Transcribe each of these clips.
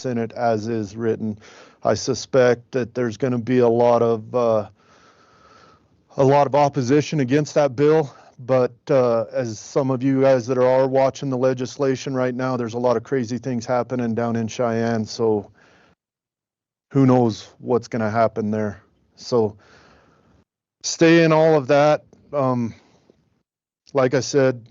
Senate as is written. I suspect that there's going to be a lot of opposition against that bill. But as some of you guys that are watching the legislation right now, there's a lot of crazy things happening down in Cheyenne. So who knows what's going to happen there. So stay in all of that. Like I said,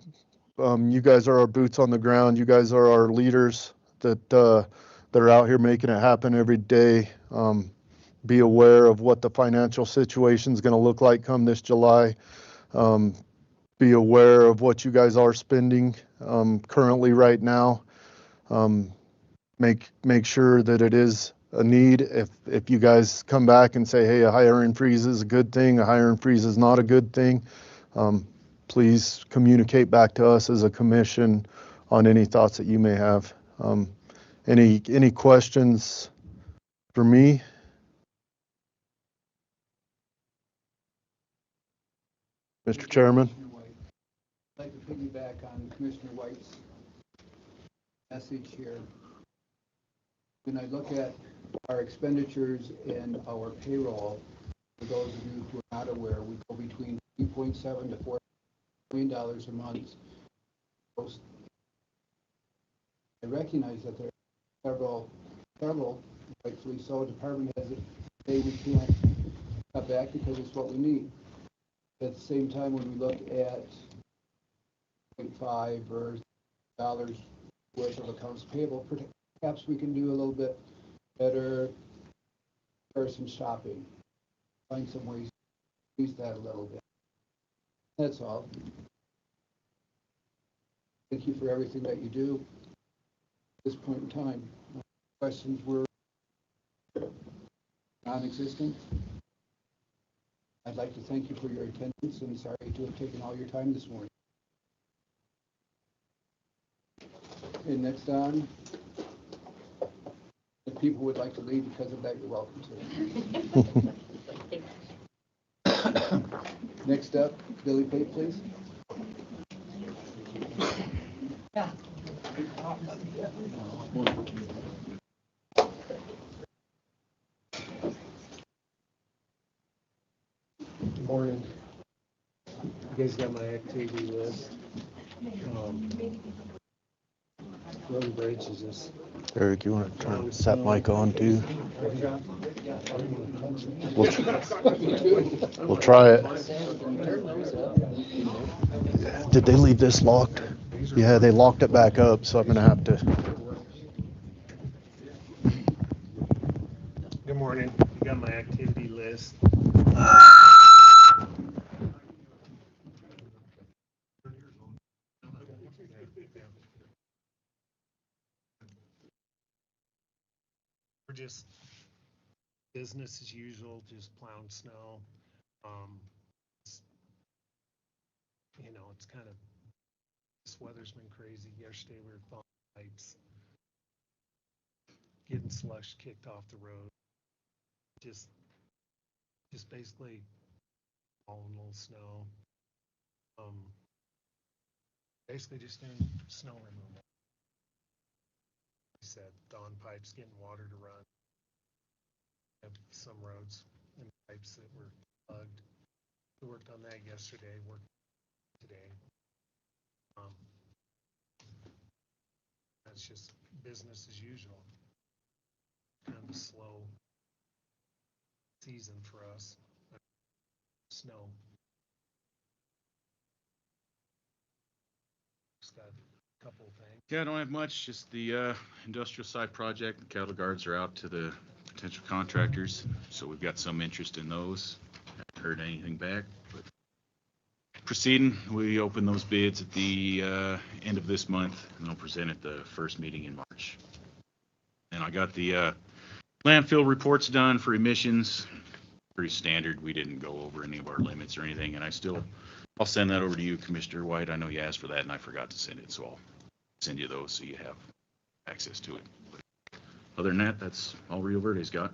you guys are our boots on the ground. You guys are our leaders that are out here making it happen every day. Be aware of what the financial situation is going to look like come this July. Be aware of what you guys are spending currently right now. Make sure that it is a need. If you guys come back and say, hey, a hiring freeze is a good thing, a hiring freeze is not a good thing, please communicate back to us as a commission on any thoughts that you may have. Any questions for me? Mr. Chairman? I'd like to piggyback on Commissioner White's message here. When I look at our expenditures and our payroll, for those of you who are not aware, we go between $3.7 to $4 million a month. I recognize that there are several, rightfully so, department heads that say we can't cut back because it's what we need. At the same time, when we look at 0.5 or dollars worth of accounts payable, perhaps we can do a little bit better person shopping, find some ways to use that a little bit. That's all. Thank you for everything that you do at this point in time. Questions were non-existent. I'd like to thank you for your attendance and sorry to have taken all your time this morning. And next on, if people would like to leave because of that, you're welcome to. Next up, Billy Pate, please. Yeah. Good morning. You guys got my activity list. Road bridge is this. Eric, you want to turn that mic on too? We'll try it. Did they leave this locked? Yeah, they locked it back up, so I'm going to have to. Good morning. You got my activity list. We're just business as usual, just plowing snow. It's kind of, this weather's been crazy. Yesterday we were thawing pipes, getting slush kicked off the road. Just basically hauling a little snow. Basically just doing snow removal. Like I said, thawing pipes, getting water to run. Have some roads and pipes that were plugged. We worked on that yesterday, worked today. That's just business as usual. Kind of a slow season for us. Snow. Just got a couple of things. Yeah, I don't have much. Just the industrial side project. The cattle guards are out to the potential contractors, so we've got some interest in those. Haven't heard anything back, but proceeding. We open those bids at the end of this month, and they'll present at the first meeting in March. And I got the landfill reports done for emissions. Pretty standard. We didn't go over any of our limits or anything, and I'll send that over to you, Commissioner White. I know you asked for that, and I forgot to send it, so I'll send you those so you have access to it. But other than that, that's all Rio Verde's got.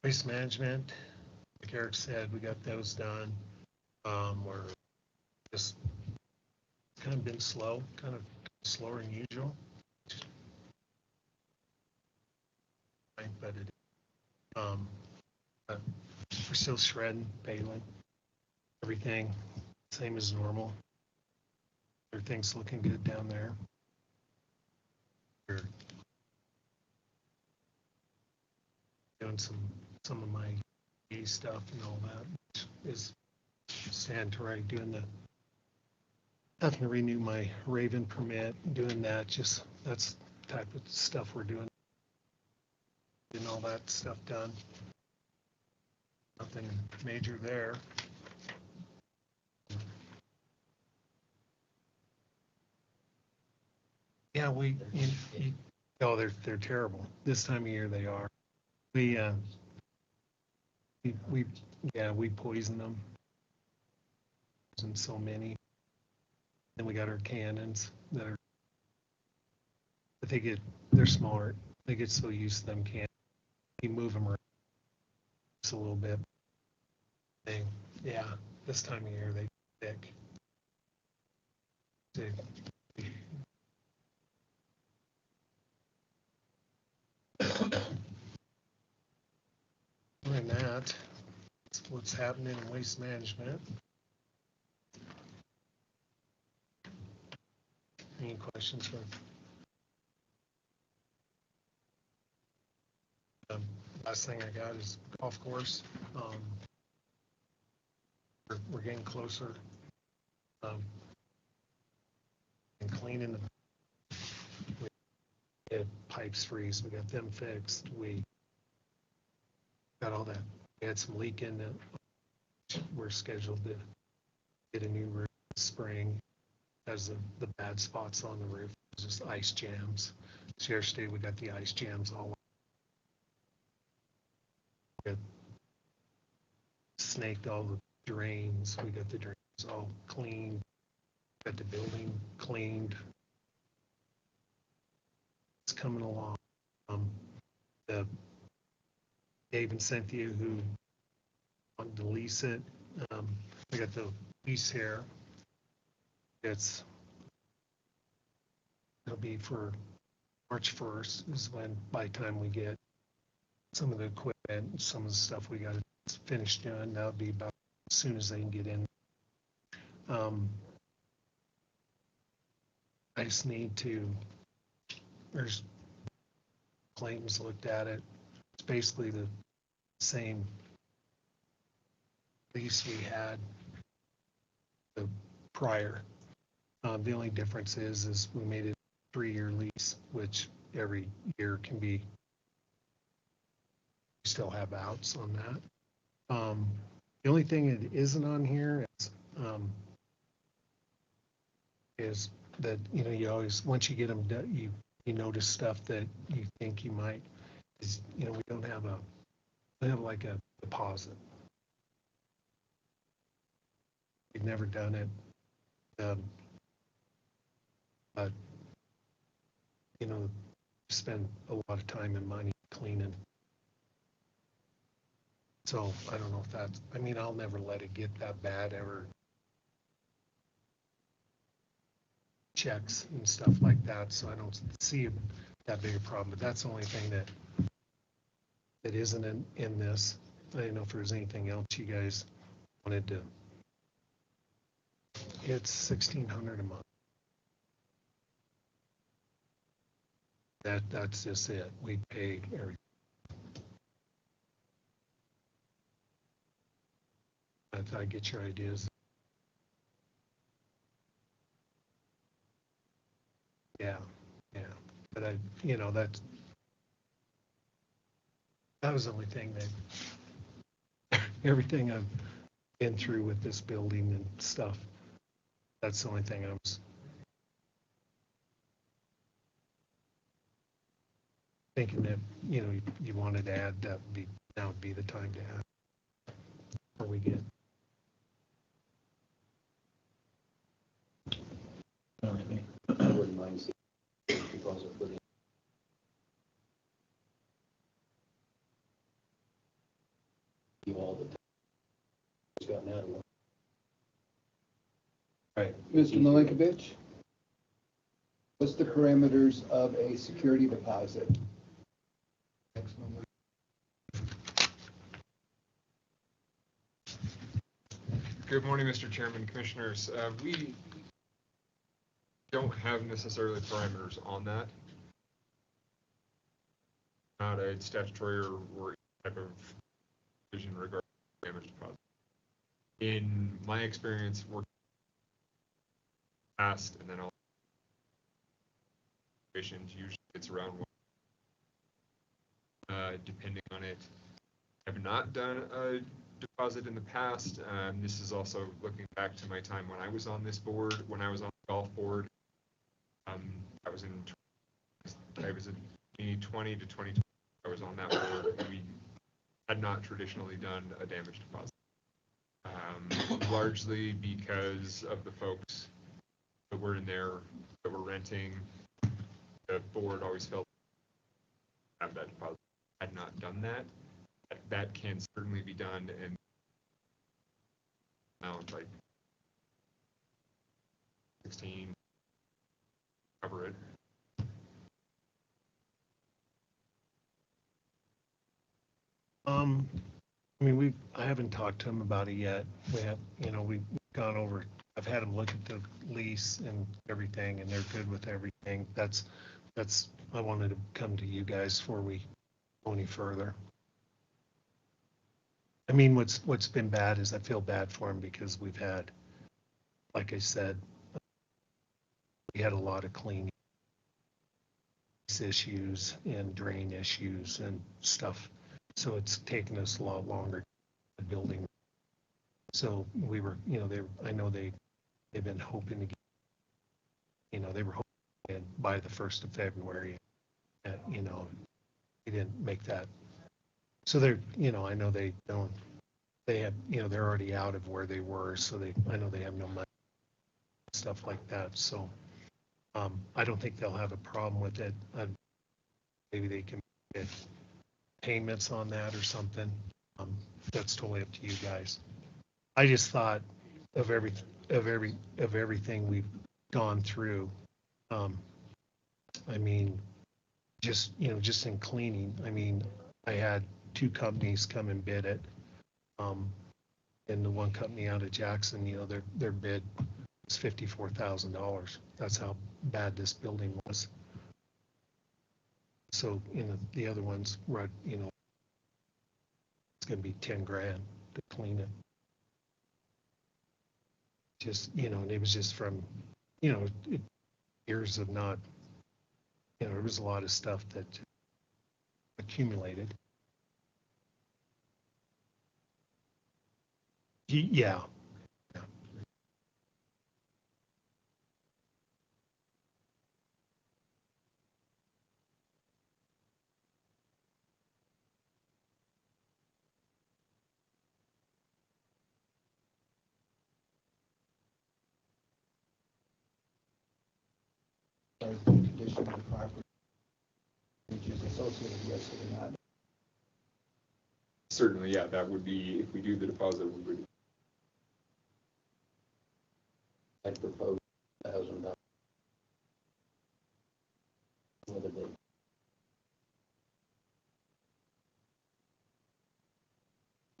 Waste management, like Eric said, we got those done. We're just kind of been slow, kind of slower than usual. but but we're still shredding, baling, everything same as normal. Everything's looking good down there. We're doing some of my stuff and all that, which is stand to right, doing the having to renew my Raven permit, doing that, just that's the type of stuff we're doing. Getting all that stuff done. Nothing major there. Yeah, oh, they're terrible. This time of year they are. We we poison them. And so many. Then we got our cannons that are, but they're smart. They get so used to them cannons. You move them around just a little bit. Yeah, this time of year they thick. Other than that, that's what's happening in waste management. Any questions for? Last thing I got is golf course. We're getting closer. And cleaning we had pipes freeze. We got them fixed. We got all that. We had some leak in it. We're scheduled to get a new roof this spring. Has the bad spots on the roof, just ice jams. So yesterday we got the ice jams all. We got snaked all the drains. We got the drains all cleaned. Got the building cleaned. It's coming along. The Dave and Cynthia who wanted to lease it. We got the lease here. It'll be for March 1st is when, by the time we get some of the equipment and some of the stuff we got to finish doing, that'll be about as soon as they can get in. I just need to, there's Clayton's looked at it. It's basically the same lease we had the prior. The only difference is we made it a 3-year lease, which every year can be, we still have outs on that. The only thing that isn't on here is that, you always, once you get them done, you notice stuff that you think you might, is, we don't have like a deposit. We've never done it. But, spend a lot of time and money cleaning. So I don't know if that's, I'll never let it get that bad ever. Checks and stuff like that. So I don't see that big a problem, but that's the only thing that isn't in this. I don't know if there's anything else you guys wanted to. It's $1,600 a month. That's just it. We pay everything. I get your ideas. Yeah. But that was the only thing that everything I've been through with this building and stuff. That's the only thing I was thinking that, you wanted to add, that would be the time to add. Before we get. I wouldn't mind seeing proposal for the. You all the time. It's gotten out of one. Right. Mr. Milinkovich, what's the parameters of a security deposit? Maximum Good morning, Mr. Chairman, Commissioners. We don't have necessarily parameters on that. Not a statutory or type of vision regarding damage deposit. In my experience, working past and then all situations, usually it's around one, depending on it. I've not done a deposit in the past. This is also looking back to my time when I was on this board, when I was on the golf board. I was in 2020 to 2020. I was on that board. We had not traditionally done a damage deposit, largely because of the folks that were in there that were renting. The board always felt have that deposit. Had not done that. That can certainly be done, and amount like 16 cover it. I mean, I haven't talked to him about it yet. We have, we've gone over, I've had him look at the lease and everything, and they're good with everything. That's, I wanted to come to you guys before we go any further. I mean, what's been bad is I feel bad for him because we've had, like I said, we had a lot of cleaning issues and drain issues and stuff. So it's taken us a lot longer to building. So we were, I know they've been hoping to get, they were hoping by the 1st of February, they didn't make that. So they're, I know they don't, they have, they're already out of where they were. So I know they have no money, stuff like that. So I don't think they'll have a problem with it. Maybe they can get payments on that or something. That's totally up to you guys. I just thought of everything we've gone through. I mean, just in cleaning. I mean, I had 2 companies come and bid it. And the one company out of Jackson, their bid was $54,000. That's how bad this building was. So, the other ones were, it's going to be $10,000 to clean it. Just, and it was just from, years of not, there was a lot of stuff that accumulated. Yeah. Or the condition of the property, which is associated, yes or not. Certainly, yeah, that would be, if we do the deposit, we would. I'd propose $1,000. Another day.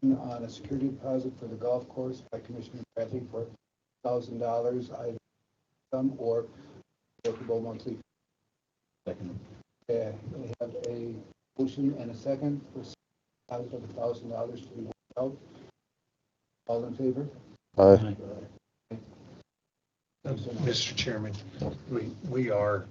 On a security deposit for the golf course by Commissioner Bradley for $1,000, either some or workable monthly. Second. Okay, we have a motion and a second for deposit of $1,000 to be worked out. All in favor? Aye. Mr. Chairman, we are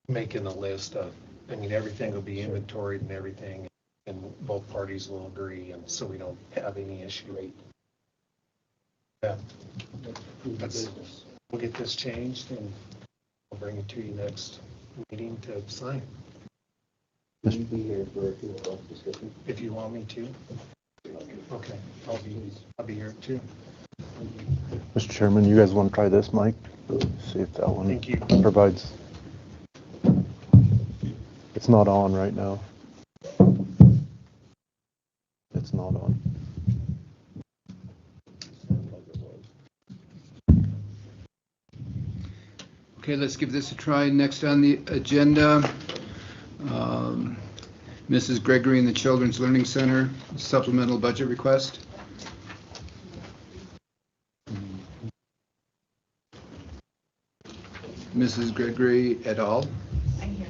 making a list of, everything will be inventoried and everything, and both parties will agree, and so we don't have any issue. Yeah. We'll get this changed and I'll bring it to you next meeting to sign. Will you be here for a 2 o'clock discussion? If you want me to. Okay, I'll be here too. Mr. Chairman, you guys want to try this mic? See if that one Thank you. provides. It's not on right now. It's not on. Okay, let's give this a try. Next on the agenda, Mrs. Gregory and the Children's Learning Center supplemental budget request. Mrs. Gregory et al. I'm here.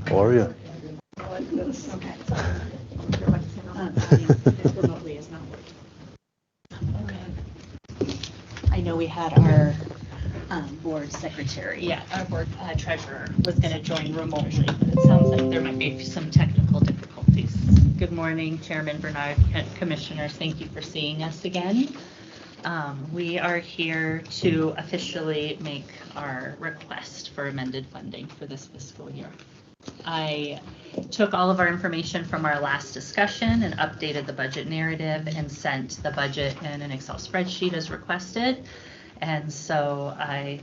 How are you? Okay. Remotely is not working. Okay. I know we had our board secretary, our board treasurer was going to join remotely, but it sounds like there might be some technical difficulties. Good morning, Chairman Bernard, Commissioners. Thank you for seeing us again. We are here to officially make our request for amended funding for this fiscal year. I took all of our information from our last discussion and updated the budget narrative and sent the budget in an Excel spreadsheet as requested. And so I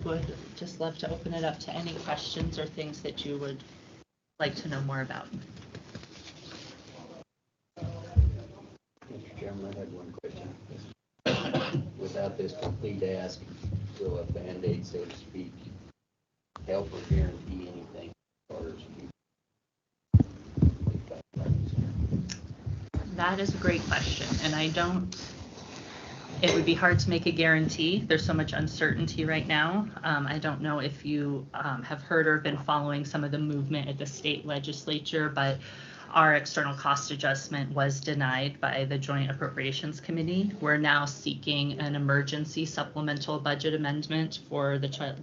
would just love to open it up to any questions or things that you would like to know more about. Mr. Chairman, I had one question. Without this complete ask, will a Band-Aid, so to speak, help or guarantee anything as far as That is a great question, and it would be hard to make a guarantee. There's so much uncertainty right now. I don't know if you have heard or been following some of the movement at the state legislature, but our external cost adjustment was denied by the Joint Appropriations Committee. We're now seeking an emergency supplemental budget amendment for the child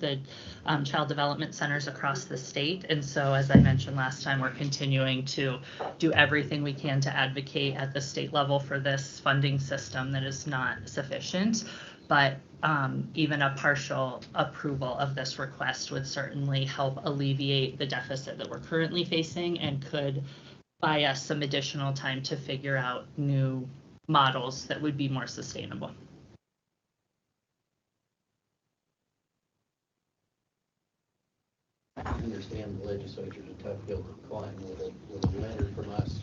development centers across the state. And so, as I mentioned last time, we're continuing to do everything we can to advocate at the state level for this funding system that is not sufficient. But even a partial approval of this request would certainly help alleviate the deficit that we're currently facing and could buy us some additional time to figure out new models that would be more sustainable. I understand the legislature's a tough hill to climb. With a letter from us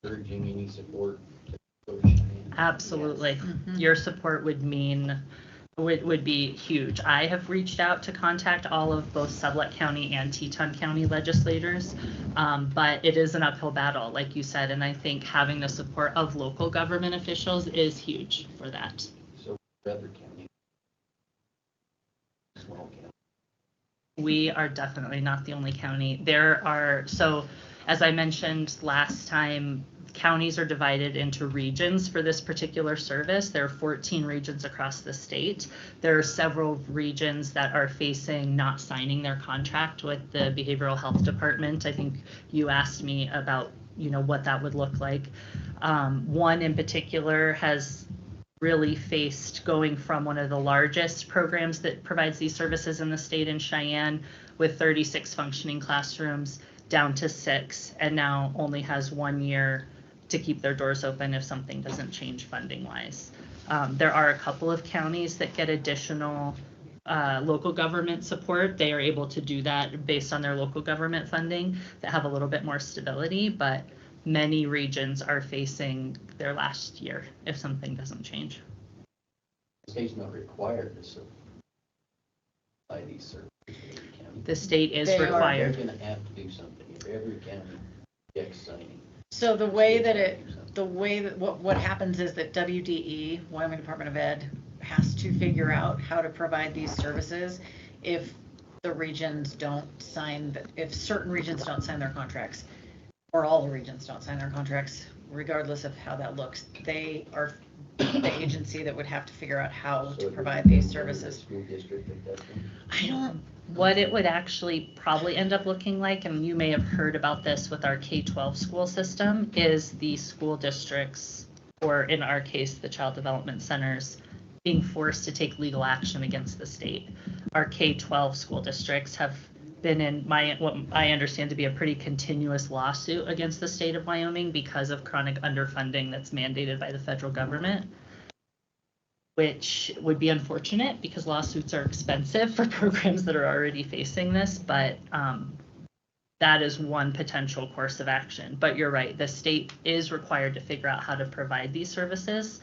urging any support to push? Absolutely. Yes. Your support would be huge. I have reached out to contact all of both Sublette County and Teton County legislators, but it is an uphill battle, like you said, and I think having the support of local government officials is huge for that. So other county, small county. We are definitely not the only county. So as I mentioned last time, counties are divided into regions for this particular service. There are 14 regions across the state. There are several regions that are facing not signing their contract with the Behavioral Health Department. I think you asked me about, what that would look like. One in particular has really faced going from one of the largest programs that provides these services in the state in Cheyenne with 36 functioning classrooms down to 6, and now only has 1 year to keep their doors open if something doesn't change funding wise. There are a couple of counties that get additional local government support. They are able to do that based on their local government funding that have a little bit more stability, but many regions are facing their last year if something doesn't change. The state's not required to supply these services in every county. The state is They are. required. They're going to have to do something if every county gets signing. So what happens is that WDE, Wyoming Department of Ed, has to figure out how to provide these services if the regions don't sign, if certain regions don't sign their contracts, or all the regions don't sign their contracts, regardless of how that looks. They are the agency that would have to figure out how to provide these services. School district at that point. What it would actually probably end up looking like, and you may have heard about this with our K-12 school system, is the school districts, or in our case, the child development centers, being forced to take legal action against the state. Our K-12 school districts have been in what I understand to be a pretty continuous lawsuit against the state of Wyoming because of chronic underfunding that's mandated by the federal government, which would be unfortunate because lawsuits are expensive for programs that are already facing this, but that is one potential course of action. But you're right, the state is required to figure out how to provide these services,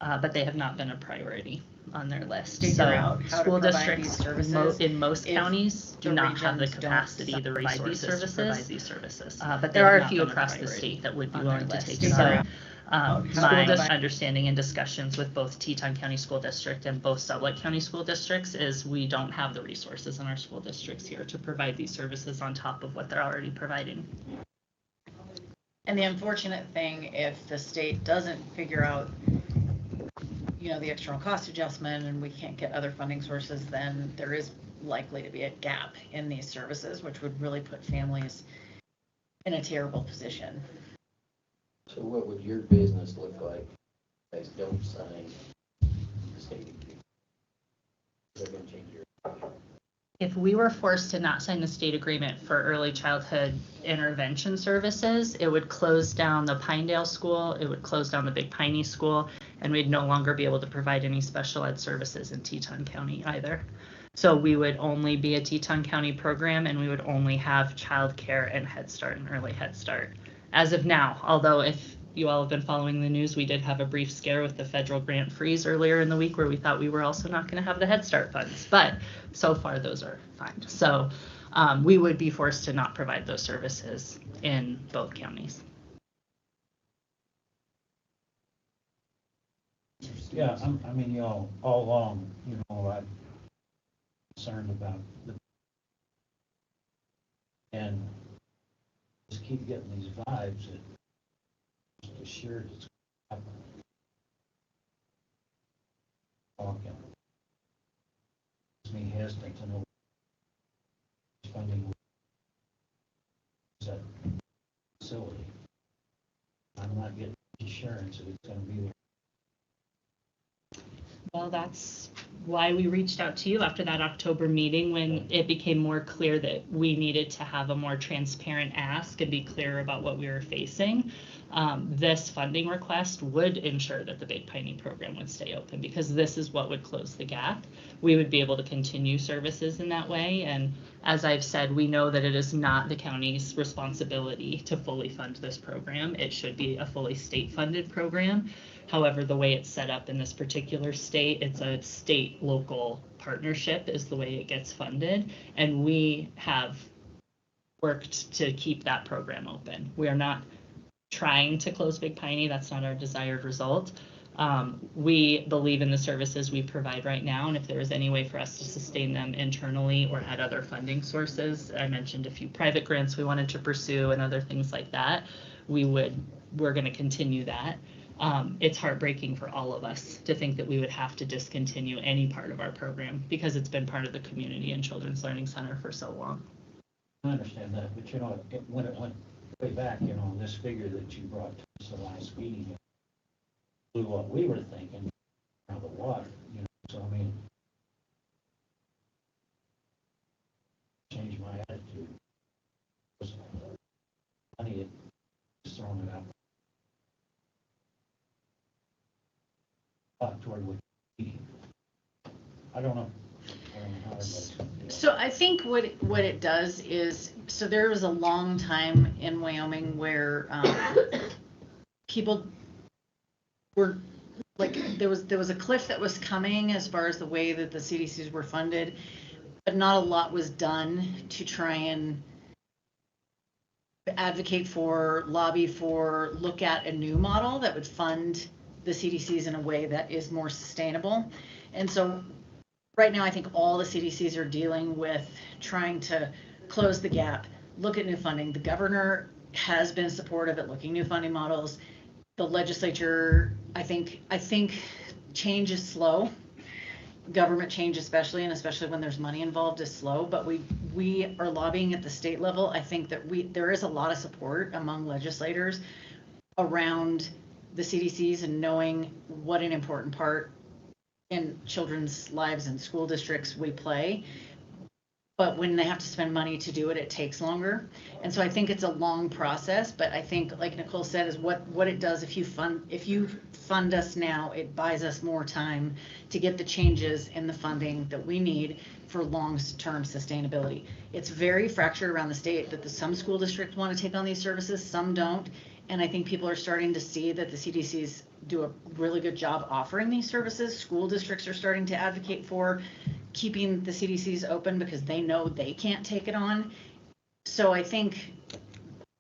but they have not been a priority. on their list. Figure So out how to school provide districts these services in most if counties do the not have the regions don't capacity to provide provide these these services. But they there have are a not few been a across the priority state that would be on their willing to list. take Figure so. out how to My provide- understanding in discussions with both Teton County School District and both Sublette County School Districts is we don't have the resources in our school districts here to provide these services on top of what they're already providing. And the unfortunate thing, if the state doesn't figure out, you know, the external cost adjustment and we can't get other funding sources, then there is likely to be a gap in these services, which would really put families in a terrible position. So what would your business look like if you guys don't sign the state agreement? They're gonna change your. If we were forced to not sign the state agreement for early childhood intervention services, it would close down the Pinedale School, it would close down the Big Piney School, and we'd no longer be able to provide any special ed services in Teton County either. So we would only be a Teton County program, and we would only have childcare and Head Start and early Head Start as of now. Although if you all have been following the news, we did have a brief scare with the federal grant freeze earlier in the week where we thought we were also not going to have the Head Start funds. But so far, those are fine. So we would be forced to not provide those services in both counties. Yeah, I mean, you know, all along, you know, I'm concerned about the, and just keep getting these vibes that just assured it's going to happen. Talking. Makes me hesitant to know funding that facility. I'm not getting assurance that it's going to be there. Well, that's why we reached out to you after that October meeting when it became more clear that we needed to have a more transparent ask and be clear about what we were facing. This funding request would ensure that the Big Piney program would stay open because this is what would close the gap. We would be able to continue services in that way. And as I've said, we know that it is not the county's responsibility to fully fund this program. It should be a fully state-funded program. However, the way it's set up in this particular state, it's a state-local partnership is the way it gets funded. And we have worked to keep that program open. We are not trying to close Big Piney. That's not our desired result. We believe in the services we provide right now, and if there is any way for us to sustain them internally or add other funding sources, I mentioned a few private grants we wanted to pursue and other things like that, we're going to continue that. It's heartbreaking for all of us to think that we would have to discontinue any part of our program because it's been part of the community and Children's Learning Center for so long. I understand that, but you know, when it went way back, you know, this figure that you brought to us the last meeting blew what we were thinking out of the water, you know, so I mean, changed my attitude. Money, just throwing it out. Toward what I don't know. How everybody's gonna do it. So I think what it does is, so there was a long time in Wyoming where people were like, there was a cliff that was coming as far as the way that the CDCs were funded, but not a lot was done to try and advocate for, lobby for, look at a new model that would fund the CDCs in a way that is more sustainable. And so right now, I think all the CDCs are dealing with trying to close the gap, look at new funding. The governor has been supportive at looking new funding models. The legislature, I think change is slow. Government change especially, and especially when there's money involved, is slow. But we are lobbying at the state level. I think that there is a lot of support among legislators around the CDCs and knowing what an important part in children's lives and school districts we play. But when they have to spend money to do it, it takes longer. And so I think it's a long process, but I think, like Nicole said, is what it does if you fund us now, it buys us more time to get the changes in the funding that we need for long-term sustainability. It's very fractured around the state that some school districts want to take on these services, some don't. And I think people are starting to see that the CDCs do a really good job offering these services. School districts are starting to advocate for keeping the CDCs open because they know they can't take it on. So I think,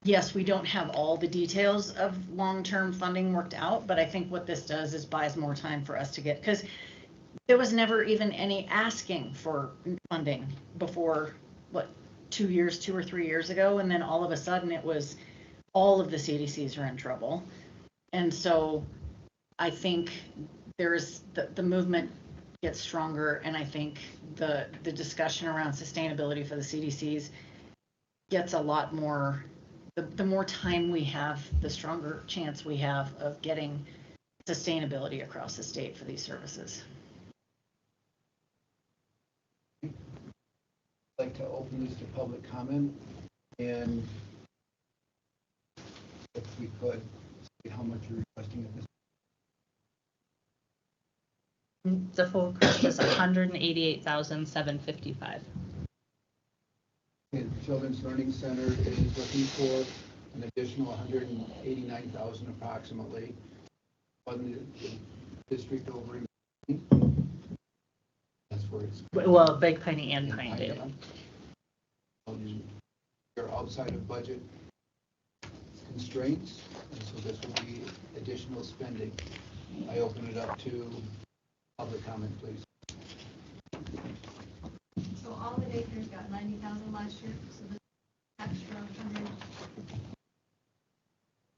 yes, we don't have all the details of long-term funding worked out, but I think what this does is buys more time for us to get, because there was never even any asking for funding before, what, 2 or 3 years ago, and then all of a sudden it was all of the CDCs are in trouble. And so I think there's the movement gets stronger, and I think the discussion around sustainability for the CDCs gets a lot more, the more time we have, the stronger chance we have of getting sustainability across the state for these services. I'd like to open this to public comment, and if we could, see how much you're requesting at this. The full cost is $188,755. The Children's Learning Center is looking for an additional $189,000 approximately. On the district over in, that's where it's. Well, Big Piney and Pinedale. They're outside of budget constraints, and so this will be additional spending. I open it up to public comment, please. So all the daycares got 90,000 last year, so this extra 100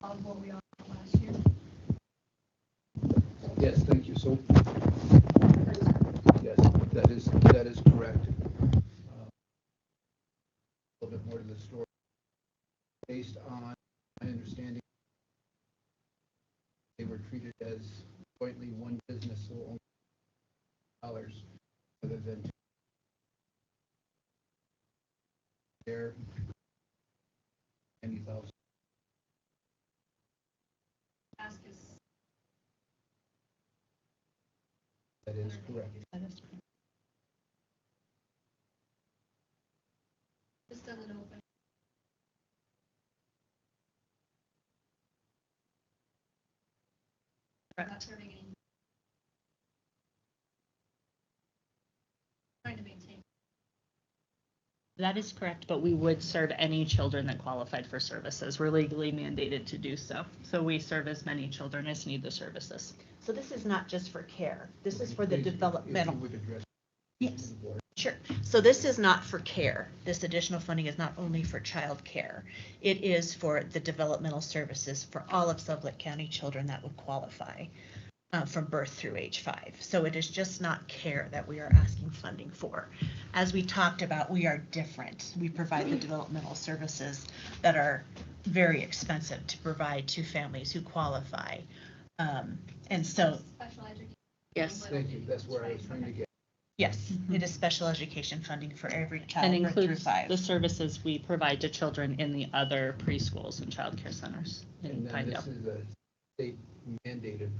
of what we all got last year. Yes, thank you. So, yes, that is correct. A little bit more to the story. Based on my understanding, they were treated as jointly one business, so only dollars rather than there 90,000. Ask is That is correct. this doesn't open. Not serving any. Trying to maintain. That is correct, but we would serve any children that qualified for services. We're legally mandated to do so. So we serve as many children as need the services. So this is not just for care, this is for the Please, developmental. if you would address Yes, the board. sure. So this is not for care. This additional funding is not only for child care. It is for the developmental services for all of Sublette County children that would qualify from birth through age 5. So it is just not care that we are asking funding for. As we talked about, we are different. We provide the developmental services that are very expensive to provide to families who qualify. And so, Special education. yes. Thank you. That's where I was trying to get. Yes, it is special education funding for every And child birth through includes 5. the services we provide to children in the other preschools and childcare centers in And then Pinedale. this is a state mandated,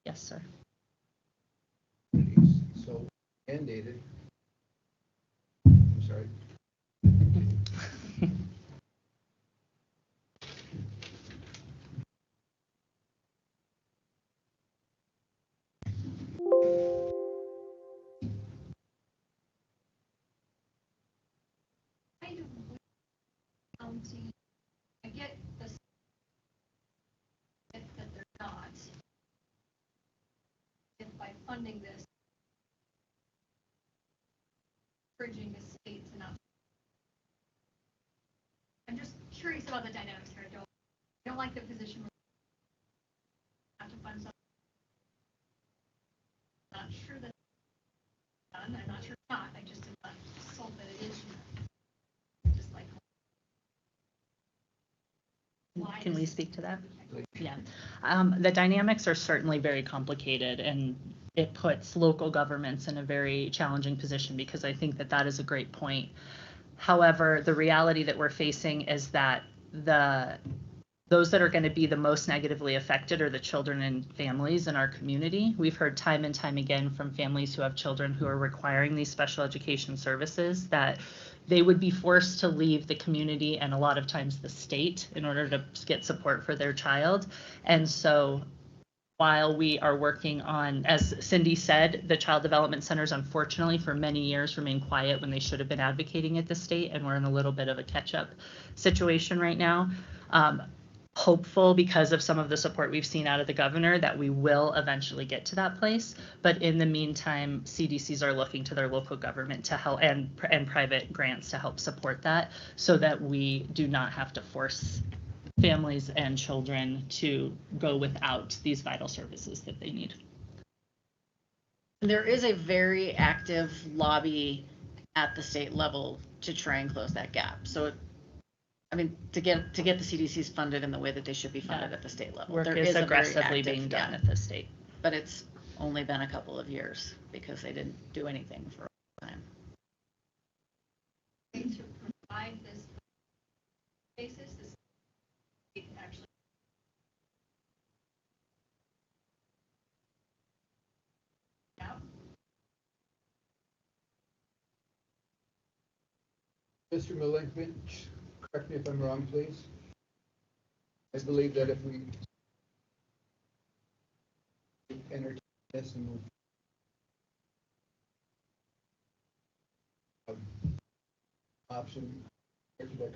Yes, sir. so mandated. I'm sorry. Kind of county. I get this that they're not. If by funding this, encouraging the state to not. I'm just curious about the dynamics here. I don't like the position where we have to fund something. I'm not sure that's done. I'm not sure it's not. I just am not sold that it is. Just like. Can we speak to that? Please. Yeah. The dynamics are certainly very complicated, and it puts local governments in a very challenging position, because I think that that is a great point. However, the reality that we're facing is that those that are going to be the most negatively affected are the children and families in our community. We've heard time and time again from families who have children who are requiring these special education services that they would be forced to leave the community and a lot of times the state in order to get support for their child. And so while we are working on, as Cindy said, the child development centers unfortunately for many years remain quiet when they should have been advocating at the state, and we're in a little bit of a catch-up situation right now. Hopeful because of some of the support we've seen out of the governor that we will eventually get to that place. But in the meantime, CDCs are looking to their local government to help and private grants to help support that so that we do not have to force families and children to go without these vital services that they need. There is a very active lobby at the state level to try and close that gap. So, I mean, to get the CDCs funded in the way that they should be funded at the state level. Work There is a very aggressively active- being done yeah. at the state. But it's only been a couple of years because they didn't do anything for a long time. To provide this basis, this actually. Yeah. Mr. Milinkovich, correct me if I'm wrong, please. I believe that if we entertain this and move option to the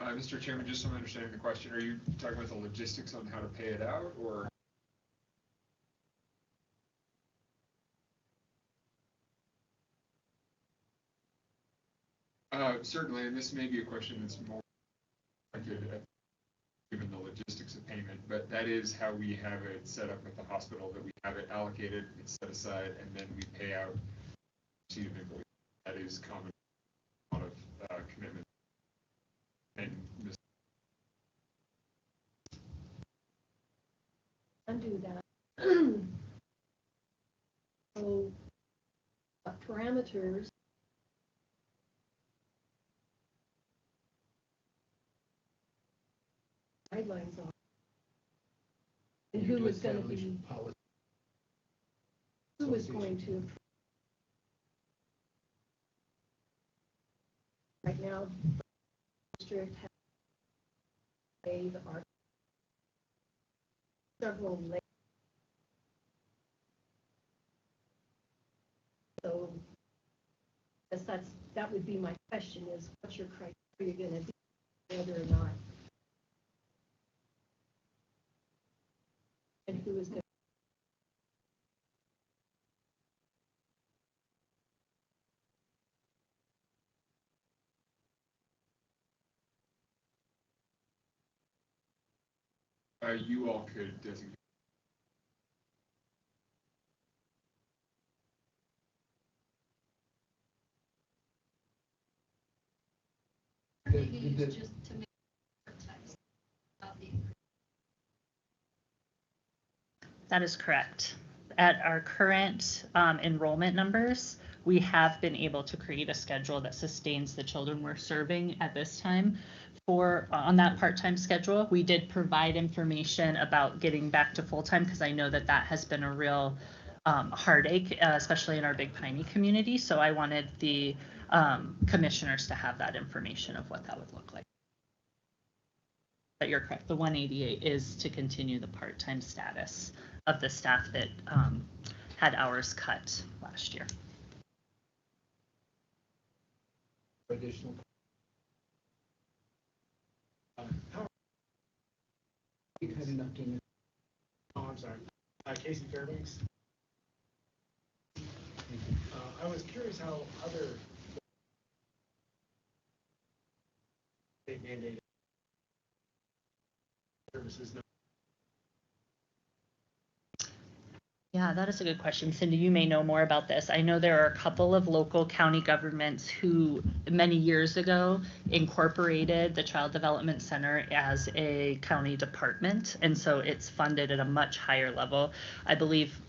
Mr. Chairman, just so I'm understanding the question, are you talking about the logistics on how to pay it out, or? Certainly, and this may be a question that's more given the logistics of payment, but that is how we have it set up at the hospital, that we have it allocated, it's set aside, and then we pay out to the invoice. That is common, a lot of commitment. And undo that. So, parameters. Guidelines on. And who is going to be, who is going to, right now, district has made our several layers. So, that would be my question is, what's your criteria going to be, whether or not? And who is going to? You all could designate. Just to make about the That is correct. At our current enrollment numbers, we have been able to create a schedule that sustains the children we're serving at this time. On that part-time schedule, we did provide information about getting back to full-time because I know that has been a real heartache, especially in our Big Piney community. So I wanted the commissioners to have that information of what that would look like. But you're correct, the 188 is to continue the part-time status of the staff that had hours cut last year. additional. How You had enough to. Oh, I'm sorry. Casey Fairbanks. I was curious how other state mandated services. Yeah, that is a good question. Cindy, you may know more about this. I know there are a couple of local county governments who many years ago incorporated the Child Development Center as a county department. And so it's funded at a much higher level. I believe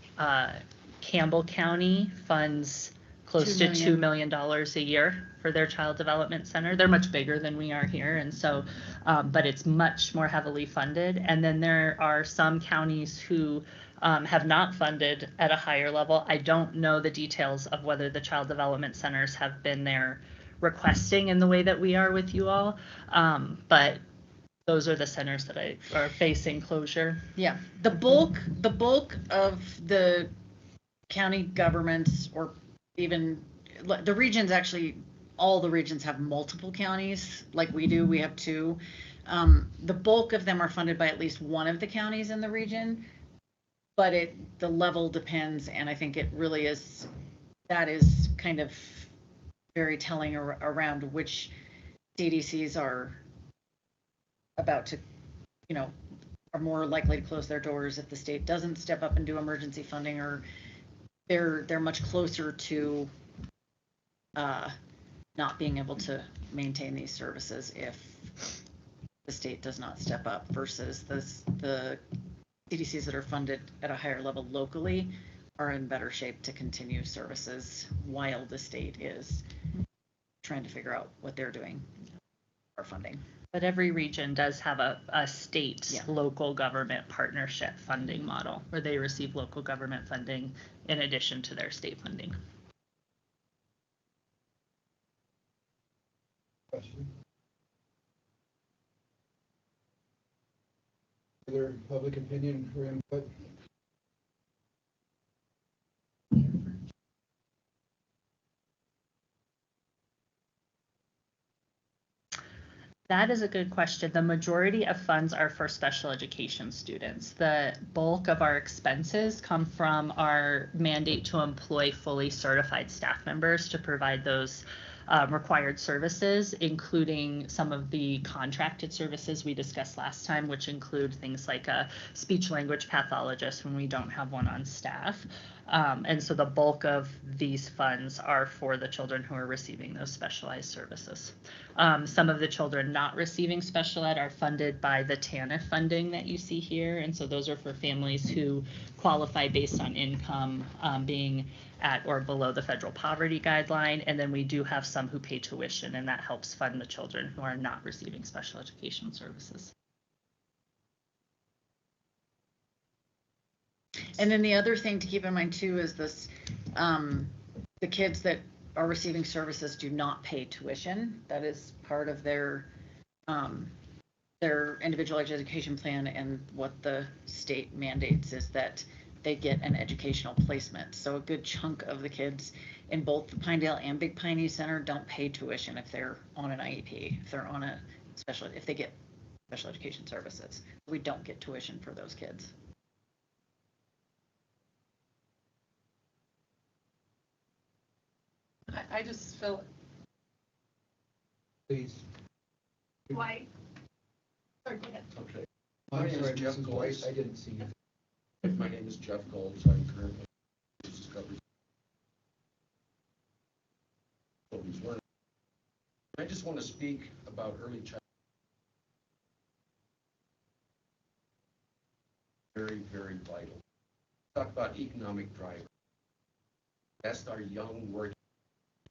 Campbell County funds close to $2 $2 million a year for their child development center. They're much bigger than we are here, and so, but it's much more heavily funded. And then there are some counties who have not funded at a higher level. I don't know the details of whether the child development centers have been there requesting in the way that we are with you all, but those are the centers that are facing closure. Yeah, the bulk of the county governments, or even the regions, actually, all the regions have multiple counties like we do. We have 2. The bulk of them are funded by at least one of the counties in the region, but the level depends, and I think it really is, that is kind of very telling around which CDCs are about to, are more likely to close their doors if the state doesn't step up and do emergency funding, or they're much closer to not being able to maintain these services if the state does not step up, versus the CDCs that are funded at a higher level locally are in better shape to continue services while the state is trying to figure out what they're doing for funding. But every region does have a state local government partnership funding model where they receive local government funding in addition to their state funding. Question? Other public opinion or input? That is a good question. The majority of funds are for special education students. The bulk of our expenses come from our mandate to employ fully certified staff members to provide those required services, including some of the contracted services we discussed last time, which include things like a speech language pathologist when we don't have one on staff. And so the bulk of these funds are for the children who are receiving those specialized services. Some of the children not receiving special ed are funded by the TANF funding that you see here. And so those are for families who qualify based on income being at or below the federal poverty guideline. And then we do have some who pay tuition, and that helps fund the children who are not receiving special education services. And then the other thing to keep in mind too is this, the kids that are receiving services do not pay tuition. That is part of their individual education plan, and what the state mandates is that they get an educational placement. So a good chunk of the kids in both the Pinedale and Big Piney Center don't pay tuition if they're on an IEP, if they're on a if they get special education services. We don't get tuition for those kids. I just feel. Please. White. Sorry, go ahead. Okay. I'm My name sorry, is Jeff Mrs. White, Golds. I didn't see you. My name is Jeff Golds. I'm currently Discovery. I just want to speak about early childhood. Very, very vital. Talk about economic drivers. That's our young working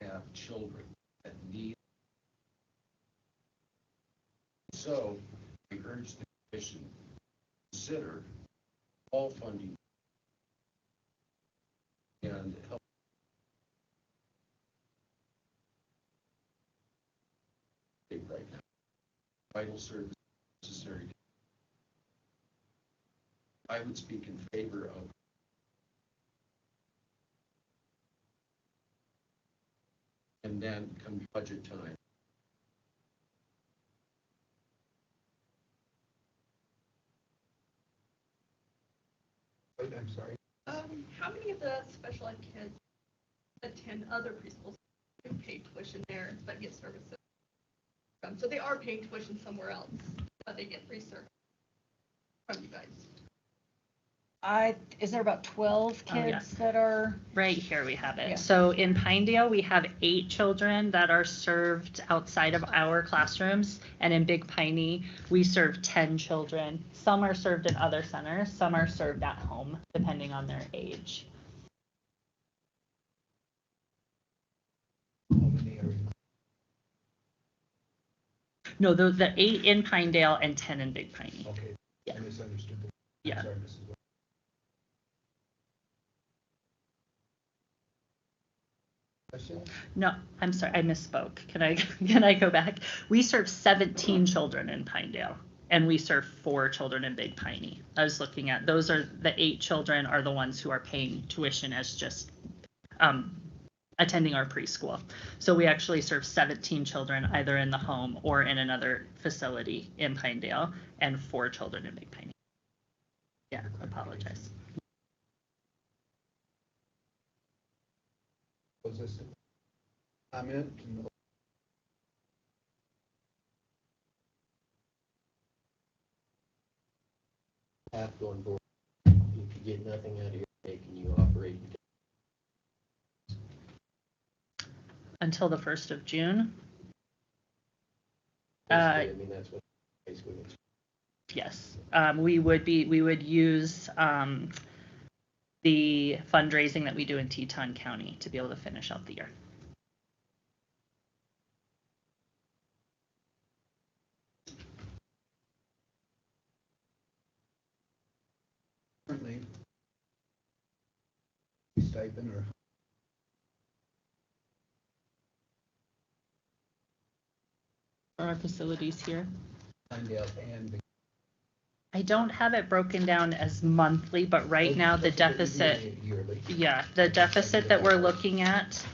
have children that need. So we urge the Commission to consider all funding and help. Right now, vital service necessary. I would speak in favor of. And then come budget time. I'm sorry. How many of the special ed kids attend other preschools and pay tuition there but get services? So they are paying tuition somewhere else, but they get free service from you guys. Is there about 12 kids that are? Right here we have it. Yeah. So in Pinedale, we have 8 children that are served outside of our classrooms. And in Big Piney, we serve 10 children. Some are served in other centers, some are served at home, depending on their age. No, the 8 in Pinedale and 10 in Big Piney. Okay. Yeah. I misunderstood. Yeah. Sorry, Mrs. White. Question? No, I'm sorry, I misspoke. Can I go back? We serve 17 children in Pinedale, and we serve 4 children in Big Piney. I was looking at, those are, the 8 children are the ones who are paying tuition as just attending our preschool. So we actually serve 17 children either in the home or in another facility in Pinedale, and 4 children in Big Piney. Yeah, apologize. Was this a comment? Half going forward. If you get nothing out of here, can you operate? Until the 1st of June. I mean, that's what basically it's. Yes, we would use the fundraising that we do in Teton County to be able to finish out the year. Currently, stipend or For our facilities here. Pinedale and I don't have it broken down as monthly, but right now the deficit, yearly. yeah, the deficit that we're looking at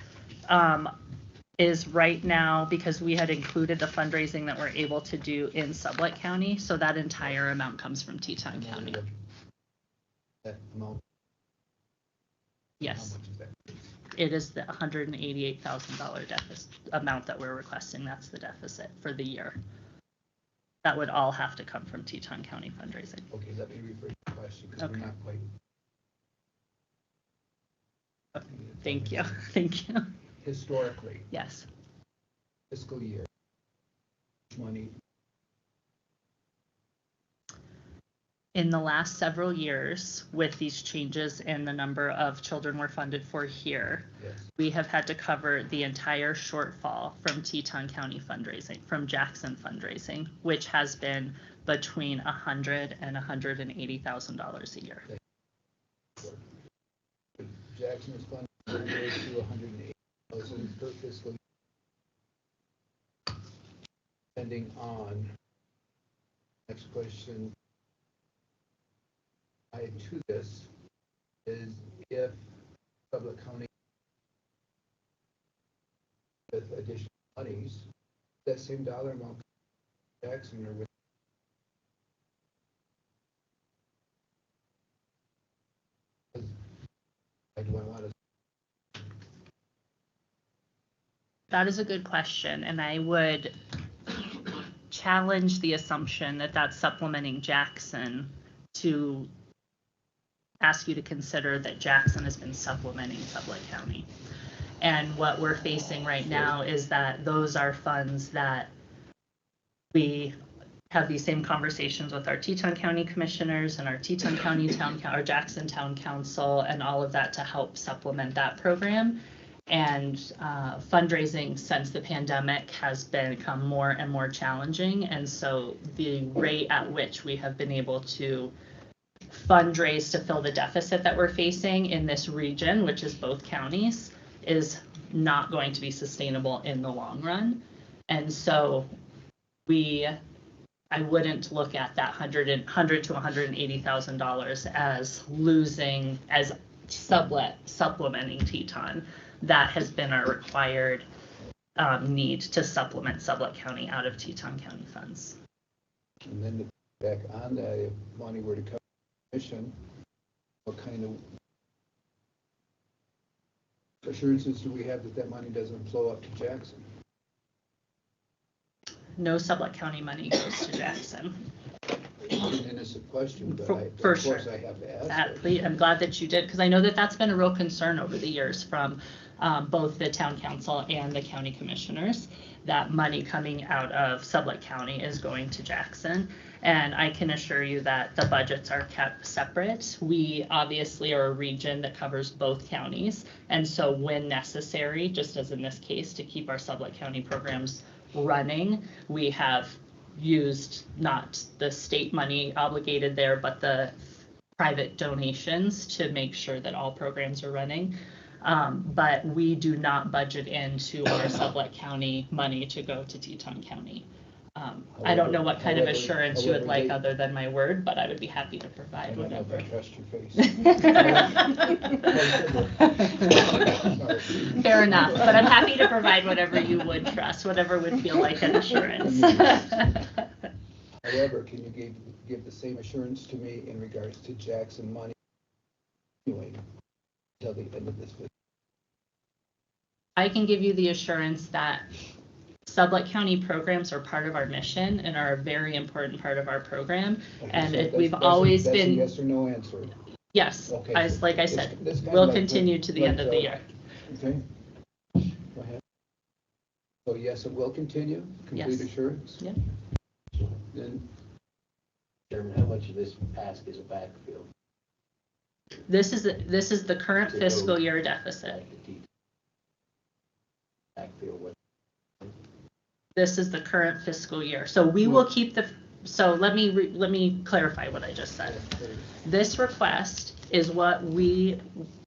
is right now, because we had included the fundraising that we're able to do in Sublette County, so that entire amount comes from Teton County. That amount. Yes, How much is that? it is the $188,000 deficit amount that we're requesting. That's the deficit for the year. That would all have to come from Teton County fundraising. Okay, let me rephrase the question because Okay. we're not quite. Thank you. Thank you. Historically, Yes. fiscal year, money, In the last several years, with these changes in the number of children we're funded for here, yes. we have had to cover the entire shortfall from Teton County fundraising, from Jackson fundraising, which has been between $100,000 and $180,000 a year. Jackson is funded to 108,000 per fiscal year. Depending on, next question tied to this is if Sublette County with additional monies, that same dollar amount Jackson or with I do I want to That is a good question, and I would challenge the assumption that that's supplementing Jackson to ask you to consider that Jackson has been supplementing Sublette County. And what we're facing right now is that those are funds that we have these same conversations with our Teton County commissioners and our Teton County our Jackson Town Council and all of that to help supplement that program. And fundraising since the pandemic has become more and more challenging. And so the rate at which we have been able to fundraise to fill the deficit that we're facing in this region, which is both counties, is not going to be sustainable in the long run. And so I wouldn't look at that $100,000 to $180,000 as losing, as Sublette supplementing Teton. That has been our required need to supplement Sublette County out of Teton County funds. And then back on that, if money were to come from mission, what kind of assurances do we have that that money doesn't flow up to Jackson? No Sublette County money goes to Jackson. An innocent question, but For of course sure. I have to ask. I'm glad that you did, because I know that that's been a real concern over the years from both the town council and the county commissioners, that money coming out of Sublette County is going to Jackson. And I can assure you that the budgets are kept separate. We obviously are a region that covers both counties. And so when necessary, just as in this case, to keep our Sublette County programs running. We have used not the state money obligated there, but the private donations to make sure that all programs are running. But we do not budget into our Sublette County money to go to Teton County. I don't know what kind of assurance you would like other than my word, but I would be happy to provide whatever. I trust your face. Fair enough, but I'm happy to provide whatever you would trust, whatever would feel like an assurance. However, can you give the same assurance to me in regards to Jackson money until the end of this fiscal? I can give you the assurance that Sublette County programs are part of our mission and are a very important part of our program. And we've always been. That's a yes or no answer. Yes, Okay. like I said, we'll continue to the end of the year. Okay. Go ahead. So yes, it will continue, complete Yes. assurance? Yep. Then, Chairman, how much of this ask is a backfill? This is the current fiscal year deficit. Backfill what? This is the current fiscal year. So we will keep so let me clarify what I just said. This request is what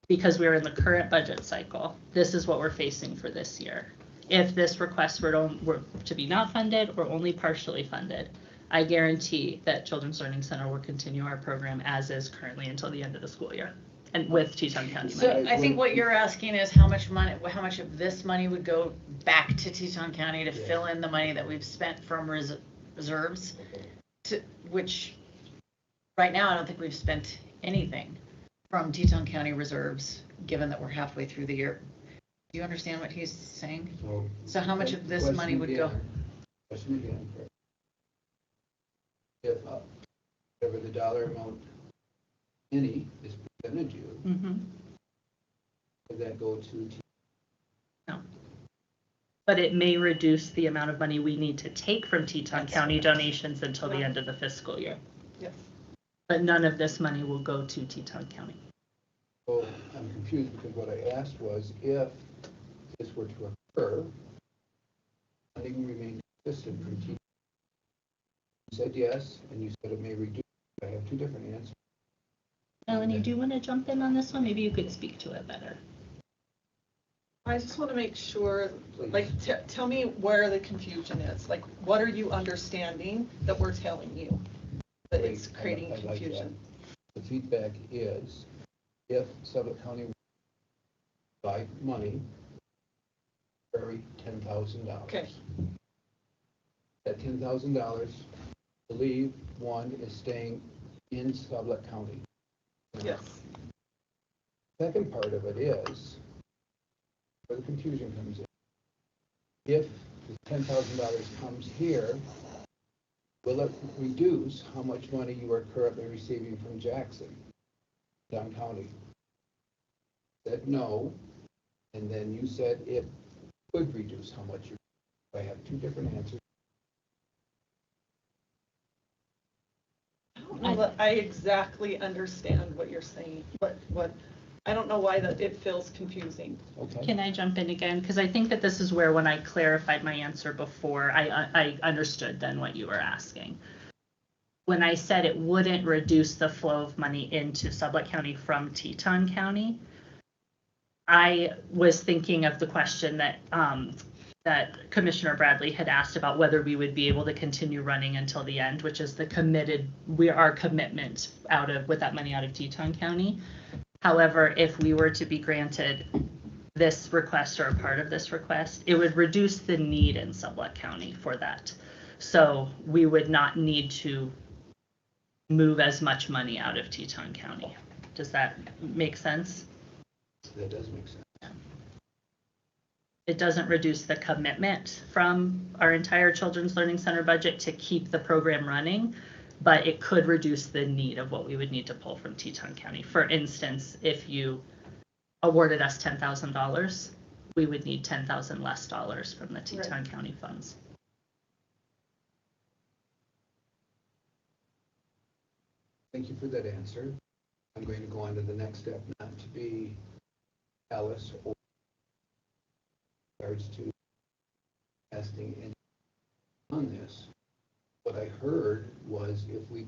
because we're in the current budget cycle, this is what we're facing for this year. If this request were to be not funded or only partially funded, I guarantee that Children's Learning Center will continue our program as is currently until the end of the school year, and with Teton County money. So I think what you're asking is how much of this money would go back to Teton County to fill in the money that we've spent from reserves, which right now I don't think we've spent anything from Teton County reserves, given that we're halfway through the year. Do you understand what he's saying? So how much of this money would go? Question again. If whatever the dollar amount any is presented to you, would that go to? No. But it may reduce the amount of money we need to take from Teton County donations until the end of the fiscal year. Yes. But none of this money will go to Teton County. So I'm confused because what I asked was if this were to occur, funding remained consistent from Teton. You said yes, and you said it may reduce. I have two different answers. Melanie, do you want to jump in on this one? Maybe you could speak to it better. I just want to make sure, like, tell me where the confusion is. Like, what are you understanding that we're telling you that it's creating I like confusion? that. The feedback is if Sublette County buy money, carry $10,000. Okay. That $10,000, I believe one is staying in Sublette County. Yes. Second part of it is where the confusion comes in. If the $10,000 comes here, will it reduce how much money you are currently receiving from Jackson, Down County? Said no, and then you said it could reduce how much you. I have two different answers. I exactly understand what you're saying, but I don't know why it feels confusing. Okay. Can I jump in again? Because I think that this is where when I clarified my answer before, I understood then what you were asking. When I said it wouldn't reduce the flow of money into Sublette County from Teton County, I was thinking of the question that that Commissioner Bradley had asked about whether we would be able to continue running until the end, which is our commitment with that money out of Teton County. However, if we were to be granted this request or a part of this request, it would reduce the need in Sublette County for that. So we would not need to move as much money out of Teton County. Does that make sense? That does make sense. It doesn't reduce the commitment from our entire Children's Learning Center budget to keep the program running, but it could reduce the need of what we would need to pull from Teton County. For instance, if you awarded us $10,000, we would need $10,000 less from the Teton County funds. Thank you for that answer. I'm going to go on to the next step, not to be Alice or regards to testing in on this. What I heard was if we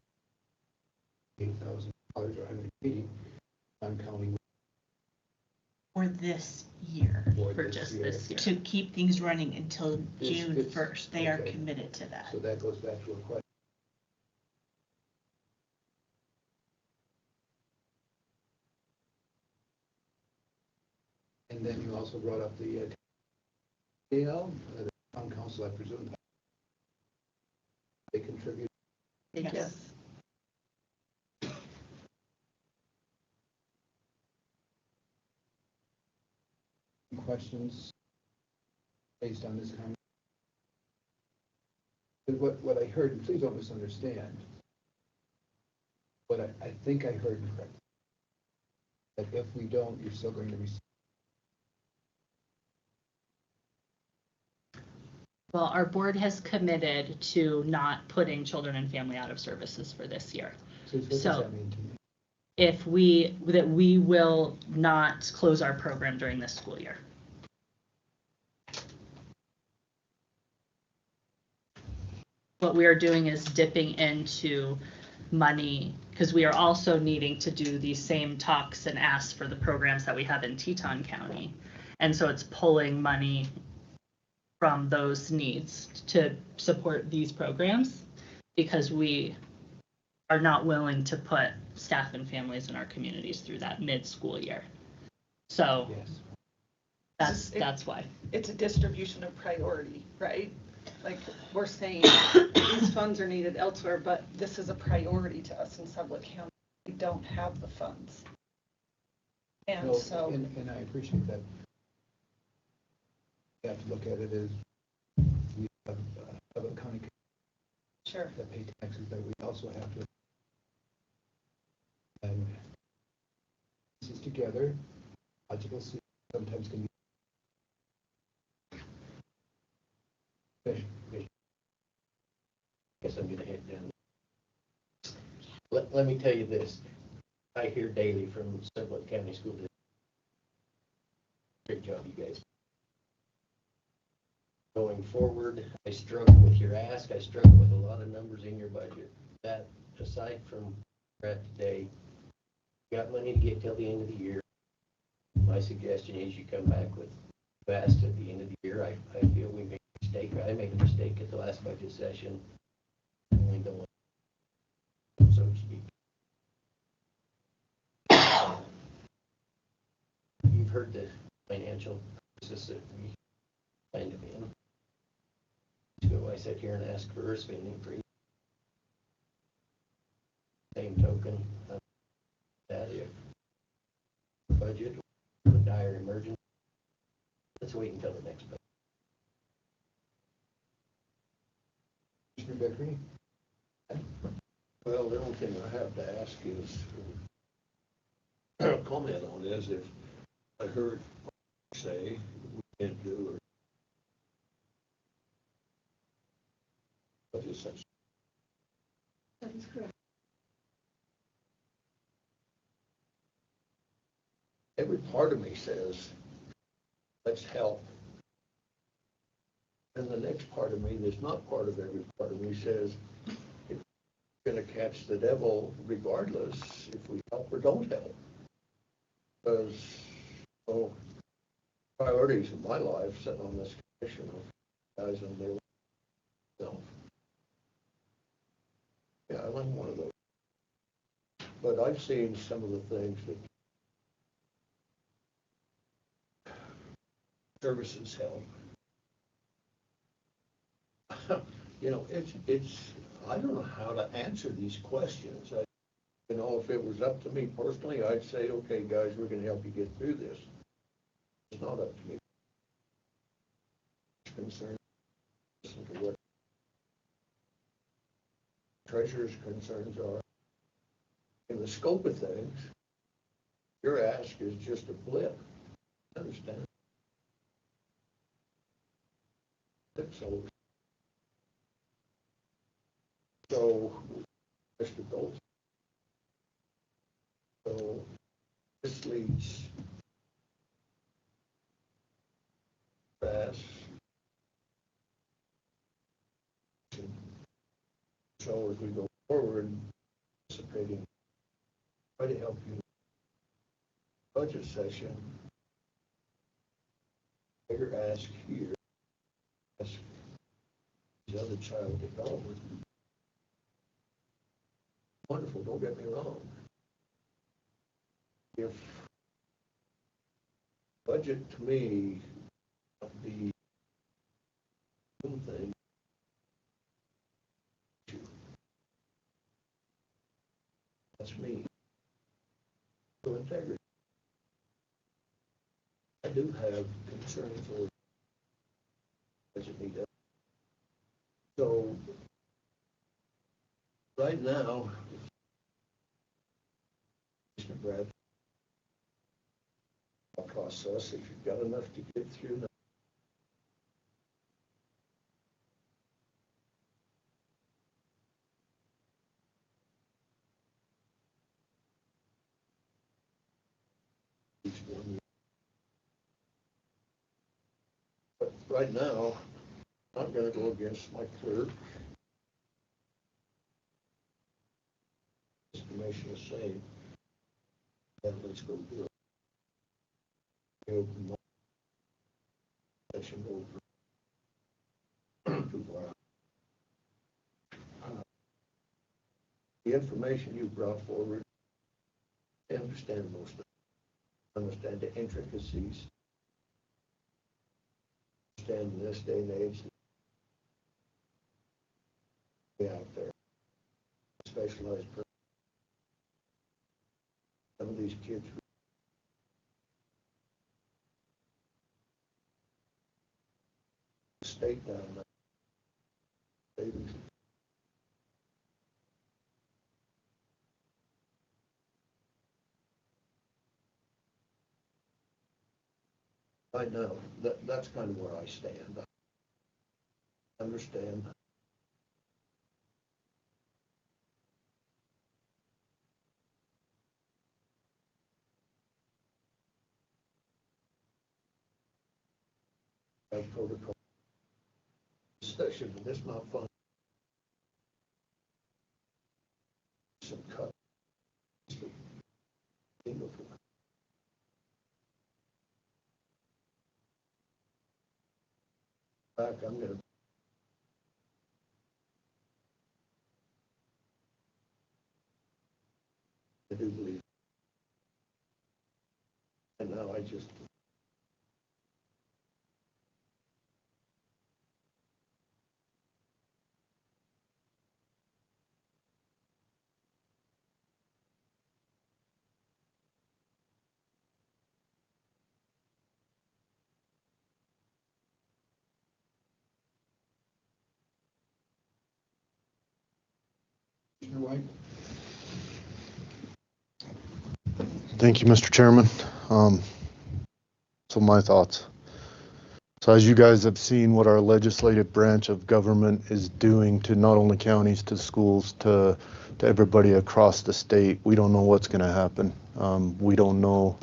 $8,000 or 180, I'm counting For this year, for just year. this year. to keep things running until This June fits- 1st. They are okay. committed to that. So that goes back to a question. And then you also brought up the AL, the town council, I presume. They contribute. Yes. Questions based on this comment? What I heard, and please don't misunderstand, but I think I heard correctly, that if we don't, you're still going to receive. Well, our board has committed to not putting children and family out of services for this year. So what does So- that mean to me? If we will not close our program during this school year. What we are doing is dipping into money, because we are also needing to do these same talks and asks for the programs that we have in Teton County. And so it's pulling money from those needs to support these programs, because we are not willing to put staff and families in our communities through that mid-school year. So Yes. that's why. It's a distribution of priority, right? Like, we're saying these funds are needed elsewhere, but this is a priority to us in Sublette County. We don't have the funds. And No, so. And I appreciate that. You have to look at it as we have a county Sure. that pay taxes that we also have to. And pieces together, logical sometimes can be. Guess I'm gonna head down. Let me tell you this. I hear daily from Sublette County School District. Great job, you guys. Going forward, I struggle with your ask. I struggle with a lot of numbers in your budget. That, aside from where we're at today, you got money to get till the end of the year. My suggestion is you come back with fast at the end of the year. I feel we made a mistake. I made a mistake at the last budget session. We don't want, so to speak. You've heard the financial crisis that we kind of in. So I sat here and asked for a spending increase. Same token, that if budget or a dire emergency, let's wait until the next budget. Commissioner Vickery? Well, the only thing I have to ask is, comment on is if I heard say we can't do it. What is that? That is correct. Every part of me says, let's help. And the next part of me that's not part of every part of me says, it's going to catch the devil regardless if we help or don't help. Because, well, priorities in my life sitting on this commission of guys and their self. Yeah, I'm one of those. But I've seen some of the things that services help. You know, it's, I don't know how to answer these questions. You know, if it was up to me personally, I'd say, okay, guys, we're going to help you get through this. It's not up to me. It's concerned. Listen to what treasurer's concerns are. In the scope of things, your ask is just a blip. Understand? So, Mr. Gold. So, this leads fast So as we go forward, anticipating, try to help you budget session, bigger ask here, ask the other child development. Wonderful, don't get me wrong. If budget to me, the thing, that's me. So integrity. I do have concerns over budget need. So right now, Mr. Brad, process, if you've got enough to get through now. Each one. But right now, I'm gonna go against my clerk. This commission is saying, then let's go do it. We open my session over. The information you brought forward, I understand most of it. I understand the intricacies. Understand in this day and age, out there, specialized person. Some of these kids state down there. Babies. I know, that's kind of where I stand. I understand. Protocol session, and it's not fun. Some cut. Back, I'm gonna. I do believe. And now I just. Commissioner White? Thank you, Mr. Chairman. So my thoughts. So as you guys have seen what our legislative branch of government is doing to not only counties, to schools, to everybody across the state, we don't know what's going to happen. We don't know.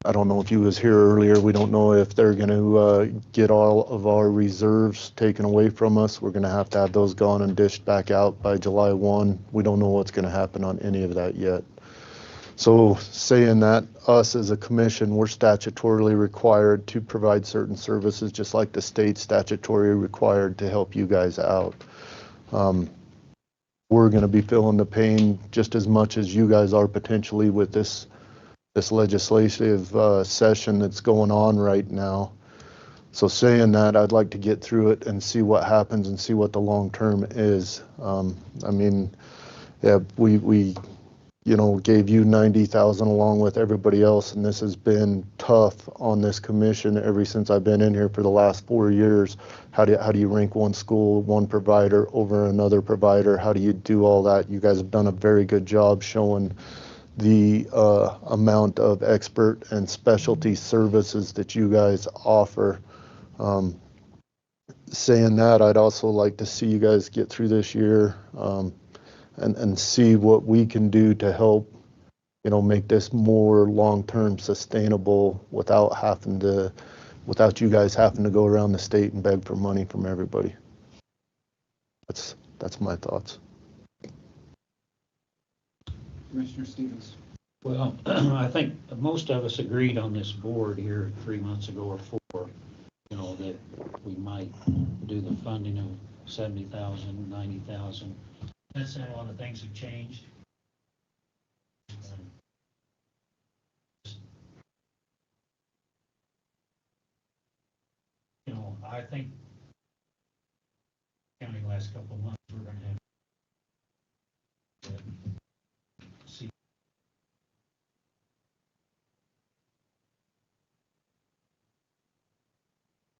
I don't know if you was here earlier. We don't know if they're going to get all of our reserves taken away from us. We're going to have those gone and dished back out by July 1. We don't know what's going to happen on any of that yet. So saying that, us as a commission, we're statutorily required to provide certain services, just like the state's statutorily required to help you guys out. We're going to be feeling the pain just as much as you guys are potentially with this legislative session that's going on right now. So saying that, I'd like to get through it and see what happens and see what the long term is. I mean, yeah, we gave you 90,000 along with everybody else, and this has been tough on this commission ever since I've been in here for the last 4 years. How do you rank one school, one provider over another provider? How do you do all that? You guys have done a very good job showing the amount of expert and specialty services that you guys offer. Saying that, I'd also like to see you guys get through this year and see what we can do to help, make this more long-term sustainable without you guys having to go around the state and beg for money from everybody. That's my thoughts. Commissioner Stevens. Well, I think most of us agreed on this board here 3 months ago or 4, that we might do the funding of 70,000, 90,000. That's a lot of things have changed. I think county last couple of months, we're going to have see.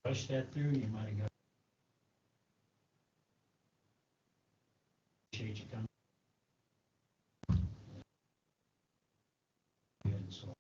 Push that through, you might have got. Appreciate you coming. And so.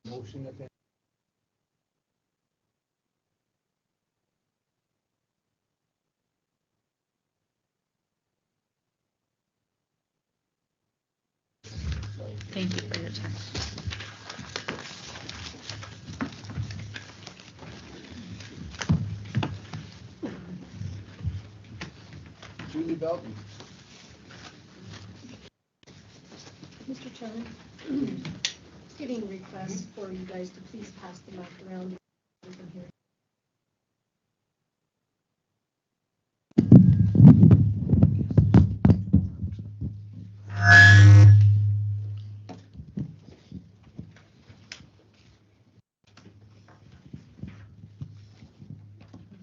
Motion if Thank you for your time. Julie Belton. Mr. Chairman, getting requests for you guys to please pass the mic around. From here.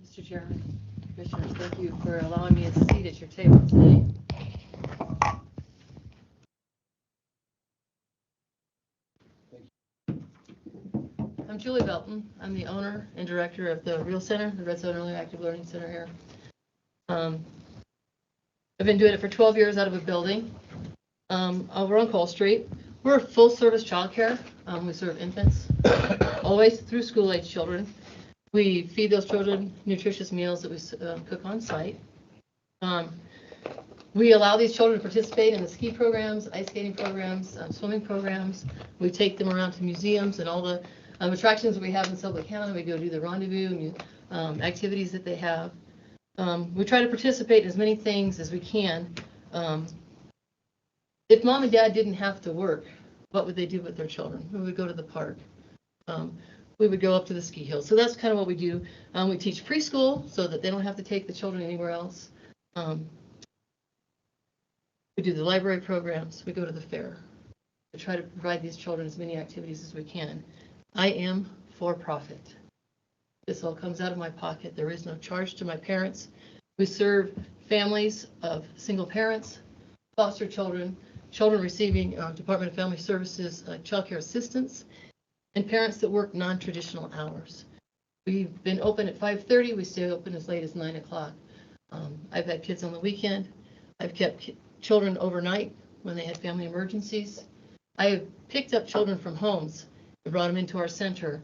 Mr. Chairman, Commissioners, thank you for allowing me a seat at your table today. I'm Julie Belton. I'm the owner and director of the Real Center, the Red Zone Early Active Learning Center here. I've been doing it for 12 years out of a building over on Cole Street. We're a full-service childcare. We serve infants all the way through school-age children. We feed those children nutritious meals that we cook on site. We allow these children to participate in the ski programs, ice skating programs, swimming programs. We take them around to museums and all the attractions that we have in Sublette County. We go do the rendezvous activities that they have. We try to participate in as many things as we can. If mom and dad didn't have to work, what would they do with their children? We would go to the park. We would go up to the ski hills. So that's kind of what we do. We teach preschool so that they don't have to take the children anywhere else. We do the library programs. We go to the fair. We try to provide these children as many activities as we can. I am for profit. This all comes out of my pocket. There is no charge to my parents. We serve families of single parents, foster children, children receiving Department of Family Services child care assistance, and parents that work non-traditional hours. We've been open at 5:30. We stay open as late as 9 o'clock. I've had kids on the weekend. I've kept children overnight when they had family emergencies. I have picked up children from homes and brought them into our center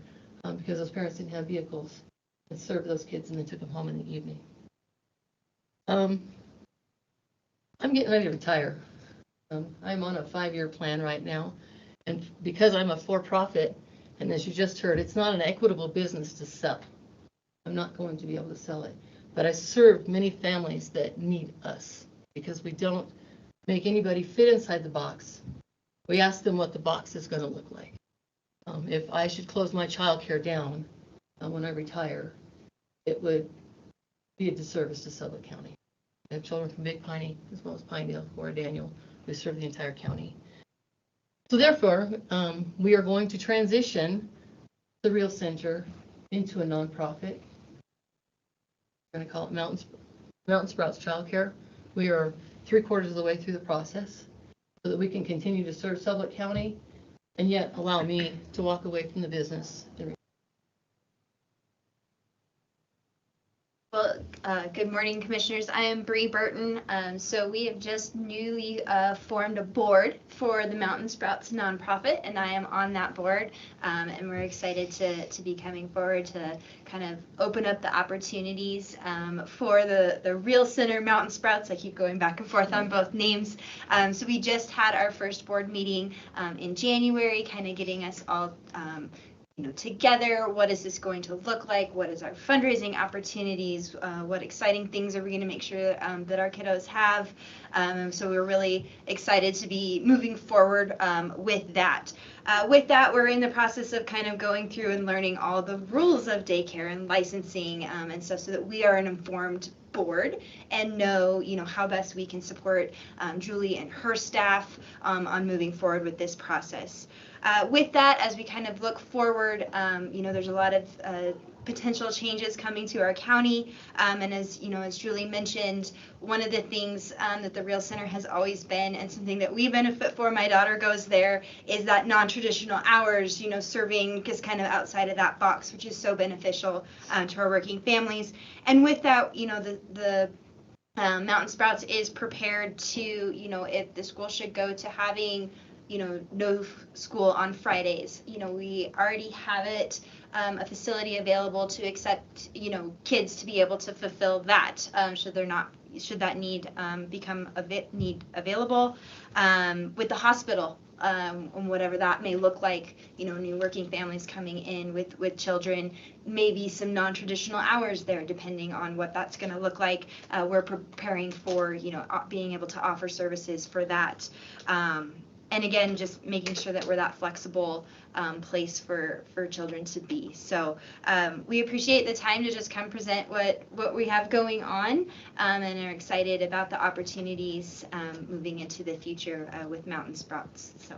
because those parents didn't have vehicles, and served those kids and then took them home in the evening. I'm getting ready to retire. I'm on a 5-year plan right now. And because I'm a for-profit, and as you just heard, it's not an equitable business to sell. I'm not going to be able to sell it. But I serve many families that need us because we don't make anybody fit inside the box. We ask them what the box is going to look like. If I should close my childcare down when I retire, it would be a disservice to Sublette County. I have children from Big Piney as well as Pinedale, or Daniel, who serve the entire county. So therefore, we are going to transition the Real Center into a nonprofit. We're going to call it Mountain Sprouts Childcare. We are 3/4 of the way through the process so that we can continue to serve Sublette County and yet allow me to walk away from the business. Well, good morning, Commissioners. I am Bree Burton. So we have just newly formed a board for the Mountain Sprouts nonprofit, and I am on that board. And we're excited to be coming forward to kind of open up the opportunities for the Real Center Mountain Sprouts. I keep going back and forth on both names. So we just had our first board meeting in January, kind of getting us all together. What is this going to look like? What is our fundraising opportunities? What exciting things are we going to make sure that our kiddos have? So we're really excited to be moving forward with that. With that, we're in the process of kind of going through and learning all the rules of daycare and licensing and stuff so that we are an informed board and know, how best we can support Julie and her staff on moving forward with this process. With that, as we kind of look forward, there's a lot of potential changes coming to our county. And as Julie mentioned, one of the things that the Real Center has always been, and something that we benefit for, my daughter goes there, is that non-traditional hours, serving just kind of outside of that box, which is so beneficial to our working families. And with that, the Mountain Sprouts is prepared to, if the school should go to having no school on Fridays. We already have it, a facility available to accept, kids to be able to fulfill that, should that need become need available. With the hospital, and whatever that may look like, new working families coming in with children, maybe some non-traditional hours there, depending on what that's going to look like. We're preparing for, being able to offer services for that. And again, just making sure that we're that flexible place for children to be. So we appreciate the time to just come present what we have going on, and are excited about the opportunities moving into the future with Mountain Sprouts. So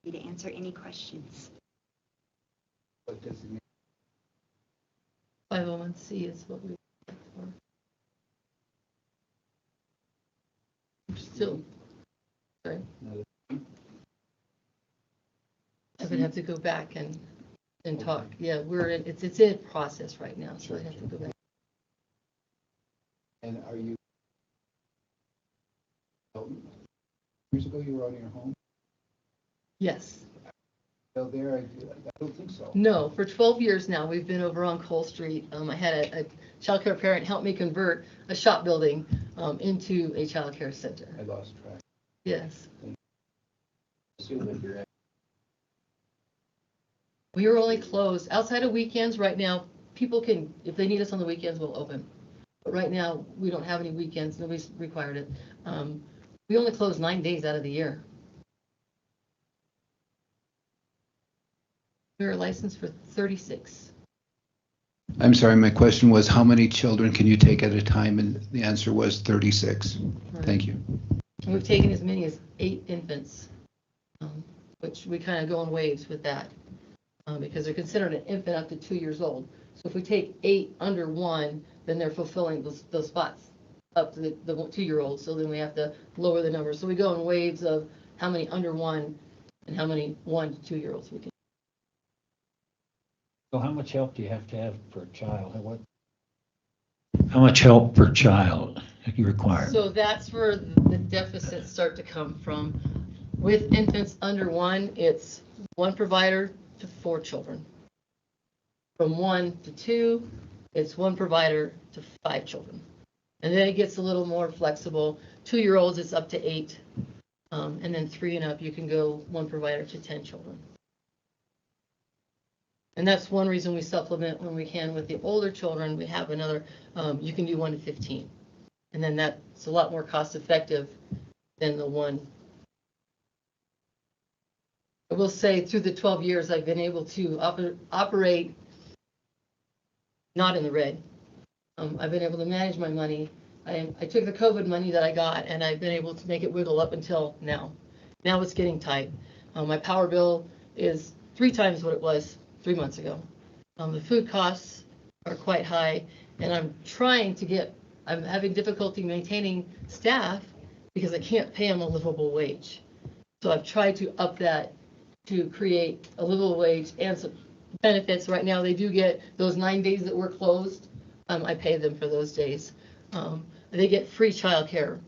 happy to answer any questions. What does it mean? 501c is what we look for. Still. Sorry. I would have to go back and talk. Yeah, it's in process right now, so I have to go back. And are you, years ago you were on your home? Yes. So there, I don't think so. No, for 12 years now, we've been over on Cole Street. I had a child care parent help me convert a shop building into a child care center. I lost track. Yes. You're We are only closed outside of weekends right now. People can, if they need us on the weekends, we'll open. But right now, we don't have any weekends. Nobody's required it. We only close 9 days out of the year. We're licensed for 36. I'm sorry, my question was how many children can you take at a time? And the answer was 36. Right. Thank you. And we've taken as many as 8 infants, which we kind of go in waves with that because they're considered an infant up to 2 years old. So if we take 8 under 1, then they're fulfilling those spots up to the 2-year-old. So then we have to lower the numbers. So we go in waves of how many under 1 and how many 1 to 2-year-olds we can. So how much help do you have per child? How much help per child you require? So that's where the deficits start to come from. With infants under 1, it's 1 provider to 4 children. From 1 to 2, it's 1 provider to 5 children. And then it gets a little more flexible. 2-year-olds, it's up to 8. And then 3 and up, you can go 1 provider to 10 children. And that's one reason we supplement when we can with the older children. We have another, you can do 1 to 15. And then that's a lot more cost effective than the 1. I will say through the 12 years, I've been able to operate not in the red. I've been able to manage my money. I took the COVID money that I got and I've been able to make it wiggle up until now. Now it's getting tight. My power bill is 3 times what it was 3 months ago. The food costs are quite high, and I'm having difficulty maintaining staff because I can't pay them a livable wage. So I've tried to up that to create a livable wage and some benefits. Right now, they do get those 9 days that we're closed. I pay them for those days. They get free childcare.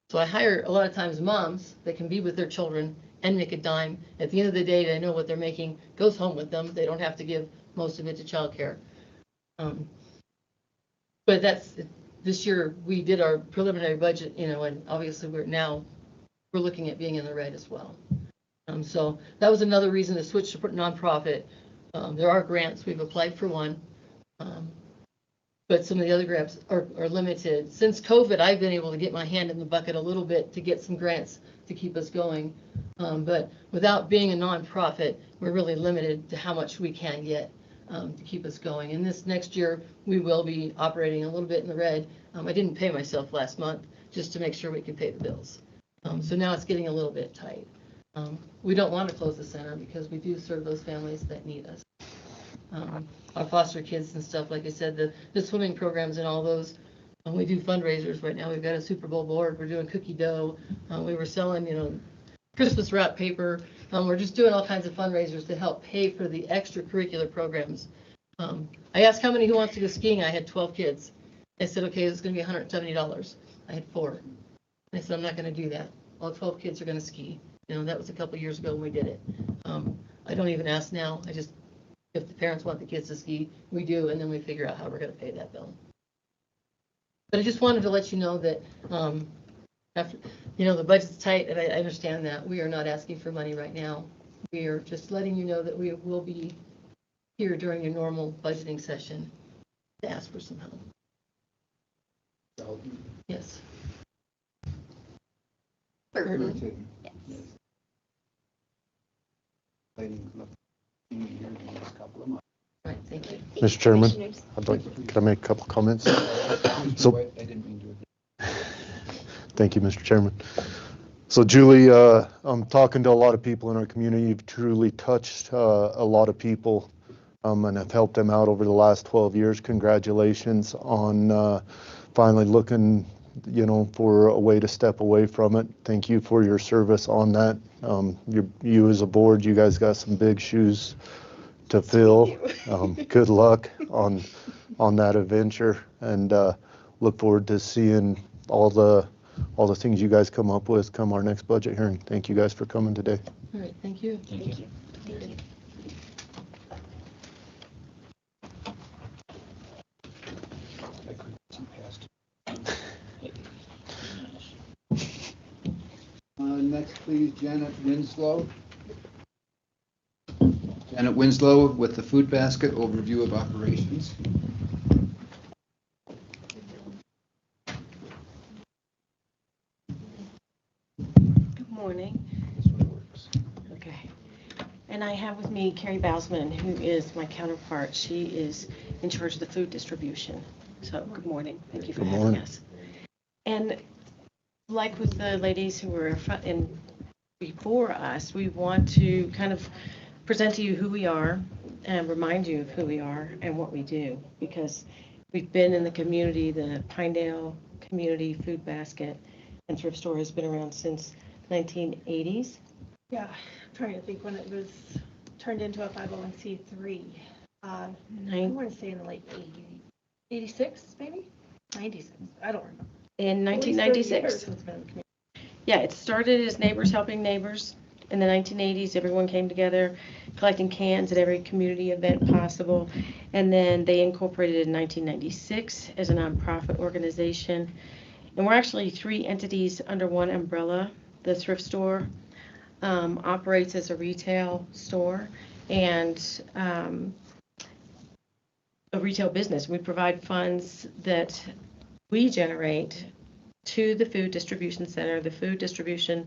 So I hire a lot of times moms that can be with their children and make a dime. At the end of the day, they know what they're making, goes home with them. They don't have to give most of it to childcare. But this year we did our preliminary budget, and obviously we're looking at being in the red as well. So that was another reason to switch to nonprofit. There are grants. We've applied for one. But some of the other grants are limited. Since COVID, I've been able to get my hand in the bucket a little bit to get some grants to keep us going. But without being a nonprofit, we're really limited to how much we can get to keep us going. And this next year, we will be operating a little bit in the red. I didn't pay myself last month just to make sure we could pay the bills. So now it's getting a little bit tight. We don't want to close the center because we do serve those families that need us. Our foster kids and stuff, like I said, the swimming programs and all those. We do fundraisers right now. We've got a Super Bowl board. We're doing cookie dough. We were selling, Christmas wrap paper. We're just doing all kinds of fundraisers to help pay for the extracurricular programs. I asked how many who wants to go skiing. I had 12 kids. I said, okay, it's going to be $170. I had 4. I said, I'm not going to do that. All 12 kids are going to ski. That was a couple years ago when we did it. I don't even ask now. If the parents want the kids to ski, we do, and then we figure out how we're going to pay that bill. But I just wanted to let you know that after, the budget's tight, and I understand that. We are not asking for money right now. We are just letting you know that we will be here during your normal budgeting session to ask for some help. Yes. Burton. Yes. Right, thank you. Mr. Chairman, can I make a couple comments? Thank you, Mr. Chairman. So Julie, I'm talking to a lot of people in our community. You've truly touched a lot of people and have helped them out over the last 12 years. Congratulations on finally looking, for a way to step away from it. Thank you for your service on that. You as a board, you guys got some big shoes to fill. Good luck on that adventure, and look forward to seeing all the things you guys come up with come our next budget hearing. Thank you guys for coming today. All right, thank you. Thank you. Thank you. Next, please, Janet Winslow. Janet Winslow with the Food Basket Overview of Operations. Good morning. Okay. And I have with me Carrie Bausman, who is my counterpart. She is in charge of the food distribution. So good morning. Thank you for having us. And like with the ladies who were in before us, we want to kind of present to you who we are and remind you of who we are and what we do, because we've been in the community. The Pinedale Community Food Basket and Thrift Store has been around since 1980s. Yeah, I'm trying to think when it was turned into a 501c3. I want to say in the late 80s, 86 maybe? 96, I don't remember. In 1996. Yeah, it started as Neighbors Helping Neighbors. In the 1980s, everyone came together collecting cans at every community event possible. And then they incorporated in 1996 as a nonprofit organization. And we're actually 3 entities under one umbrella. The thrift store operates as a retail store and a retail business. We provide funds that we generate to the food distribution center. The food distribution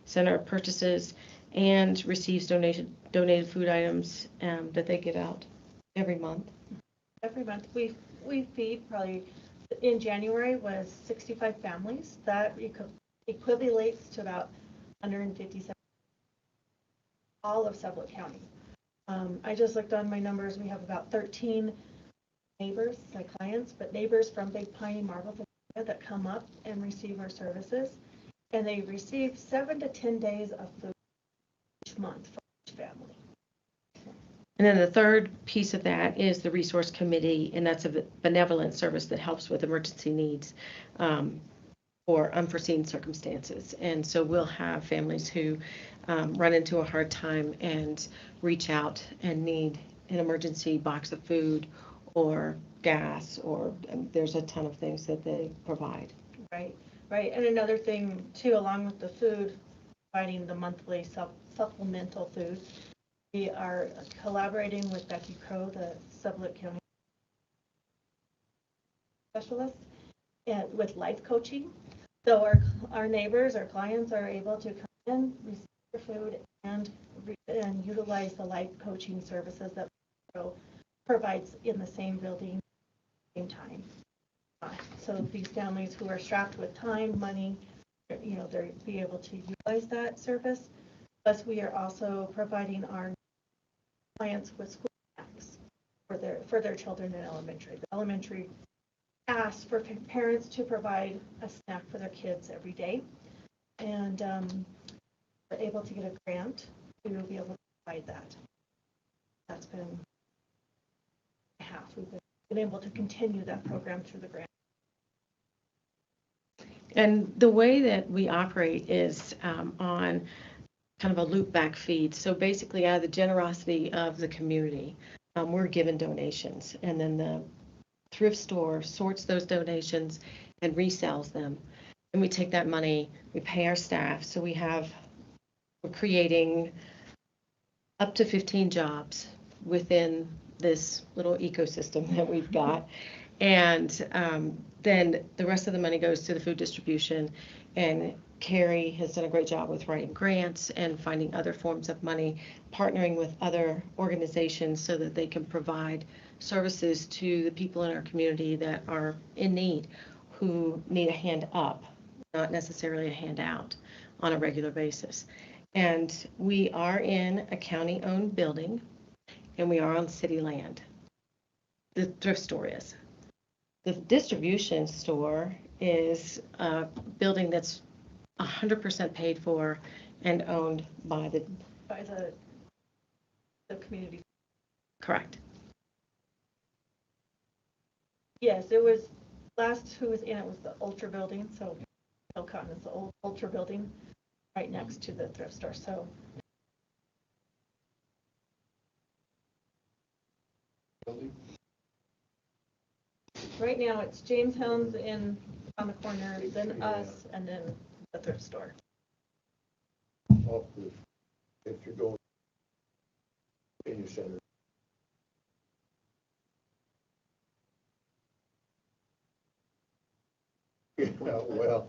center purchases and receives donated food items that they give out every month. Every month, we feed probably, in January was 65 families. That equivalates to about 157, all of Sublette County. I just looked on my numbers. We have about 13 neighbors, like clients, but neighbors from Big Piney, Marble that come up and receive our services. And they receive 7 to 10 days of food each month for each family. And then the third piece of that is the resource committee, and that's a benevolent service that helps with emergency needs or unforeseen circumstances. And so we'll have families who run into a hard time and reach out and need an emergency box of food or gas, or there's a ton of things that they provide. Right, right. And another thing too, along with the food, providing the monthly supplemental food, we are collaborating with Becky Crow, the Sublette County specialist, and with life coaching. So our neighbors, our clients are able to come in, receive their food, and utilize the life coaching services that Crow provides in the same building, same time. So these families who are strapped with time, money, you know, they'll be able to utilize that service. Plus, we are also providing our clients with school snacks for their children in elementary. The elementary asks for parents to provide a snack for their kids every day, and we're able to get a grant to be able to provide that. That's been half. We've been able to continue that program through the grant. And the way that we operate is on kind of a loop back feed. So basically, out of the generosity of the community, we're given donations, and then the thrift store sorts those donations and resells them. And we take that money, we pay our staff. So we're creating up to 15 jobs within this little ecosystem that we've got. And then the rest of the money goes to the food distribution. And Carrie has done a great job with writing grants and finding other forms of money, partnering with other organizations so that they can provide services to the people in our community that are in need, who need a hand up, not necessarily a handout on a regular basis. And we are in a county-owned building, and we are on city land. The thrift store is. The distribution store is a building that's 100% paid for and owned by the community. Correct. Yes, it was last who was in it was the Ultra building. So Hillcotton is the old Ultra building right next to the thrift store. So right now it's James Helms on the corner, then us, and then the thrift store. If you're going in your center. Yeah, well,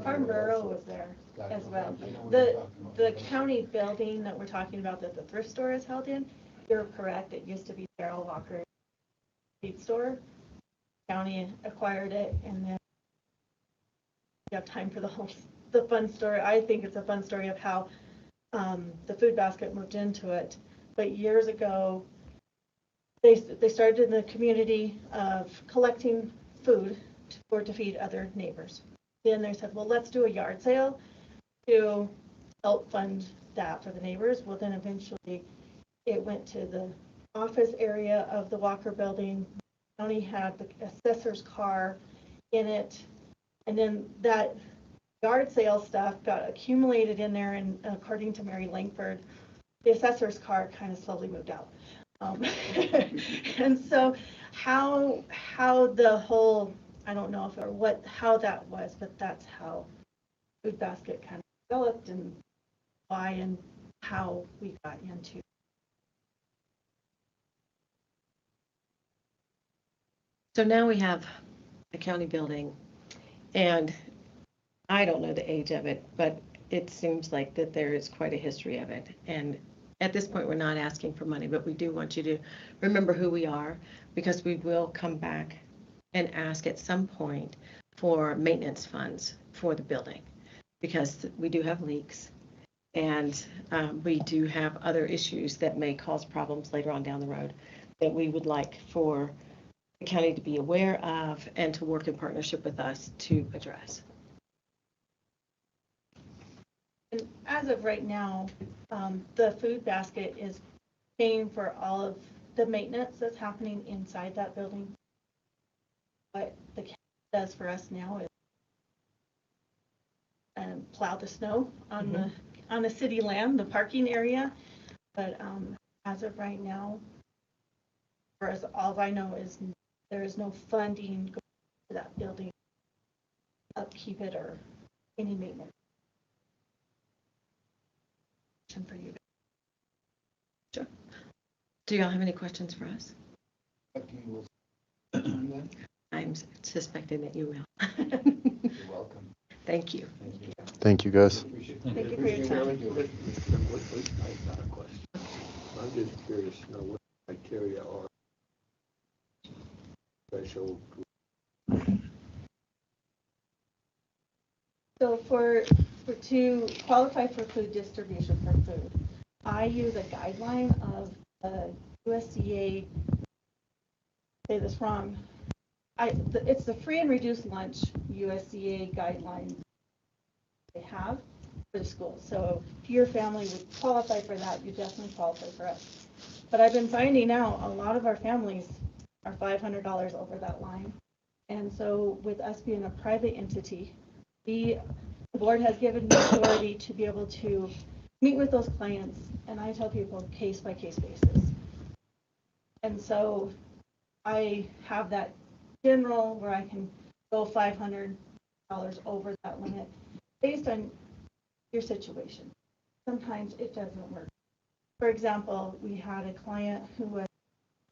Farm Bureau was there as well. The county building that we're talking about that the thrift store is held in, you're correct. It used to be Darrell Walker's feed store. County acquired it, and then you have time for the fun story. I think it's a fun story of how the food basket moved into it. But years ago, they started in the community of collecting food to feed other neighbors. Then they said, well, let's do a yard sale to help fund that for the neighbors. Well, then eventually it went to the office area of the Walker building. The county had the assessor's car in it. And then that yard sale stuff got accumulated in there, and according to Mary Langford, the assessor's car kind of slowly moved out. And so how the whole, I don't know if or what, how that was, but that's how Food Basket kind of developed and why and how we got into. So now we have a county building, and I don't know the age of it, but it seems like that there is quite a history of it. And at this point, we're not asking for money, but we do want you to remember who we are, because we will come back and ask at some point for maintenance funds for the building, because we do have leaks, and we do have other issues that may cause problems later on down the road that we would like for the county to be aware of and to work in partnership with us to address. And as of right now, the Food Basket is paying for all of the maintenance that's happening inside that building. What the county does for us now is plow the snow on the city land, the parking area. But as of right now, for us, all I know is there is no funding going to that building, upkeep it, or any maintenance. For you. Sure. Do y'all have any questions for us? I'm suspecting that you will. You're welcome. Thank you. Thank you, guys. Thank you for your time. I'm just curious to know what criteria are special. So to qualify for food distribution for food, I use a guideline of the USDA, say this wrong, it's the free and reduced lunch USDA guidelines they have for the schools. So if your family would qualify for that, you definitely qualify for us. But I've been finding out a lot of our families are $500 over that line. And so with us being a private entity, the board has given me authority to be able to meet with those clients, and I tell people case by case basis. And so I have that general where I can go $500 over that limit based on your situation. Sometimes it doesn't work. For example, we had a client who was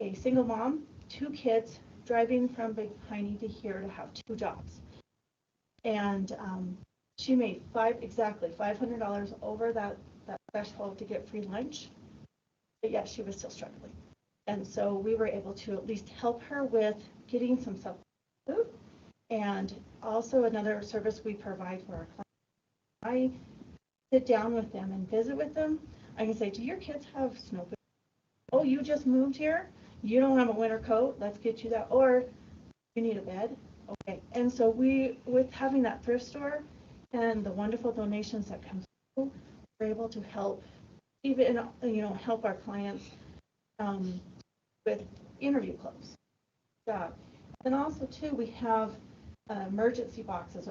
a single mom, 2 kids, driving from Big Piney to here to have 2 jobs. And she made exactly $500 over that threshold to get free lunch, but yet she was still struggling. And so we were able to at least help her with getting some food. And also another service we provide for our clients, I sit down with them and visit with them. I can say, do your kids have snow boots? Oh, you just moved here? You don't have a winter coat? Let's get you that. Or you need a bed? Okay. And so with having that thrift store and the wonderful donations that come through, we're able to help help our clients with interview clothes. Yeah. And also too, we have emergency boxes,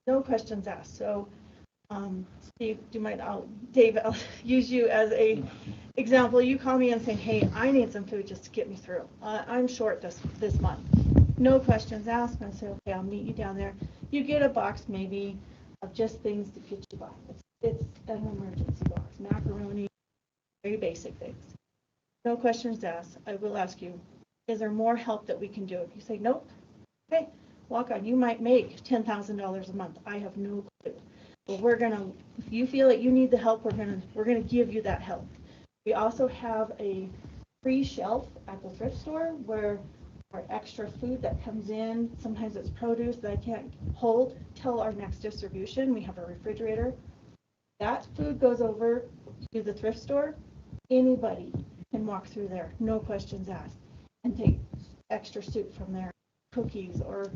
no questions asked. So Steve, Dave, I'll use you as a example. You call me and say, hey, I need some food just to get me through. I'm short this month. No questions asked. And I say, okay, I'll meet you down there. You get a box maybe of just things to get you by. It's an emergency box. Macaroni, very basic things. No questions asked. I will ask you, is there more help that we can do? If you say nope, okay, walk on. You might make $10,000 a month. I have no clue. But if you feel that you need the help, we're gonna give you that help. We also have a free shelf at the thrift store where our extra food that comes in, sometimes it's produce that I can't hold till our next distribution. We have a refrigerator. That food goes over to the thrift store. Anybody can walk through there, no questions asked, and take extra soup from there, cookies or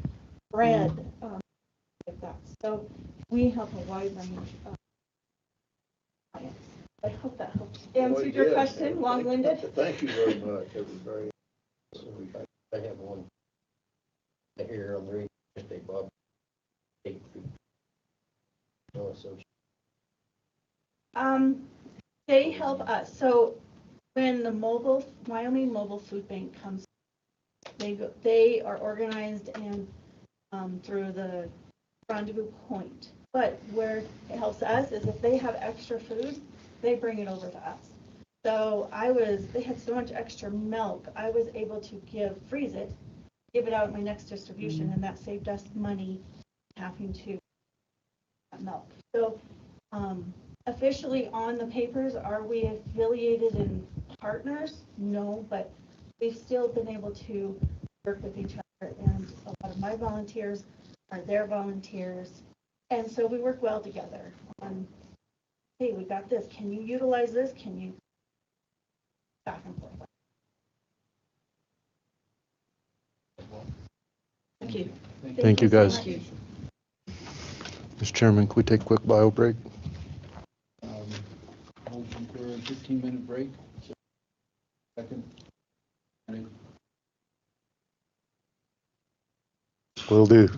bread, like that. So we have a wide range of clients. I hope that helps. Answered your question, long-winded? Thank you very much. It was very. I have one here on the interstate, Bob. association? They help us. So when the Wyoming Mobile Food Bank comes, they are organized and through the Rendezvous Point. But where it helps us is if they have extra food, they bring it over to us. So they had so much extra milk, I was able to freeze it, give it out at my next distribution, and that saved us money having to milk. So officially on the papers, are we affiliated and partners? No, but we've still been able to work with each other, and a lot of my volunteers are their volunteers. And so we work well together on, hey, we got this. Can you utilize this? Can you back and forth? Thank you. Thank you, guys. Thank you. Mr. Chairman, can we take a quick bio break? Motion for a 15-minute break. Second. Will do.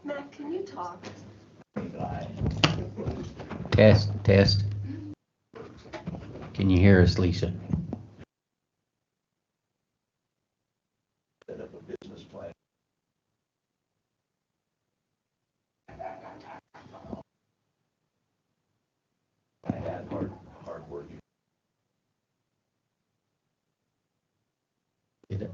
Matt, can you talk? Test, test. Can you hear us, Lisa? Set up a business plan. I had hard working. Did it?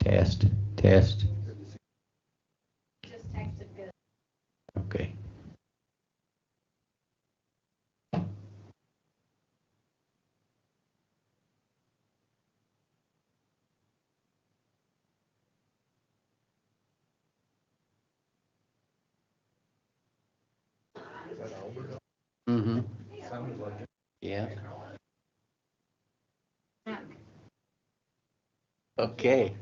Test, test. Just texted good. Okay. Mm-hmm. Sounded like it. Yeah. Okay.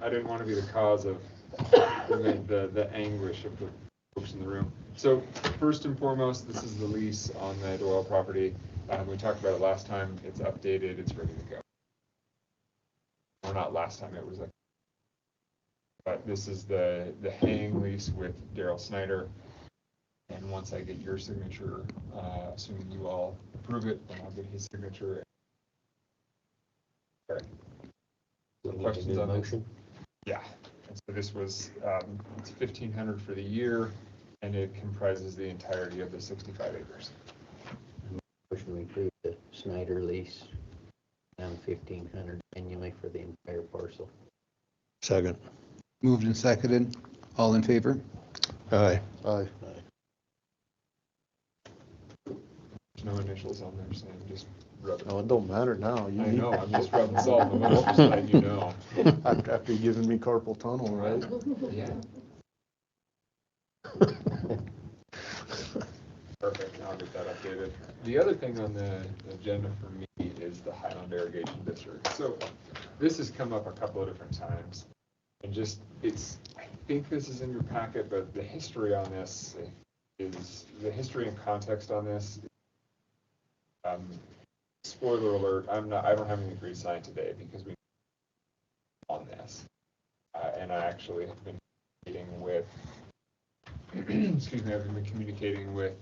I didn't want to be the cause of the anguish of the folks in the room. So first and foremost, this is the lease on the Doyle property. We talked about it last time. It's updated. It's ready to go. Or not last time. It was like, but this is the hang lease with Daryl Snyder. And once I get your signature, assuming you all approve it, then I'll get his signature. Okay. So questions on this? Yeah. And so this was it's $1,500 for the year, and it comprises the entirety of the 65 acres. Motion we approve the Snyder lease, down $1,500 annually for the entire parcel. Second. Moved and seconded. All in favor? Aye. Aye. There's no initials on there, so I'm just rubbing. Oh, it don't matter now. I know, I'm just rubbing salt in the wound, just letting you know. After giving me carpal tunnel, right? Yeah. Perfect, I'll get that updated. The other thing on the agenda for me is the Highland Irrigation District. So this has come up a couple of different times. And just, I think this is in your packet, but the history on this is, the history and context on this. Spoiler alert, I don't have any degree signed today because we on this. And I actually have been meeting with excuse me, I've been communicating with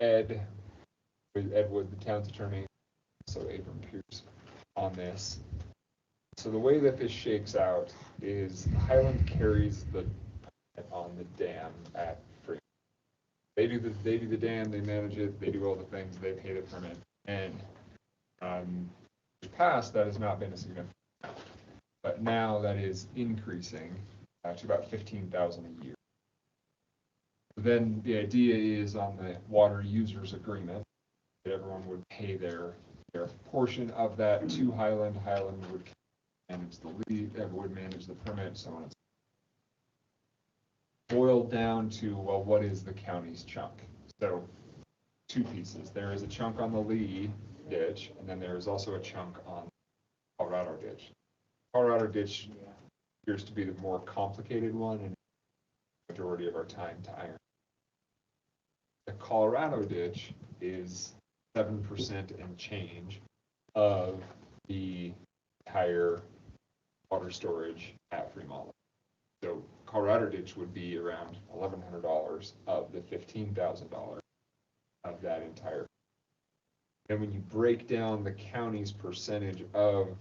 Ed Wood, the town's attorney, so Abram Pierce on this. So the way that this shakes out is Highland carries the permit on the dam at Freeman. They do the dam, they manage it, they do all the things, they pay the permit. And in the past, that has not been a significant amount. But now that is increasing to about $15,000 a year. Then the idea is on the water users agreement that everyone would pay their portion of that to Highland. Highland would manage the lead, would manage the permit, so on and so on. Boiled down to, well, what is the county's chunk? So two pieces. There is a chunk on the Lee ditch, and then there is also a chunk on Colorado ditch. Colorado ditch appears to be the more complicated one, and the majority of our time to iron. The Colorado ditch is 7% and change of the entire water storage at Fremont. So Colorado ditch would be around $1,100 of the $15,000 of that entire. And when you break down the county's percentage of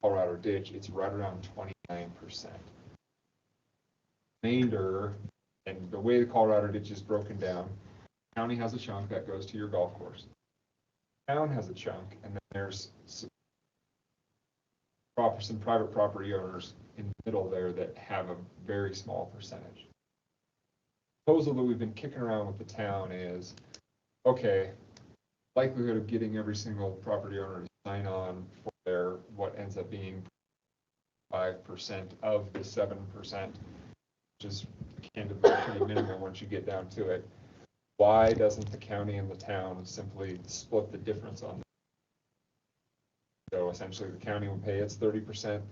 Colorado ditch, it's right around 29%. Remainder, and the way the Colorado ditch is broken down, the county has a chunk that goes to your golf course. The town has a chunk, and then there's some private property owners in the middle there that have a very small percentage. The proposal that we've been kicking around with the town is, okay, likelihood of getting every single property owner to sign on for their, what ends up being 5% of the 7%, which is candidly pretty minimal once you get down to it. Why doesn't the county and the town simply split the difference on that? So essentially the county would pay its 30%,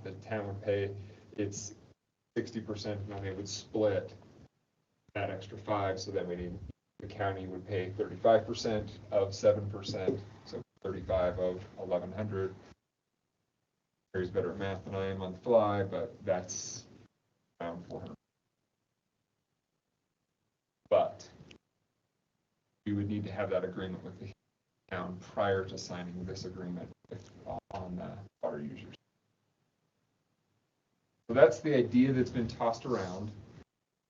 the town would pay its 60%, and then they would split that extra 5, so then the county would pay 35% of 7%, so 35 of 1,100. Gary's better at math than I am on the fly, but that's around 400. But we would need to have that agreement with the town prior to signing this agreement on water users. So that's the idea that's been tossed around.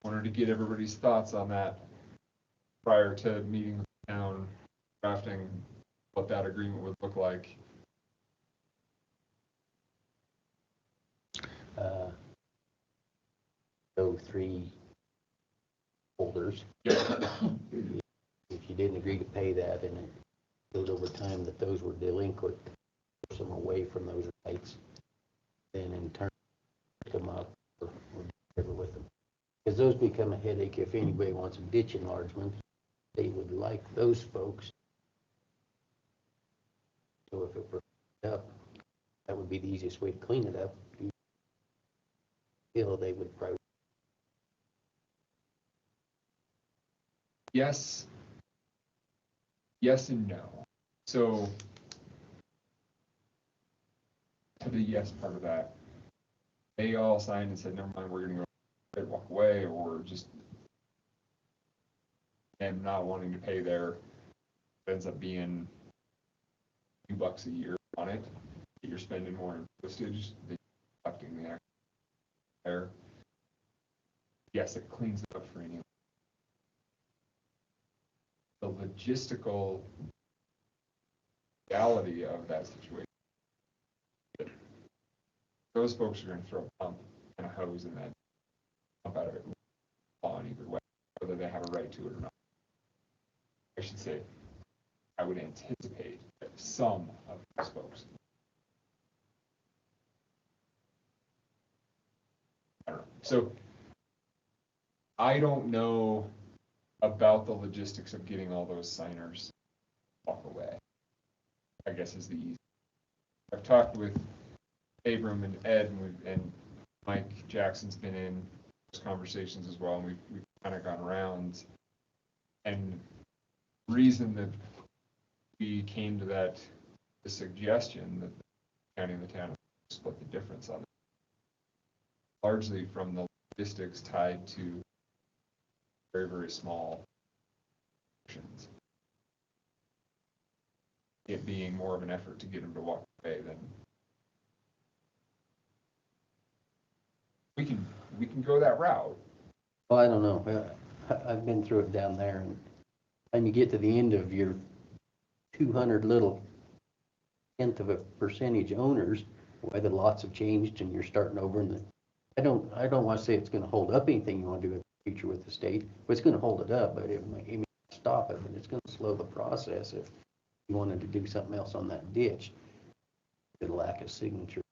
Wanted to get everybody's thoughts on that prior to meeting with the town, drafting what that agreement would look like. So 3 holders. If you didn't agree to pay that and it goes over time that those were delinquent, push them away from those rights, then in turn pick them up or whatever with them. Because those become a headache if anybody wants a ditch enlargement. They would like those folks. So if it were up, that would be the easiest way to clean it up. Feel they would probably. Yes. Yes and no. So, to the yes part of that, they all signed and said, never mind, we're gonna go walk away, or just them not wanting to pay their, it ends up being a few bucks a year on it. You're spending more in postage than collecting the actual fare. Yes, it cleans it up for anyone. The logistical reality of that situation, those folks are going to throw a pump and a hose and then pump out of it on either way, whether they have a right to it or not. I should say, I would anticipate that some of those folks. I don't know. So I don't know about the logistics of getting all those signers walk away, I guess is the easy. I've talked with Abram and Ed and Mike Jackson's been in those conversations as well, and we've kind of gone around. And the reason that we came to the suggestion that the county and the town split the difference on it, largely from the logistics tied to very, very small actions. It being more of an effort to get them to walk away than we can go that route. Well, I don't know. I've been through it down there, and you get to the end of your 200 little tenth of a percentage owners, why the lots have changed and you're starting over. And I don't want to say it's going to hold up anything you want to do in the future with the state, but it's going to hold it up, but it may stop it, and it's going to slow the process if you wanted to do something else on that ditch. The lack of signature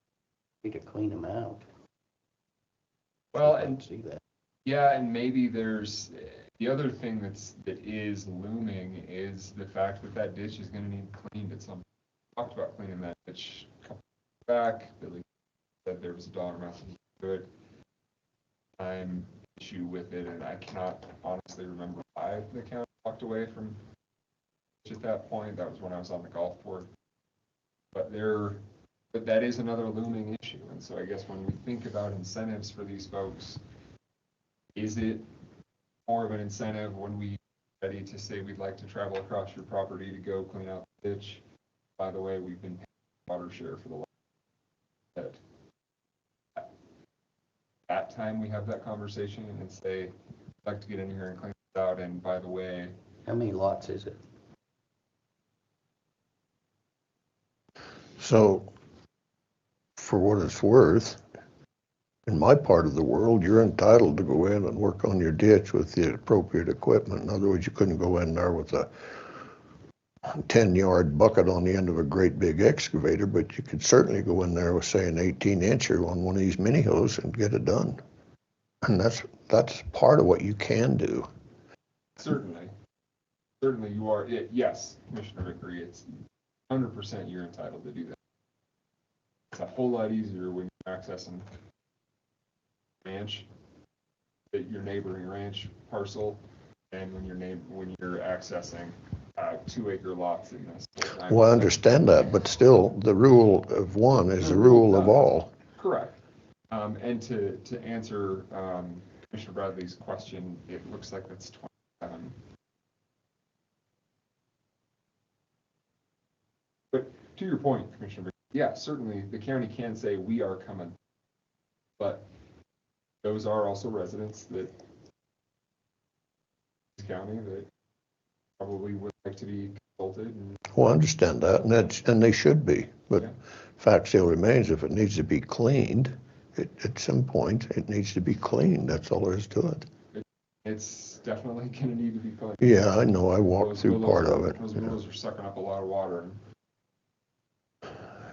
to clean them out. Well, I and don't see that. Yeah, and maybe there's the other thing that is looming is the fact that ditch is going to need cleaned at some point. We talked about cleaning that ditch a couple of back. Billy said there was a dollar amount to it. I'm issue with it, and I cannot honestly remember why the county walked away from it at that point. That was when I was on the golf board. But that is another looming issue, and so I guess when we think about incentives for these folks, is it more of an incentive when we are ready to say we'd like to travel across your property to go clean out the ditch? By the way, we've been paying water share for the last bit. At that time, we have that conversation and say, I'd like to get in here and clean it out, and by the way. How many lots is it? So, for what it's worth, in my part of the world, you're entitled to go in and work on your ditch with the appropriate equipment. In other words, you couldn't go in there with a 10-yard bucket on the end of a great big excavator, but you could certainly go in there with, say, an 18-incher on one of these mini hose and get it done. And that's part of what you can do. Certainly you are. Yes, Commissioner Vickery, it's 100% you're entitled to do that. It's a whole lot easier when you're accessing ranch, your neighboring ranch parcel, and when you're accessing 2-acre lots in this. Well, I understand that, but still, the rule of one is the rule of all. Correct. And to answer Commissioner Bradley's question, it looks like that's 27. But to your point, Commissioner, yeah, certainly the county can say we are coming, but those are also residents that this county that probably would like to be consulted. Well, I understand that, and they should be. But fact still remains, if it needs to be cleaned, at some point it needs to be cleaned. That's all there is to it. It's definitely going to need to be cleaned. Yeah, I know. I walked through part of it. Those willows are sucking up a lot of water.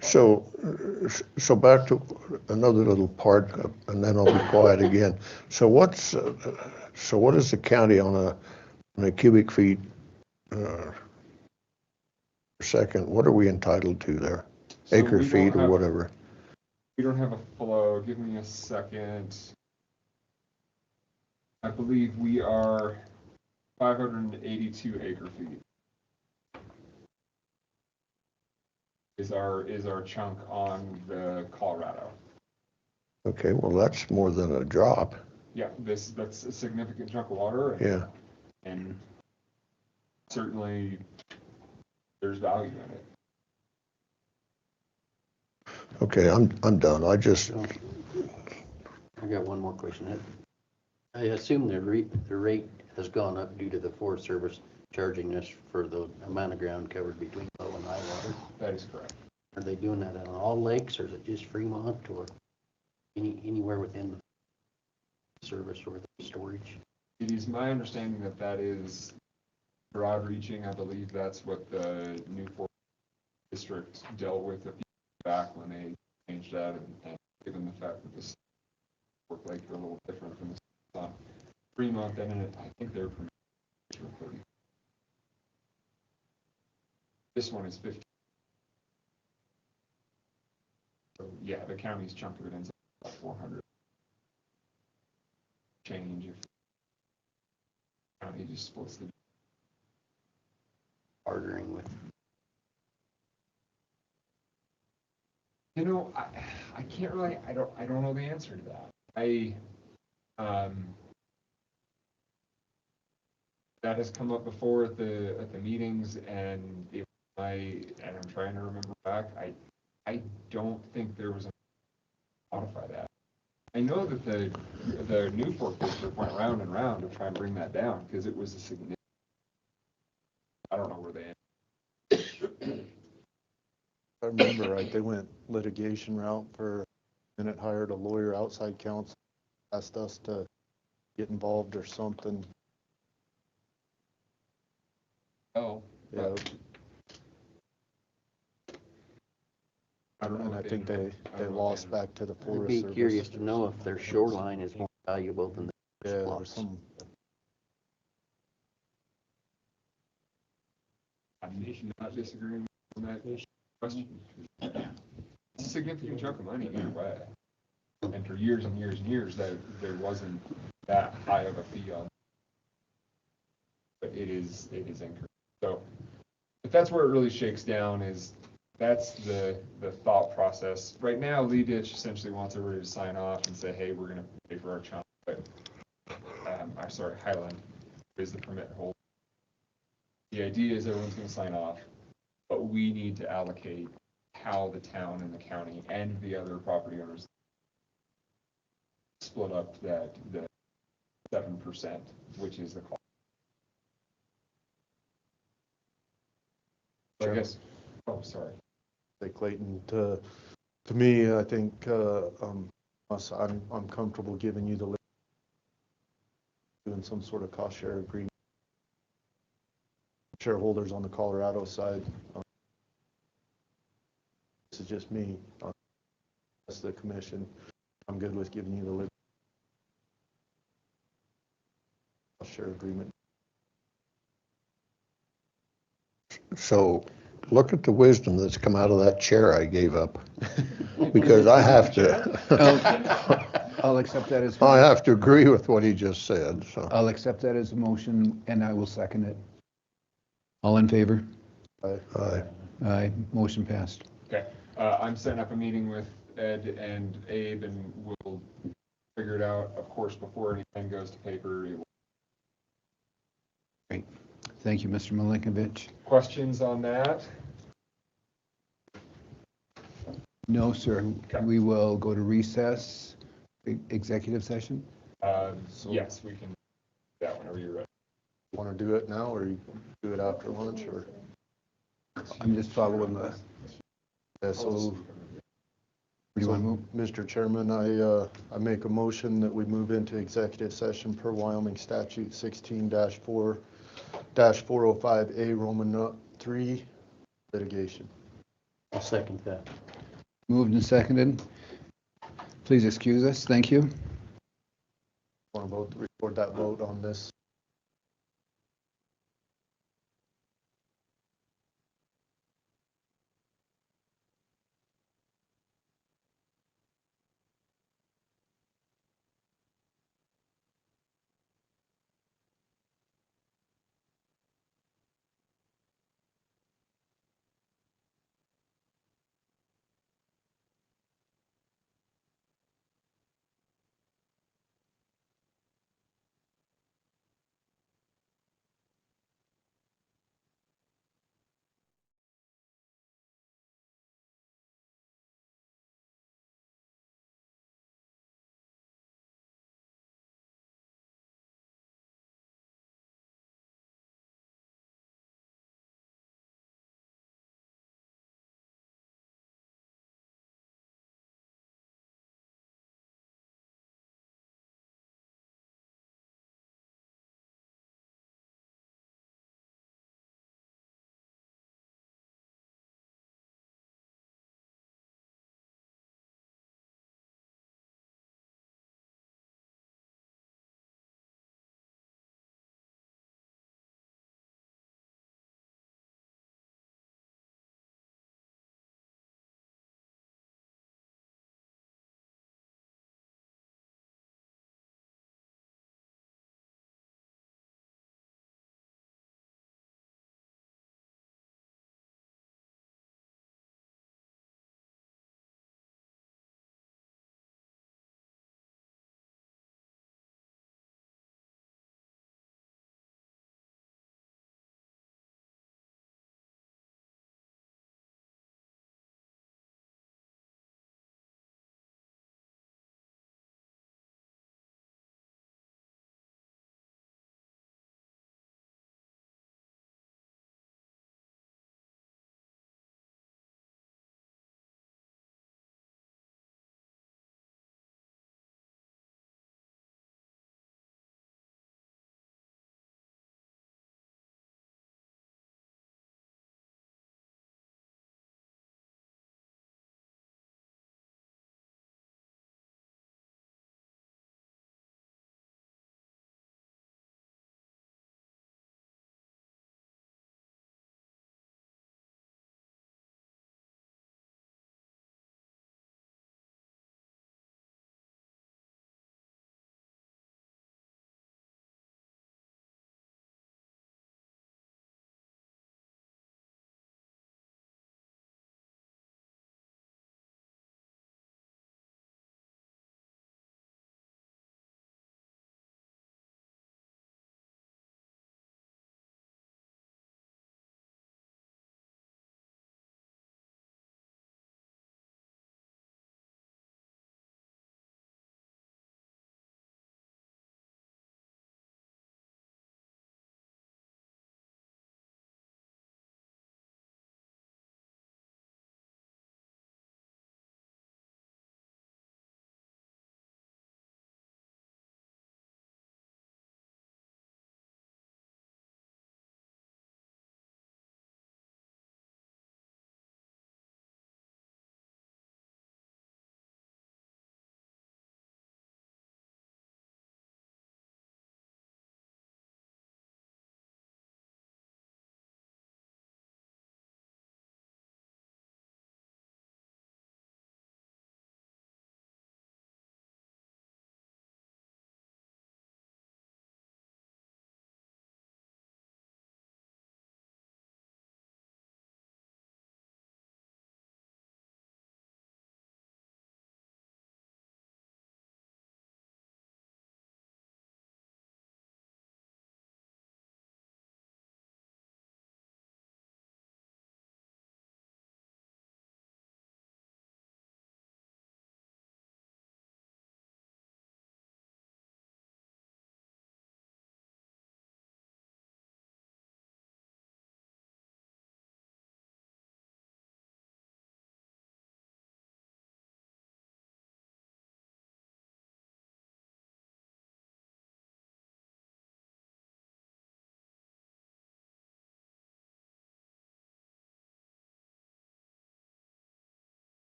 So back to another little part, and then I'll be quiet again. So what is the county on a cubic feet per second? What are we entitled to there? So acre feet or whatever? We don't have a flow. Give me a second. I believe we are 582 acre feet. is our chunk on the Colorado. Okay, well, that's more than a drop. Yeah, that's a significant chunk of water. Yeah. And certainly there's value in it. Okay, I'm done. I got one more question. I assume the rate has gone up due to the Forest Service charging us for the amount of ground covered between low and high water. That is correct. Are they doing that on all lakes, or is it just Fremont, or anywhere within the service or the storage? It is my understanding that that is broad reaching. I believe that's what the new Forest District dealt with a few years back when they changed that, and given the fact that the Fork Lake are a little different from the Fremont, then I think they're from 30. This one is 50. So yeah, the county's chunk of it ends up about 400 change if the county just splits the Partnering with. You know, I can't really, I don't know the answer to that. That has come up before at the meetings, and I'm trying to remember back. I don't think there was a modify that. I know that the new Fork District went round and round to try and bring that down because it was a significant. I don't know where they ended. I remember right, they went litigation route for, and it hired a lawyer, outside counsel, asked us to get involved or something. Oh, yeah. I don't know. And I think they lost back to the Forest Service. I'd be curious to know if their shoreline is more valuable than the plots. I'm not disagreeing on that question. It's a significant chunk of money either way. And for years and years and years, there wasn't that high of a fee on. But it is increasing. So if that's where it really shakes down, is that's the thought process. Right now, Lee Ditch essentially wants everybody to sign off and say, hey, we're going to pay for our chunk. But I'm sorry, Highland is the permit holder. The idea is everyone's going to sign off, but we need to allocate how the town and the county and the other property owners split up the 7%, which is the cost. So I guess. Oh, sorry. Say Clayton, to me, I think I'm comfortable giving you the list, doing some sort of cost share agreement. Shareholders on the Colorado side. This is just me. That's the commission. I'm good with giving you the list. Cost share agreement. So look at the wisdom that's come out of that chair I gave up. Because I have to. I'll accept that as. I have to agree with what he just said, so. I'll accept that as a motion, and I will second it. All in favor? Aye. Aye. Aye, motion passed. Okay, I'm setting up a meeting with Ed and Abe, and we'll figure it out, of course, before anything goes to paper. Great. Thank you, Mr. Milinkovich. Questions on that? No, sir. Okay. We will go to recess, executive session. Yes, we can do that whenever you're ready. Want to do it now, or you do it after lunch, or? I'm just following the. Yeah, so. You want to move? Mr. Chairman, I make a motion that we move into executive session per Wyoming statute 16-4-405A Roman 3 litigation. I'll second that. Moved and seconded. Please excuse us. Thank you. Want to vote, record that vote on this?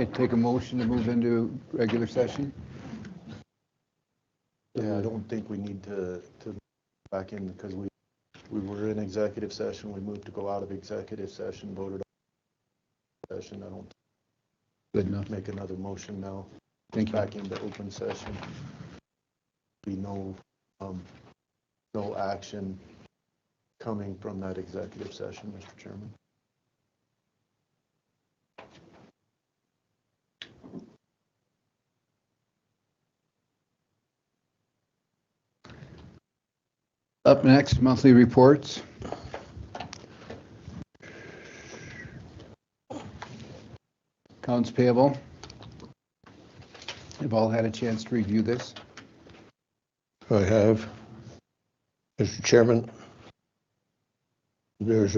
Okay, take a motion to move into regular session. Yeah, I don't think we need to back in because we were in executive session. We moved to go out of executive session, voted on session. I don't Good enough. make another motion now. Thank you. Back into open session. Be no action coming from that executive session, Mr. Chairman. Up next, monthly reports. Accounts payable. You've all had a chance to review this. I have. Mr. Chairman, there's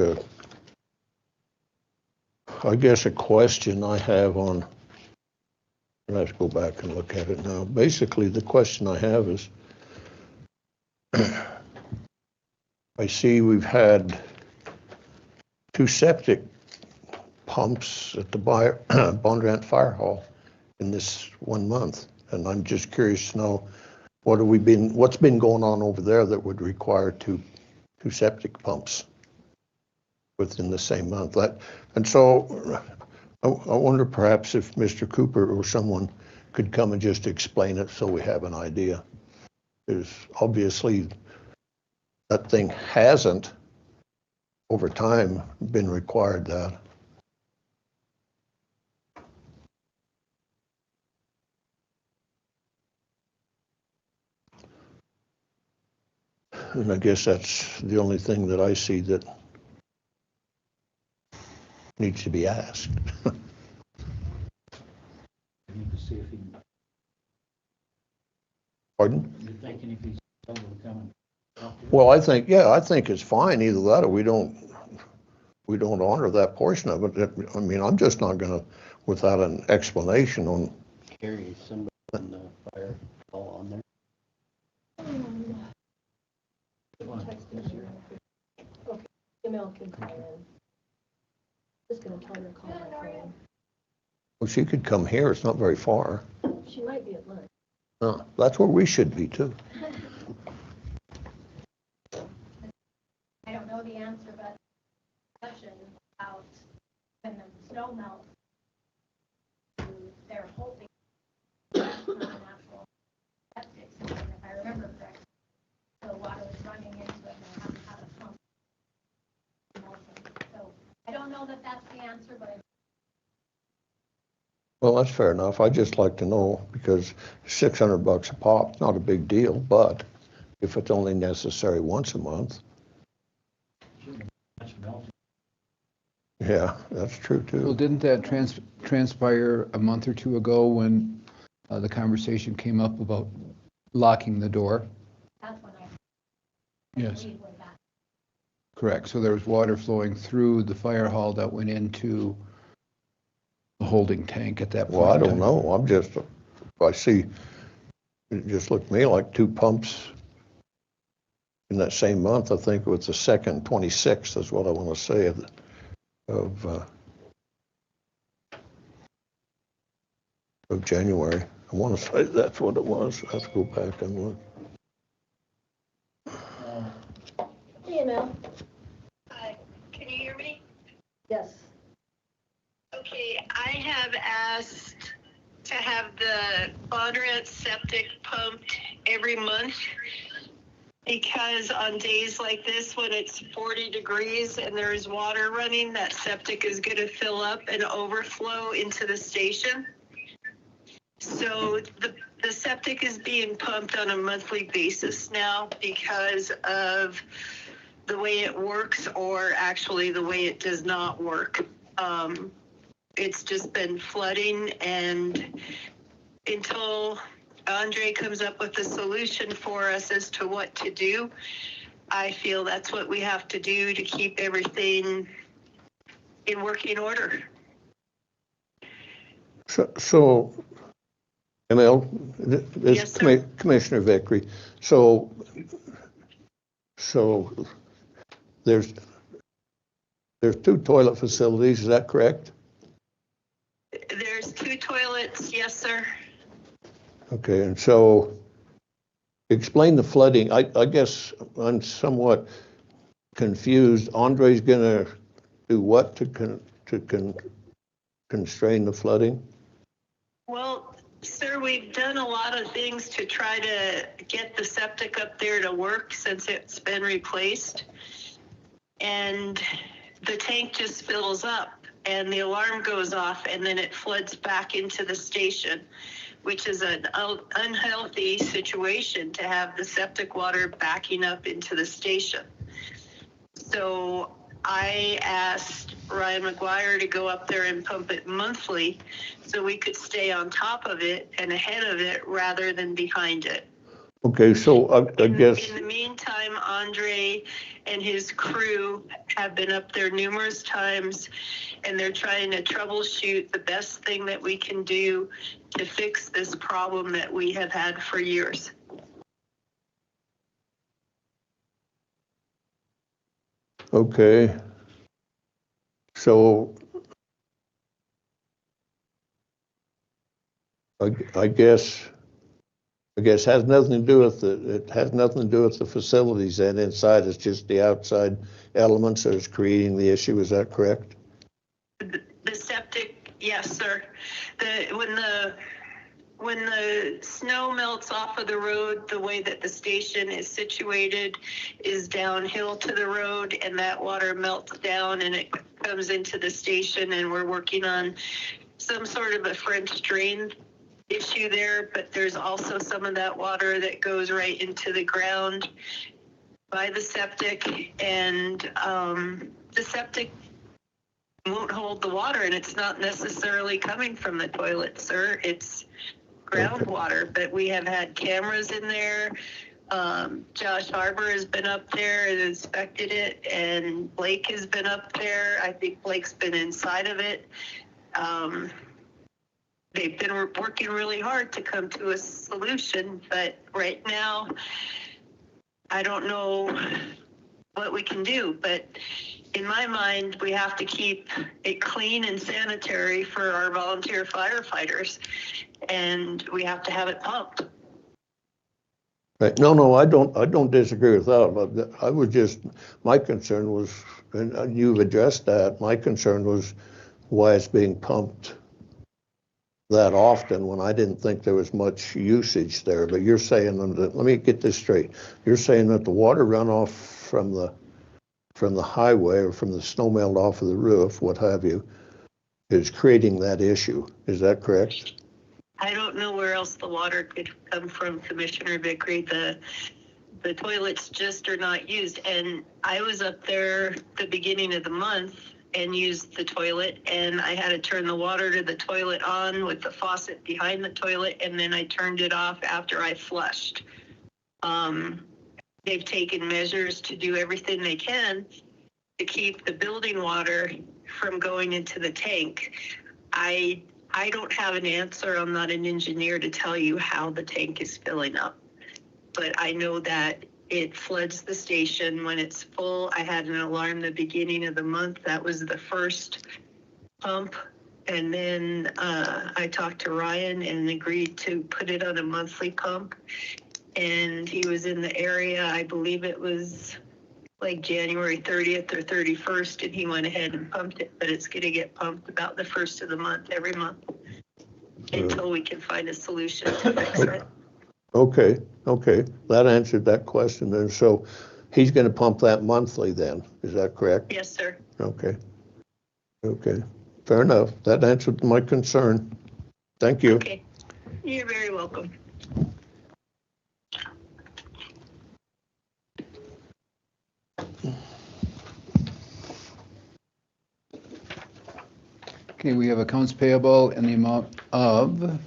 I guess a question I have on, I have to go back and look at it now. Basically, the question I have is, I see we've had 2 septic pumps at the Bondurant Fire Hall in this 1 month, and I'm just curious to know what's been going on over there that would require two septic pumps within the same month. And so I wonder perhaps if Mr. Cooper or someone could come and just explain it so we have an idea. Because obviously that thing hasn't over time been required that. And I guess that's the only thing that I see that needs to be asked. You can see if he, Pardon? you're thinking if he's able to come and talk to you? Well, I think it's fine, either that or we don't honor that portion of it. I mean, I'm just not gonna, without an explanation on. Carry somebody on the fire hall on there. Text me. Okay, email can call in. Just gonna tell her to call my phone. Well, she could come here, it's not very far. She might be at lunch. That's where we should be too. I don't know the answer, but discussion about when the snow melts, they're hoping it's not a natural septic system, if I remember correctly. So water was running into it and they haven't had a pump. So I don't know that that's the answer, but Well, that's fair enough. I'd just like to know, because $600 a pop, not a big deal, but if it's only necessary once a month. That's melting. Yeah, that's true Well, too. didn't that transpire a month or two ago when the conversation came up about locking the door? that's when I Yes. believe was that. Correct. So there was water flowing through the fire hall that went into the holding tank at that point. Well, I in don't time. know. I see, it just looked to me like 2 pumps in that same month. I think it was the 2nd, 26th is what I want to say of January. I want to say that's what it was. I have to go back and look. Email. Hi, can you hear me? Yes. Okay, I have asked to have the Bondurant septic pumped every month because on days like this, when it's 40 degrees and there's water running, that septic is going to fill up and overflow into the station. So the septic is being pumped on a monthly basis now because of the way it works, or actually the way it does not work. It's just been flooding, and until Andre comes up with a solution for us as to what to do, I feel that's what we have to do to keep everything in working order. So Emil, this Yes, sir. Commissioner Vickery. So there's 2 toilet facilities, is that correct? There's 2 toilets, yes, sir. Okay, and so explain the flooding. I guess I'm somewhat confused. Andre's gonna do what to constrain the flooding? Well, sir, we've done a lot of things to try to get the septic up there to work since it's been replaced. And the tank just fills up and the alarm goes off and then it floods back into the station, which is an unhealthy situation to have the septic water backing up into the station. So I asked Ryan McGuire to go up there and pump it monthly so we could stay on top of it and ahead of it rather than behind it. Okay, so I guess. In the meantime, Andre and his crew have been up there numerous times and they're trying to troubleshoot the best thing that we can do to fix this problem that we have had for years. Okay. So I guess has nothing to do with it has nothing to do with the facilities and inside. It's just the outside elements that is creating the issue. Is that correct? The septic, yes, sir. When the snow melts off of the road, the way that the station is situated is downhill to the road, and that water melts down and it comes into the station, and we're working on some sort of a French drain issue there, but there's also some of that water that goes right into the ground by the septic, and the septic won't hold the water, and it's not necessarily coming from the toilet, sir. It's groundwater, but we have had cameras in there. Josh Harbour has been up there and inspected it, and Blake has been up there. I think Blake's been inside of it. They've been working really hard to come to a solution, but right now, I don't know what we can do. But in my mind, we have to keep it clean and sanitary for our volunteer firefighters, and we have to have it pumped. Right. No, I don't disagree with that. But I was just, my concern was, and you've addressed that. My concern was why it's being pumped that often when I didn't think there was much usage there. But you're saying that, let me get this straight. You're saying that the water runoff from the highway or from the snow melt off of the roof, what have you, is creating that issue. Is that correct? I don't know where else the water could come from, Commissioner Vickery. The toilets just are not used. And I was up there the beginning of the month and used the toilet, and I had to turn the water to the toilet on with the faucet behind the toilet, and then I turned it off after I flushed. They've taken measures to do everything they can to keep the building water from going into the tank. I don't have an answer. I'm not an engineer to tell you how the tank is filling up, but I know that it floods the station when it's full. I had an alarm the beginning of the month. That was the first pump. And then I talked to Ryan and agreed to put it on a monthly pump. And he was in the area, I believe it was like January 30th or 31st, and he went ahead and pumped it. But it's going to get pumped about the first of the month, every month, until we can find a solution to fix it. Okay. That answered that question then. So he's going to pump that monthly then. Is that correct? Yes, sir. Okay. Fair enough. That answered my concern. Thank you. Okay. You're very welcome. Okay, we have accounts payable in the amount of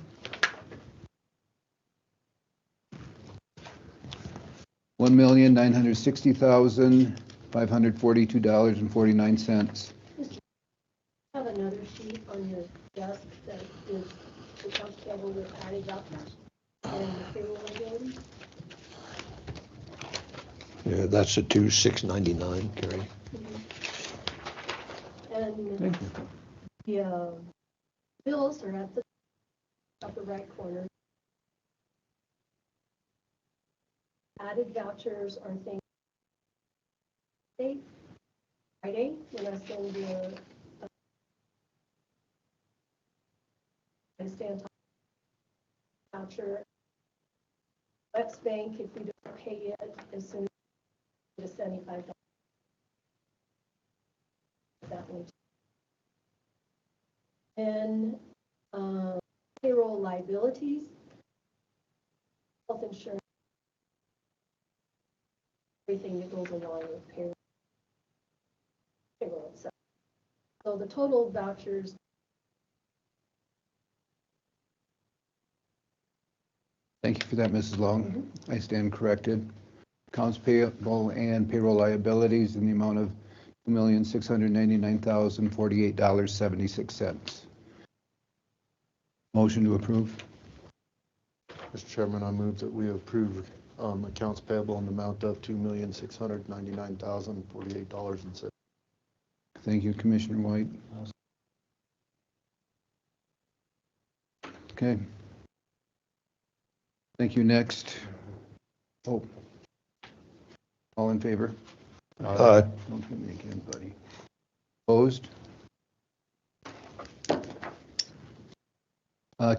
$1,960,542.49. I have another sheet on your desk that is the accounts payable with added up and the payroll again. Yeah, that's the 2,699, Carrie. And the bills are at the upper right corner. Added vouchers are things Friday when I send your I stay on top of the voucher. Let's Bank, if we don't pay it as soon as it's $75. That one. Then payroll liabilities, health insurance, everything that goes along with payroll itself. So the total vouchers. Thank you for that, Mrs. Long. I stand corrected. Accounts payable and payroll liabilities in the amount of $2,699,048.76. Motion to approve. Mr. Chairman, I move that we approve accounts payable in the amount of $2,699,048.07. Thank you, Commissioner White. Okay. Thank you. Next. Oh. All in favor? Aye. Don't hit me again, buddy. Opposed?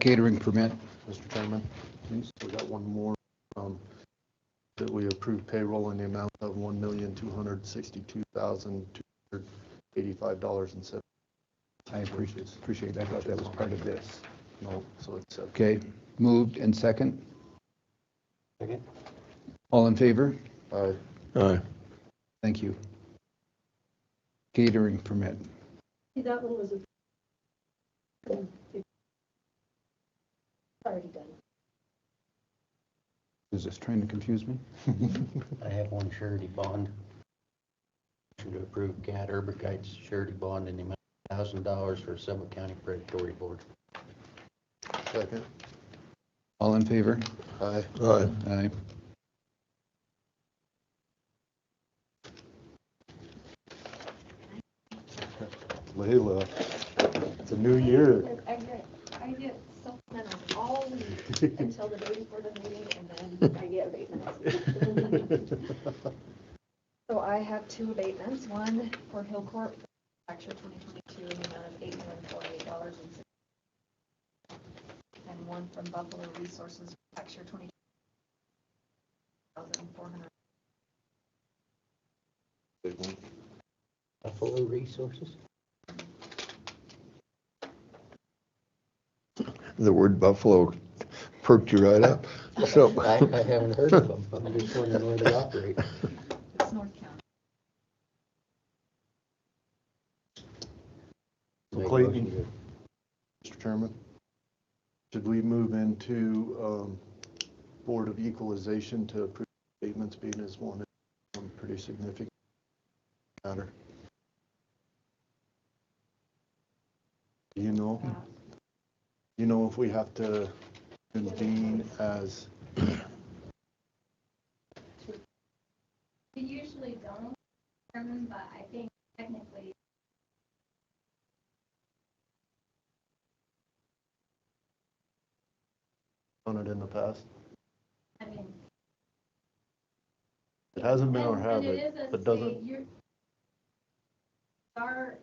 Catering permit. Mr. Chairman, please, we got one more, that we approve payroll in the amount of $1,262,285.07. I appreciate that. I thought that was part of this. No, so it's Okay, moved and second. Second. All in favor? Aye. Aye. Thank you. Catering permit. See, that one was already done. Is this trying to confuse me? I have one surety bond. Motion to approve Cat Urban surety bond in the amount of $1,000 for Sublette County Predatory Board. Second. All in favor? Aye. Aye. Aye. Layla, it's a new year. I get supplemental all week until the day before the meeting, and then I get abatements. So I have two abatements, one for Hillcourt, actually 2022, in the amount of $848.06, and one from Buffalo Resources, actually 20,400. Buffalo Resources? The word buffalo perked you right up. So I haven't heard of them. I'm just wondering where they operate. It's North County. Make Clayton, motion Mr. Chairman, should we move into Board of Equalization to approve statements being as one pretty significant matter? Do you know? You know if we have to convene as We usually don't, but I think technically. done it in the past? I mean. It hasn't been our And habit, it is a but state, doesn't. Our.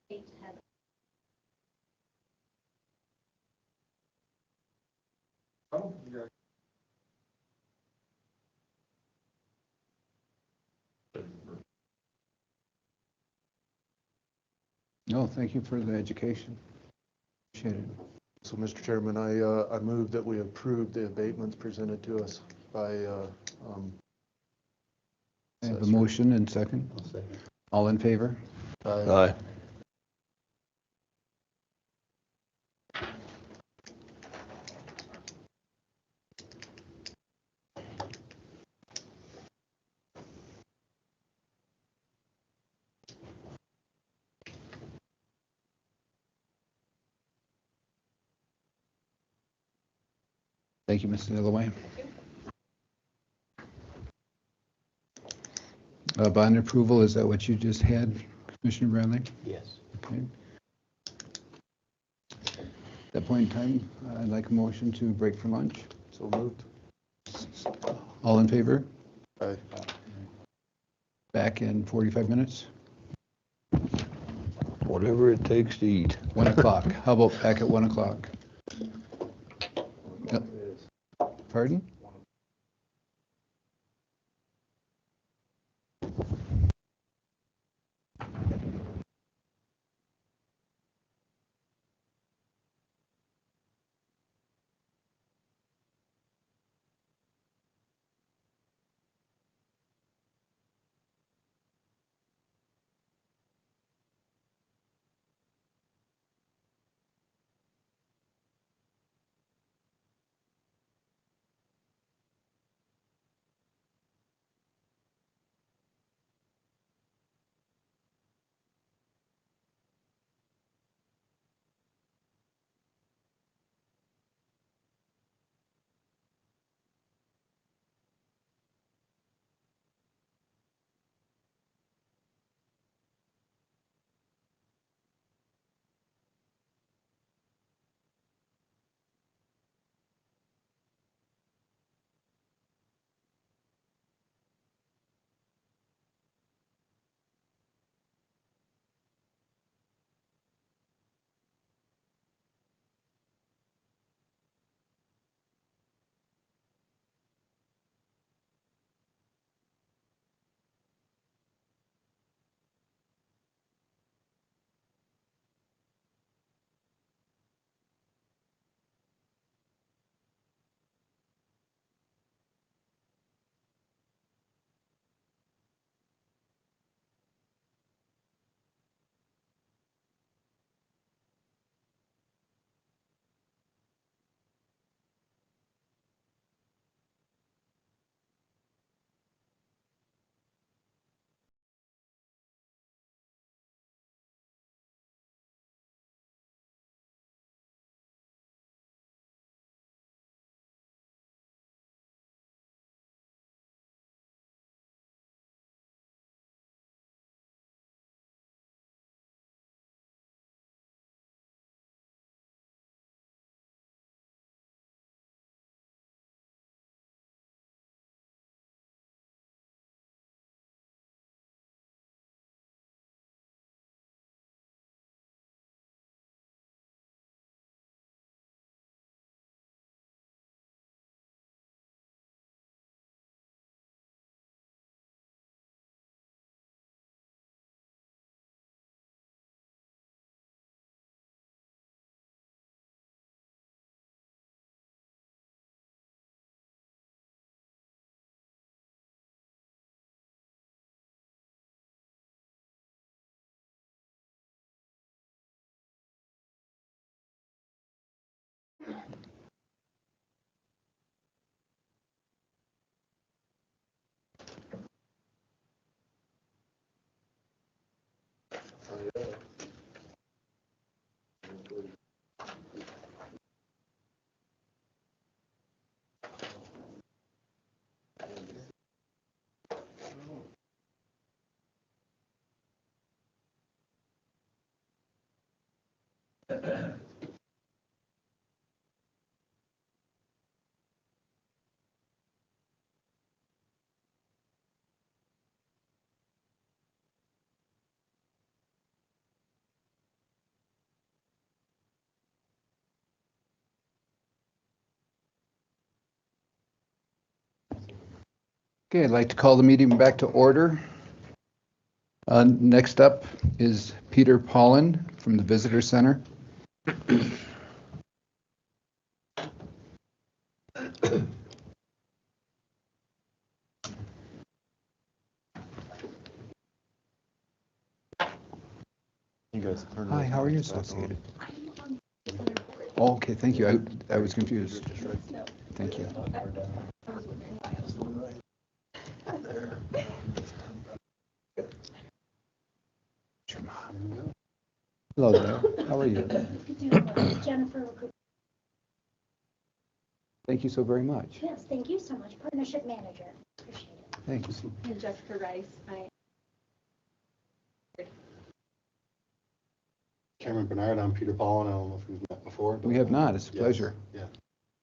State has. Oh, yeah. No, thank you for the education. Appreciate it. So, Mr. Chairman, I move that we approve the abatements presented to us by. I have a motion and second. I'll second. All in favor? Aye. Thank you, Mr. Dillaway. Bond approval, is that what you just had, Commissioner Bradley? Yes. Okay. At that point in time, I'd like a motion to break for lunch. So moved. All in favor? Aye. Back in 45 minutes? Whatever it takes to eat. 1 o'clock. How about back at 1 o'clock? Yep. Pardon? Okay, I'd like to call the meeting back to order. Next up is Peter Pollan from the Visitor Center. You guys turn Hi, those how are you mics back associated? on. Oh, okay, thank you. I was confused. Thank you. Hello there. How are you? Jennifer. Thank you so very much. Yes, thank you so much. Partnership Manager. Appreciate it. Thanks. And Jessica Rice. Chairman Bernard, I'm Peter Ballin. I don't know if we've met before. But, We have not. It's a yes, pleasure. Yeah.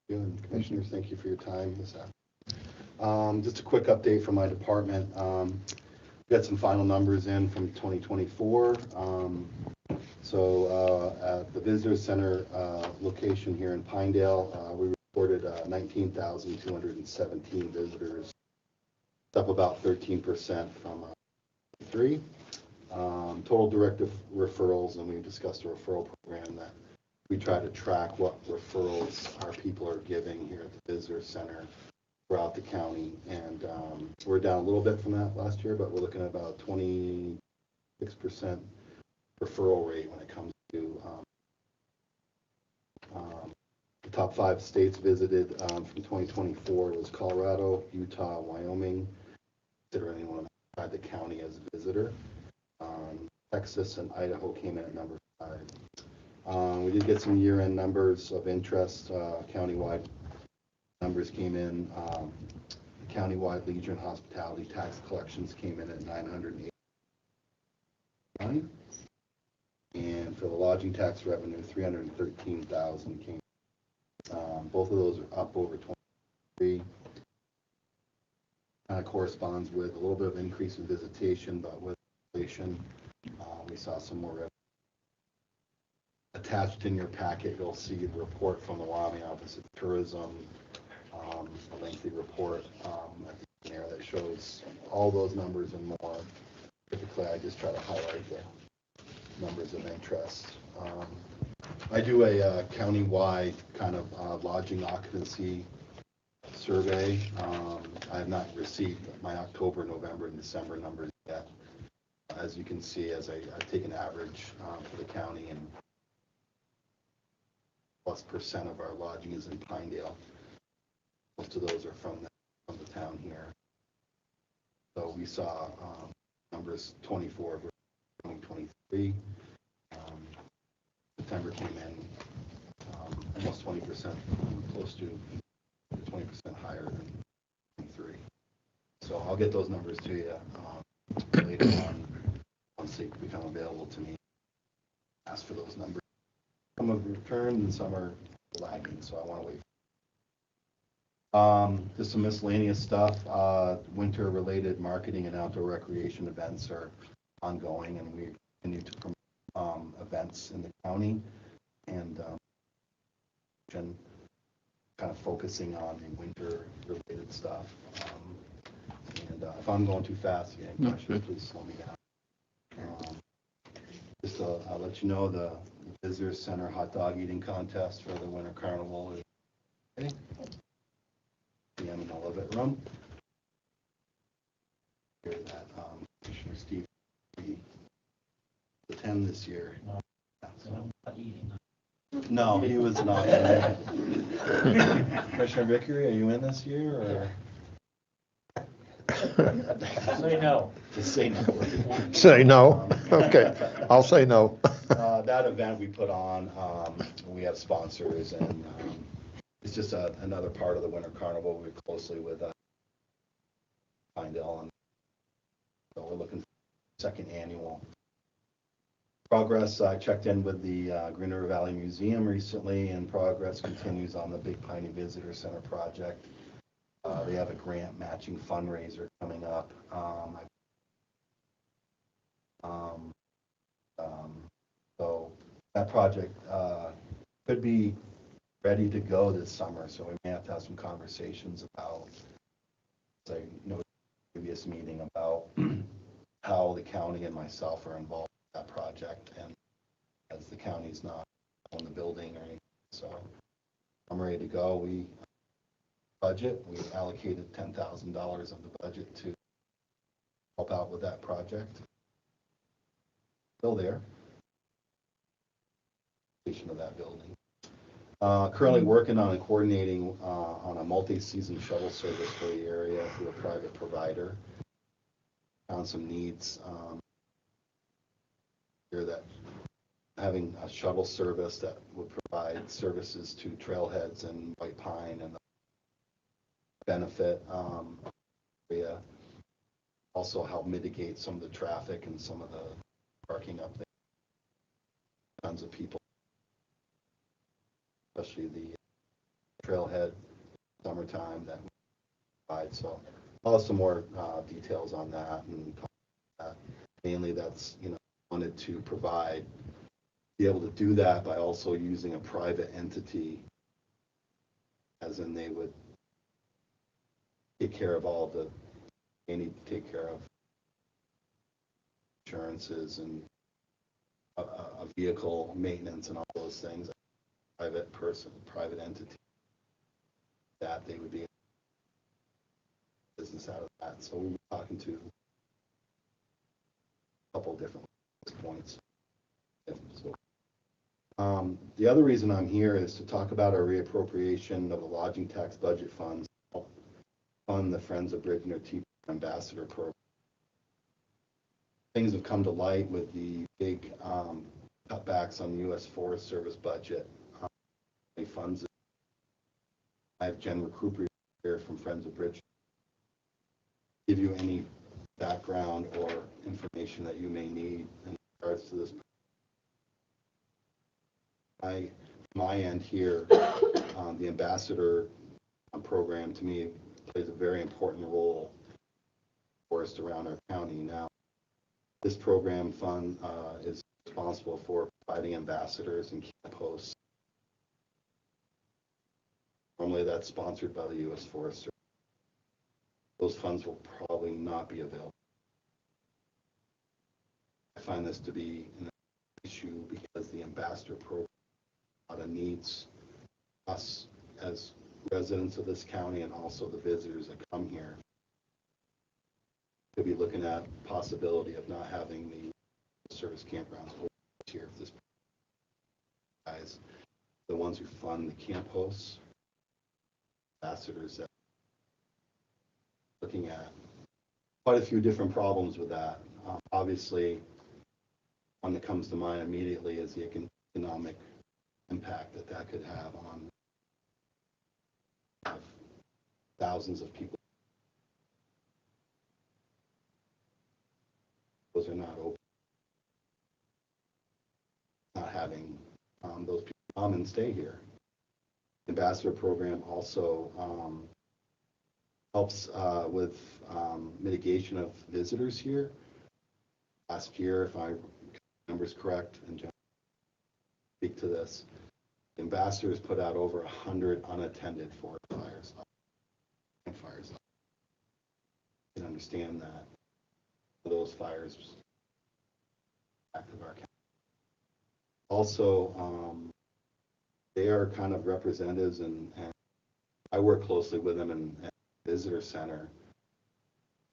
You and Commissioners, thank you for your time this afternoon. Just a quick update from my department. We got some final numbers in from 2024. At the Visitor Center location here in Pinedale, we reported 19,217 visitors, up about 13% from 3. Total direct referrals, and we discussed a referral program that we try to track what referrals our people are giving here at the Visitor Center throughout the county. And we're down a little bit from that last year, but we're looking at about 26% referral rate when it comes to the top 5 states visited from 2024 was Colorado, Utah, Wyoming, consider anyone outside the county as a visitor. Texas and Idaho came in at number 5. We did get some year-end numbers of interest. Countywide numbers came in. Countywide leisure and hospitality tax collections came in at 989. And for the lodging tax revenue, 313,000 came. Both of those are up over 23. Kind of corresponds with a little bit of increase in visitation, but with inflation, we saw some more revenue. Attached in your packet, you'll see the report from the Wyoming Office of Tourism, a lengthy report there that shows all those numbers and more. Typically, I just try to highlight the numbers of interest. I do a county-wide kind of lodging occupancy survey. I have not received my October, November, and December numbers yet. As you can see, as I take an average for the county, and +% of our lodging is in Pinedale. Most of those are from the town here. So we saw numbers 24 versus 2023. September came in almost 20%, close to 20% higher than 23. So I'll get those numbers to you later on once they become available to me. Ask for those numbers. Some have returned and some are lagging, so I want to wait. Just some miscellaneous stuff. Winter-related marketing and outdoor recreation events are ongoing, and we continue to promote events in the county, and kind of focusing on the winter-related stuff. If I'm going too fast, you have any questions, please slow me down. Just I'll let you know the Visitor Center hot dog eating contest for the Winter Carnival is ready. PM in the Levitt Room. Hear that Commissioner Steve will attend this year. No, he was not. Commissioner Vickery, are you in this year or? Say no. Just say no. Say no. Okay, I'll say no. That event we put on, we have sponsors, and it's just another part of the Winter Carnival. We work closely with Pinedale, and so we're looking for second annual. Progress, I checked in with the Green River Valley Museum recently, and progress continues on the Big Piney Visitor Center project. They have a grant matching fundraiser coming up. So that project could be ready to go this summer, so we may have to have some conversations about, as I know, previous meeting about how the county and myself are involved in that project, and as the county's not on the building or anything, so I'm ready to go. We allocated $10,000 of the budget to help out with that project. Still there. Of that building. Currently working on and coordinating on a multi-season shuttle service for the area through a private provider. Found some needs here that having a shuttle service that would provide services to trailheads and White Pine and benefit area. Also help mitigate some of the traffic and some of the parking up there. tons of people, especially the trailhead summertime that we provide. So I'll have some more details on that, and mainly that's, wanted to be able to do that by also using a private entity, as in they would take care of they need to take care of insurances and a vehicle maintenance and all those things. Private entity, that they would be business out of that. So we were talking to a couple different points. So, the other reason I'm here is to talk about our reappropriation of the lodging tax budget funds to fund the Friends of Bridgener Teacher Ambassador program. Things have come to light with the big cutbacks on the U.S. Forest Service budget. Funds. I have Jen Recuperi here from Friends of Bridgener. Give you any background or information that you may need in regards to this. My end here, the ambassador program to me plays a very important role for us around our county. Now, this program fund is responsible for providing ambassadors and camp hosts. Normally that's sponsored by the U.S. Forest Service. Those funds will probably not be available. I find this to be an issue because the ambassador program needs us as residents of this county and also the visitors that come here. Could be looking at possibility of not having the service campgrounds here if this guys, the ones who fund the camp hosts, ambassadors, that looking at quite a few different problems with that. Obviously, one that comes to mind immediately is the economic impact that could have on thousands of people. Those are not open. Not having those people come and stay here. The ambassador program also helps with mitigation of visitors here. Last year, if I remember is correct, and John speak to this, the ambassadors put out over 100 unattended forest fires. You can understand that those fires active our county. Also, they are kind of representatives, and I work closely with them in visitor center,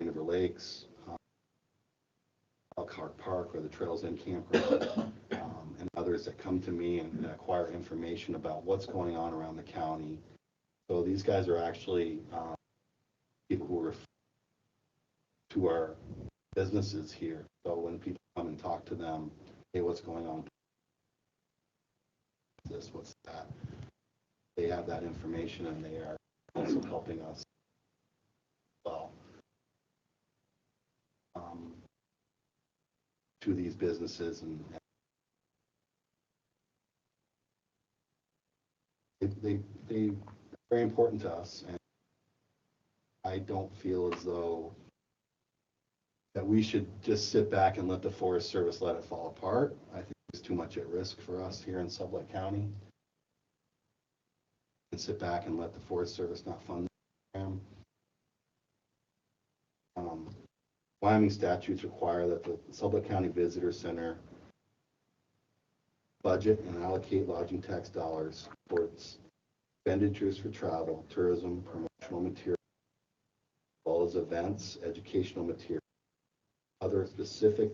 River Lakes, Elkhart Park, or the Trails End Campground, and others that come to me and acquire information about what's going on around the county. So these guys are actually people who are to our businesses here. So when people come and talk to them, hey, what's going on? What's that? They have that information, and they are also helping us well to these businesses, and they're very important to us. And I don't feel as though that we should just sit back and let the Forest Service let it fall apart. I think there's too much at risk for us here in Sublette County. And sit back and let the Forest Service not fund the program. Wyoming statutes require that the Sublette County Visitor Center budget and allocate lodging tax dollars towards expenditures for travel, tourism, promotional material, as well as events, educational material, other specific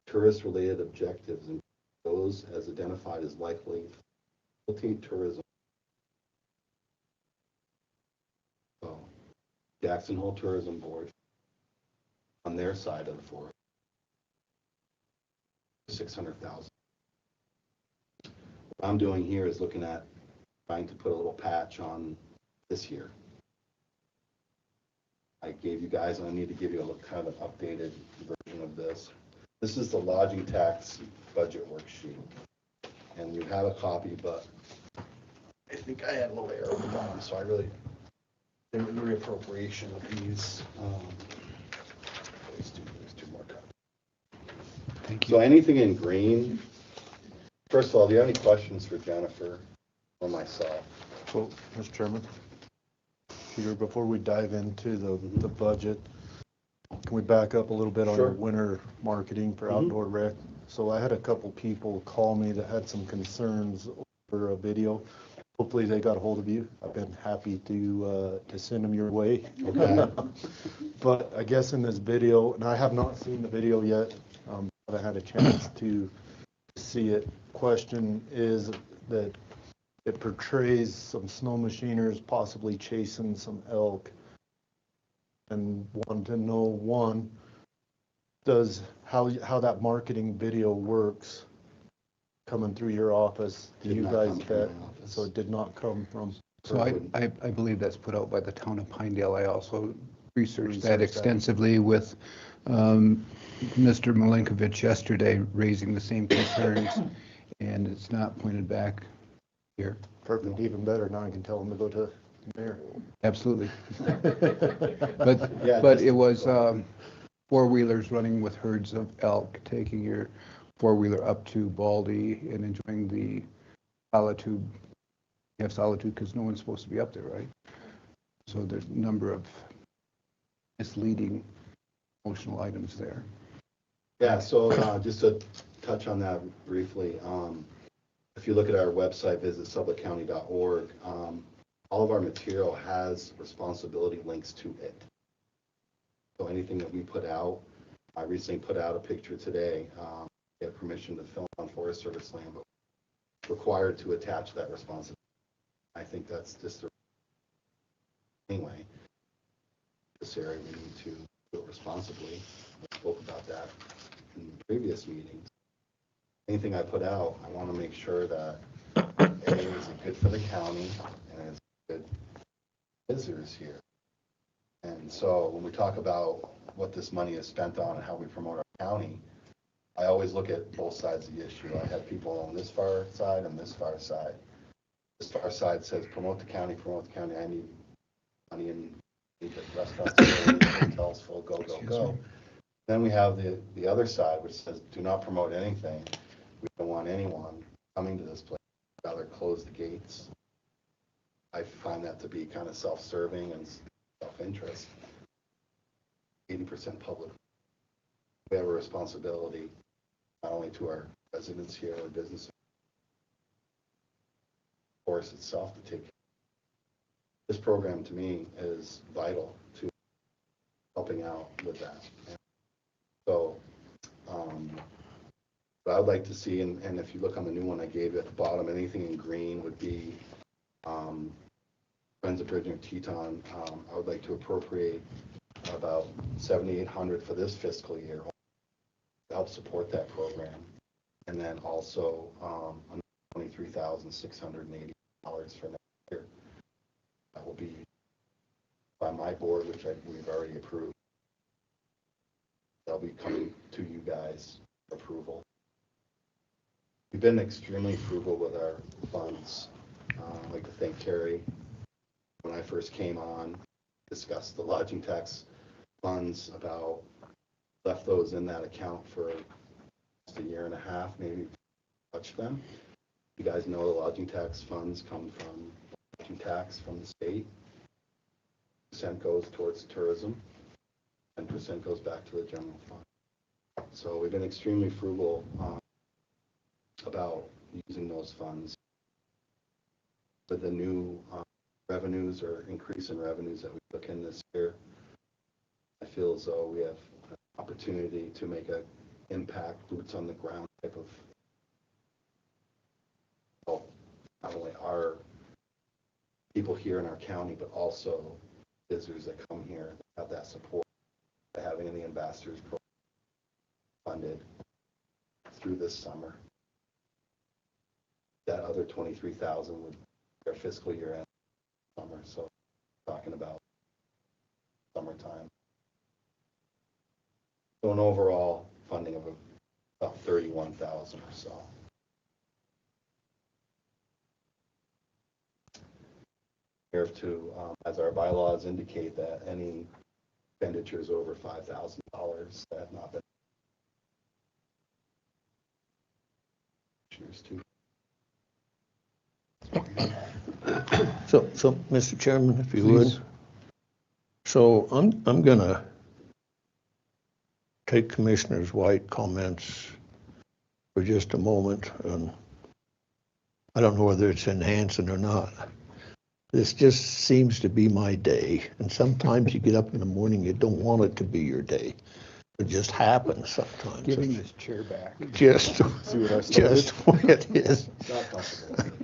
tourist-related objectives, and those as identified as likely to facilitate tourism. So, Jackson Hole Tourism Board, on their side of the forest, $600,000. What I'm doing here is looking at trying to put a little patch on this year. I gave you guys, and I need to give you a kind of updated version of this. This is the lodging tax budget worksheet. and you have a copy, but I think I had a little error at the bottom, so I really, the reappropriation of these, there's two more copies. Thank So anything in green, first of all, do you have any questions for Jennifer or myself? So, Mr. Chairman, Peter, before we dive into the budget, can we back up a little bit on Sure. our winter marketing for outdoor rec? So I had a couple people call me that had some concerns over a video. Hopefully they got a hold of you. I've been happy to send them your way. Okay. But I guess in this video, and I have not seen the video yet, but I had a chance to see it. Question is that it portrays some snow machiners possibly chasing some elk. And want to know, one, how that marketing video works coming through your office? Do you guys vet? So it did not come from. So I believe that's put out by the town of Pinedale. I also researched that Researched that. extensively with Mr. Milinkovich yesterday, raising the same concerns, and it's not pointed back here. Perfect, even better. Now I can tell them to go to the mayor. Absolutely. But it was four-wheelers running with herds of elk, taking your four-wheeler up to Baldy and enjoying the solitude. You have solitude because no one's supposed to be up there, right? So there's a number of misleading emotional items there. Yeah, so just to touch on that briefly, if you look at our website, visit sublettecounty.org, all of our material has responsibility links to it. So anything that we put out, I recently put out a picture today, we have permission to film on Forest Service land, but required to attach that responsibility. I think that's just anyway, this area we need to do it responsibly. I spoke about that in previous meetings. Anything I put out, I want to make sure that A, is it good for the county and it's good visitors here. And so when we talk about what this money is spent on and how we promote our county, I always look at both sides of the issue. I have people on this far side and this far side. This far side says promote the county, I need money and need the restaurants full, hotels full, go, go, go. Then we have the other side which says do not promote anything. We don't want anyone coming to this place. We'd rather close the gates. I find that to be kind of self-serving and self-interest. 80% public. We have a responsibility not only to our residents here or businesses, of course itself to take care. This program to me is vital to helping out with that. And so what I would like to see, and if you look on the new one I gave you at the bottom, anything in green would be Friends of Bridging of Teton. I would like to appropriate about $7,800 for this fiscal year to help support that program. And then also $23,680 for next year. That will be by my board, which we've already approved. That'll be coming to you guys for approval. We've been extremely frugal with our funds. I'd like to thank Terry. When I first came on, discussed the lodging tax funds, about left those in that account for just a year and a half, maybe touch them. You guys know the lodging tax funds come from lodging tax from the state. 10% goes towards tourism, 10% goes back to the general fund. So we've been extremely frugal about using those funds. With the new revenues or increase in revenues that we took in this year, I feel as though we have an opportunity to make an impact, boots on the ground type of, well, not only our people here in our county, but also visitors that come here that have that support by having the ambassadors program funded through this summer. That other 23,000 would their fiscal year end summer, so talking about summertime. So an overall funding of about 31,000 or so. Sheriff to, as our bylaws indicate, that any expenditures over $5,000 that have not been. So, Mr. Chairman, if you Please. would. So I'm gonna take Commissioner White's comments for just a moment. I don't know whether it's enhancing or not. This just seems to be my day. And sometimes you get up in the morning, you don't want it to be your day. It just happens sometimes. Giving this chair back. Just what it is. Not comfortable.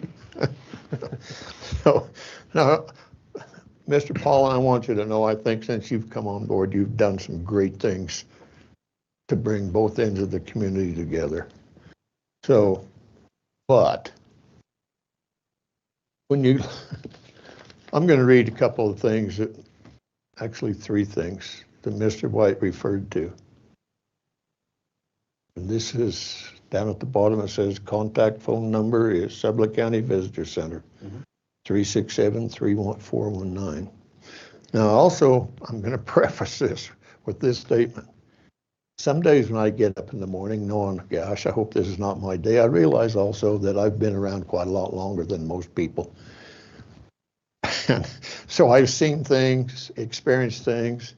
So, now, Mr. Paul, I want you to know, I think since you've come on board, you've done some great things to bring both ends of the community together. So, but when you, I'm going to read a couple of things that, actually 3 things that Mr. White referred to. And this is down at the bottom, it says contact phone number is Sublette County Visitor Center, 367-31419. Now also, I'm going to preface this with this statement. Some days when I get up in the morning knowing, gosh, I hope this is not my day, I realize also that I've been around quite a lot longer than most people. And so I've seen things, experienced things,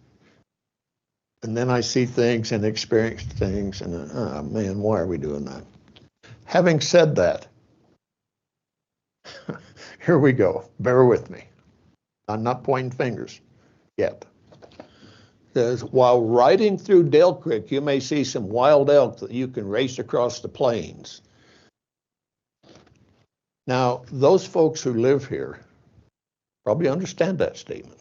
and then I see things and experience things, and oh man, why are we doing that? Having said that, here we go. Bear with me. I'm not pointing fingers yet. Says, while riding through Dale Creek, you may see some wild elk that you can race across the plains. Now, those folks who live here probably understand that statement.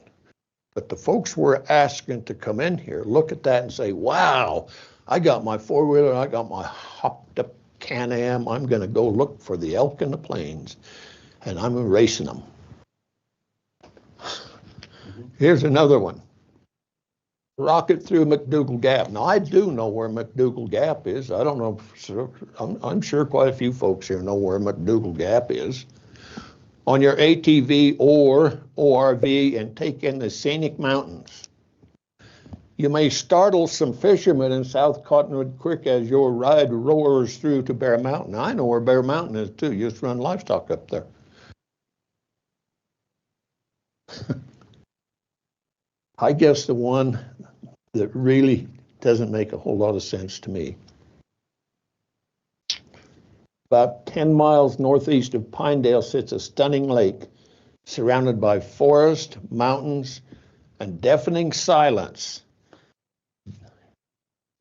But the folks we're asking to come in here look at that and say, wow, I got my 4-wheeler, I got my hopped up Can-Am, I'm going to go look for the elk in the plains, and I'm racing them. Here's another one. Rocket through McDougal Gap. Now, I do know where McDougal Gap is. I don't know, I'm sure quite a few folks here know where McDougal Gap is. On your ATV or ORV and take in the scenic mountains. You may startle some fishermen in South Cottonwood Creek as your ride roars through to Bear Mountain. I know where Bear Mountain is too. You just run livestock up there. I guess the one that really doesn't make a whole lot of sense to me. About 10 miles northeast of Pinedale sits a stunning lake surrounded by forest, mountains, and deafening silence.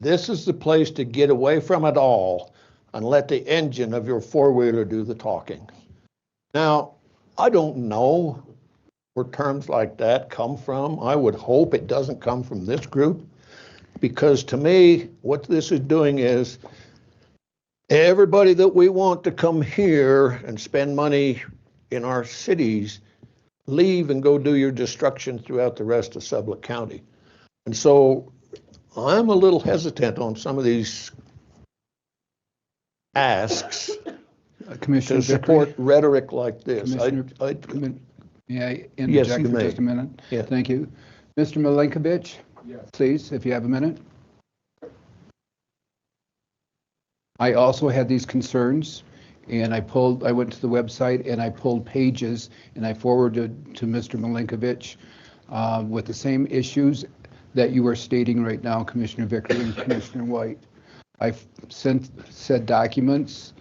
This is the place to get away from it all and let the engine of your 4-wheeler do the talking. Now, I don't know where terms like that come from. I would hope it doesn't come from this group, because to me, what this is doing is everybody that we want to come here and spend money in our cities, leave and go do your destruction throughout the rest of Sublette County. And so I'm a little hesitant on some of these asks Commissioner to support rhetoric like this. May I Yes, interject you for may. just a minute? Yeah. Thank you. Mr. Milinkovich, please, if you have a minute. I also had these concerns, and I went to the website and I pulled pages and I forwarded to Mr. Milinkovich with the same issues that you are stating right now, Commissioner Vickery and Commissioner White. I've sent said documents,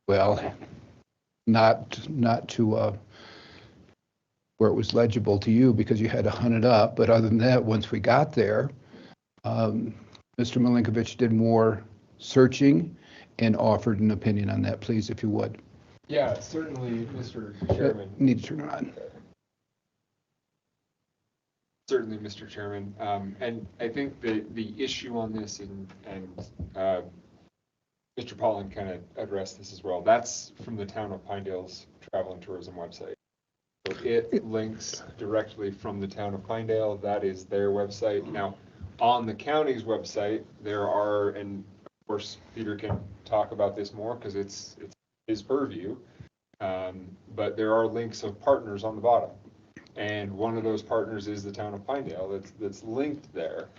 well, not to where it was legible to you because you had to hunt it up, but other than that, once we got there, Mr. Milinkovich did more searching and offered an opinion on that, please, if you would. Yeah, certainly, Mr. Chairman. Need to turn it on. Certainly, Mr. Chairman. And I think the issue on this, and Mr. Pollan kind of addressed this as well, that's from the town of Pinedale's travel and tourism website. So it links directly from the town of Pinedale. That is their website. Now, on the county's website, there are, and of course, Peter can talk about this more because it's his purview. But there are links of partners on the bottom. And one of those partners is the town of Pinedale that's linked there.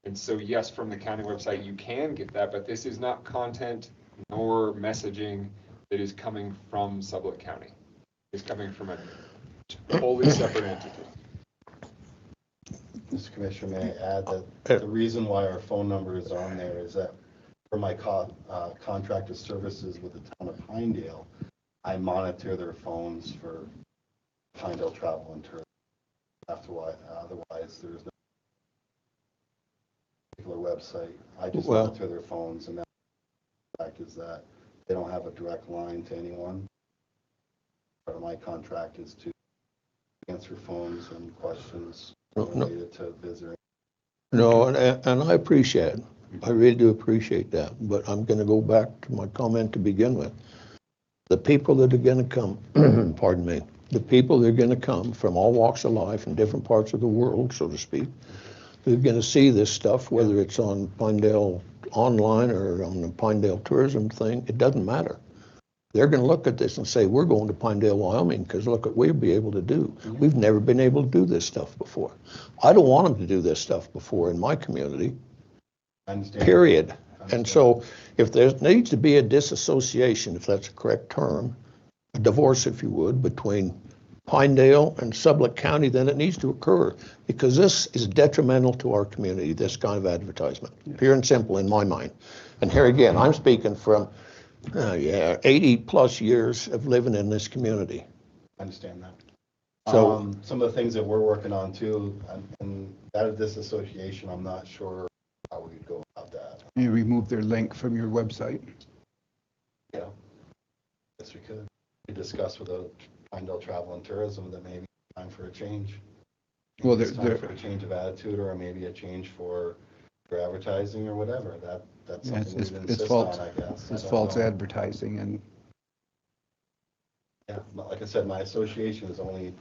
And so yes, from the county website, you can get that, but this is not content nor messaging that is coming from Sublette County. It's coming from a wholly separate entity. Mr. Commissioner, may I add that the reason why our phone number is on there is that for my contracted services with the town of Pinedale, I monitor their phones for Pinedale travel and tourism. Otherwise, there's no particular website. I just monitor their phones, and that fact is that they don't have a direct line to anyone. Part of my contract is to answer phones and questions related to visiting. No, and I appreciate it. I really do appreciate that. But I'm going to go back to my comment to begin with. The people that are going to come, pardon me, the people that are going to come from all walks of life in different parts of the world, so to speak, they're going to see this stuff, whether it's on Pinedale online or on the Pinedale tourism thing, it doesn't matter. They're going to look at this and say, we're going to Pinedale, Wyoming, because look what we'll be able to do. We've never been able to do this stuff before. I don't want them to do this stuff before in my community, period. And so if there needs to be a disassociation, if that's a correct term, a divorce, if you would, between Pinedale and Sublette County, then it needs to occur, because this is detrimental to our community, this kind of advertisement, pure and simple in my mind. And here again, I'm speaking from 80 plus years of living in this community. I understand that. So some of the things that we're working on too, and that disassociation, I'm not sure how we would go about that. You remove their link from your website. Yeah, yes, we could. We discussed with the Pinedale Travel and Tourism that maybe it's time for a change. Well, it's time for a change of attitude, or maybe a change for advertising or whatever. That's something we would insist on, I guess. It's false advertising, and yeah, like I said, my association is only,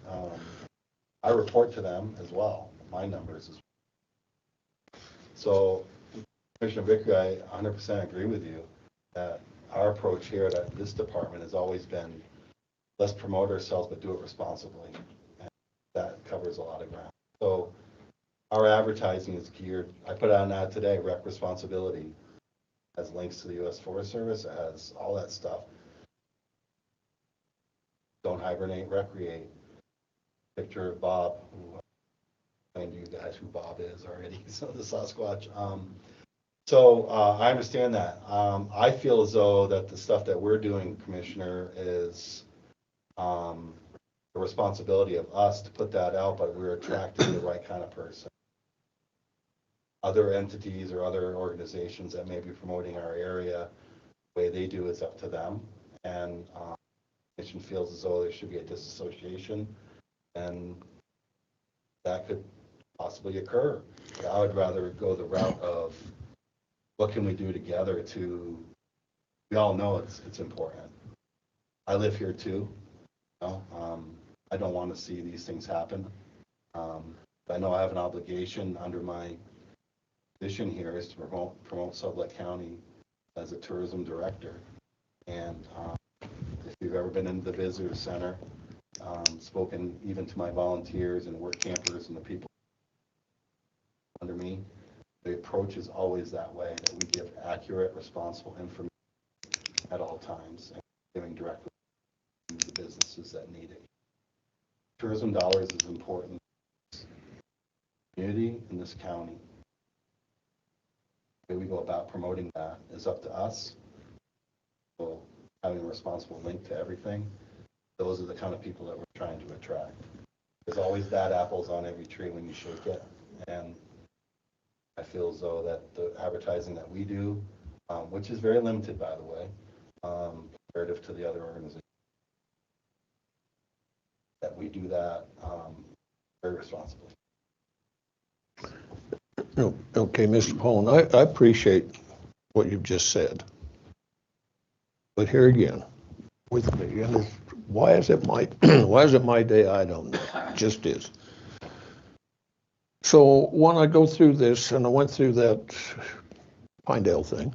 I report to them as well, my numbers as well. So, Commissioner Bicker, I 100% agree with you that our approach here at this department has always been, let's promote ourselves, but do it responsibly. And that covers a lot of ground. So, our advertising is geared, I put out an ad today, Rec Responsibility, has links to the U.S. Forest Service, it has all that stuff. Don't hibernate, recreate. Picture of Bob, who I explained to you guys who Bob is already, so the Sasquatch. So I understand that. I feel as though that the stuff that we're doing, Commissioner, is the responsibility of us to put that out, but we're attracting the right kind of person. Other entities or other organizations that may be promoting our area, the way they do is up to them. And Commission feels as though there should be a disassociation, and that could possibly occur. I would rather go the route of what can we do together to, we all know it's important. I live here too. You know, I don't want to see these things happen. I know I have an obligation under my position here is to promote Sublette County as a tourism director. And if you've ever been into the visitor center, spoken even to my volunteers and work campers and the people under me, the approach is always that way, that we give accurate, responsible information at all times and giving directly to the businesses that need it. Tourism dollars is important in this community in this county. The way we go about promoting that is up to us. So having a responsible link to everything, those are the kind of people that we're trying to attract. There's always bad apples on every tree when you shake it, and I feel as though that the advertising that we do, which is very limited, by the way, comparative to the other organizations, that we do that very responsibly. Okay, Mr. Poland, I appreciate what you've just said. But here again, with me, and why is it my day? I don't know. It just is. So when I go through this, and I went through that Pinedale thing,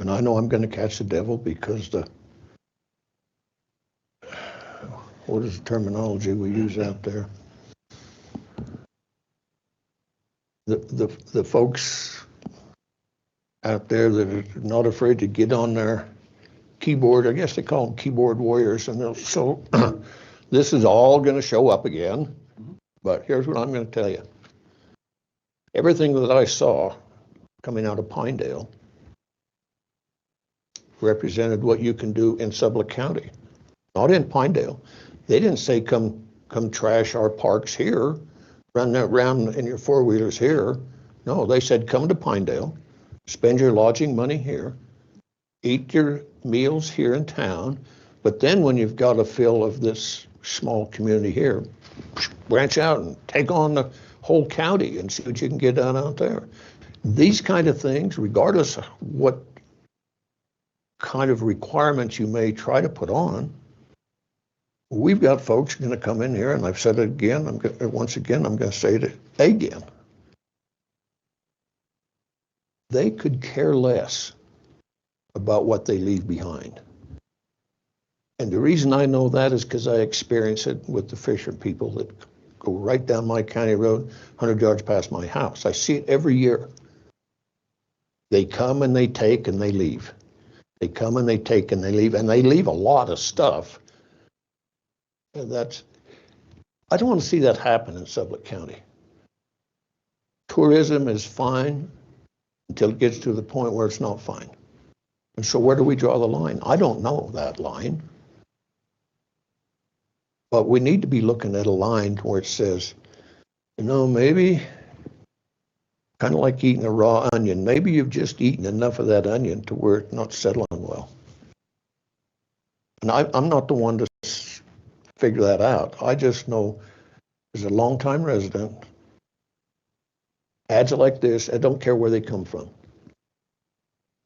and I know I'm going to catch the devil because the what is the terminology we use out there? The folks out there that are not afraid to get on their keyboard, I guess they call them keyboard warriors, and they'll so this is all going to show up again, but here's what I'm going to tell you. Everything that I saw coming out of Pinedale represented what you can do in Sublette County, not in Pinedale. They didn't say come trash our parks here, run that round in your four-wheelers here. No, they said come to Pinedale, spend your lodging money here, eat your meals here in town, but then when you've got a feel of this small community here, branch out and take on the whole county and see what you can get done out there. These kind of things, regardless of what kind of requirements you may try to put on, we've got folks going to come in here, and I've said it again, I'm going to say it again. They could care less about what they leave behind. And the reason I know that is because I experience it with the Fisher people that go right down my county road, 100 yards past my house. I see it every year. They come and they take and they leave. They come and they take and they leave, and they leave a lot of stuff. And I don't want to see that happen in Sublette County. Tourism is fine until it gets to the point where it's not fine. And so where do we draw the line? I don't know that line. But we need to be looking at a line where it says, maybe kind of like eating a raw onion. Maybe you've just eaten enough of that onion to where it's not settling well. And I'm not the one to figure that out. I just know as a longtime resident, ads like this, I don't care where they come from.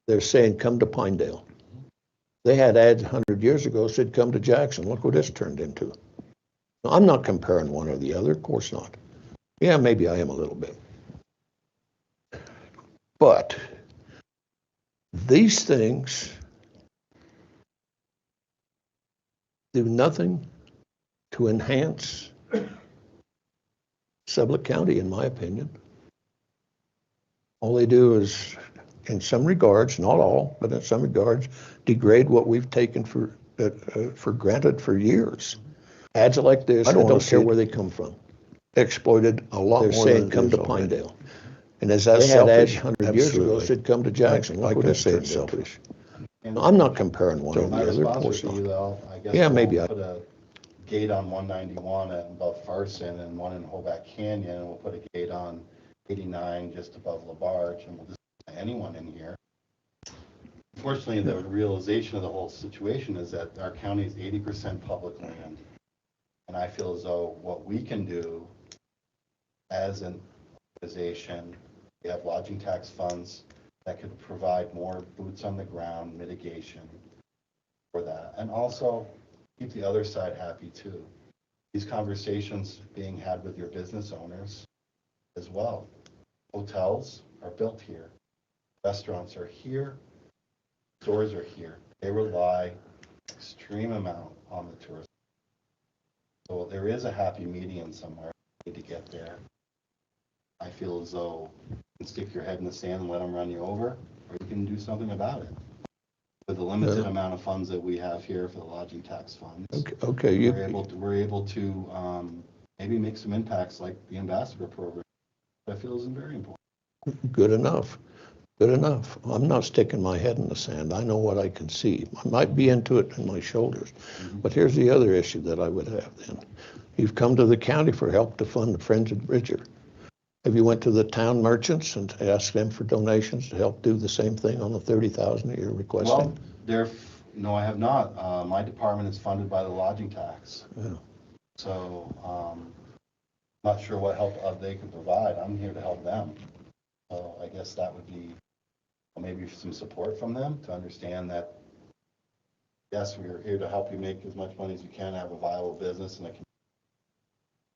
They're saying, come to Pinedale. They had ads 100 years ago said, come to Jackson. Look what it's turned into. Now, I'm not comparing one or the other, of course not. Yeah, maybe I am a little bit. But these things do nothing to enhance Sublette County, in my opinion. All they do is, in some regards, not all, but in some regards, degrade what we've taken for granted for years. Ads like this, I don't care where they come from. Exploited a lot more. They're saying, come to Pinedale. And is that selfish? 100 years ago said, come to Jackson. Like I say, it's selfish. I'm not comparing one or the other, of course not. Yeah, maybe I. Put a gate on 191 above Farson and one in Hoback Canyon, and we'll put a gate on 89 just above LaBarge, and we'll just let anyone in here. Unfortunately, the realization of the whole situation is that our county is 80% public land. And I feel as though what we can do as an organization, we have lodging tax funds that could provide more boots on the ground mitigation for that. And also keep the other side happy too. These conversations being had with your business owners as well. Hotels are built here. Restaurants are here. Stores are here. They rely extreme amount on the tourism. So there is a happy medium somewhere. We need to get there. I feel as though you can stick your head in the sand and let them run you over, or you can do something about it. With the limited amount of funds that we have here for the lodging tax funds, okay, we're able to maybe make some impacts like the ambassador program. That I feel is very important. Good enough. Good enough. I'm not sticking my head in the sand. I know what I can see. I might be into it in my shoulders. But here's the other issue that I would have then. You've come to the county for help to fund the Friends of Bridger. Have you went to the town merchants and asked them for donations to help do the same thing on the $30,000 that you're requesting? Well, no, I have not. My department is funded by the lodging tax. Yeah. So I'm not sure what help they can provide. I'm here to help them. So I guess that would be maybe some support from them to understand that, yes, we are here to help you make as much money as you can, have a viable business, and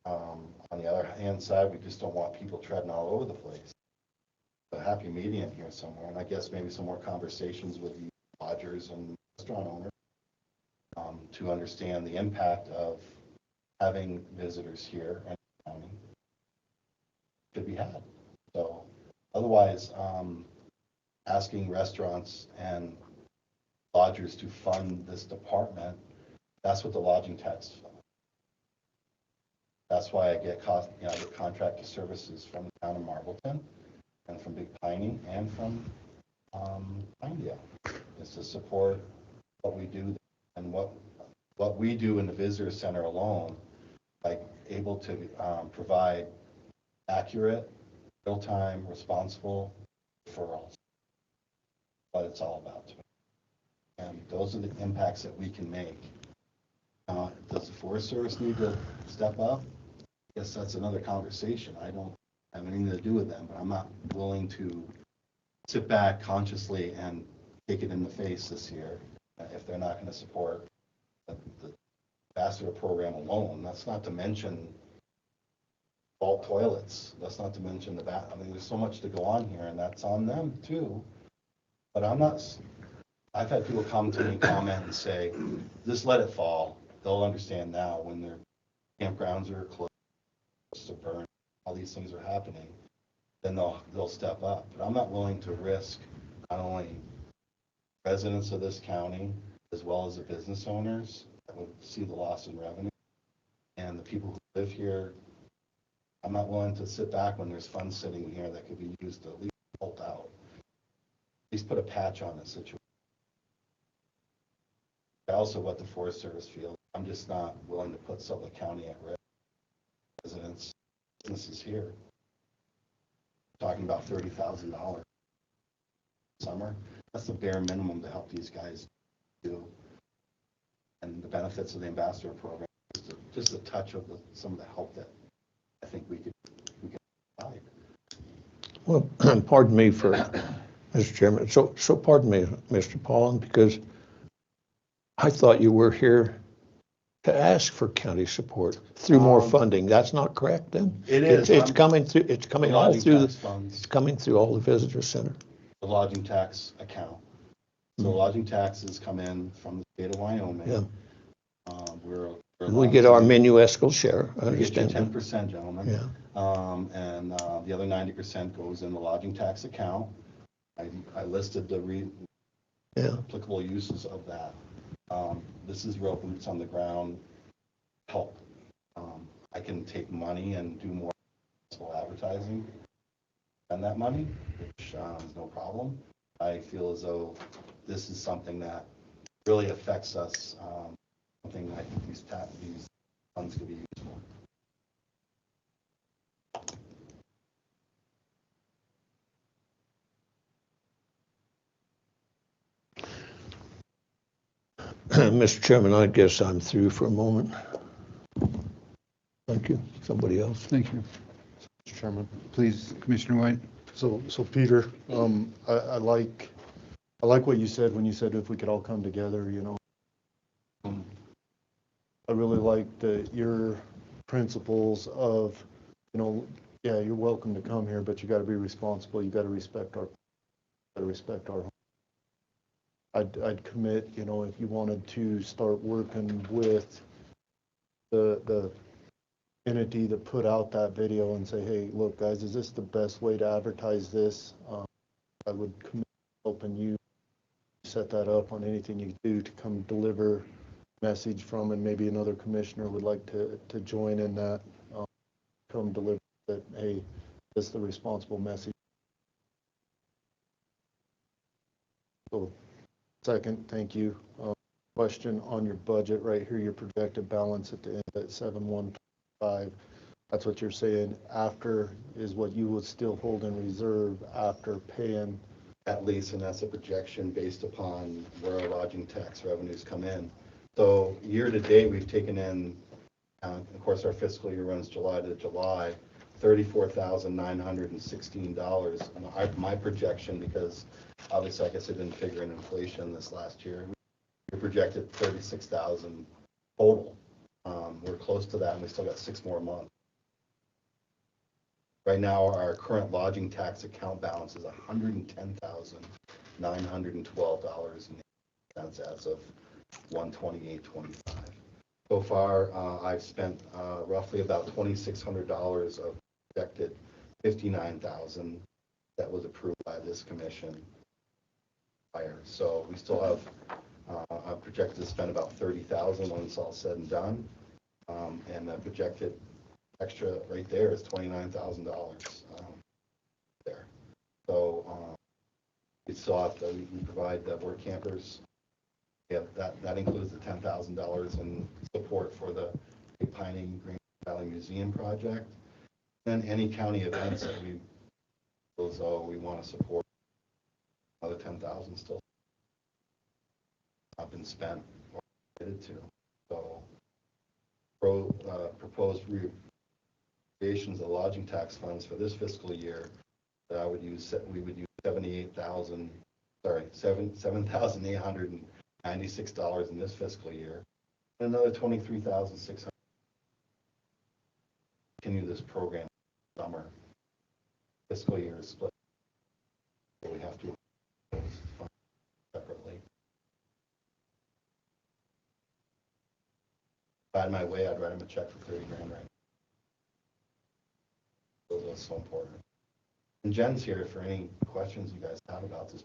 on the other hand side, we just don't want people treading all over the place. A happy medium here somewhere, and I guess maybe some more conversations with the lodgers and restaurant owners to understand the impact of having visitors here in the county should be had. So otherwise, asking restaurants and lodgers to fund this department, that's what the lodging tax fund. That's why I get I get contracted services from the town of Marbleton and from Big Piney and from Pinedale. It's to support what we do and what we do in the visitor center alone, like able to provide accurate, real-time, responsible referrals. What it's all about to me. And those are the impacts that we can make. Does the Forest Service need to step up? I guess that's another conversation. I don't have anything to do with them, but I'm not willing to sit back consciously and take it in the face this year if they're not going to support the ambassador program alone. That's not to mention vault toilets. That's not to mention the bath. I mean, there's so much to go on here, and that's on them too. But I've had people come to me and comment and say, just let it fall. They'll understand now when their campgrounds are closed to burn, all these things are happening, then they'll step up. But I'm not willing to risk not only residents of this county as well as the business owners that would see the loss in revenue and the people who live here. I'm not willing to sit back when there's funds sitting here that could be used to at least help out. At least put a patch on the situation. Also what the Forest Service feels. I'm just not willing to put Sublette County at risk. Residents, businesses here. Talking about $30,000 summer. That's the bare minimum to help these guys do. And the benefits of the ambassador program is just a touch of some of the help that I think we can provide. Well, pardon me for, Mr. Chairman, so pardon me, Mr. Paulin, because I thought you were here to ask for county support through more funding. That's not correct then? It is. It's coming through, it's coming all through, funds. it's coming through all the visitor center. The lodging tax account. So lodging taxes come in from the state of Wyoming. Yeah. We're We get our minuescal share, I we get your understand. 10%, gentlemen. Yeah. And the other 90% goes in the lodging tax account. I listed the applicable uses of that. This is real boots on the ground help. I can take money and do more advertising and that money, which is no problem. I feel as though this is something that really affects us, something I think these funds could be used for. Mr. Chairman, I guess I'm through for a moment. Thank you. Somebody else? Thank you. Mr. Chairman. Please, Commissioner White. So Peter, I like what you said when you said if we could all come together, you know. I really like your principles of, you know, yeah, you're welcome to come here, but you got to be responsible. You got to respect our home. I'd commit, you know, if you wanted to start working with the entity that put out that video and say, hey, look, guys, is this the best way to advertise this? I would commit helping you set that up on anything you do to come deliver message from, and maybe another commissioner would like to join in that, come deliver that, hey, this is the responsible message. So, second, thank you. Question on your budget right here, your projected balance at the end at 7,125. That's what you're saying after is what you would still hold in reserve after paying. At least, and that's a projection based upon where our lodging tax revenues come in. So year to date, we've taken in, of course, our fiscal year runs July to July, $34,916. My projection, because obviously, I guess I didn't figure in inflation this last year, we projected 36,000 total. We're close to that, and we still got 6 more months. Right now, our current lodging tax account balance is $110,912 as of 1/28/25. So far, I've spent roughly about $2,600 of projected $59,000 that was approved by this commission prior. So we still have, I've projected to spend about $30,000 when it's all said and done. And the projected extra right there is $29,000 there. So we still have to, we provide the work campers. Yeah, that includes the $10,000 in support for the Big Piney Green Valley Museum project. And any county events that we, we want to support, another $10,000 still have been spent or committed to. So proposed reappropriations of lodging tax funds for this fiscal year that I would use, we would use $7,896 in this fiscal year, and another $23,600 continue this program summer. Fiscal year is split. So we have to fund separately. If I had my way, I'd write him a check for $30,000 right now. Those are so important. And Jen's here for any questions you guys have about this.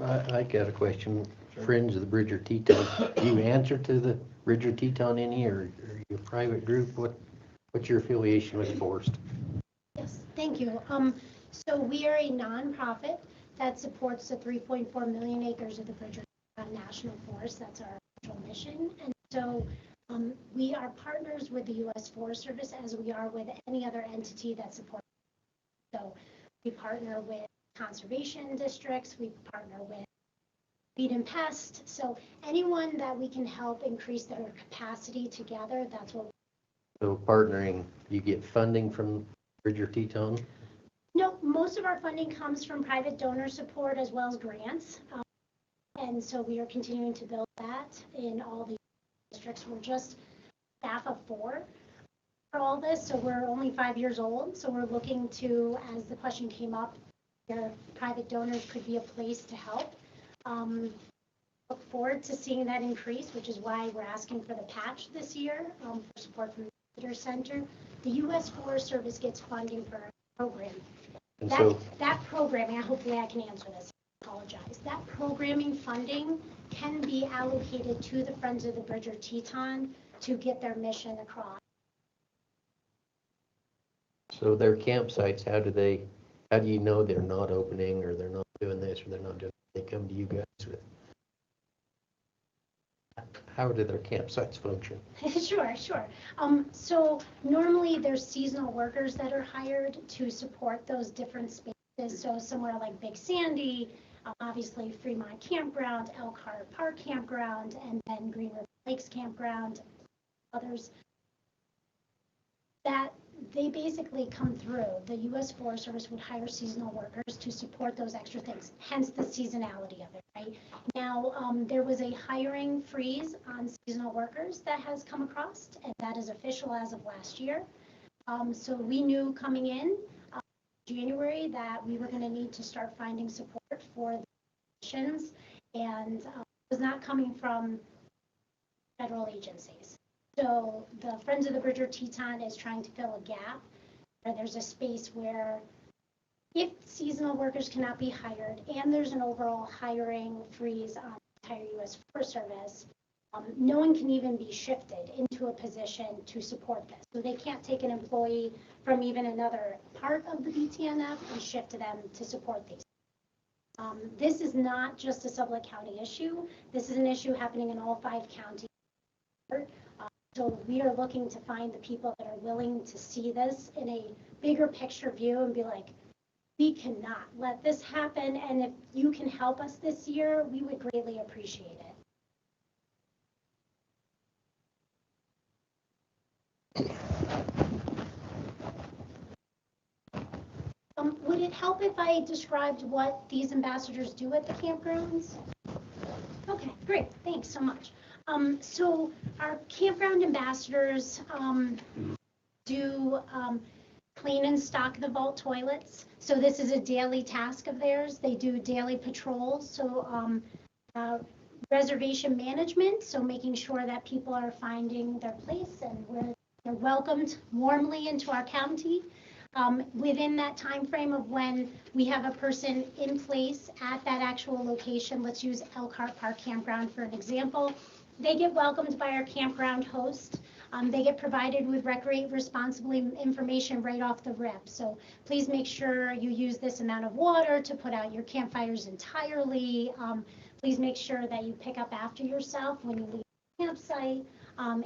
I got a question. Sure. Friends of the Bridger Teton. Do you answer to the Bridger Teton any, or are you a private group? What's your affiliation with Forest? Yes, thank you. So we are a nonprofit that supports the 3.4 million acres of the Bridger National Forest. That's our official mission. And so we are partners with the U.S. Forest Service as we are with any other entity that supports. So we partner with conservation districts, we partner with feed and pest. So anyone that we can help increase their capacity together, that's what. So partnering, you get funding from Bridger Teton? No, most of our funding comes from private donor support as well as grants. And so we are continuing to build that in all the districts. We're just staff of 4 for all this. So we're only 5 years old. So we're looking to, as the question came up, where private donors could be a place to help. Look forward to seeing that increase, which is why we're asking for the patch this year for support from the Visitor Center. The U.S. Forest Service gets funding for a program. That programming, hopefully I can answer this, I apologize. That programming funding can be allocated to the Friends of the Bridger Teton to get their mission across. So their campsites, how do you know they're not opening, or they're not doing this, or they're not doing, they come to you guys with? How do their campsites function? Sure. So normally there's seasonal workers that are hired to support those different spaces. So somewhere like Big Sandy, obviously Fremont Campground, Elkhart Park Campground, and then Green River Lakes Campground, others. That they basically come through. The U.S. Forest Service would hire seasonal workers to support those extra things, hence the seasonality of it, right? Now, there was a hiring freeze on seasonal workers that has come across, and that is official as of last year. So we knew coming in January that we were going to need to start finding support for the positions, and it was not coming from federal agencies. So the Friends of the Bridger Teton is trying to fill a gap where there's a space where if seasonal workers cannot be hired and there's an overall hiring freeze on the entire U.S. Forest Service, no one can even be shifted into a position to support this. So they can't take an employee from even another part of the BTNF and shift them to support these. This is not just a Sublette County issue. This is an issue happening in all 5 counties. So we are looking to find the people that are willing to see this in a bigger picture view and be like, we cannot let this happen. And if you can help us this year, we would greatly appreciate it. Would it help if I described what these ambassadors do at the campgrounds? Okay, great. Thanks so much. So our campground ambassadors do clean and stock the vault toilets. So this is a daily task of theirs. They do daily patrols. So reservation management, so making sure that people are finding their place and where they're welcomed warmly into our county. Within that time frame of when we have a person in place at that actual location, let's use Elkhart Park Campground for an example, they get welcomed by our campground host. They get provided with Recreate Responsibly information right off the rip. So please make sure you use this amount of water to put out your campfires entirely. Please make sure that you pick up after yourself when you leave the campsite.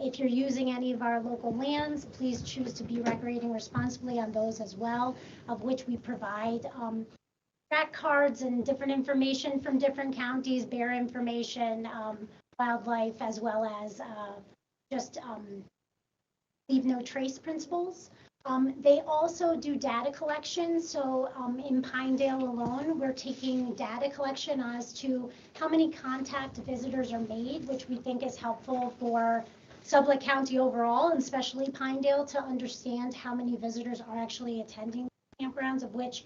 If you're using any of our local lands, please choose to be recreating responsibly on those as well, of which we provide track cards and different information from different counties, bear information, wildlife, as well as just leave no trace principles. They also do data collection. So in Pinedale alone, we're taking data collection as to how many contact visitors are made, which we think is helpful for Sublette County overall, and especially Pinedale, to understand how many visitors are actually attending campgrounds, of which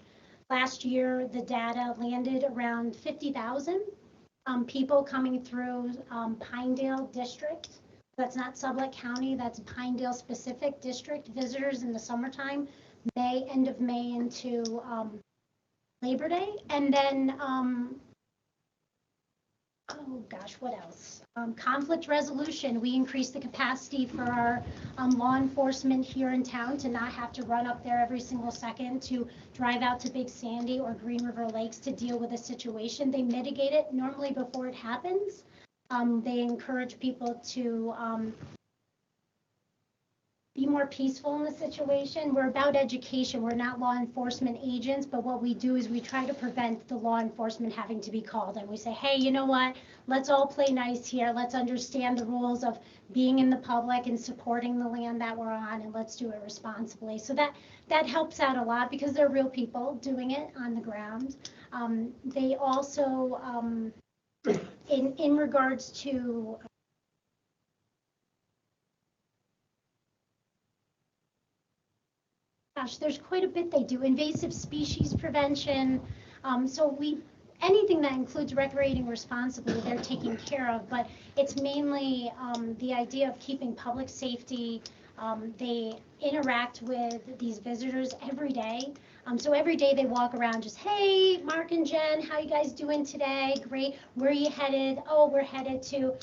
last year the data landed around 50,000 people coming through Pinedale district. That's not Sublette County, that's Pinedale specific district visitors in the summertime, end of May into Labor Day. And then, oh gosh, what else? Conflict resolution. We increased the capacity for our law enforcement here in town to not have to run up there every single second to drive out to Big Sandy or Green River Lakes to deal with a situation. They mitigate it normally before it happens. They encourage people to be more peaceful in the situation. We're about education. We're not law enforcement agents, but what we do is we try to prevent the law enforcement having to be called. And we say, hey, you know what? Let's all play nice here. Let's understand the rules of being in the public and supporting the land that we're on, and let's do it responsibly. So that helps out a lot because they're real people doing it on the ground. They also, in regards to gosh, there's quite a bit they do. Invasive species prevention. So anything that includes recreating responsibly, they're taking care of, but it's mainly the idea of keeping public safety. They interact with these visitors every day. So every day they walk around just, hey, Mark and Jen, how you guys doing today? Great. Where are you headed? Oh, we're headed to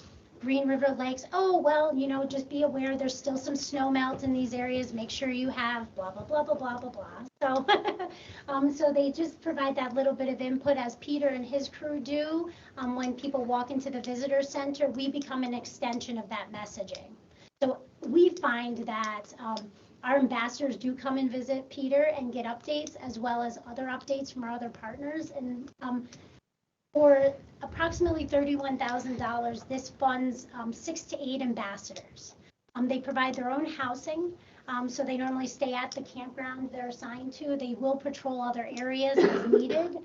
Green River Lakes. Oh, well, just be aware there's still some snow melt in these areas. Make sure you have blah, blah, blah, blah, blah, blah, blah. So, so they just provide that little bit of input as Peter and his crew do. When people walk into the visitor center, we become an extension of that messaging. So we find that our ambassadors do come and visit Peter and get updates, as well as other updates from our other partners. And for approximately $31,000, this funds 6 to 8 ambassadors. They provide their own housing, so they normally stay at the campground they're assigned to. They will patrol other areas as needed.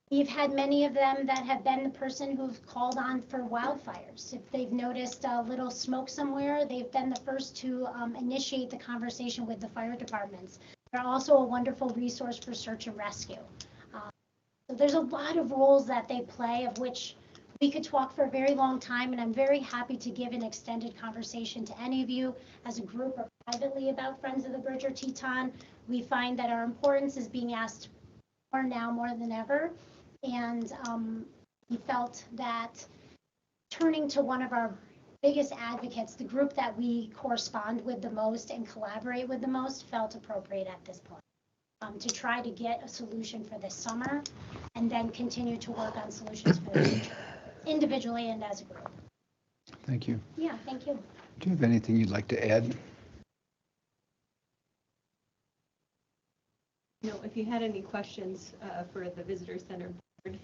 We've had many of them that have been the person who've called on for wildfires. If they've noticed a little smoke somewhere, they've been the first to initiate the conversation with the fire departments. They're also a wonderful resource for search and rescue. So there's a lot of roles that they play, of which we could talk for a very long time, and I'm very happy to give an extended conversation to any of you as a group or privately about Friends of the Bridge or Teton. We find that our importance is being asked more now more than ever, and we felt that turning to one of our biggest advocates, the group that we correspond with the most and collaborate with the most, felt appropriate at this point. To try to get a solution for this summer and then continue to work on solutions for the future, individually and as a group. Thank you. Yeah, thank you. Do you have anything you'd like to add? No, if you had any questions for the Visitor Center board,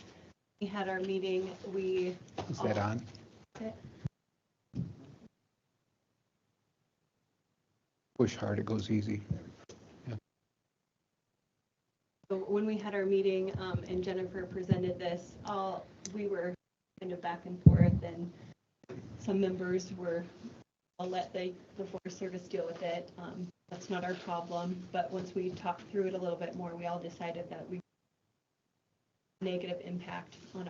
we had our meeting. Is that on? Okay. Push hard, it goes easy. So when we had our meeting and Jennifer presented this, we were kind of back and forth, and some members were, I'll let the Forest Service deal with it. That's not our problem. But once we talked through it a little bit more, we all decided that we negative impact on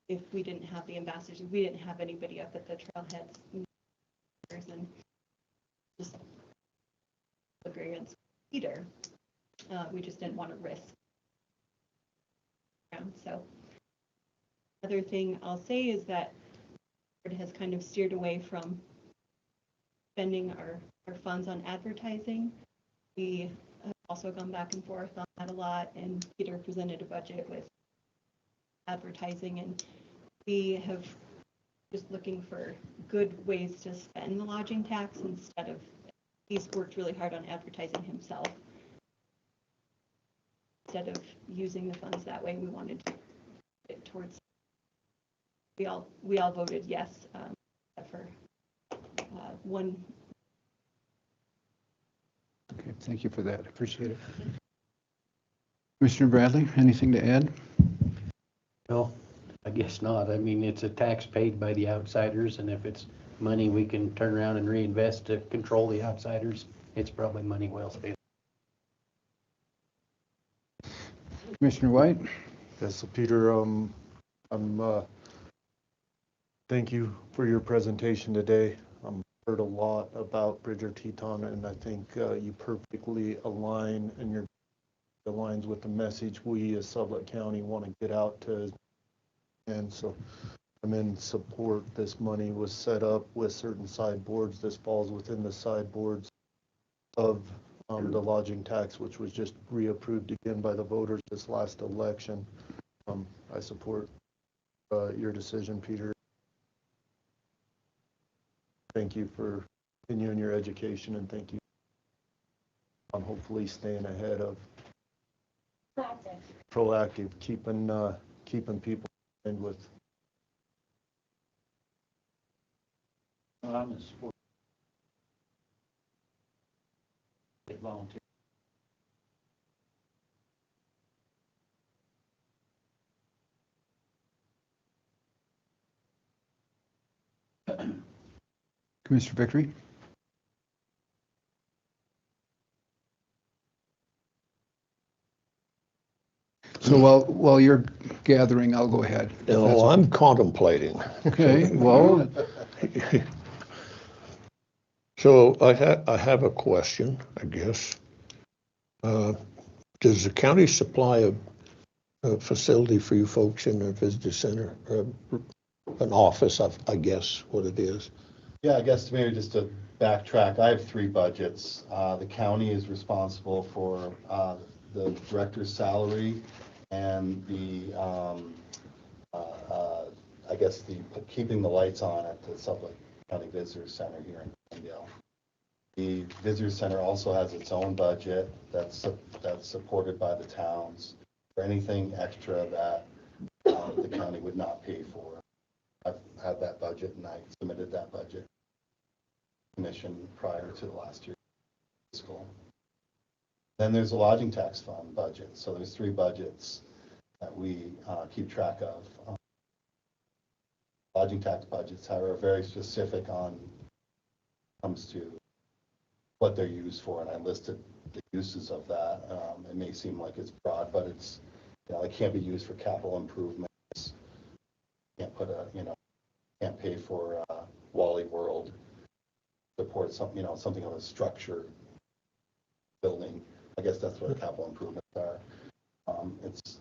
if we didn't have the ambassadors, we didn't have anybody up at the trailheads and just agreements with Peter. We just didn't want to risk. So other thing I'll say is that it has kind of steered away from spending our funds on advertising. We have also gone back and forth on that a lot, and Peter presented a budget with advertising, and we have just looking for good ways to spend the lodging tax instead of, he's worked really hard on advertising himself. Instead of using the funds that way, we wanted to put it towards, we all voted yes, except for one. Okay, thank you for that. I appreciate it. Commissioner Bradley, anything to add? No, I guess not. I mean, it's a tax paid by the outsiders, and if it's money we can turn around and reinvest to control the outsiders, it's probably money well spent. Commissioner White? Yes, so Peter, thank you for your presentation today. Heard a lot about Bridger Teton, and I think you perfectly align, and your aligns with the message we as Sublette County want to get out to. And so I'm in support. This money was set up with certain sideboards. This falls within the sideboards of the lodging tax, which was just reapproved again by the voters this last election. I support your decision, Peter. Thank you for continuing your education, and thank you on hopefully staying ahead of proactive, keeping people in with. I'm a sport. Volunteer. Commissioner Vickery? So while you're gathering, I'll go ahead. No, I'm contemplating. Okay, well. So I have a question, I guess. Does the county supply a facility for you folks in a visitor center, an office, I guess what it is? Yeah, I guess maybe just to backtrack, I have 3 budgets. The county is responsible for the director's salary and the, I guess the keeping the lights on at the Sublette County Visitor Center here in Glendale. The Visitor Center also has its own budget that's supported by the towns for anything extra that the county would not pay for. I've had that budget, and I submitted that budget commission prior to the last year's fiscal. Then there's a lodging tax fund budget. So there's 3 budgets that we keep track of. Lodging tax budgets, however, are very specific on comes to what they're used for, and I listed the uses of that. It may seem like it's broad, but it's, it can't be used for capital improvements. Can't put can't pay for Wally World, support something of a structure building. I guess that's what capital improvements are.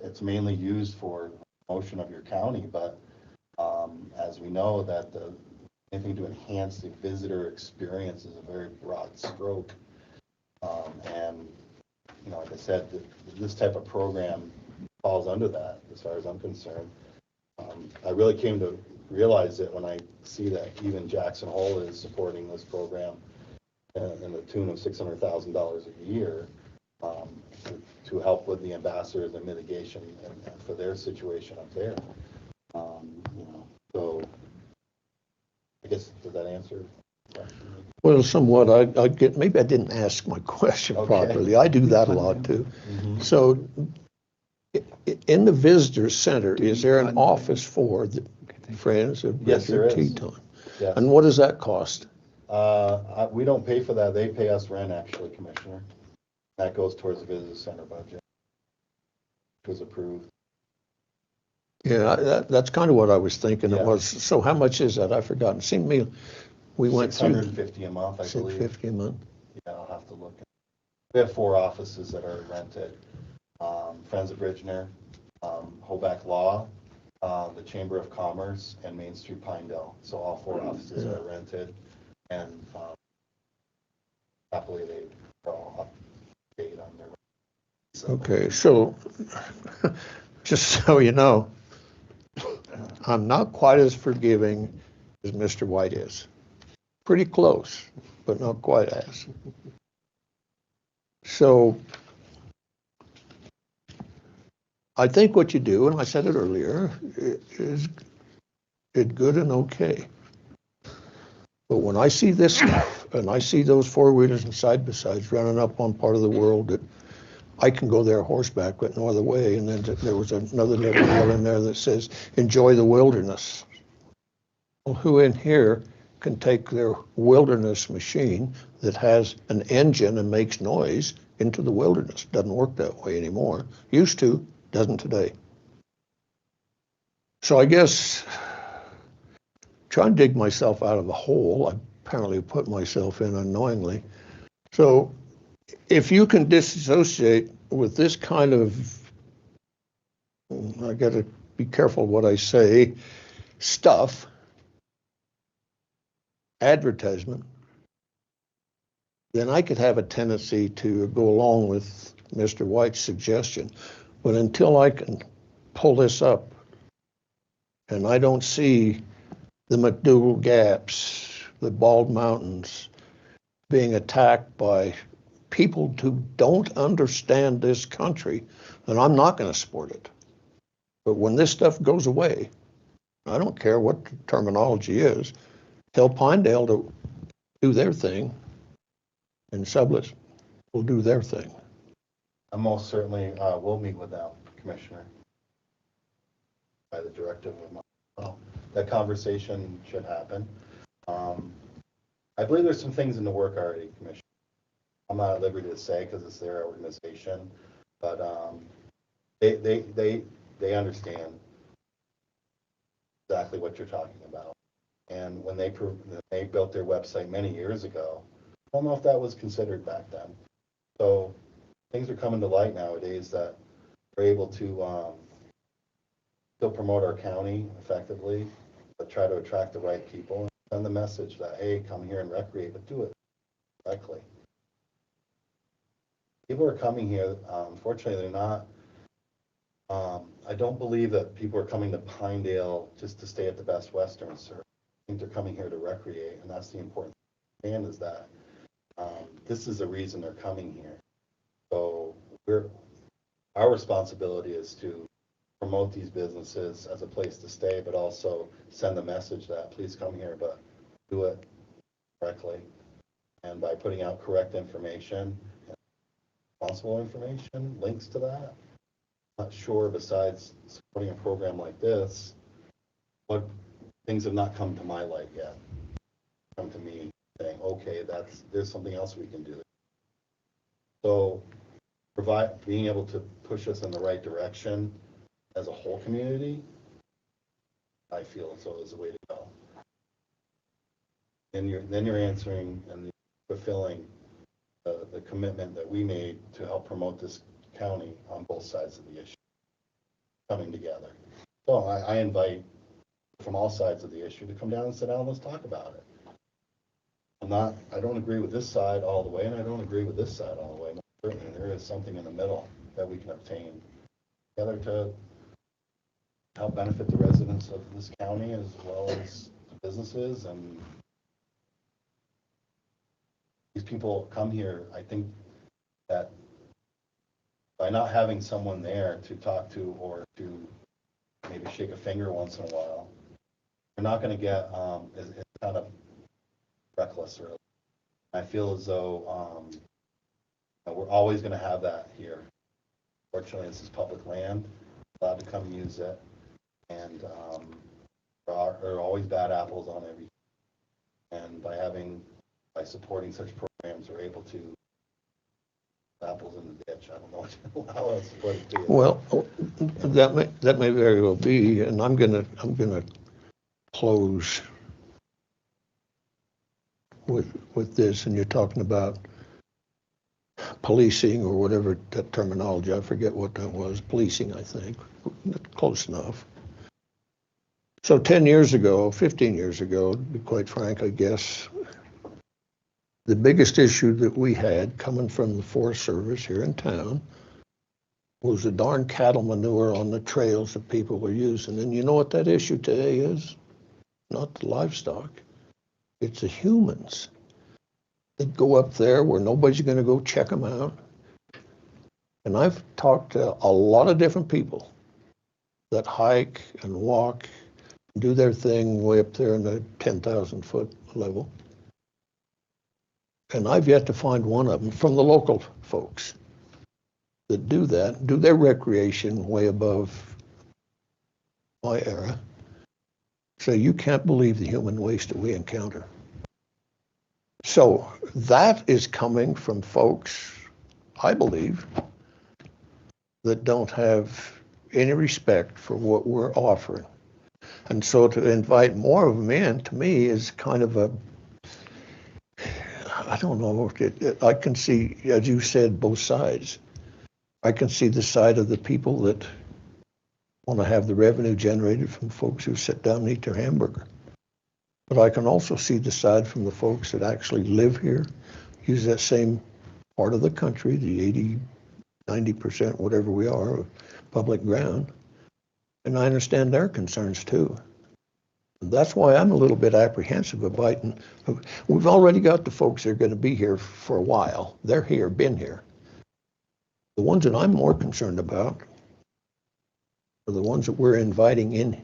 It's mainly used for promotion of your county, but as we know that anything to enhance the visitor experience is a very broad stroke. And like I said, this type of program falls under that as far as I'm concerned. I really came to realize it when I see that even Jackson Hole is supporting this program in the tune of $600,000 a year to help with the ambassadors and mitigation and for their situation up there. So I guess, does that answer the question? Well, somewhat. I get, maybe I didn't ask my question properly. I do that a lot too. Mm-hmm. So in the visitor center, is there an office for the Friends of Bridger Teton? Yes. And what does that cost? We don't pay for that. They pay us rent, actually, Commissioner. That goes towards the visitor center budget, which was approved. Yeah, that's kind of what I was thinking it Yeah. was. So how much is that? I forgot. It seemed to me we went through. 650 a month, I believe. 650 a month. Yeah, I'll have to look. We have 4 offices that are rented. Friends of Bridgener, Hoback Law, the Chamber of Commerce, and Main Street Pinedale. So all 4 offices are rented, and happily they are all up to date on their. Okay, so just so you know, I'm not quite as forgiving as Mr. White is. Pretty close, but not quite as. So I think what you do, and I said it earlier, is good and okay. But when I see this stuff, and I see those 4-wheelers and side-by-sides running up on part of the world that I can go there horseback, but no other way. And then there was another little deal in there that says, enjoy the wilderness. Well, who in here can take their wilderness machine that has an engine and makes noise into the wilderness? Doesn't work that way anymore. Used to, doesn't today. So I guess try and dig myself out of a hole I apparently put myself in unknowingly. So if you can disassociate with this kind of, I got to be careful what I say, stuff, advertisement, then I could have a tendency to go along with Mr. White's suggestion. But until I can pull this up and I don't see the McDougal Gaps, the Bald Mountains being attacked by people who don't understand this country, then I'm not going to support it. But when this stuff goes away, I don't care what the terminology is, tell Pinedale to do their thing, and Sublette will do their thing. I most certainly will meet with them, Commissioner, by the directive of my, well, that conversation should happen. I believe there's some things in the work already, Commissioner. I'm not at liberty to say because it's their organization, but they understand exactly what you're talking about. And when they built their website many years ago, I don't know if that was considered back then. So things are coming to light nowadays that we're able to still promote our county effectively, but try to attract the right people and send the message that, hey, come here and recreate, but do it correctly. People are coming here, unfortunately, they're not. I don't believe that people are coming to Pinedale just to stay at the Best Western, sir. I think they're coming here to recreate, and that's the important thing. And is that this is the reason they're coming here. So our responsibility is to promote these businesses as a place to stay, but also send the message that please come here, but do it correctly. And by putting out correct information, responsible information, links to that. I'm not sure, besides supporting a program like this, what things have not come to my light yet. Come to me saying, okay, there's something else we can do. So being able to push us in the right direction as a whole community, I feel as though is the way to go. And then you're answering and fulfilling the commitment that we made to help promote this county on both sides of the issue, coming together. So I invite from all sides of the issue to come down and sit down and let's talk about it. I don't agree with this side all the way, and I don't agree with this side all the way. Certainly there is something in the middle that we can obtain together to help benefit the residents of this county as well as the businesses. And these people come here, I think that by not having someone there to talk to or to maybe shake a finger once in a while, they're not going to get, it's kind of reckless. Really. I feel as though we're always going to have that here. Fortunately, this is public land, allowed to come use it, and there are always bad apples on everything. And by supporting such programs, we're able to apples in the ditch. catch. I don't know how else to put it to you. Well, that may very well be, and I'm gonna close with this, and you're talking about policing or whatever that terminology, I forget what that was, policing, I think, close enough. So 10 years ago, 15 years ago, to be quite frank, I guess, the biggest issue that we had coming from the Forest Service here in town was the darn cattle manure on the trails that people were using. And you know what that issue today is? Not the livestock. It's the humans that go up there where nobody's going to go check them out. And I've talked to a lot of different people that hike and walk, do their thing way up there in the 10,000 foot level. And I've yet to find one of them from the local folks that do that, do their recreation way above my era. So you can't believe the human waste that we encounter. So that is coming from folks, I believe, that don't have any respect for what we're offering. And so to invite more of them in, to me, is kind of a, I don't know, I can see, as you said, both sides. I can see the side of the people that want to have the revenue generated from folks who sit down and eat their hamburger. But I can also see the side from the folks that actually live here, use that same part of the country, the 80, 90%, whatever we are, of public ground. And I understand their concerns too. That's why I'm a little bit apprehensive of biting. We've already got the folks that are going to be here for a while. They're here, been here. The ones that I'm more concerned about are the ones that we're inviting in.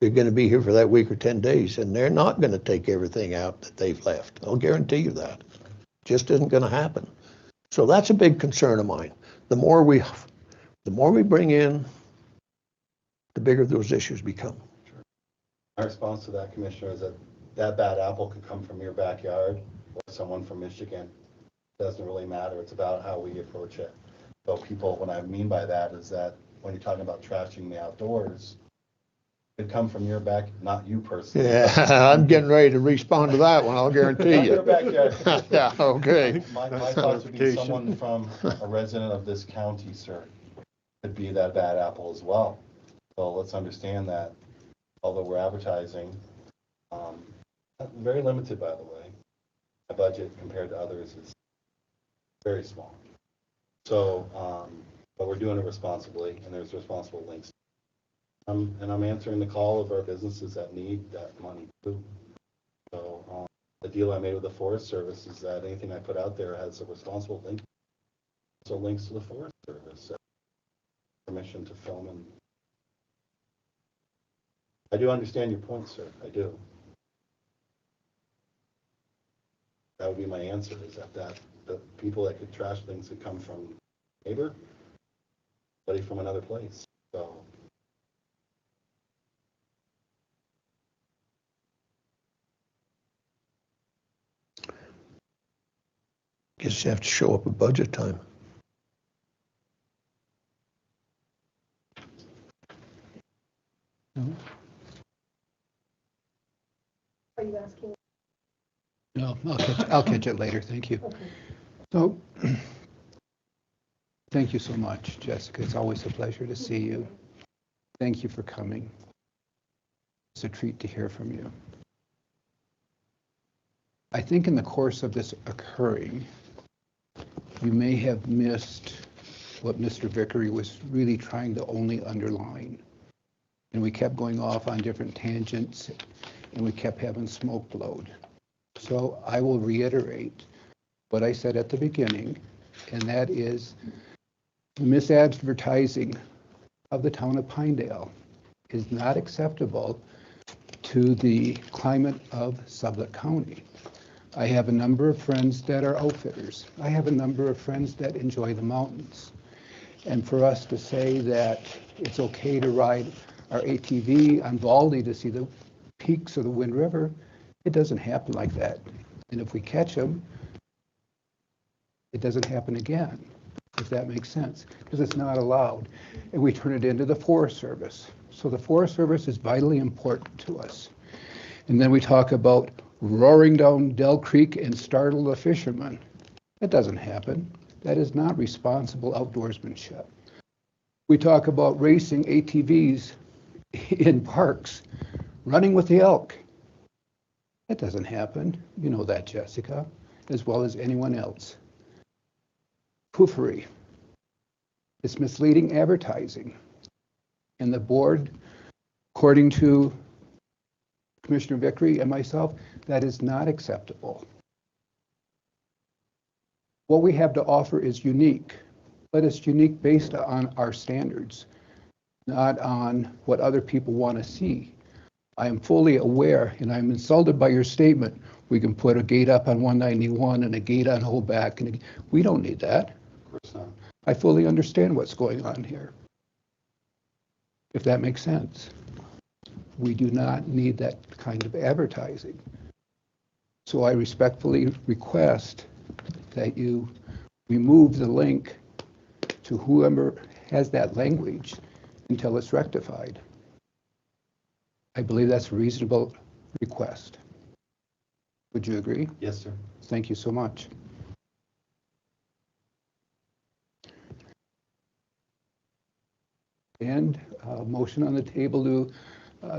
They're going to be here for that week or 10 days, and they're not going to take everything out that they've left. I'll guarantee you that. Just isn't going to happen. So that's a big concern of mine. The more we bring in, the bigger those issues become. My response to that, Commissioner, is that bad apple could come from your backyard or someone from Michigan. It doesn't really matter. It's about how we approach it. So people, what I mean by that is that when you're talking about trashing the outdoors, it could come from your back, not you personally. Yeah, I'm getting ready to respond to that one, I'll guarantee you. Your backyard. Yeah, okay. My thoughts would be someone from a resident of this county, sir, could be that bad apple as well. So let's understand that, although we're advertising, very limited, by the way. My budget compared to others is very small. So, but we're doing it responsibly, and there's responsible links. And I'm answering the call of our businesses that need that money too. So the deal I made with the Forest Service is that anything I put out there has a responsible link. So links to the Forest Service, permission to film, and I do understand your point, sir. I do. That would be my answer, is that the people that could trash things could come from neighbor, but from another place. So Guess you have to show up at budget time. Are you asking? No, I'll catch it later. Thank you. Okay. So, thank you so much, Jessica. It's always a pleasure to see you. Thank you for coming. It's a treat to hear from you. I think in the course of this occurring, you may have missed what Mr. Vickery was really trying to only underline. And we kept going off on different tangents, and we kept having smoke blowed. So I will reiterate what I said at the beginning, and that is the misadvertising of the town of Pinedale is not acceptable to the climate of Sublette County. I have a number of friends that are outfitters. I have a number of friends that enjoy the mountains. And for us to say that it's okay to ride our ATV on Baldy to see the peaks of the Wind River, it doesn't happen like that. And if we catch them, it doesn't happen again. if that makes sense, because it's not allowed. And we turn it into the Forest Service. So the Forest Service is vitally important to us. And then we talk about roaring down Dell Creek and startle the fishermen. That doesn't happen. That is not responsible outdoorsmanship. We talk about racing ATVs in parks, running with the elk. That doesn't happen. You know that, Jessica, as well as anyone else. Poofery. It's misleading advertising. And the board, according to Commissioner Vickery and myself, that is not acceptable. What we have to offer is unique, but it's unique based on our standards, not on what other people want to see. I am fully aware, and I'm insulted by your statement, we can put a gate up on 191 and a gate on Holback, and we don't need that. Of course not. I fully understand what's going on here, if that makes sense. We do not need that kind of advertising. So I respectfully request that you remove the link to whoever has that language until it's rectified. I believe that's a reasonable request. Would you agree? Yes, sir. Thank you so much. And a motion on the table to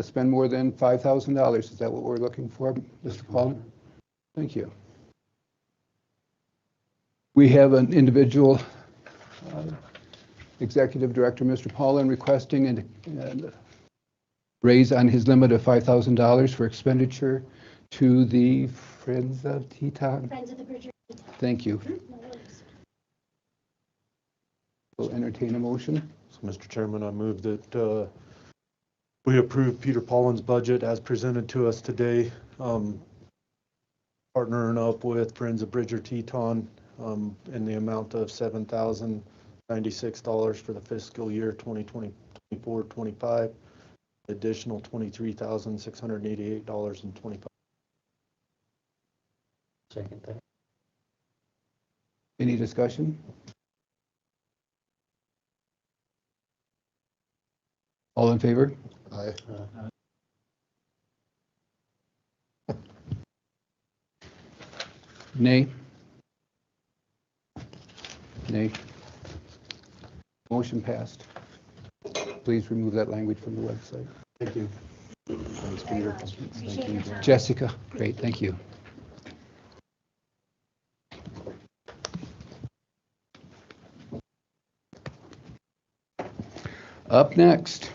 spend more than $5,000. Is that what we're looking for, Mr. Paulin? Thank you. We have an individual executive director, Mr. Paulin, requesting a raise on his limit of $5,000 for expenditure to the Friends of Teton. Friends of the Bridger. Thank you. No worries. We'll entertain a motion. So, Mr. Chairman, I move that we approve Peter Paulin's budget as presented to us today, partnering up with Friends of Bridger Teton in the amount of $7,096 for the fiscal year 2024-25, additional $23,688.25. Second that. Any discussion? All in favor? Aye. Nay? Nay. Motion passed. Please remove that language from the website. Thank you. Thanks, Peter. Appreciate your time. Jessica, great, thank you. Up next,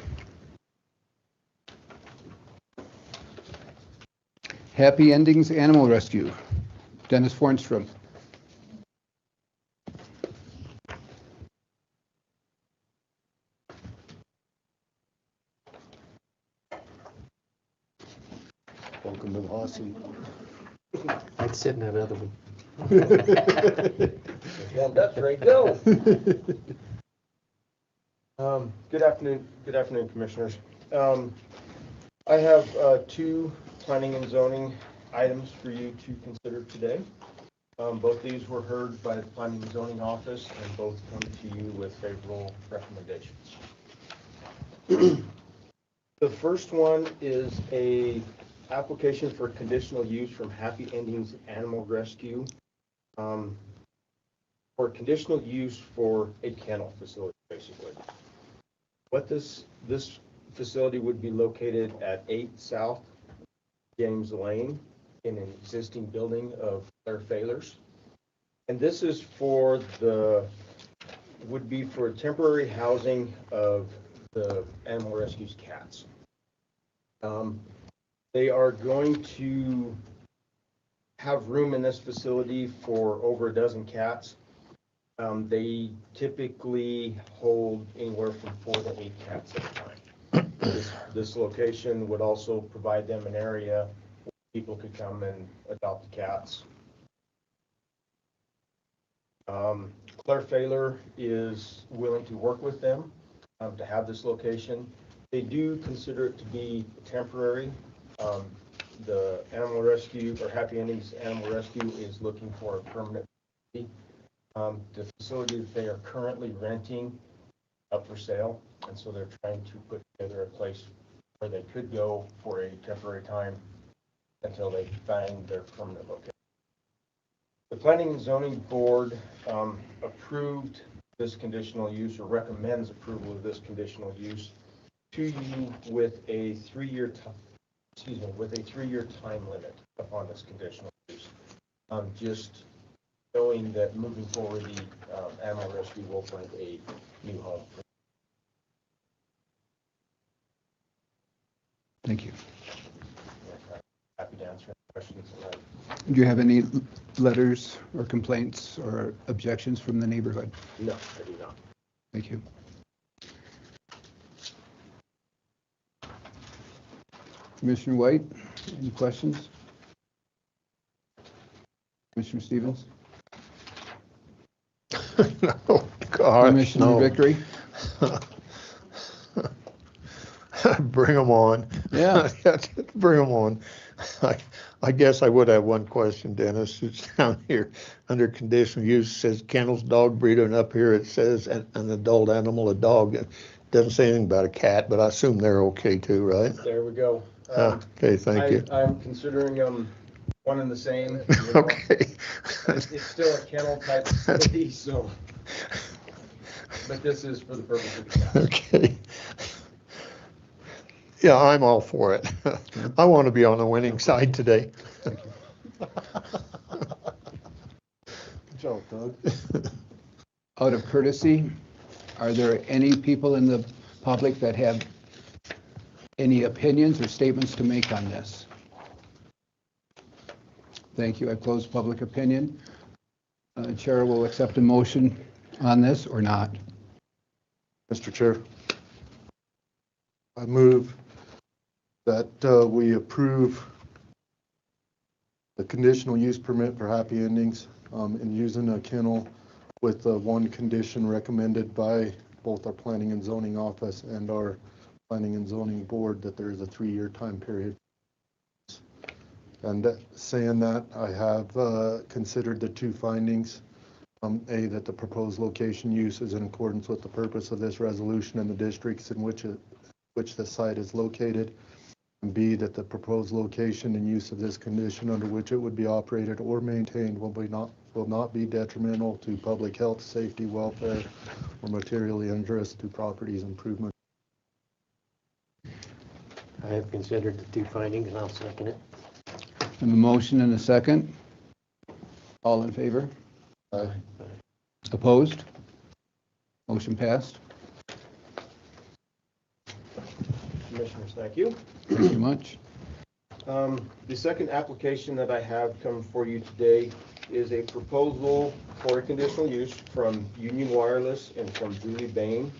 Happy Endings Animal Rescue, Dennis Fornstrom. Welcome to the hot seat. I'd sit in that other one. Warmed up, ready to go. Good afternoon, Commissioners. I have two planning and zoning items for you to consider today. Both these were heard by the Planning and Zoning Office and both come to you with favorable recommendations. The first one is a application for conditional use from Happy Endings Animal Rescue for conditional use for a kennel facility, basically. What this facility would be located at 8 South James Lane in an existing building of Claire Faylor's. And this is would be for temporary housing of the Animal Rescue's cats. They are going to have room in this facility for over a dozen cats. They typically hold anywhere from 4 to 8 cats at a time. This location would also provide them an area where people could come and adopt the cats. Claire Faylor is willing to work with them to have this location. They do consider it to be temporary. The Animal Rescue, or Happy Endings Animal Rescue, is looking for a permanent facility. The facility that they are currently renting up for sale, and so they're trying to put together a place where they could go for a temporary time until they find their permanent location. The Planning and Zoning Board approved this conditional use, or recommends approval of this conditional use to you with a 3-year time limit upon this conditional use. Just knowing that moving forward, the animal rescue will find a new home. Thank you. Happy to answer any questions. Do you have any letters or complaints or objections from the neighborhood? No, I do not. Thank you. Commissioner White, any questions? Commissioner Stevens? No, gosh, Commissioner no. Vickery? Bring them on. Yeah. Bring them on. I guess I would have one question, Dennis. It's down here under conditional use, says kennels, dog breeder, and up here it says an adult animal, a dog. It doesn't say anything about a cat, but I assume they're okay too, right? There we go. Okay, thank you. I'm considering them one and the same. Okay. It's still a kennel type facility, so, but this is for the purpose of the cats. Okay. Yeah, I'm all for it. I want to be on the winning side today. Good job, Doug. Out of courtesy, are there any people in the public that have any opinions or statements to make on this? Thank you. I close public opinion. Chair will accept a motion on this or not. Mr. Chair, I move that we approve the conditional use permit for Happy Endings in using a kennel with one condition recommended by both our Planning and Zoning Office and our Planning and Zoning Board, that there is a 3-year time period. And saying that, I have considered the 2 findings. A, that the proposed location use is in accordance with the purpose of this resolution and the districts in which the site is located. And B, that the proposed location and use of this condition under which it would be operated or maintained will not be detrimental to public health, safety, welfare, or materially injurious to property's improvement. I have considered the 2 findings, and I'll second it. A motion and a second. All in favor? Aye. Opposed? Motion passed. Commissioners, thank you. Thank you much. The second application that I have come for you today is a proposal for a conditional use from Union Wireless and from Julie Bain.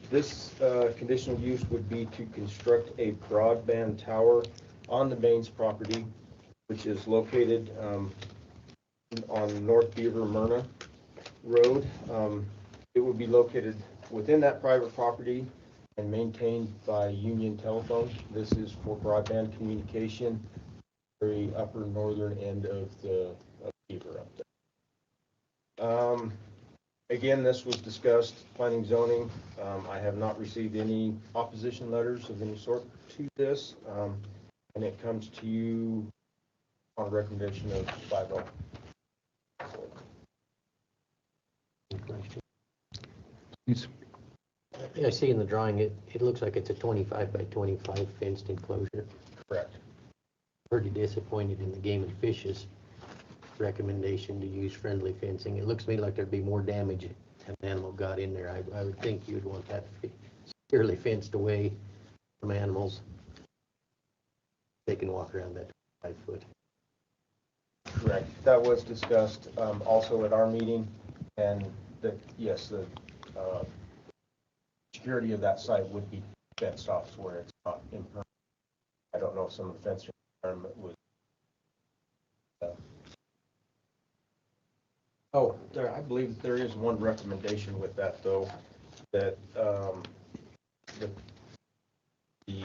This conditional use would be to construct a broadband tower on the Bain's property, which is located on North Beaver Myrna Road. It would be located within that private property and maintained by Union Telephone. This is for broadband communication, very upper northern end of the Beaver up there. Again, this was discussed, planning zoning. I have not received any opposition letters of any sort to this, and it comes to you on recommendation of 5-0. Yes. I see in the drawing, it looks like it's a 25 by 25 fenced enclosure. Correct. Pretty disappointed in the Game and Fish's recommendation to use friendly fencing. It looks to me like there'd be more damage if an animal got in there. I would think you'd want that securely fenced away from animals. They can walk around that 5 foot. Correct. That was discussed also at our meeting, and that, yes, the security of that site would be fenced off to where it's not impervious. I don't know if some of the fencing requirement was. I believe there is one recommendation with that, though, that the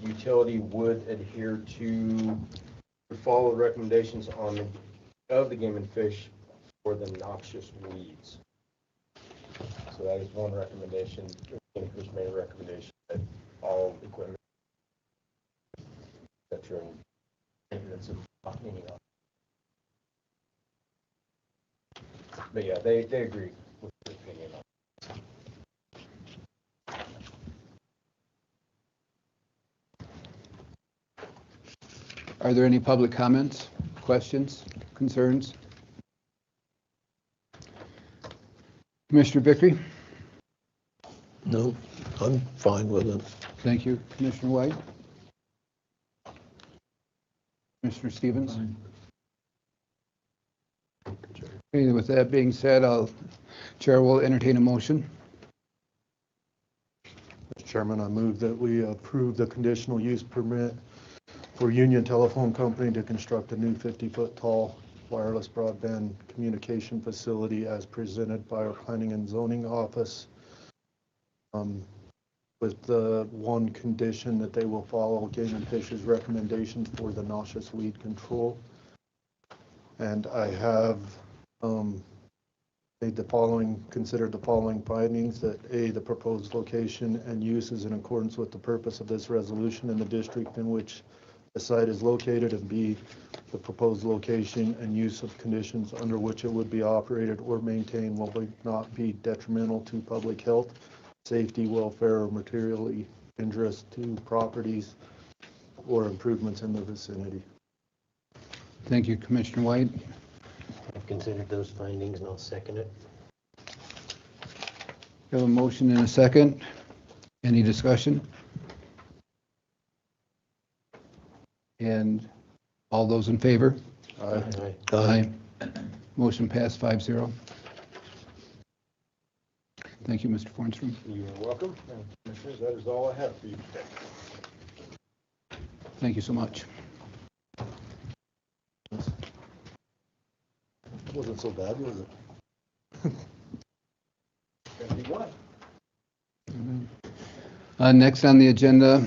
utility would adhere to follow the recommendations of the Game and Fish for the noxious weeds. So that is one recommendation. The Commission made a recommendation that all equipment that you're in maintenance of cleaning up. But yeah, they agree with the opinion on Are there any public comments, questions, concerns? Commissioner Vickery? No, I'm fine with it. Thank you. Commissioner White? Commissioner Stevens? Okay, with that being said, Chair will entertain a motion. Mr. Chairman, I move that we approve the conditional use permit for Union Telephone Company to construct a new 50-foot tall wireless broadband communication facility as presented by our Planning and Zoning Office, with the one condition that they will follow Game and Fish's recommendations for the noxious weed control. And I have considered the following findings: that A, the proposed location and use is in accordance with the purpose of this resolution in the district in which the site is located, and B, the proposed location and use of conditions under which it would be operated or maintained will not be detrimental to public health, safety, welfare, or materially injurious to properties or improvements in the vicinity. Thank you, Commissioner White. I've considered those findings and I'll second it. We have a motion and a second. Any discussion? And all those in favor? Aye. Aye. Motion passed 5-0. Thank you, Mr. Fornstrom. You are welcome. And Commissioners, that is all I have for you today. Thank you so much. Wasn't so bad, was it? Next on the agenda,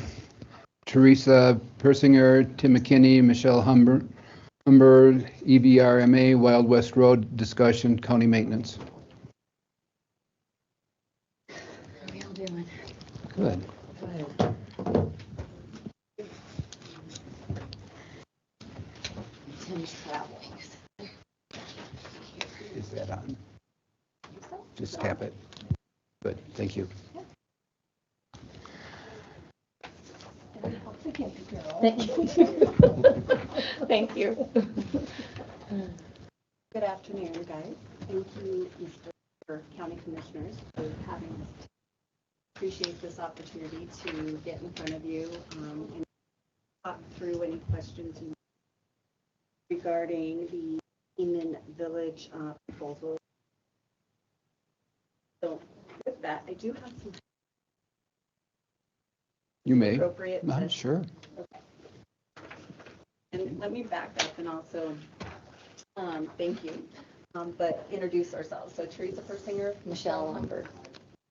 Teresa Persinger, Tim McKinney, Michelle Humber, EVRMA, Wild West Road discussion, county maintenance. How are we all doing? Good. Tim's traveling. Is that on? Just tap it. Good, thank you. Thank you. Thank you. Good afternoon, guys. Thank you, Mr. County Commissioners, for having us. Appreciate this opportunity to get in front of you and talk through any questions regarding the Eamon Village proposal. So with that, I do have some You may. appropriate. Sure. Okay. And let me back up and also thank you, but introduce ourselves. So Teresa Persinger, Michelle Humber,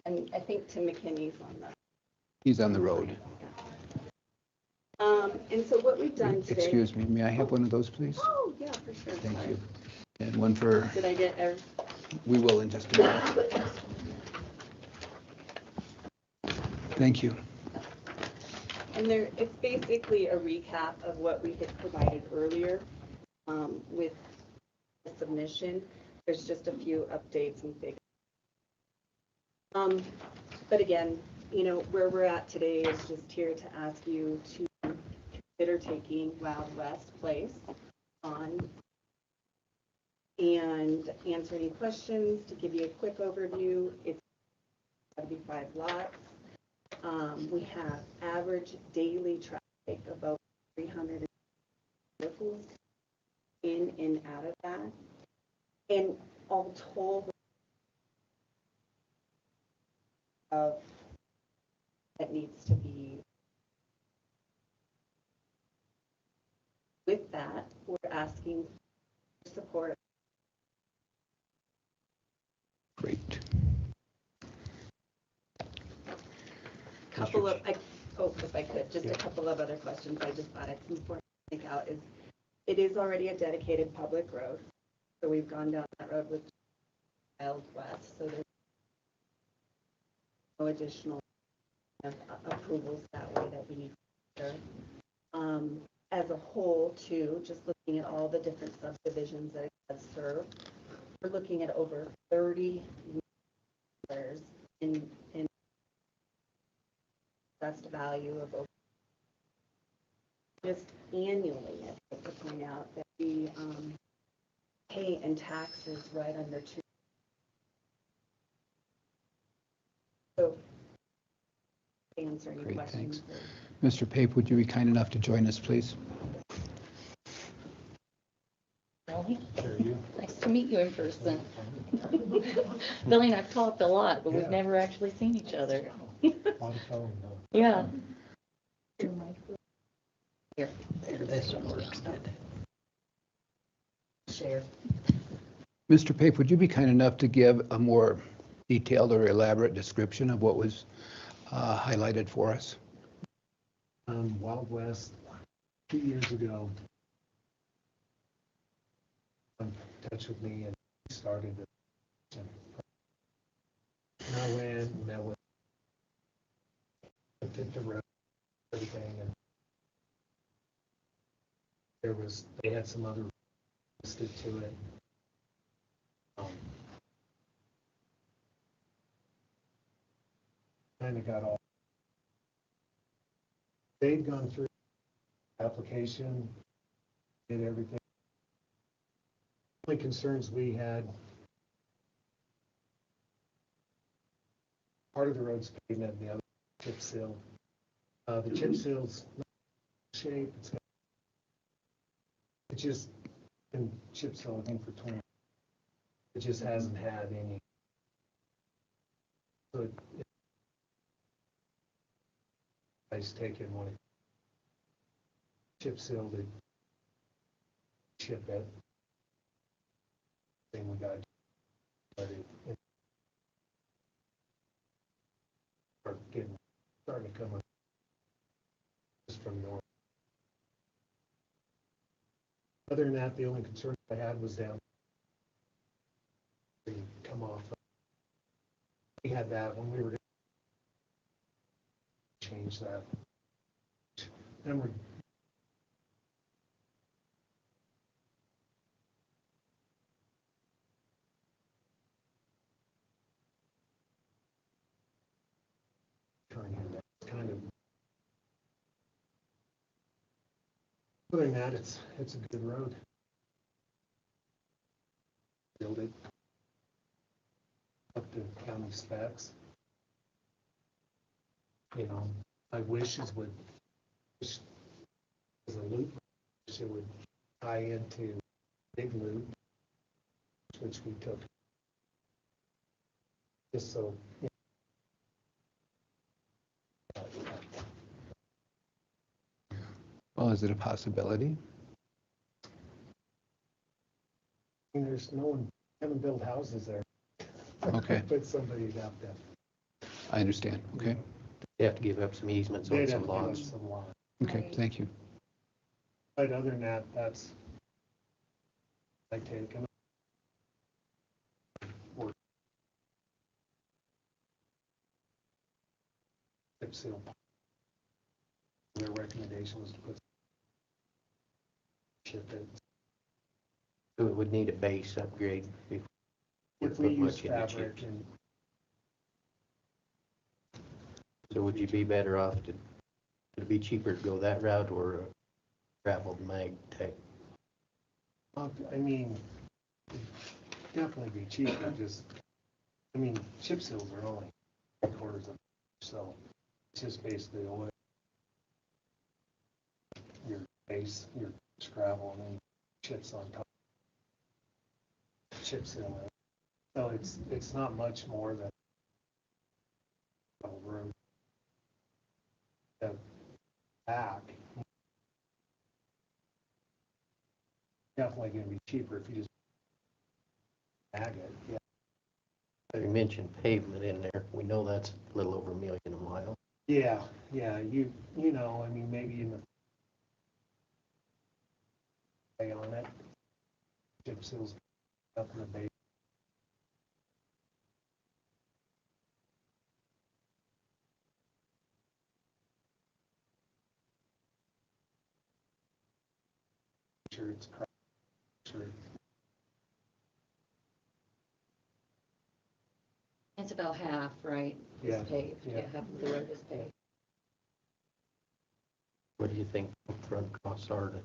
and I think Tim McKinney's on the. He's on the road. And so what we've done today. Excuse me, may I have one of those, please? Oh, yeah, for sure. Thank you. And one for. Did I get We will in just a minute. Thank you. And it's basically a recap of what we had provided earlier with the submission. There's just a few updates and figures. But again, you know, where we're at today is just here to ask you to consider taking Wild West Place on and answer any questions. To give you a quick overview, it's 75 lots. We have average daily traffic about 300 vehicles in and out of that. And all told, that needs to be. With that, we're asking for support. Great. Couple of, if I could, just a couple of other questions I just thought it's important to think out is, it is already a dedicated public road. So we've gone down that road with Wild West, so there's no additional approvals that way that we need. As a whole, too, just looking at all the different subdivisions that it does serve, we're looking at over 30 users in best value of over. Just annually, I'd like to point out that we pay in taxes right under 2. So, answer any Great, questions. thanks. Mr. Pape, would you be kind enough to join us, please? Really? Sure, you. Nice to meet you in person. Billy and I've talked a lot, but we've Yeah. never actually seen each other. On the phone, though. Yeah. Here, this one works good. Share. Mr. Pape, would you be kind enough to give a more detailed or elaborate description of what was highlighted for us? Wild West, 2 years ago, in touch with me and started it. And I went and met with, looked at the road, everything, and they had some other listed to it. Kind of got all. They'd gone through the application, did everything. The only concerns we had, part of the road's pavement and the other chip seal. The chip seal's not in shape. It's just been chip seal, I think, for 20 years. It just hasn't had any. So it's taken one chip seal to chip it. Thing we got started. Starting to come up just from north. Other than that, the only concern I had was down. Come off. We had that when we were going to change that. Then we're turning that kind of. Other than that, it's a good road. Build it up to county specs. You know, my wishes would, as a loop, it would tie into big loop, which we took. Just so. Well, is it a possibility? I mean, there's no one, haven't built houses there. Okay. But somebody'd have to. I understand, okay. They have to give up some easements on They'd some have to give up lots. some lots. Okay, thank you. But other than that, that's I take and work. Chip seal. Their recommendation was to put chip it. So it would need a base upgrade before If we put use much into fabric chips. and So would you be better off to, would it be cheaper to go that route or a traveled mag tech? I mean, it'd definitely be cheaper, just, I mean, chip seals are only 3/4 of, so it's just basically oil. Your base, your gravel, and then chips on top. Chip seal. So it's not much more than a road. The back. Definitely gonna be cheaper if you just bag it, yeah. You mentioned pavement in there. We know that's a little over $1 million a mile. Yeah, you know, I mean, maybe in the on it, chip seals up in the base. Sure it's cracked. Sure. It's about half, right? Yeah. It's paved, Yeah. half of the road is paved. What do you think upfront costs are to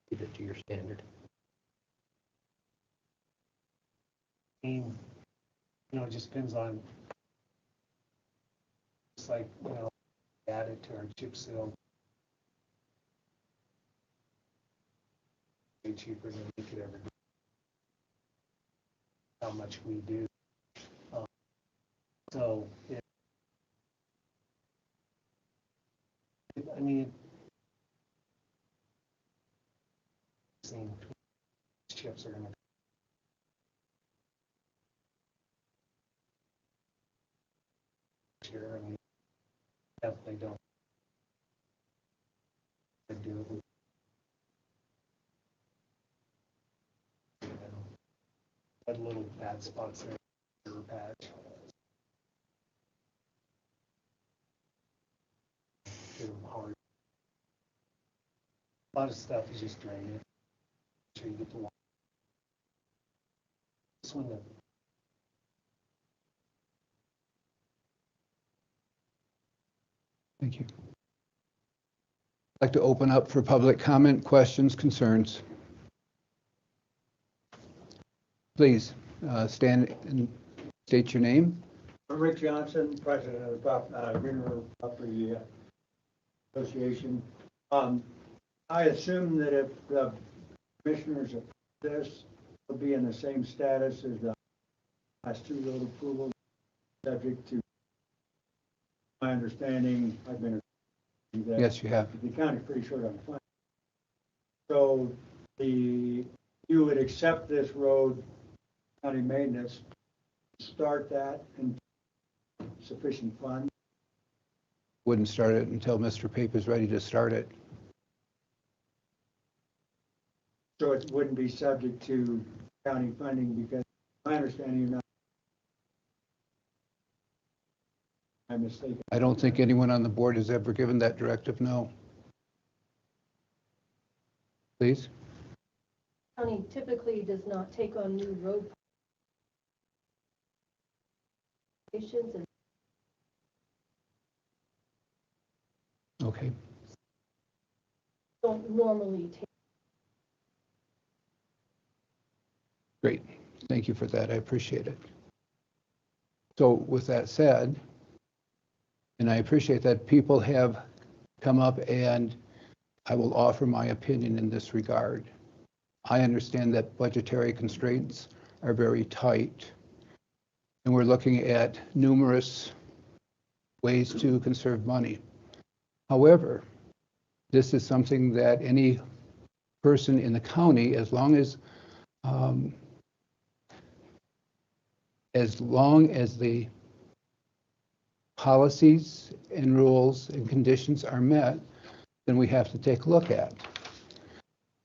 get it to your standard? You know, it just depends on, it's like, you know, add it to our chip seal. Way cheaper than we could ever do. How much we do. So, I mean, chips are gonna. Here, I mean, definitely don't. Do it. You know, that little bad spots there, patch. Give them hard. A lot of stuff is just draining. Make sure you get the water. This one, Thank you. I'd like to open up for public comment, questions, concerns. Please stand and state your name. I'm Rick Johnson, president of the Green River Property Association. I assume that if the commissioners approve this, will be in the same status as the last two road approvals, subject to my understanding. I've been that Yes, you have. the county's pretty short on funds. So you would accept this road county maintenance, start that and sufficient funds. Wouldn't start it until Mr. Pape is ready to start it. So it wouldn't be subject to county funding because my understanding you're not. I'm mistaken. I don't think anyone on the board has ever given that directive, no. Please. County typically does not take on new road patients and Okay. don't normally take. Great. Thank you for that. I appreciate it. So with that said, and I appreciate that people have come up and I will offer my opinion in this regard. I understand that budgetary constraints are very tight and we're looking at numerous ways to conserve money. However, this is something that any person in the county, as long as the policies and rules and conditions are met, then we have to take a look at.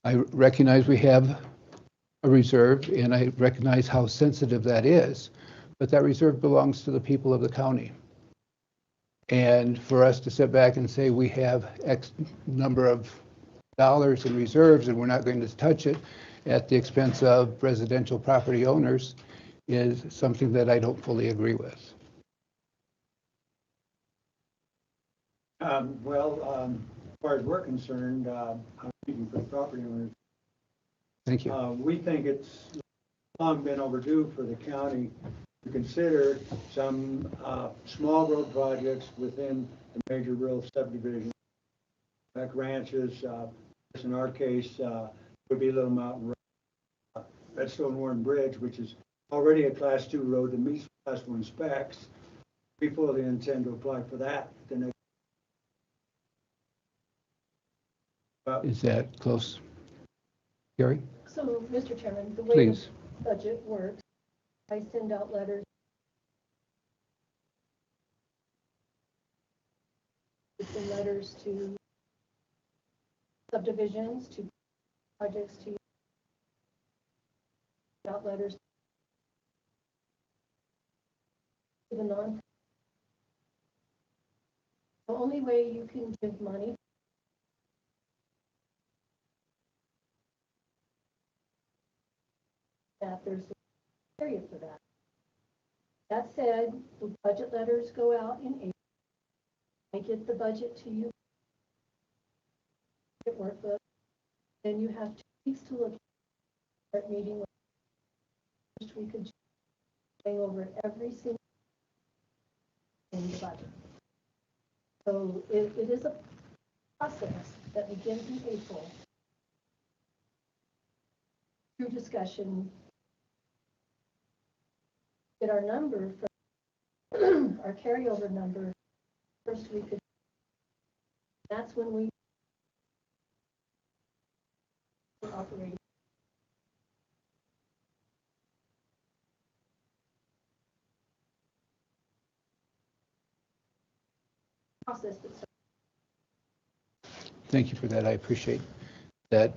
I recognize we have a reserve and I recognize how sensitive that is, but that reserve belongs to the people of the county. And for us to sit back and say we have X number of dollars in reserves and we're not going to touch it at the expense of residential property owners is something that I don't fully agree with. As far as we're concerned, I'm speaking for the property owners. Thank you. We think it's long been overdue for the county to consider some small road projects within the major rural subdivision. Like ranches, in our case, would be Little Mountain Road, Redstone Warren Bridge, which is already a Class 2 road that meets Class 1 specs. We fully intend to apply for that the next. Is that close? Gary? So, Mr. Chairman, the way Please. the budget works, I send out letters. Send letters to subdivisions, to projects, to out letters to the non. The only way you can give money that there's a period for that. That said, the budget letters go out in April. I get the budget to you. Get workbook. Then you have 2 weeks to look at start meeting with first week of June, going over every single in the budget. So it is a process that begins in April through discussion. Get our number from our carryover number first week of, that's when we operating. Process that starts. Thank you for that. I appreciate that.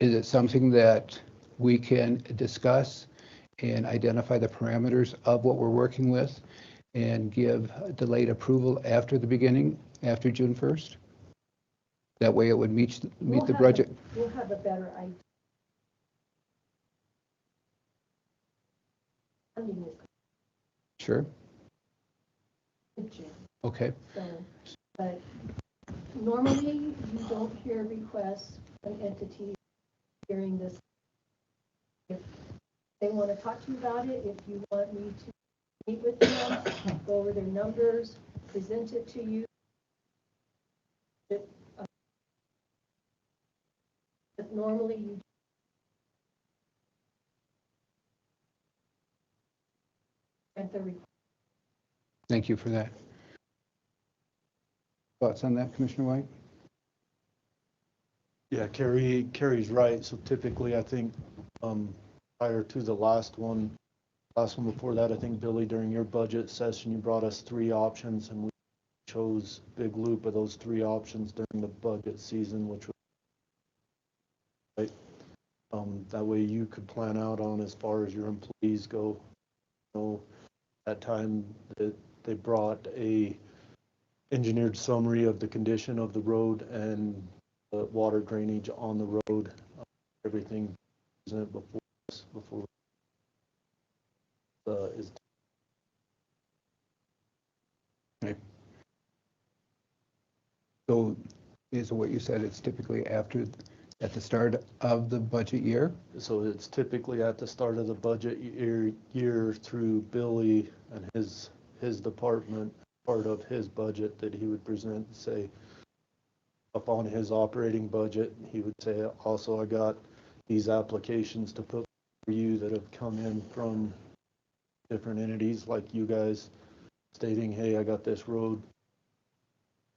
Is it something that we can discuss and identify the parameters of what we're working with and give delayed approval after the beginning, after June 1st? That way it would meet the budget. We'll have a better idea. Funding is Sure. in June. Okay. So, but normally you don't hear requests from entities during this. If they want to talk to you about it, if you want me to meet with them, go over their numbers, present it to you. But normally you at the request. Thank you for that. Thoughts on that, Commissioner White? Yeah, Carrie's right. So typically, I think prior to the last one before that, I think Billy, during your budget session, you brought us 3 options, and we chose big loop of those 3 options during the budget season, which was right. That way you could plan out on as far as your employees go. You know, that time that they brought a engineered summary of the condition of the road and the water drainage on the road, everything presented before is. Okay. So is what you said, it's typically at the start of the budget year? So it's typically at the start of the budget year through Billy and his department, part of his budget that he would present and say, up on his operating budget, he would say, also, I got these applications to put for you that have come in from different entities like you guys stating, hey, I got this road.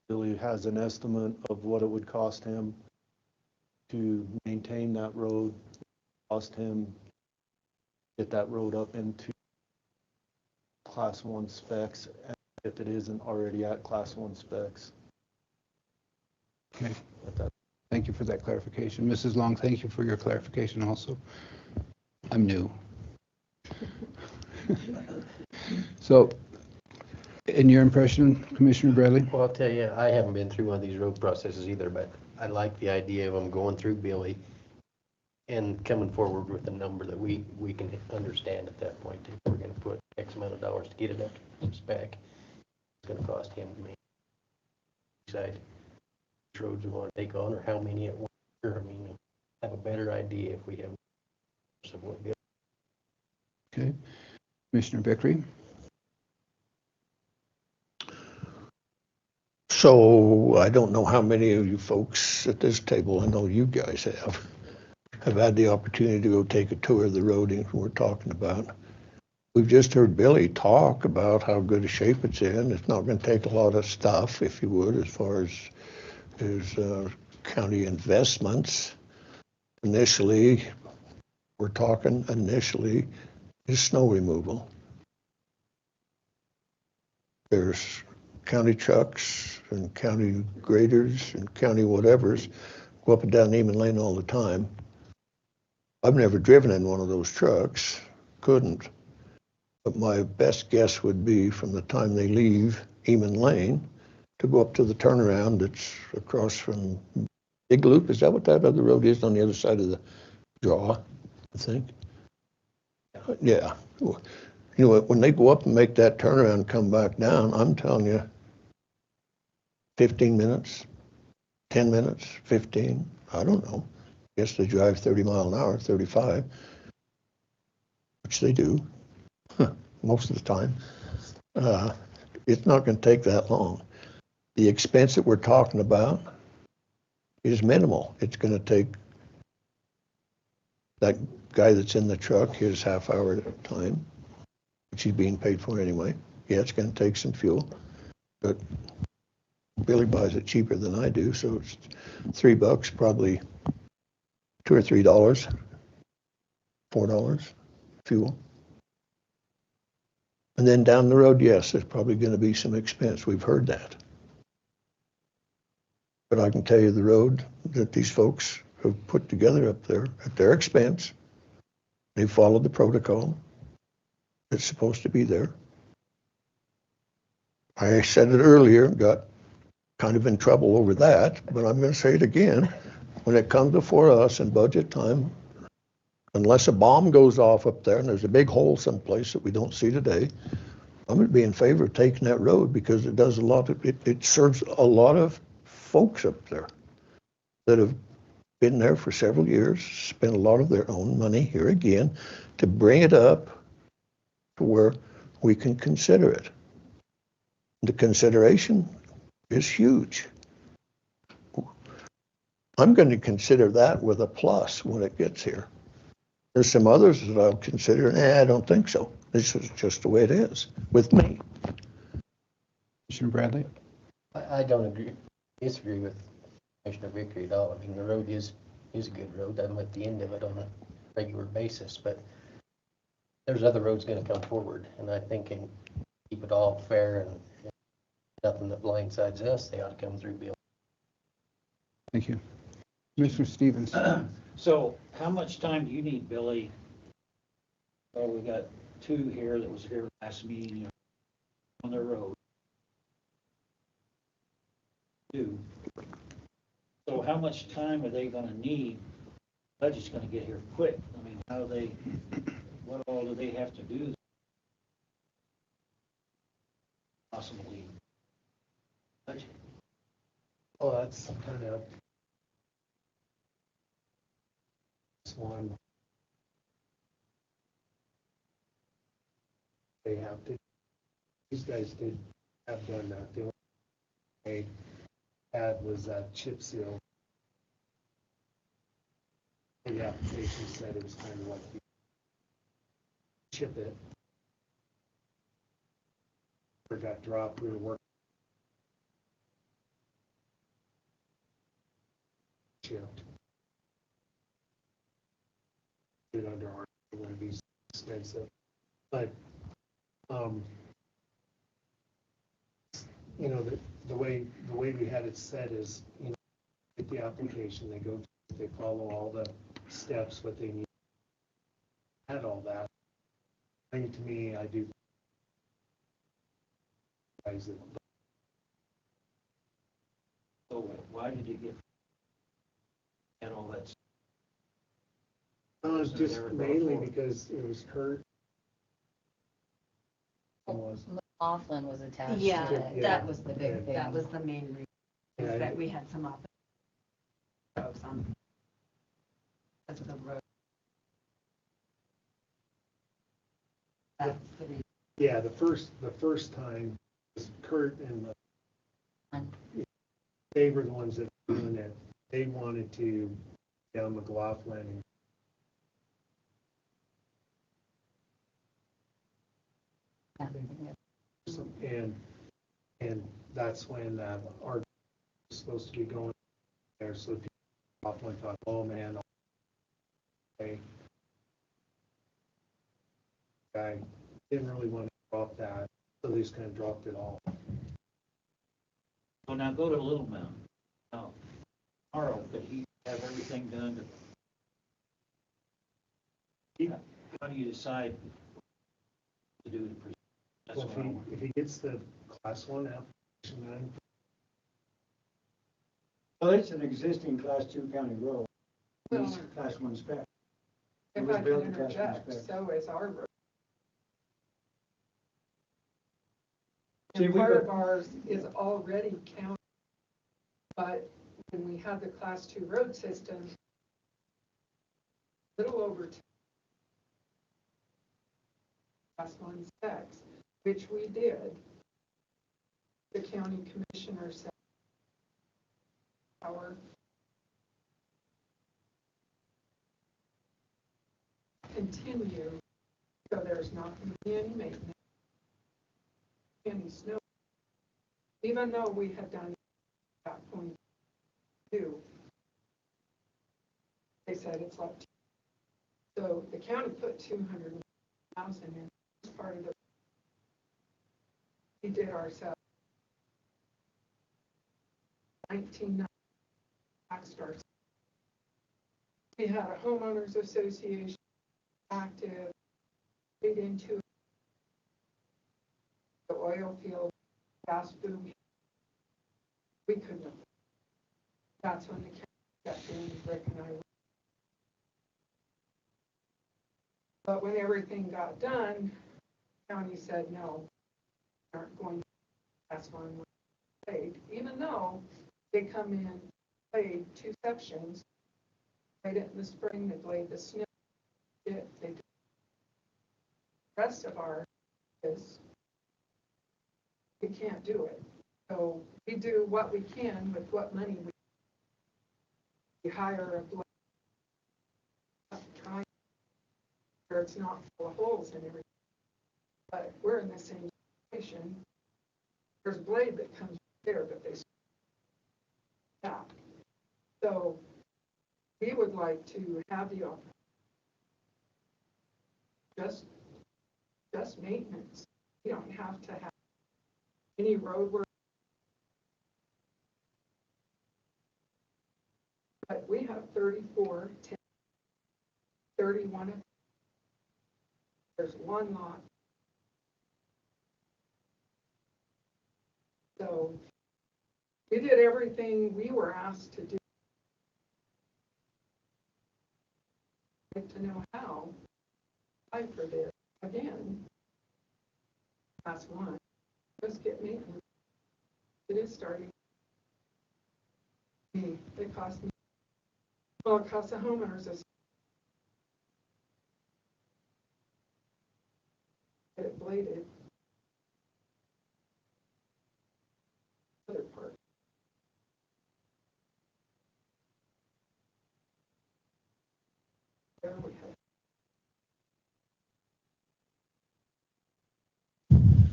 Billy has an estimate of what it would cost him to maintain that road, cost him get that road up into Class 1 specs, if it isn't already at Class 1 specs. Okay. Thank you for that clarification. Mrs. Long, thank you for your clarification also. I'm new. So, in your impression, Commissioner Bradley? Well, I'll tell you, I haven't been through one of these road processes either, but I like the idea of them going through Billy and coming forward with a number that we can understand at that point. If we're going to put X amount of dollars to get it up to spec, it's going to cost him to decide which roads we want to take on or how many at once. I mean, have a better idea if we have of what Billy. Okay. Commissioner Vickery? So I don't know how many of you folks at this table, I know you guys have had the opportunity to go take a tour of the road we're talking about. We've just heard Billy talk about how good a shape it's in. It's not going to take a lot of stuff, if you would, as far as county investments. Initially, we're talking is snow removal. There's county trucks and county graders and county whatevers go up and down Neiman Lane all the time. I've never driven in one of those trucks, couldn't. But my best guess would be from the time they leave Eamon Lane to go up to the turnaround that's across from Big Loop. Is that what that other road is on the other side of the draw, I think? Yeah. You know, when they go up and make that turnaround and come back down, I'm telling you, 15 minutes, 10 minutes, 15, I don't know. I guess they drive 30 mile an hour, 35, which they do most of the time. It's not going to take that long. The expense that we're talking about is minimal. It's going to take that guy that's in the truck his half hour at a time, which he's being paid for anyway. Yeah, it's going to take some fuel, but Billy buys it cheaper than I do, so it's $3, probably $2 or $3, $4 fuel. And then down the road, yes, there's probably going to be some expense. We've heard that. But I can tell you the road that these folks have put together up there at their expense, they followed the protocol that's supposed to be there. I said it earlier, got kind of in trouble over that, but I'm going to say it again. When it comes before us in budget time, unless a bomb goes off up there and there's a big hole someplace that we don't see today, I'm going to be in favor of taking that road because it does a lot of, it serves a lot of folks up there that have been there for several years, spent a lot of their own money here again to bring it up to where we can consider it. The consideration is huge. I'm going to consider that with a plus when it gets here. There's some others that I'll consider, I don't think so. This is just the way it is with me. Commissioner Bradley? I don't disagree with Commissioner Vickery at all. I mean, the road is a good road. I'm at the end of it on a regular basis, but there's other roads going to come forward, and I think and keep it all fair and nothing that blindsides us, they ought to come through Bill. Thank you. Mr. Stevens? So how much time do you need, Billy? Well, we got two here that was here last meeting on the road. Two. So how much time are they gonna need? Budget's gonna get here quick. I mean, what all do they have to do? Possibly. Budget. Well, that's kind of one. They have to, these guys did have done that. The only thing they had was that chip seal. The application said it was kind of like you chip it. Or got dropped, we were working. Chipped. It under our, it wouldn't be expensive. But, you know, the way we had it set is, you know, get the application, they follow all the steps, what they need. Had all that. I think to me, I do. So why did you get and all that? It was just mainly because it was Kurt. Laughlin was attached Yeah, to it. that was the big thing. That was the main reason, Yeah, is that we had some options on because of the road. That's the reason. Yeah, the first time was Kurt and they were the ones that were doing it. They wanted to down McLaughlin and that's when our was supposed to be going there. So McLaughlin thought, oh man, okay. I didn't really want to drop that, so they just kind of dropped it all. So now go to Little Mountain. Now, tomorrow, could he have everything done How do you decide to do the pre? That's Well, what I want. if he gets the class 1 application done, Well, it's an existing class 2 county road. Well, It's class 1 spec. It If was I built can to class 1 interject, spec. so is our road. See, And we part were- of ours is already county. But when we had the class 2 road system, little over class 1 specs, which we did, the county commissioner said our continue, so there's not going to be any maintenance, any snow. Even though we had done that point two, they said it's up to. So the county put 200,000 in as part of the. We did ourselves. 1990 tax starts. We had a homeowners association active, paid into the oil field, gas boom. We couldn't. That's when the county stepped in, Rick and I. But when everything got done, the county said, no, we aren't going to pass on what they paid, even though they come in, played 2 sections, played it in the spring, they played the snow, they did the rest of our is we can't do it. So we do what we can with what money we hire a blade, trying where it's not full of holes and everything. But we're in the same situation. There's a blade that comes there, but they stop. So we would like to have the option. Just maintenance. You don't have to have any road work. But we have 34, 10, 31. There's one lot. So we did everything we were asked to do. I'd like to know how. I for this again. Class 1. Just get maintenance. It is starting. It cost me. Well, it costs the homeowners a. Get it bladed. Other part. There we have.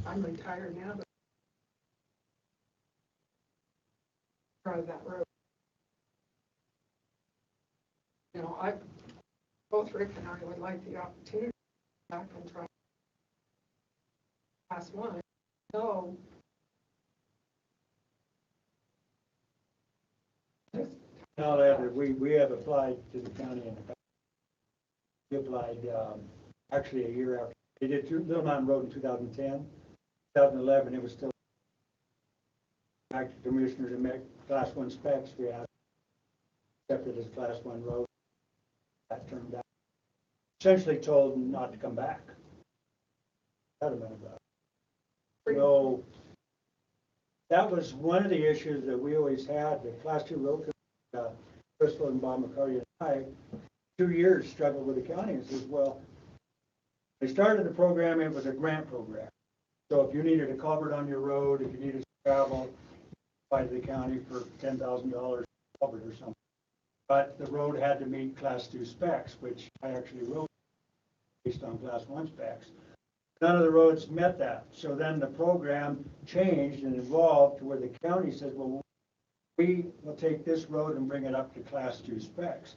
I'm retired now, but drive that road. You know, both Rick and I would like the opportunity to back and try class 1. So Now that we have applied to the county and we applied actually a year after. They did Little Mountain Road in 2010. 2011, it was still active commissioners and make class 1 specs. We asked accepted as class 1 road. That turned out essentially told them not to come back. So that was one of the issues that we always had. The class 2 road, Crystal and Bob McCarty and I, 2 years struggled with the county and says, well, they started the program, it was a grant program. So if you needed a culvert on your road, if you needed to travel, apply to the county for $10,000 culvert or something. But the road had to meet class 2 specs, which I actually wrote based on class 1 specs. None of the roads met that. So then the program changed and evolved to where the county says, well, we will take this road and bring it up to class 2 specs.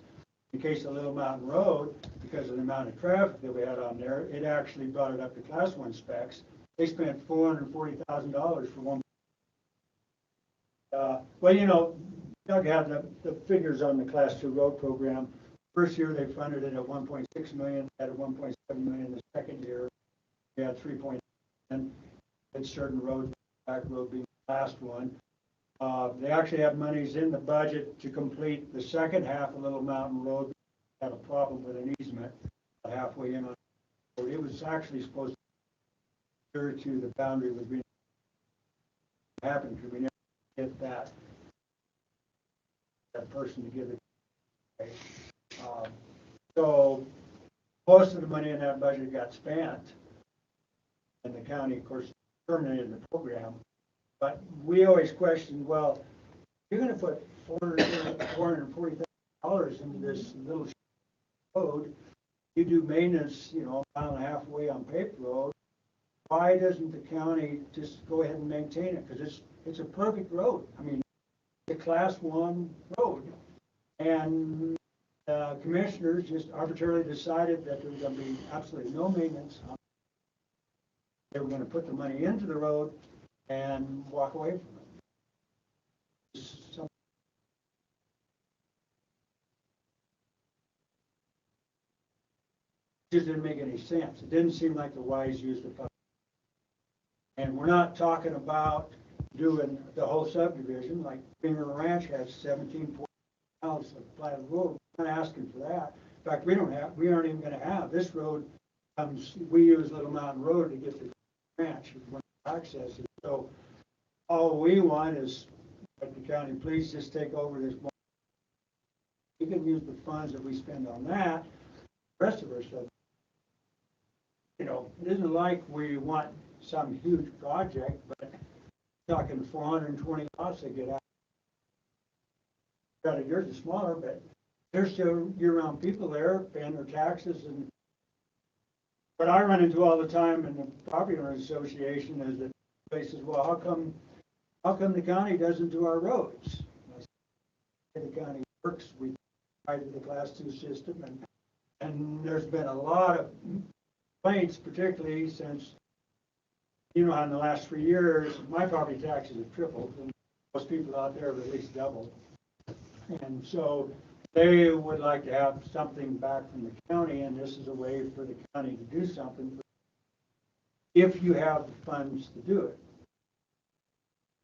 In case of Little Mountain Road, because of the amount of traffic that we had on there, it actually brought it up to class 1 specs. They spent $440,000 for one. Well, you know, Doug had the figures on the class 2 road program. First year, they funded it at 1.6 million, added 1.7 million the second year. We had 3.7, and certain roads, back road being the last one. They actually have monies in the budget to complete the second half of Little Mountain Road. Had a problem with an easement halfway in on it. It was actually supposed to the boundary was being happened because we never get that person to give it. So most of the money in that budget got spent, and the county, of course, terminated the program. But we always questioned, well, you're going to put $440,000 into this little road. You do maintenance, a mile and a half away on paved road. Why doesn't the county just go ahead and maintain it? Because it's a perfect road. I mean, it's a class 1 road. And commissioners just arbitrarily decided that there was going to be absolutely no maintenance. They were going to put the money into the road and walk away from it. It just didn't make any sense. It didn't seem like the wise use of funds. And we're not talking about doing the whole subdivision, like Finger Ranch has 17 miles of platted road. We're not asking for that. In fact, we aren't even going to have this road. We use Little Mountain Road to get to the ranch when access it. So all we want is that the county please just take over this. We can use the funds that we spend on that. The rest of our stuff. It isn't like we want some huge project, but talking 420 lots that get out. Got yours is smaller, but there's still year-round people there paying their taxes. And what I run into all the time in the property owners association is that they says, well, how come the county doesn't do our roads? The county works, we provided the class 2 system, and there's been a lot of complaints, particularly since, in the last 3 years, my property taxes have tripled, and most people out there have at least doubled. And so they would like to have something back from the county, and this is a way for the county to do something if you have the funds to do it.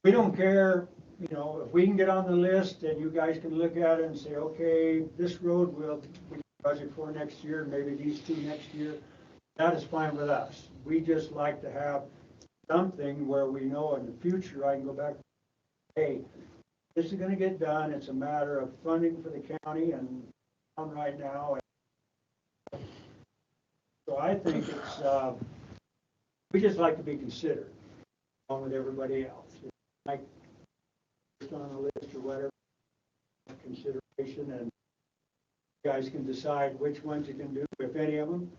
We don't care, if we can get on the list and you guys can look at it and say, okay, this road we can budget for next year, maybe these 2 next year, that is fine with us. We just like to have something where we know in the future I can go back, hey, this is going to get done. It's a matter of funding for the county and on right now. So I think it's, we just like to be considered along with everybody else. Like on the list or whatever, consideration, and you guys can decide which ones you can do, if any of them.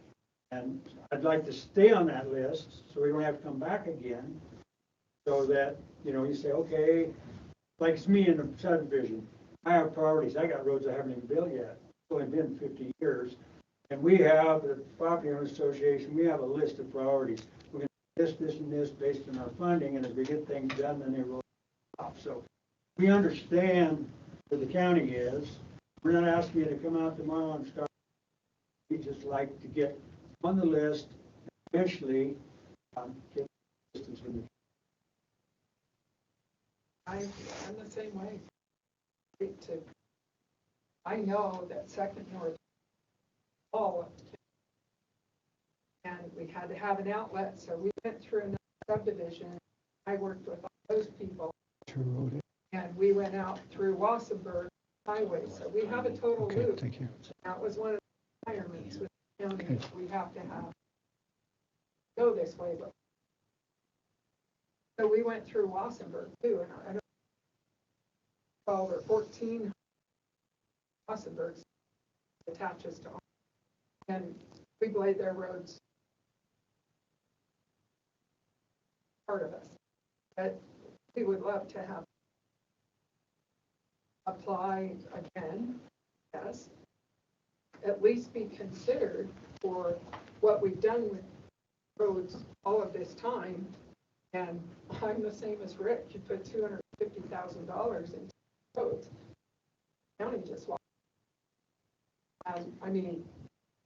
And I'd like to stay on that list so we don't have to come back again, so that, you say, okay, like it's me in the subdivision. I have priorities. I got roads I haven't even built yet. It's only been 50 years. And we have, the Property Owners Association, we have a list of priorities. We're going to do this, and this based on our funding, and as we get things done, then they roll off. So we understand where the county is. We're not asking you to come out tomorrow and start. We just like to get on the list, eventually get assistance from the I'm the same way. I know that Second North all and we had to have an outlet, so we went through another subdivision. I worked with all those people, and we went out through Wassenberg Highway. So we have a total loop. Thank you. That was one of the requirements with the county. We have to go this way. But so we went through Wassenberg too, and I don't 12 or 14 Wassenbergs attaches to all. And we blade their roads, part of us. But we would love to have apply again, yes, at least be considered for what we've done with roads all of this time. And I'm the same as Rick. You put $250,000 into roads. The county just walked. And, I mean,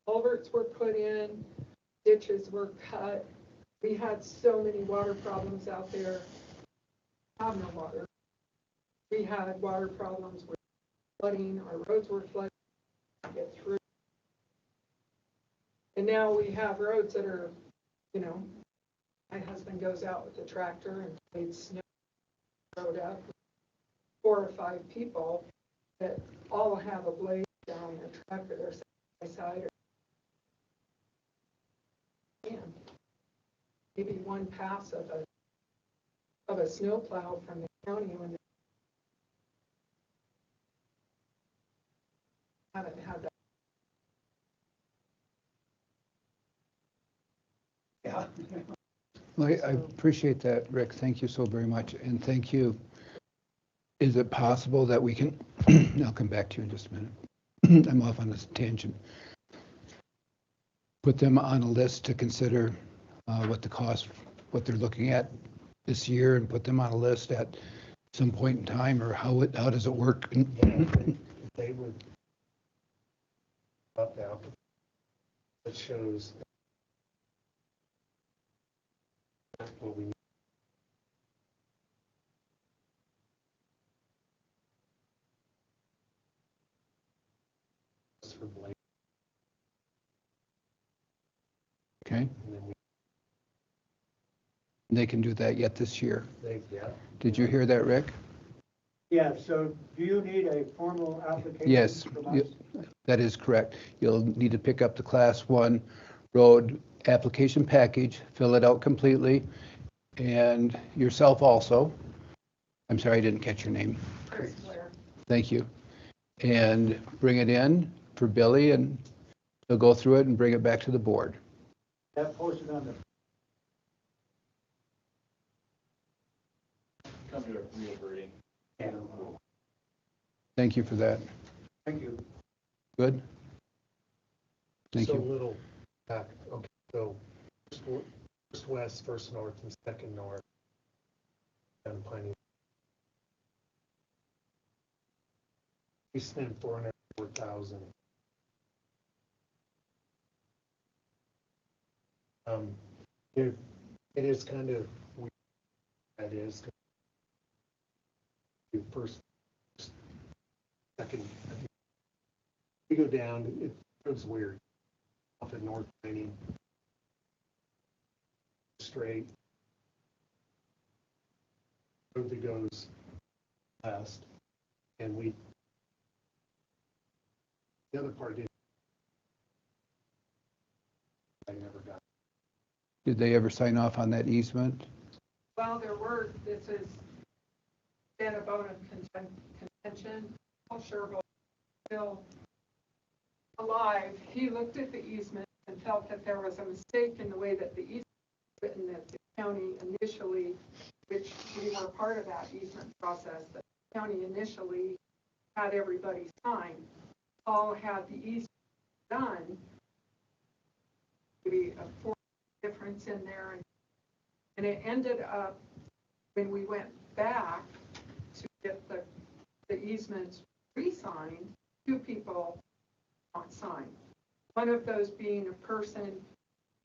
culverts were put in, ditches were cut. We had so many water problems out there. Have no water. We had water problems with flooding, our roads were flooded to get through. And now we have roads that are, you know, my husband goes out with the tractor and blades snow road up. 4 or 5 people that all have a blade down their truck or their side by side. And maybe one pass of a snowplow from the county when they haven't had that. Yeah. Well, I appreciate that, Rick. Thank you so very much, and thank you. Is it possible that we can, I'll come back to you in just a minute. I'm off on this tangent. Put them on a list to consider what the cost, what they're looking at this year, and put them on a list at some point in time, or how does it work? Yeah, if they would up out that shows what we need. For Blake. Okay. And then They can do that yet this year. yeah. Did you hear that, Rick? Yeah, so do you need a formal application? Yes, from us? that is correct. You'll need to pick up the Class 1 road application package, fill it out completely, and yourself also. I'm sorry, I didn't catch your name. Chris Blair. Thank you. And bring it in for Billy, and he'll go through it and bring it back to the board. That posted on the. Come to a real reading. Yeah. Thank you for that. Thank you. Good? Thank So you. little back, okay, so first west, first north, and second north. And Piney. We spent 404,000. It is kind of weird. That is. First, second, we go down, it feels weird. Off at North Piney. Straight. Road that goes west, and the other part didn't. I never got. Did they ever sign off on that easement? Well, this has been a bone of contention. Paul Sherville, still alive, he looked at the easement and felt that there was a mistake in the way that the easement was written, that the county initially, which we were part of that easement process, that the county initially had everybody sign. Paul had the easement done, maybe a 4 difference in there, and it ended up when we went back to get the easements re-signed, 2 people not signed. One of those being a person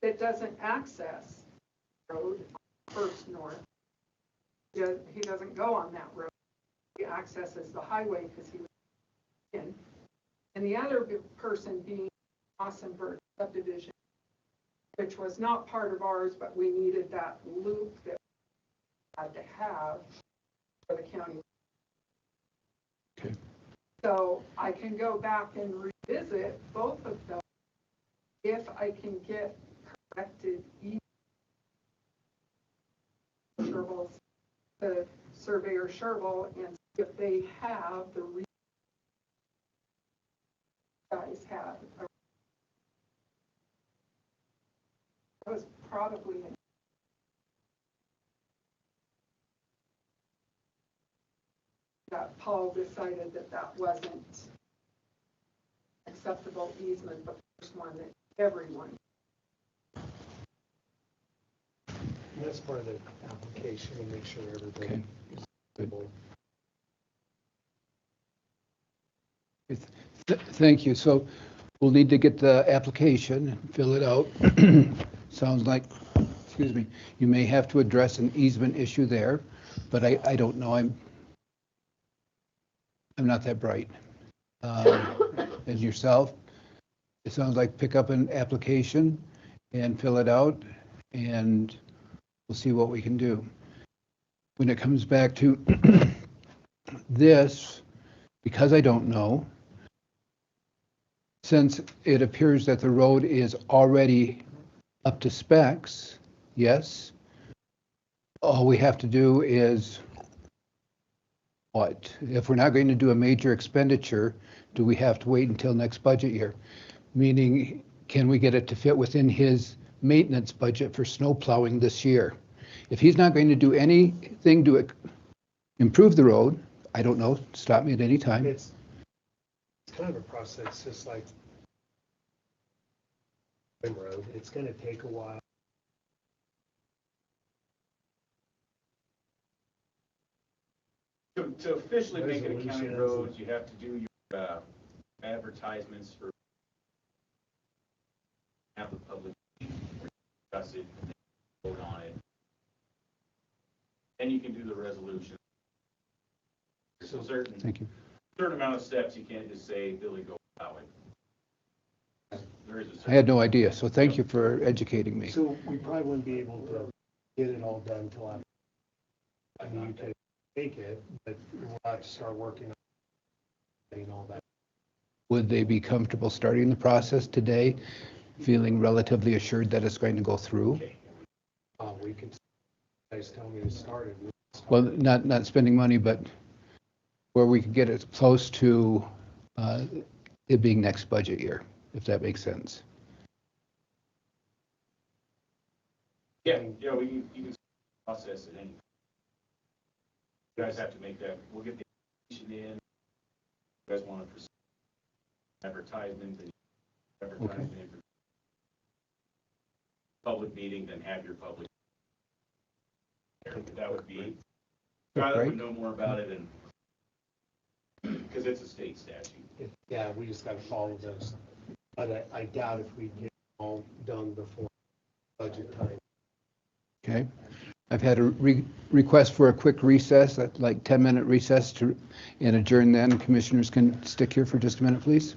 that doesn't access the road first north. He doesn't go on that road. He accesses the highway because he was in. And the other person being Ossenberg subdivision, which was not part of ours, but we needed that loop that we had to have for the county. Okay. So I can go back and revisit both of them if I can get corrected Sherville's, the surveyor Sherville, and see if they have the guys have. That was probably that Paul decided that that wasn't acceptable easement, the first one that everyone. And that's part of the application to make sure everybody Okay. is Good. able. Thank you. So we'll need to get the application and fill it out. Sounds like, excuse me, you may have to address an easement issue there, but I don't know. I'm not that bright. As yourself, it sounds like pick up an application and fill it out, and we'll see what we can do. When it comes back to this, because I don't know, since it appears that the road is already up to specs, yes, all we have to do is what? If we're not going to do a major expenditure, do we have to wait until next budget year? Meaning, can we get it to fit within his maintenance budget for snow plowing this year? If he's not going to do anything to improve the road, I don't know, stop me at any time. It's kind of a process, just like road. It's gonna take a while. To officially make it a county Resolutions. road, you have to do your advertisements for have the public discuss it and vote on it. Then you can do the resolution. So Thank you. certain amount of steps, you can't just say, Billy, go plow it. There is a I certain. had no idea, so thank you for educating me. So we probably wouldn't be able to get it all done till after. I mean, you could make it, but we'll have to start working on getting all that. Would they be comfortable starting the process today, feeling relatively assured that it's going to go through? We could, guys tell me to start it. Well, not spending money, but where we could get it close to it being next budget year, if that makes sense. Yeah, you can process it anyway. You guys have to make that, we'll get the application in. You guys want to proceed advertisement, then advertisement in for public meeting, then have your public. That would be, Skylar would know more about it and, because it's a state statute. Yeah, we just gotta follow those. But I doubt if we get it all done before budget time. Okay. I've had a request for a quick recess, like 10-minute recess and adjourn then. Commissioners can stick here for just a minute, please.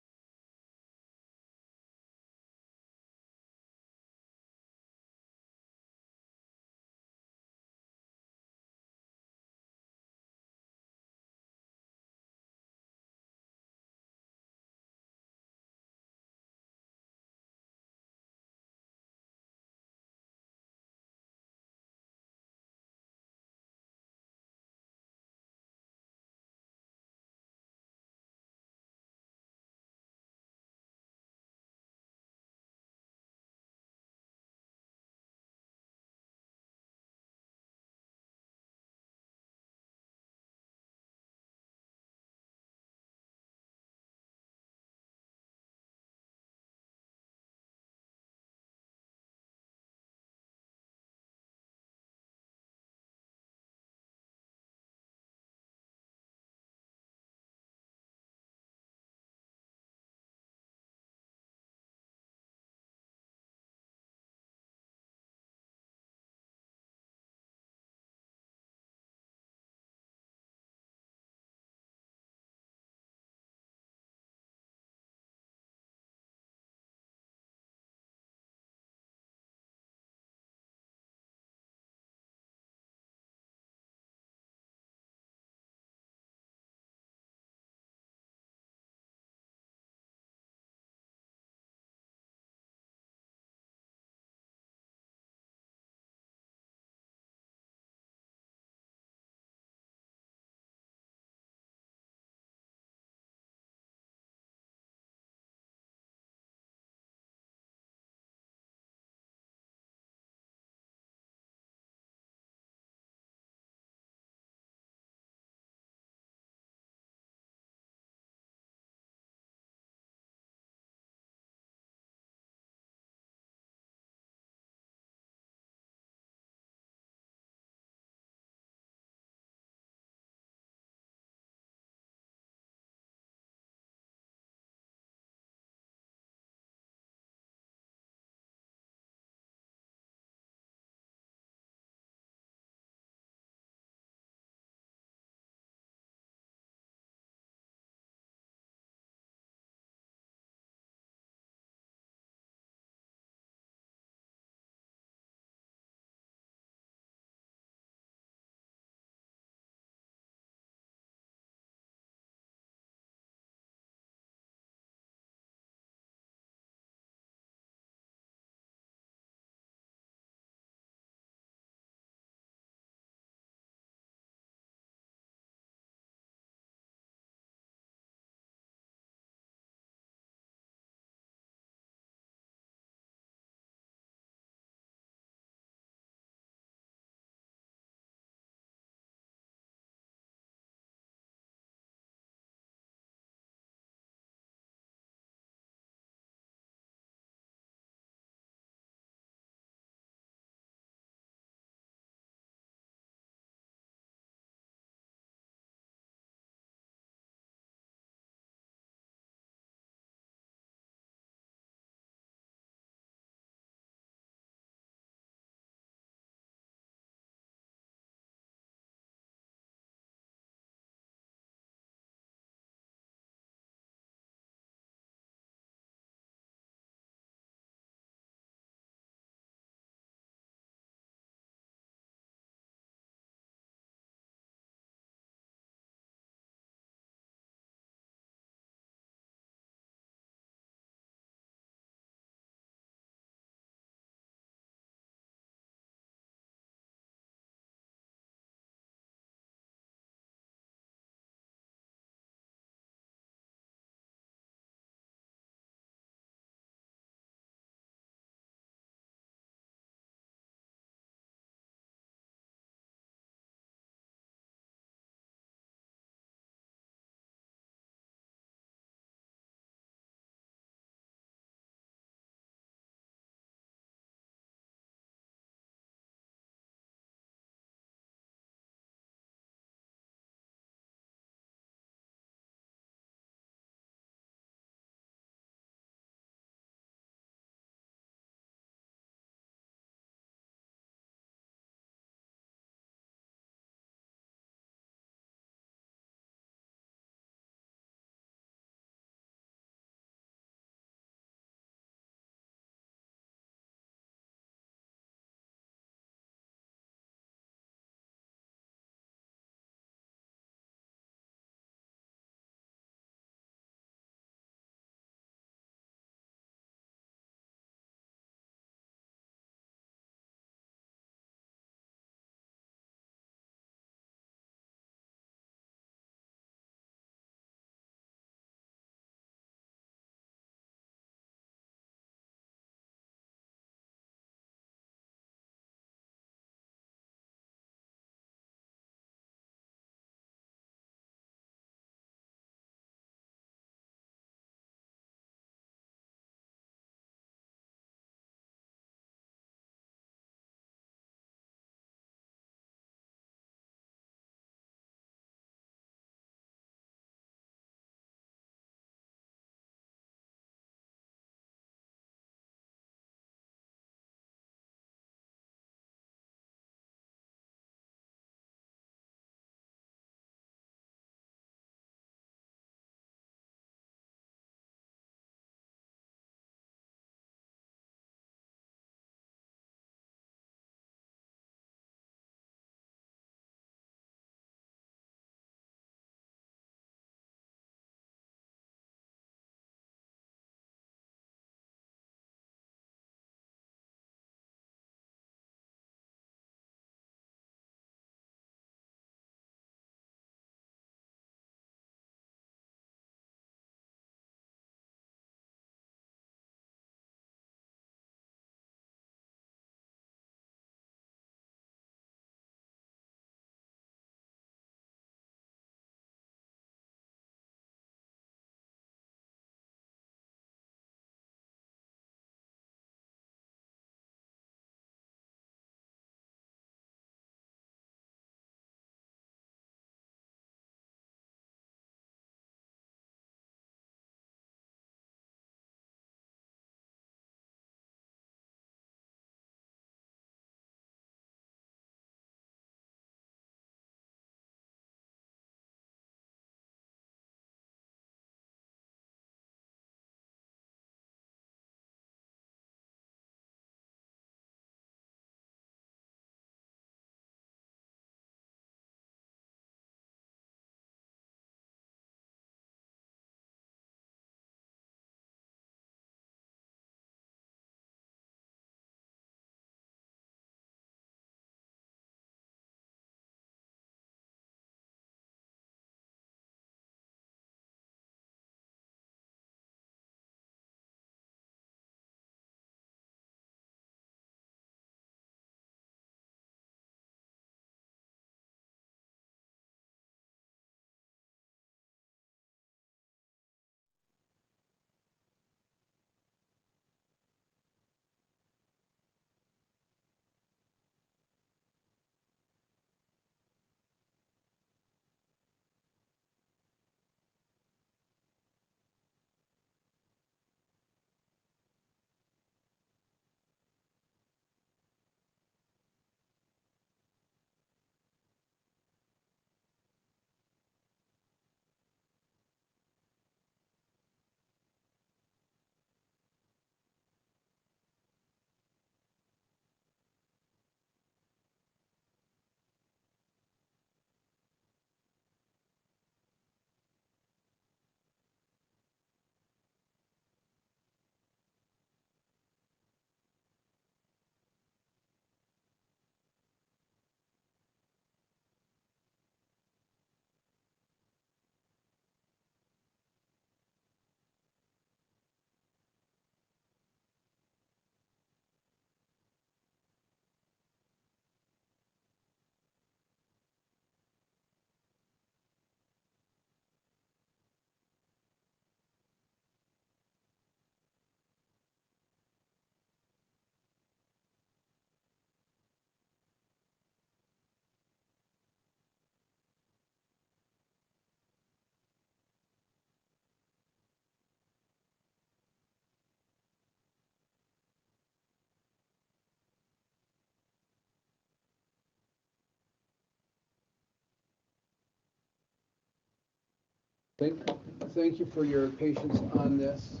Thank you for your patience on this.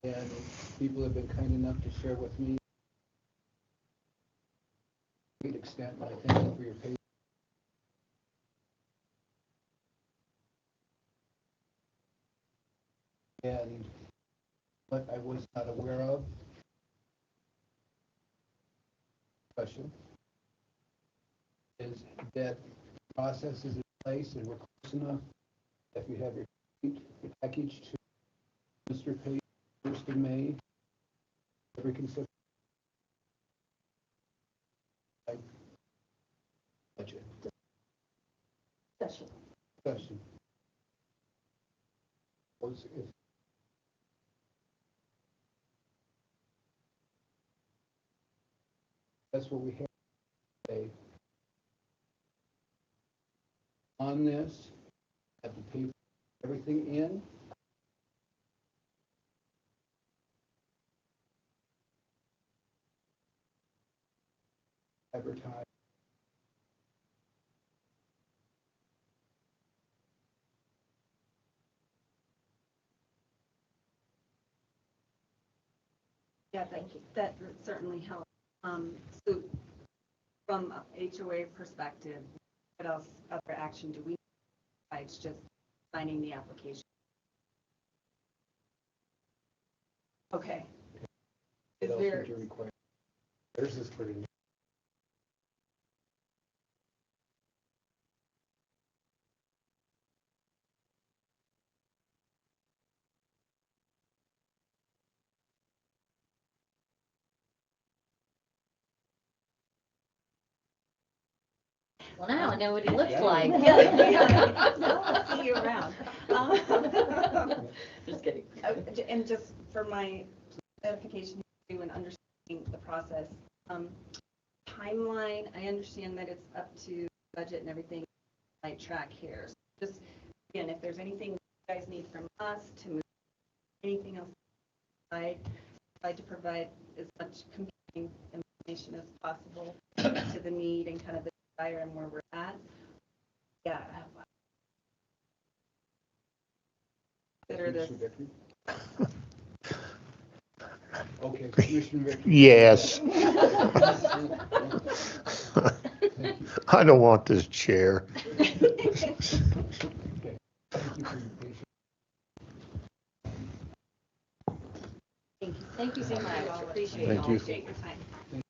And people have been kind enough to share with me. To a great extent, but I thank you for your patience. And what I was not aware of, question, is that process is in place and we're close enough. If you have your package to Mr. Page, 1st of May, every consideration. Budget. Discussion. That's what we have today. On this, have to pay everything in. Advertise. Yeah, thank you. That certainly helps. So from HOA perspective, what else, other action do we, besides just signing the application? Okay. Is What else there, would you require? Theirs is pretty neat. Well, now I know what he looks like. Now I'll see you around. Just kidding. And just for my edification and understanding the process, timeline, I understand that it's up to budget and everything, right track here. So just, again, if there's anything you guys need from us to move, anything else, I try to provide as much competing information as possible to the need and kind of the desire and where we're at. Yeah. Consider this. Okay, Commissioner Victor. Yes. I don't want this chair. Okay. Thank you for your patience. Thank you so much. Appreciate it. Thank you. Appreciate your time. Thank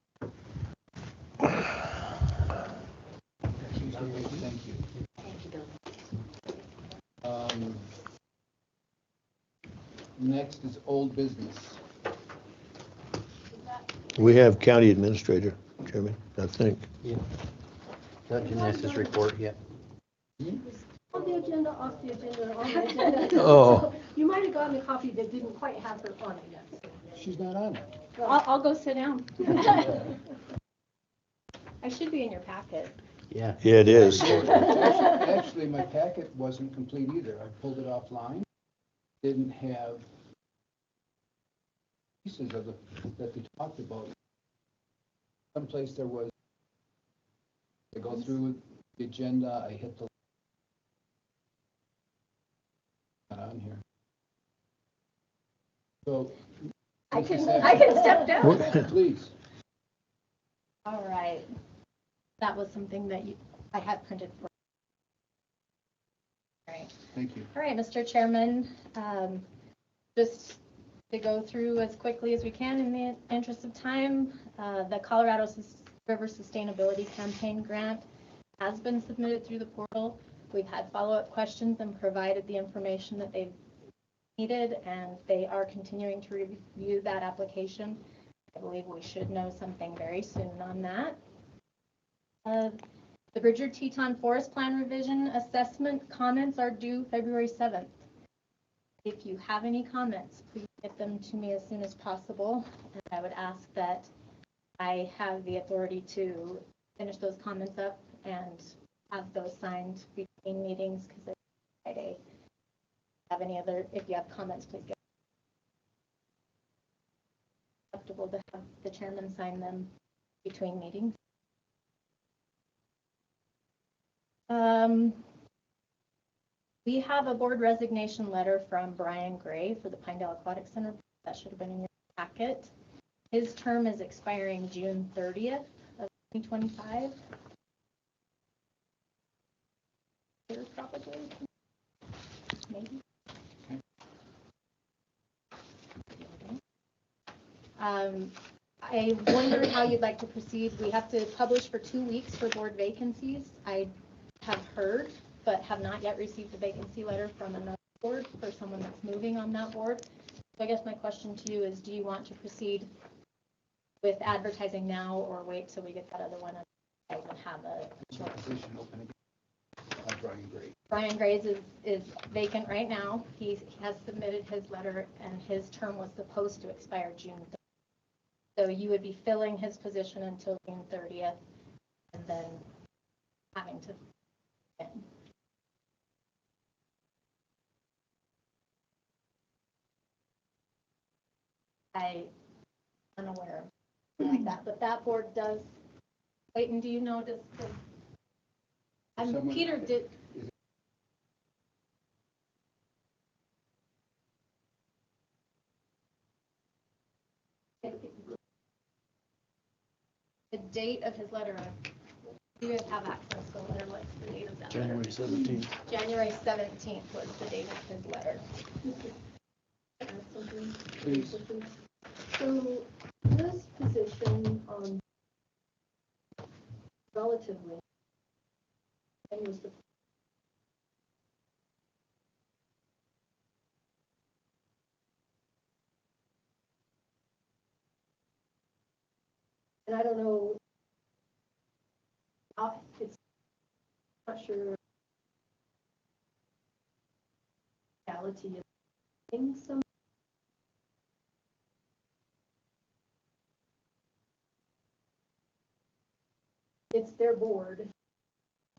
you. Next is old business. We have county administrator, Chairman, I think. Yeah. Not Janessa's report yet. On the agenda, off the agenda, on the agenda. Oh. So you might have gotten a copy that didn't quite have her on it yet. She's not on it. I'll go sit down. I should be in your packet. Yeah. Yeah, it is. Actually, my packet wasn't complete either. I pulled it offline. Didn't have pieces of that they talked about. Someplace there was, I go through the agenda, I hit the, not on here. So. I can step down. Please. All right. That was something that I had printed for. All right. Thank you. All right, Mr. Chairman, just to go through as quickly as we can in the interest of time, the Colorado River Sustainability Campaign grant has been submitted through the portal. We've had follow-up questions and provided the information that they've needed, and they are continuing to review that application. I believe we should know something very soon on that. The Bridger Teton Forest Plan Revision Assessment comments are due February 7th. If you have any comments, please get them to me as soon as possible. And I would ask that I have the authority to finish those comments up and have those signed between meetings, because it's Friday. If you have comments, please get acceptable to have the chairman sign them between meetings. We have a board resignation letter from Brian Gray for the Pinedale Aquatic Center. That should have been in your packet. His term is expiring June 30th of 2025. Here, probably, maybe. I wonder how you'd like to proceed. We have to publish for 2 weeks for board vacancies. I have heard, but have not yet received a vacancy letter from another board for someone that's moving on that board. So I guess my question to you is, do you want to proceed with advertising now or wait till we get that other one and have a Position open again. Brian Gray. Brian Gray's is vacant right now. He has submitted his letter and his term was supposed to expire June 30th. So you would be filling his position until June 30th and then having to end. I'm unaware of something like that, but that board does. Clayton, do you know, Peter did. The date of his letter, do you guys have access to the letter? What's the date of that letter? January 17th. January 17th was the date of his letter. Please. So this position relatively, and was the and I don't know, it's not sure reality of things. So it's their board.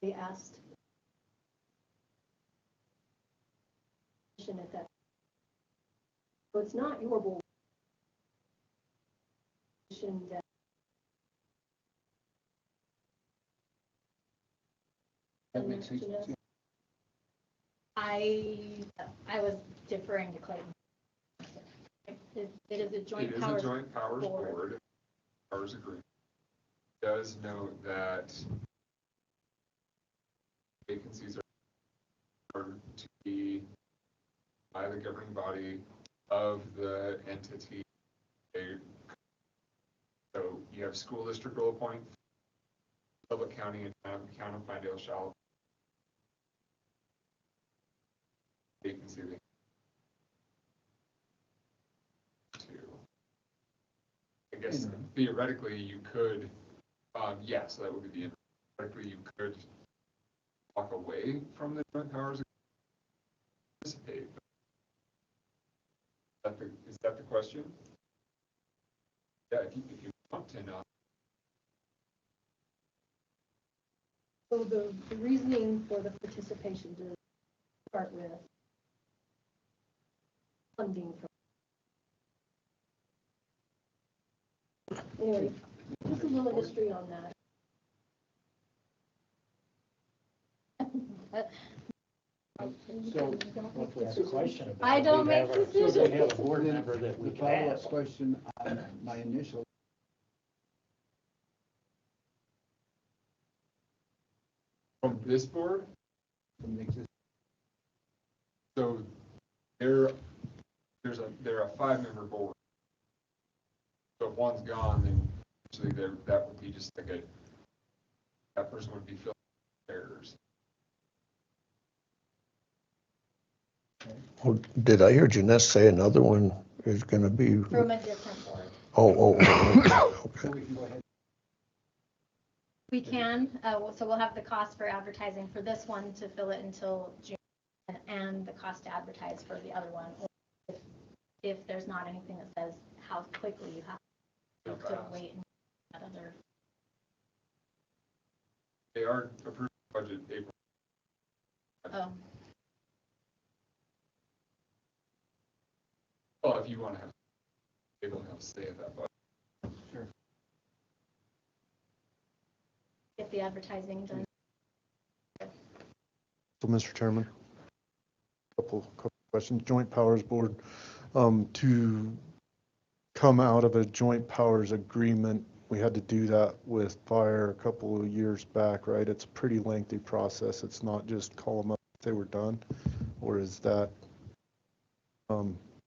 They asked at that. So it's not your board. That That makes sense. I was deferring to Clayton. It is a joint powers. It is a joint powers board. Powers agreement. It does note that vacancies are to be by the governing body of the entity. So you have school district will appoint, public county and town of Pinedale shall vacancy to. I guess theoretically you could, yes, that would be the theoretically you could walk away from the joint powers and participate. Is that the question? Yeah, if you want to know. so the reasoning for the participation to start with funding from. Anyway, just a little history on that. So, what's the question about? I don't make decisions. So we have a board member that we The can follow-up ask. question on my initial. From this board? From the existing. So they're a 5-member board. So if one's gone, then actually that would be just like that person would be filling errors. Oh, did I hear Janess say another one is gonna be? From a different board. Okay. We can, so we'll have the cost for advertising for this one to fill it until June and the cost to advertise for the other one. If there's not anything that says how quickly you have to wait and that other. They are approved budget April. Oh. Well, if you want to have, able to have a stay at that budget. Sure. Get the advertising done. So, Mr. Chairman, couple questions. Joint Powers Board, to come out of a joint powers agreement, we had to do that with fire a couple of years back, right? It's a pretty lengthy process. It's not just call them up if they were done, or is that,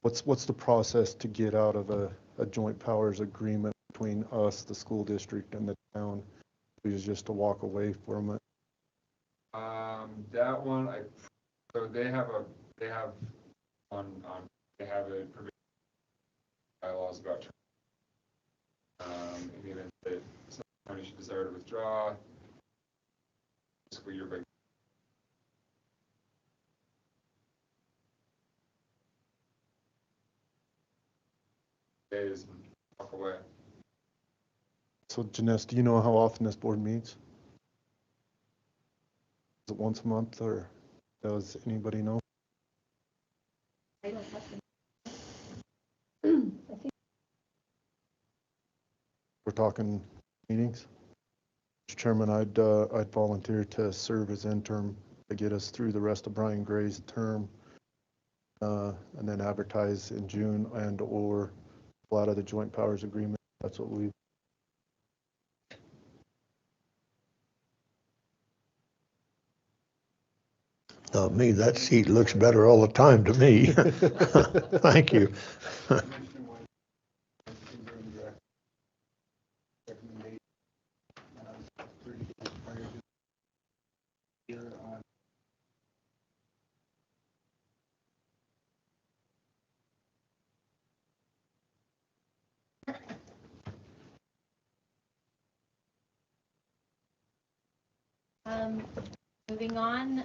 what's the process to get out of a joint powers agreement between us, the school district, and the town? Is just to walk away from it? That one, so they have a provision bylaws about in the event that some county should desire to withdraw fiscal year by days and walk away. So Janess, do you know how often this board meets? Is it once a month, or does anybody know? I don't have to. I think We're talking meetings. Mr. Chairman, I'd volunteer to serve as interim to get us through the rest of Brian Gray's term, and then advertise in June and or pull out of the joint powers agreement. That's what we. Not me, that seat looks better all the time to me. Thank you. Moving on,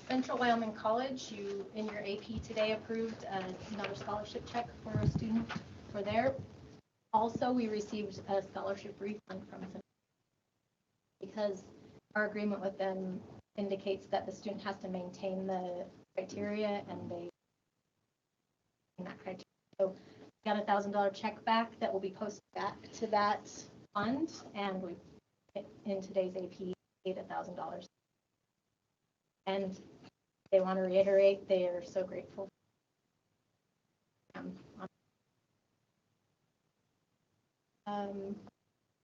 Central Wyoming College, you, in your AP today, approved another scholarship check for a student for there. Also, we received a scholarship refund from them because our agreement with them indicates that the student has to maintain the criteria, and they that criteria. So we got $1,000 check back that will be posted back to that fund, and we, in today's AP, paid $1,000. And they want to reiterate they are so grateful.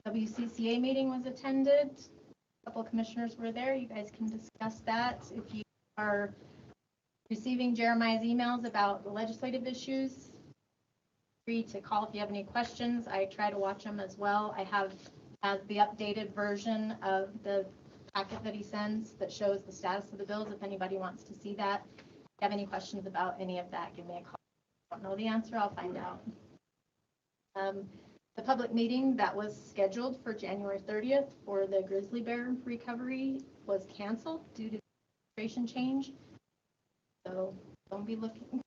WCCA meeting was attended. A couple of commissioners were there. You guys can discuss that. If you are receiving Jeremiah's emails about the legislative issues, free to call if you have any questions. I try to watch them as well. I have the updated version of the packet that he sends that shows the status of the bills. If anybody wants to see that, if you have any questions about any of that, give me a call. If I don't know the answer, I'll find out. The public meeting that was scheduled for January 30th for the grizzly bear recovery was canceled due to administration change. So don't be looking.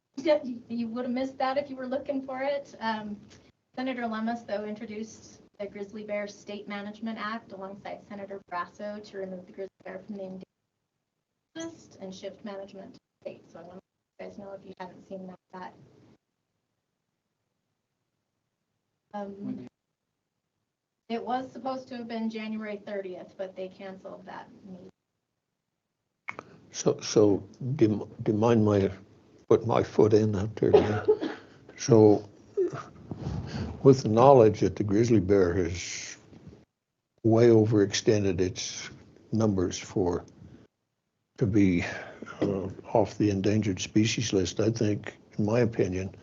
You would have missed that if you were looking for it. Senator Lummis, though, introduced the Grizzly Bear State Management Act alongside Senator Brasso to remove the grizzly bear from the endangered list and shift management to the state. So I want you guys know if you haven't seen that. It was supposed to have been January 30th, but they canceled that meeting. So do you mind my put my foot in out there now? So with the knowledge that the grizzly bear has way overextended its numbers to be off the endangered species list, I think, in my opinion,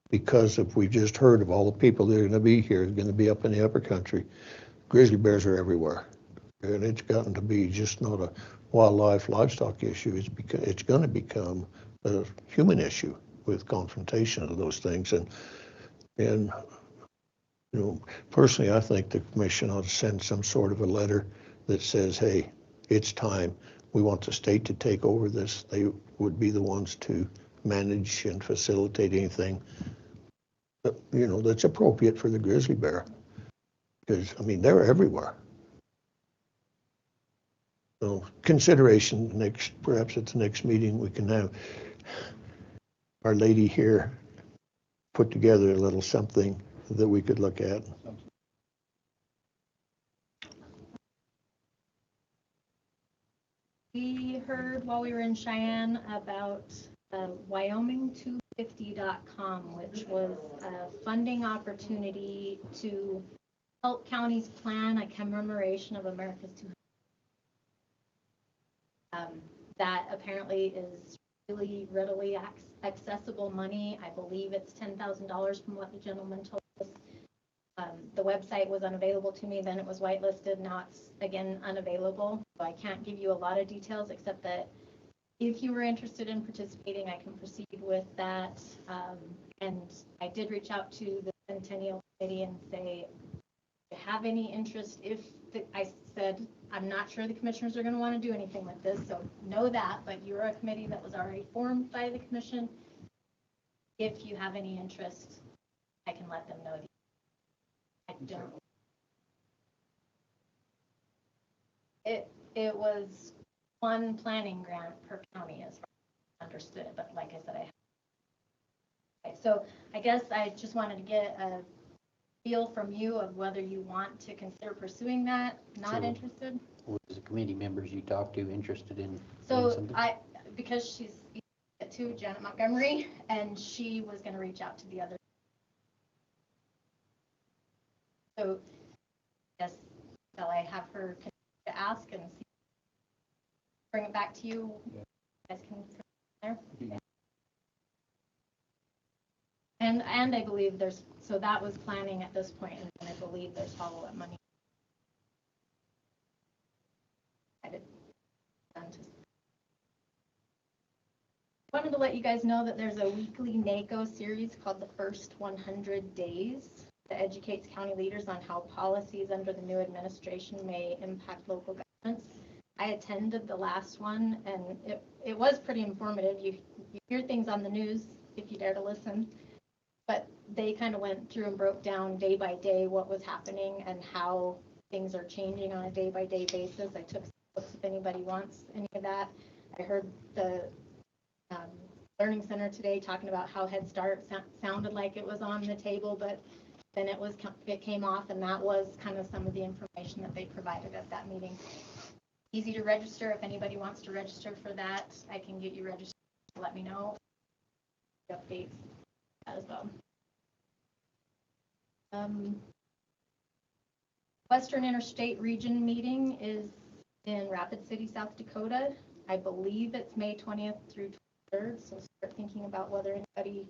because if we just heard of all the people that are going to be here, going to be up in the upper country, grizzly bears are everywhere. And it's gotten to be just not a livestock issue. It's going to become a human issue with confrontation of those things. And you know, personally, I think the commission ought to send some sort of a letter that says, hey, it's time. We want the state to take over this. They would be the ones to manage and facilitate anything that's appropriate for the grizzly bear. Because, I mean, they're everywhere. So consideration perhaps at the next meeting, we can have our lady here put together a little something that we could look at. We heard while we were in Cheyenne about Wyoming250.com, which was a funding opportunity to help counties plan a commemoration of America's 200. That apparently is really readily accessible money. I believe it's $10,000 from what the gentleman told us. The website was unavailable to me, then it was whitelisted, now it's again unavailable. So I can't give you a lot of details except that if you were interested in participating, I can proceed with that. And I did reach out to the Centennial Committee and say, if you have any interest, I said, I'm not sure the commissioners are going to want to do anything with this, so know that, but you're a committee that was already formed by the commission. If you have any interest, I can let them know. I don't. It was one planning grant per county as far as I understood it, but like I said, so I guess I just wanted to get a feel from you of whether you want to consider pursuing that. Not interested? Was the committee members you talked to interested in doing So something? because she's to Janet Montgomery, and she was going to reach out to the other. So yes, shall I have her to ask and see, bring it back to you? You guys can there. Okay. And I believe so that was planning at this point, and I believe there's follow-up money. I wanted to let you guys know that there's a weekly NACO series called The First 100 Days that educates county leaders on how policies under the new administration may impact local governments. I attended the last one, and it was pretty informative. You hear things on the news if you dare to listen. But they kind of went through and broke down day by day what was happening and how things are changing on a day by day basis. I took some books if anybody wants any of that. I heard the Learning Center today talking about how Head Start sounded like it was on the table, but then it came off, and that was kind of some of the information that they provided at that meeting. Easy to register. If anybody wants to register for that, I can get you registered. Let me know. Updates as well. Western Interstate Region meeting is in Rapid City, South Dakota. I believe it's May 20th through 23rd, so start thinking about whether anybody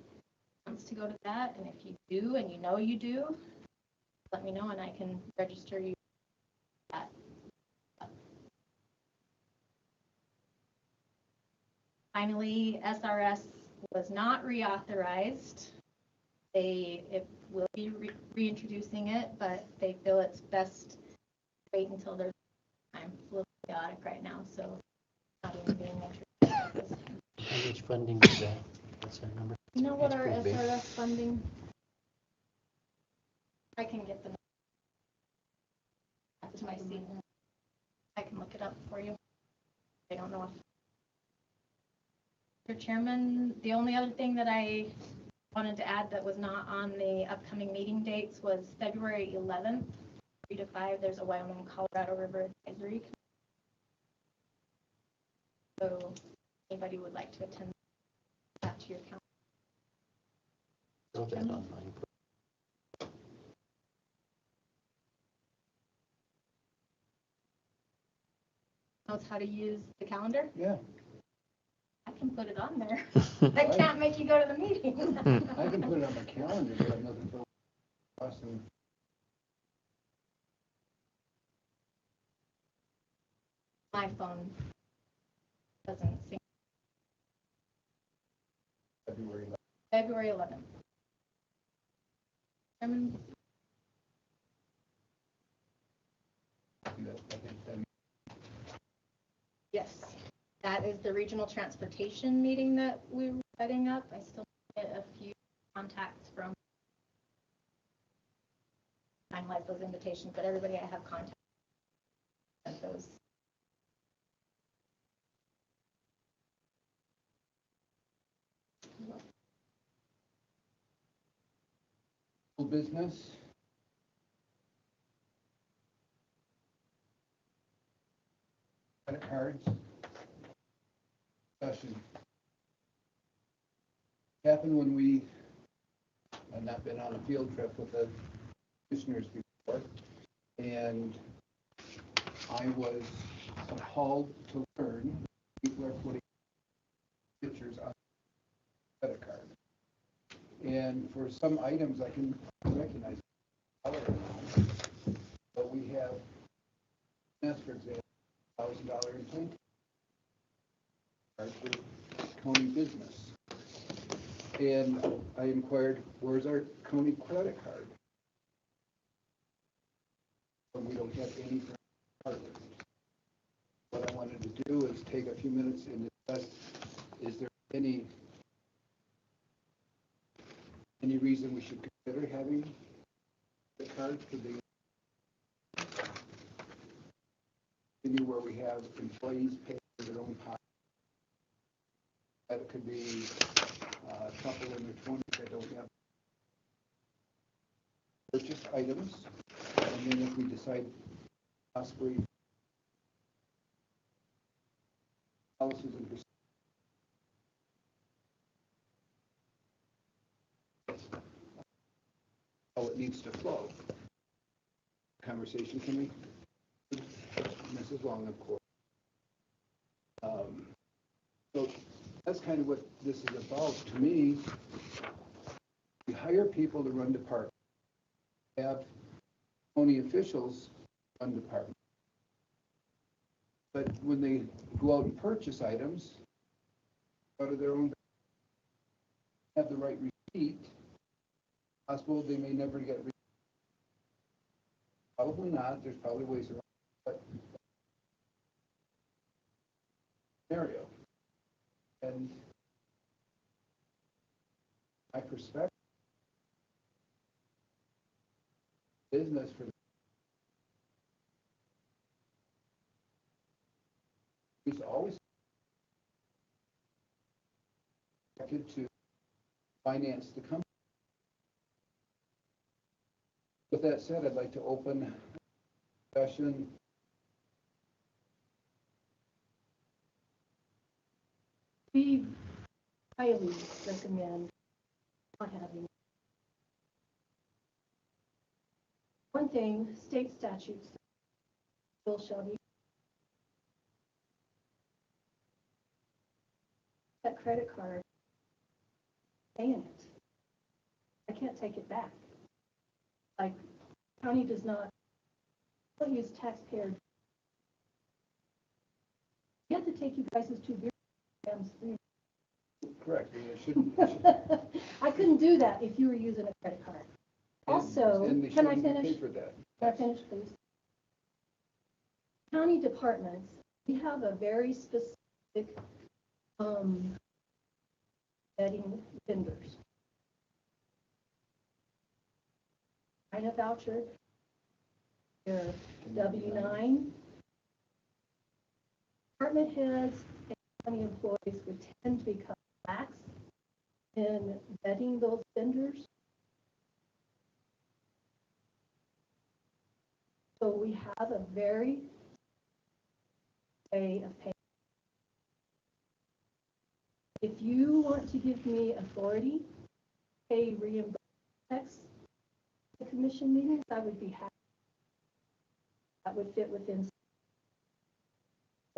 wants to go to that. And if you do, and you know you do, let me know and I can register you for that. Finally, SRS was not reauthorized. It will be reintroducing it, but they feel it's best to wait until there's time. It's a little chaotic right now, so not even being introduced. How much funding is that? What's that number? You know what That's our pretty big. SRS funding? I can get the that's my seat. I can look it up for you. I don't know if Mr. Chairman, the only other thing that I wanted to add that was not on the upcoming meeting dates was February 11th, 3 to 5. There's a Wyoming Colorado River Advisory. So anybody would like to attend that to your council. Throw that on mine. Knows how to use the calendar? Yeah. I can put it on there. I can't make you go to the meeting. I can put it on my calendar, but I'm nothing for Austin. My phone doesn't sync. February 11th. Chairman? Yes, that is the regional transportation meeting that we were setting up. I still get a few contacts from finalize those invitations, but everybody I have contact sent those. Business. Credit cards. Discussion. happened when we had not been on a field trip with the commissioners before, and I was appalled to learn people are putting pictures on credit card. And for some items, I can recognize dollar amount, but we have, for example, $1,000 in plain card for county business. And I inquired, where's our county credit card? And we don't have any for partners. What I wanted to do is take a few minutes and discuss, is there any reason we should consider having the cards? Could they continue where we have employees pay for their own pocket? That could be a couple in their 20s that don't have purchase items. And then if we decide possibly policies and procedures, how it needs to flow. Conversation can be Mrs. Long, of course. So that's kind of what this is about. To me, we hire people to run departments, have county officials run departments. But when they go out and purchase items, out of their own, have the right receipt, possible they may never get receipt. Probably not. There's probably ways around it, but scenario. And my perspective, business for is always expected to finance the company. With that said, I'd like to open discussion. We highly recommend not having. One thing, state statutes, bill shall be. That credit card, paying it. I can't take it back. Like, county does not use taxpayer. You have to take you guys' 2 beer grams. Correct. It shouldn't. I couldn't do that if you were using a credit card. Also, and can I shouldn't finish? pay for that. Can I finish, please? County departments, we have a very specific vetting vendors. Sign a voucher, your W-9. Department heads and county employees would tend to become lax in vetting those vendors. So we have a very way of paying. If you want to give me authority, pay reimbursement checks at the commission meetings, I would be happy. That would fit within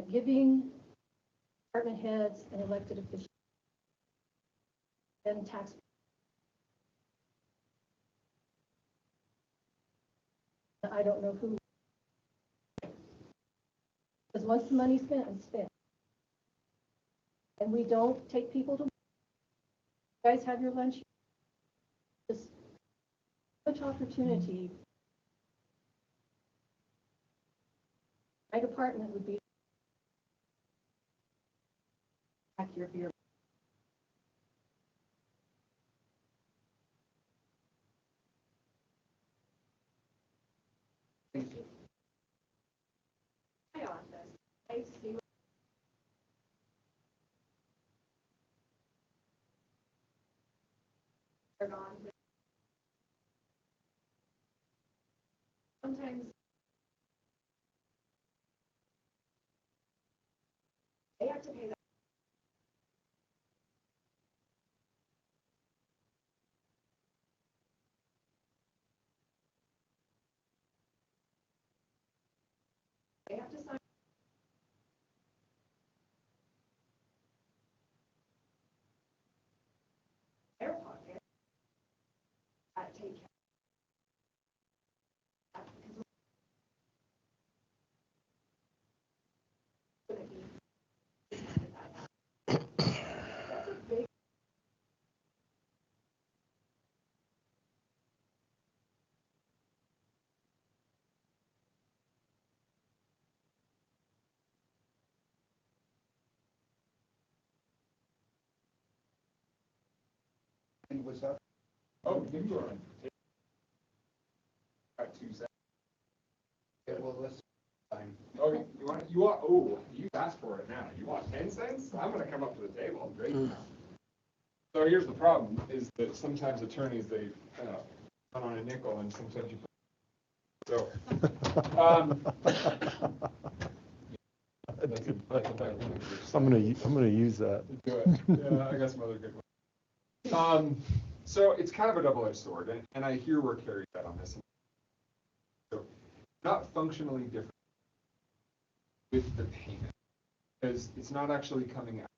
giving department heads and elected officials and tax. I don't know who. Because once the money's spent, it's spent. And we don't take people to. You guys have your lunch. Just much opportunity. My department would be back your beer. Thank you. My office, I see. They're gone. Sometimes they have to pay that. They have to sign. Their pocket. Take care. And what's up? Oh, you are. Got 2 seconds. Yeah, well, let's, fine. Oh, you asked for it now. You want 10 cents? I'm gonna come up to the table. Great. So here's the problem, is that sometimes attorneys, they run on a nickel, and sometimes you. So, I'm gonna use that. Do it. Yeah, I got some other good ones. So it's kind of a double-edged sword, and I hear where Carrie's at on this. So, not functionally different with the payment, because it's not actually coming out.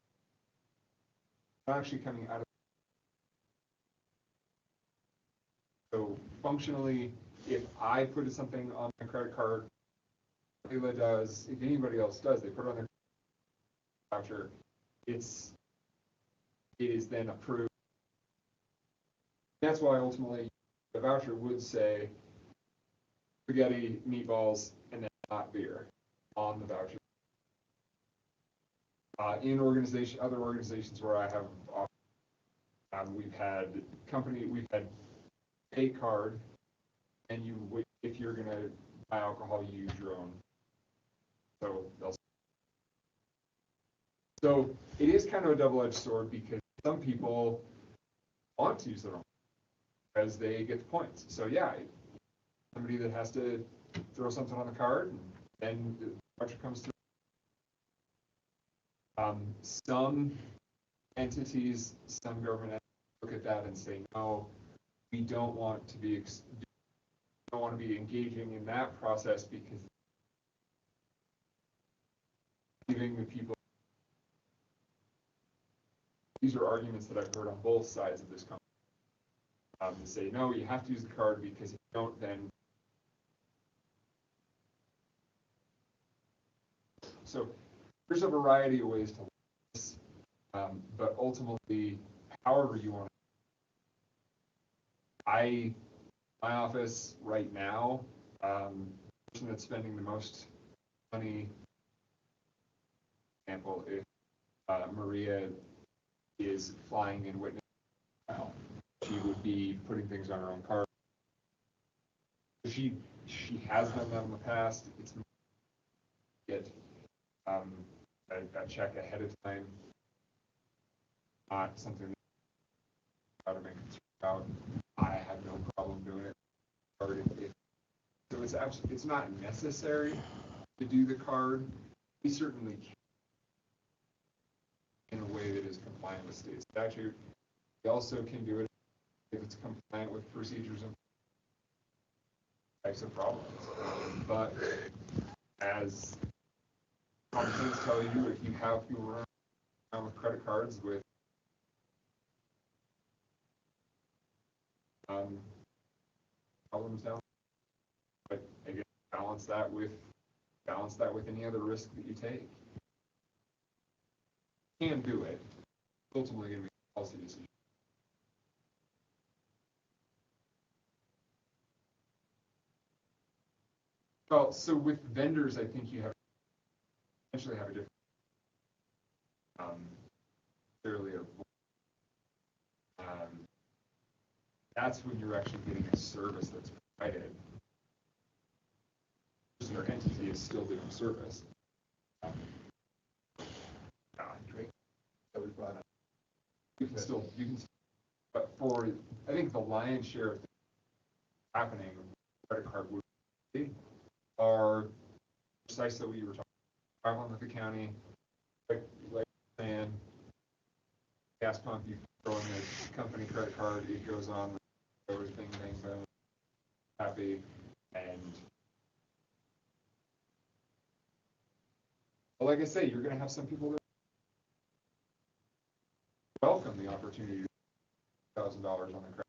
Not actually coming out of. So functionally, if I put something on my credit card, Leila does, if anybody else does, they put it on their voucher, it is then approved. That's why ultimately the voucher would say spaghetti, meatballs, and then not beer on the voucher. In other organizations where I have, we've had a card, and if you're gonna buy alcohol, you use your own. So it is kind of a double-edged sword, because some people want to use their own because they get the points. So yeah, somebody that has to throw something on the card, and then the voucher comes through. Some entities, some government entities look at that and say, no, we don't want to be engaging in that process, because giving the people. These are arguments that I've heard on both sides of this conversation. To say, no, you have to use the card, because if you don't, then. So there's a variety of ways to look at this, but ultimately, however you want to. My office right now, the person that's spending the most money, for example, if Maria is flying in witness, she would be putting things on her own card. She has done that in the past. It's get a check ahead of time, not something that I'm concerned about. I have no problem doing it. So it's not necessary to do the card. We certainly can, in a way that is compliant with state statute. We also can do it if it's compliant with procedures and types of problems. But as common sense tell you, if you run around with credit cards with problems down, but again, balance that with any other risk that you take. You can do it. It's ultimately going to be a policy decision. Well, so with vendors, I think you potentially have a different, clearly that's when you're actually getting a service that's provided. Your entity is still doing service. Drake, that was brought up. You can still, but for, I think the lion's share of things happening with credit card would be are precisely what you were talking about. Traveling with the county, like saying, gas pump, you throw in the company credit card, it goes on, goes bing, bang, boom, happy, and But like I say, you're gonna have some people that welcome the opportunity to $1,000 on the credit.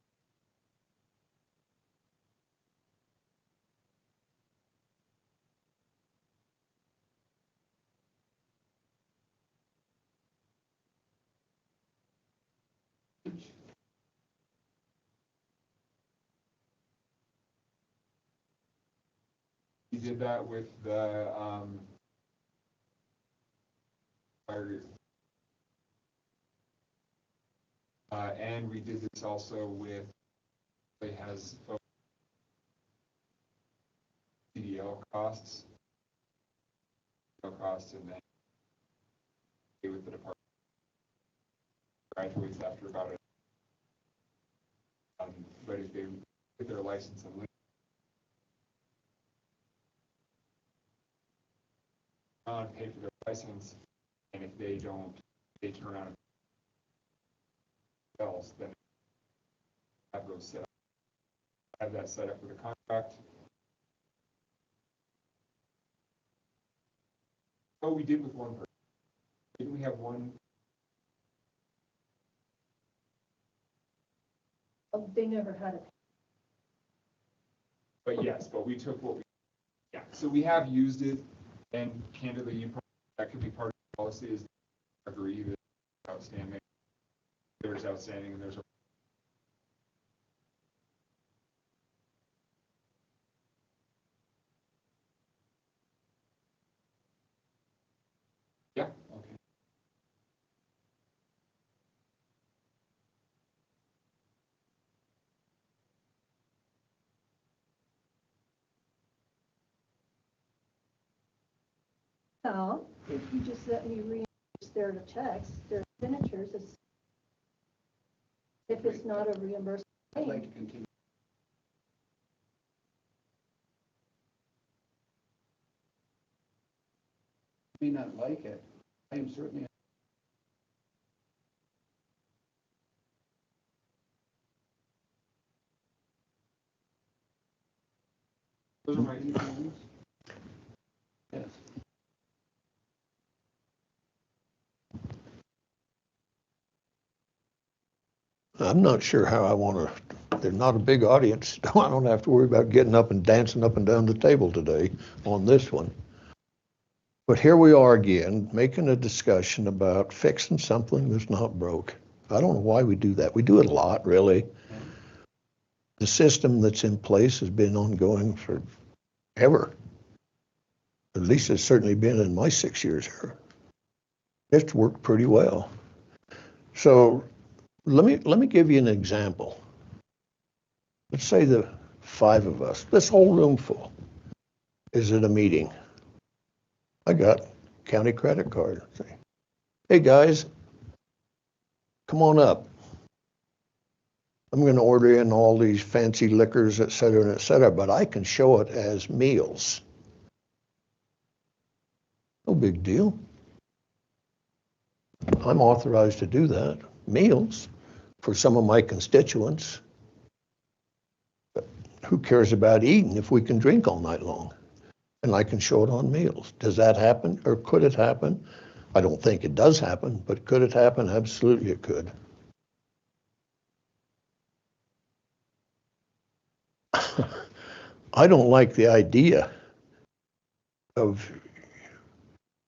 We did that with the and we did this also with, it has CDL costs, and then with the department graduates after about it. But if they get their license and on pay for their license, and if they don't, they turn around and else, then have those set up. Have that set up with a contract. Oh, we did with one person. Didn't we have one? They never had it. But yes, but we took what we, yeah. So we have used it, and candidly, you probably, that could be part of the policy is agree that outstanding. There's outstanding, and there's a yeah, okay. Now, if you just let me reimburse their checks, their expenditures, if it's not a reimbursement. I'd like to continue. May not like it. I am certainly. Those are my emails. Yes. I'm not sure how I want to, there's not a big audience. I don't have to worry about getting up and dancing up and down the table today on this one. But here we are again, making a discussion about fixing something that's not broke. I don't know why we do that. We do it a lot, really. The system that's in place has been ongoing forever. At least it's certainly been in my 6 years here. It's worked pretty well. So let me give you an example. Let's say the 5 of us, this whole room full, is at a meeting. I got county credit card. Say, hey guys, come on up. I'm going to order in all these fancy liquors, et cetera, but I can show it as meals. No big deal. I'm authorized to do that. Meals for some of my constituents. But who cares about eating if we can drink all night long? And I can show it on meals. Does that happen, or could it happen? I don't think it does happen, but could it happen? Absolutely it could. I don't like the idea of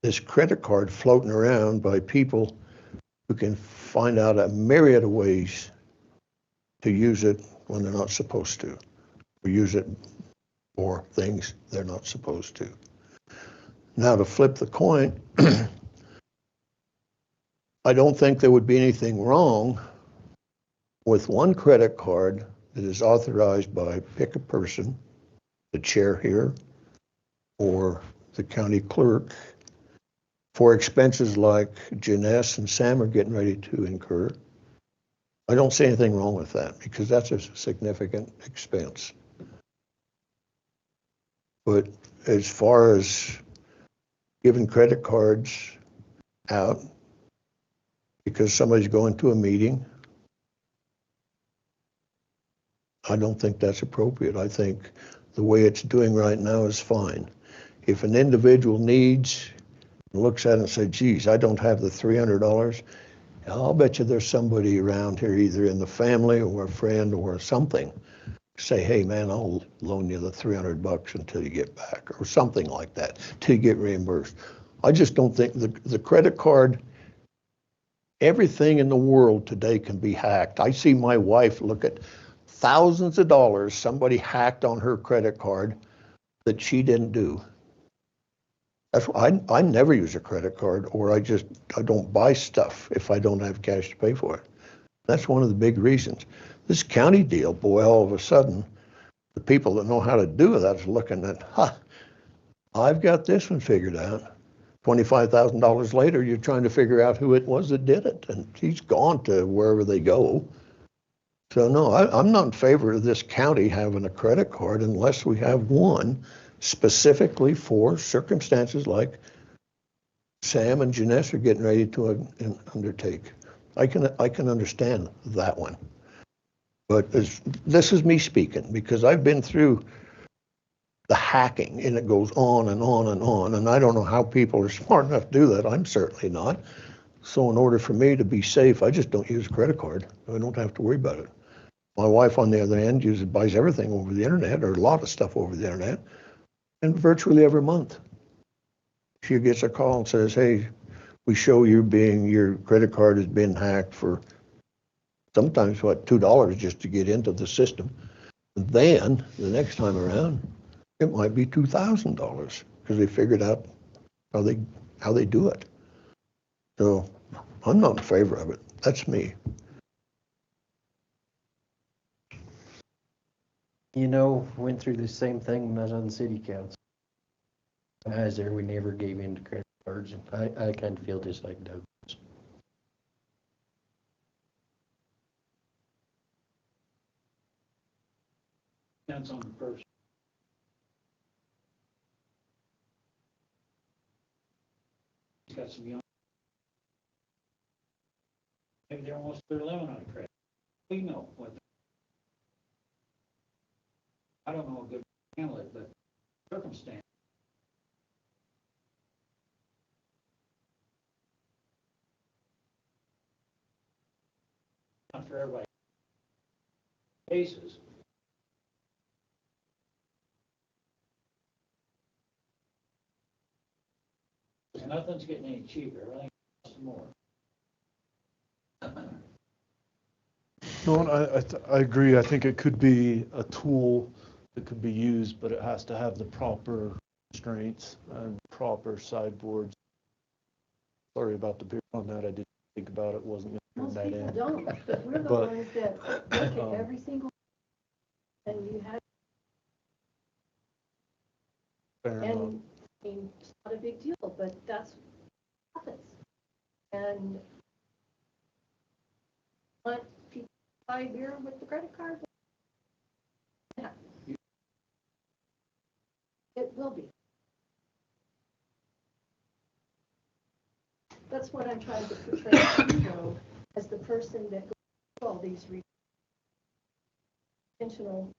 this credit card floating around by people who can find out a myriad of ways to use it when they're not supposed to, or use it for things they're not supposed to. Now, to flip the coin, I don't think there would be anything wrong with one credit card that is authorized by, pick a person, the chair here, or the county clerk, for expenses like Janess and Sam are getting ready to incur. I don't see anything wrong with that because that's a significant expense. But as far as giving credit cards out because somebody's going to a meeting, I don't think that's appropriate. I think the way it's doing right now is fine. If an individual needs looks at it and says, geez, I don't have the $300. I'll bet you there's somebody around here, either in the family or a friend or something. Say, hey man, I'll loan you the $300 until you get back, or something like that, till you get reimbursed. I just don't think the credit card, everything in the world today can be hacked. I see my wife look at thousands of dollars somebody hacked on her credit card that she didn't do. That's why I never use a credit card, or I don't buy stuff if I don't have cash to pay for it. That's one of the big reasons. This county deal, boy, all of a sudden, the people that know how to do that's looking at, I've got this one figured out. $25,000 later, you're trying to figure out who it was that did it, and he's gone to wherever they go. So no, I'm not in favor of this county having a credit card unless we have one specifically for circumstances like Sam and Janessa are getting ready to undertake. I can understand that one. But this is me speaking, because I've been through the hacking, and it goes on and on and on, and I don't know how people are smart enough to do that. I'm certainly not. So in order for me to be safe, I just don't use a credit card. I don't have to worry about it. My wife, on the other hand, buys everything over the internet, or a lot of stuff over the internet, and virtually every month she gets a call and says, hey, we show your credit card has been hacked for sometimes, $2 just to get into the system. And then the next time around, it might be $2,000 because they figured out how they do it. So I'm not in favor of it. That's me. Went through the same thing when I was on the city council. When I was there, we never gave in to credit cards, and I kind of feel just like Doug. Depends on the person. He's got some young. Maybe they're almost their limit on credit. We know what. I don't know a good handle it, but circumstance. Not for everybody. Cases. Nothing's getting any cheaper. Everything costs more. No, I agree. I think it could be a tool that could be used, but it has to have the proper constraints and proper sideboards. Sorry about the beer on that. I didn't think about it. Wasn't going to turn that in. Most people don't, but we're the ones that look at every single, and you have, Fair enough. and I mean, it's not a big deal, but that's what happens. And want people to buy beer with the credit card? Yeah. It will be. That's what I'm trying to portray, as the person that goes through all these intentional.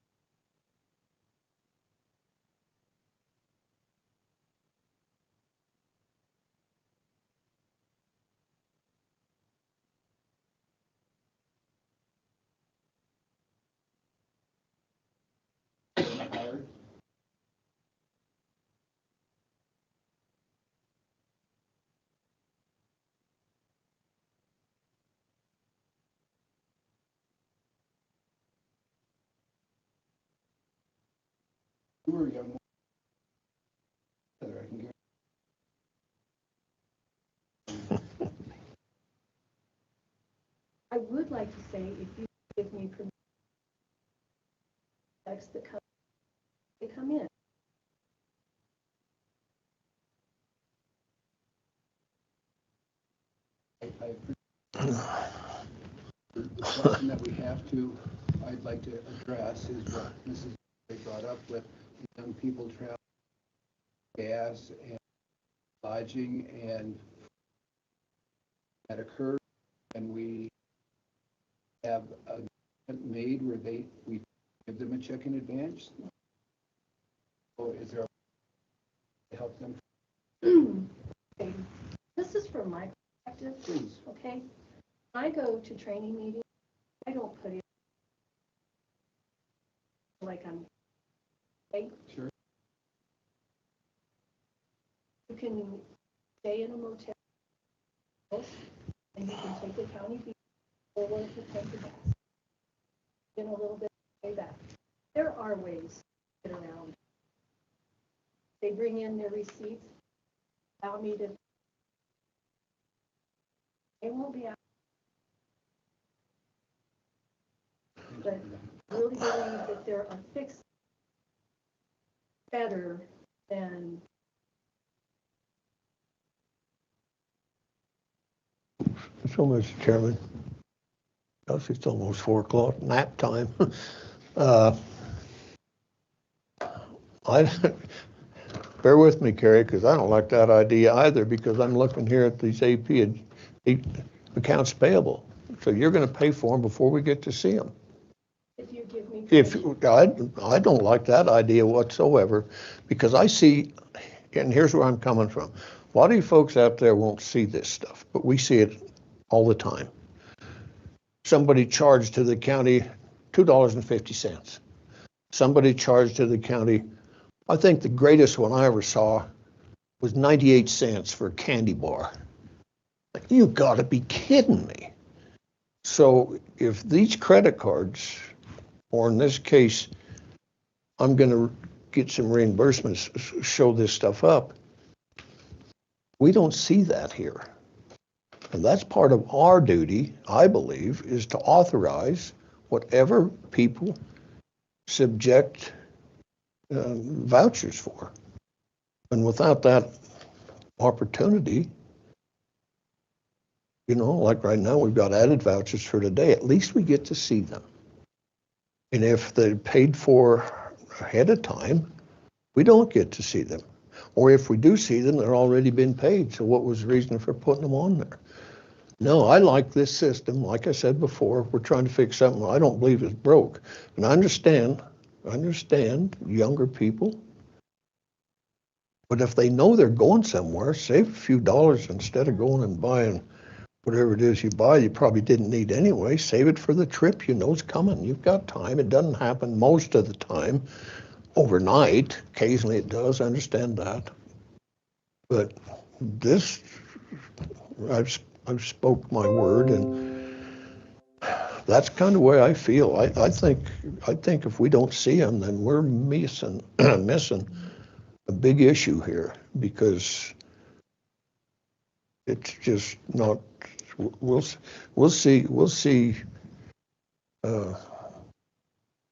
We're young. I can get. I would like to say, if you give me permission, they come in. The question that I'd like to address is what Mrs. brought up with young people travel, gas and lodging, and that occurs, and we have a made where we give them a check in advance. Or is there a to help them? Okay, this is from my perspective. Please. Okay? When I go to training meetings, I don't put it like I'm, okay? Sure. You can stay in a motel, and you can take the county vehicle over to take gas. In a little bit way back. There are ways to get around. They bring in their receipts, allow me to, they won't be out. But I really believe that there are fixes better than. So, Mr. Chairman, it's almost 4 o'clock, nap time. I, bear with me, Carrie, because I don't like that idea either, because I'm looking here at these AP accounts payable. So you're going to pay for them before we get to see them. If you give me. If, I don't like that idea whatsoever, because I see, and here's where I'm coming from. A lot of you folks out there won't see this stuff, but we see it all the time. Somebody charged to the county $2.50. Somebody charged to the county, I think the greatest one I ever saw was 98 cents for a candy bar. Like, you gotta be kidding me. So if these credit cards, or in this case, I'm gonna get some reimbursements, show this stuff up, we don't see that here. And that's part of our duty, I believe, is to authorize whatever people subject vouchers for. And without that opportunity, you know, like right now, we've got added vouchers for today. At least we get to see them. And if they're paid for ahead of time, we don't get to see them. Or if we do see them, they're already been paid. So what was the reason for putting them on there? No, I like this system. Like I said before, we're trying to fix something I don't believe is broke. And I understand younger people. But if they know they're going somewhere, save a few dollars instead of going and buying whatever it is you buy you probably didn't need anyway. Save it for the trip you know's coming. You've got time. It doesn't happen most of the time overnight. Occasionally it does. I understand that. But this, I've spoke my word, and that's kind of the way I feel. I think if we don't see them, then we're missing a big issue here, because it's just not. We'll see.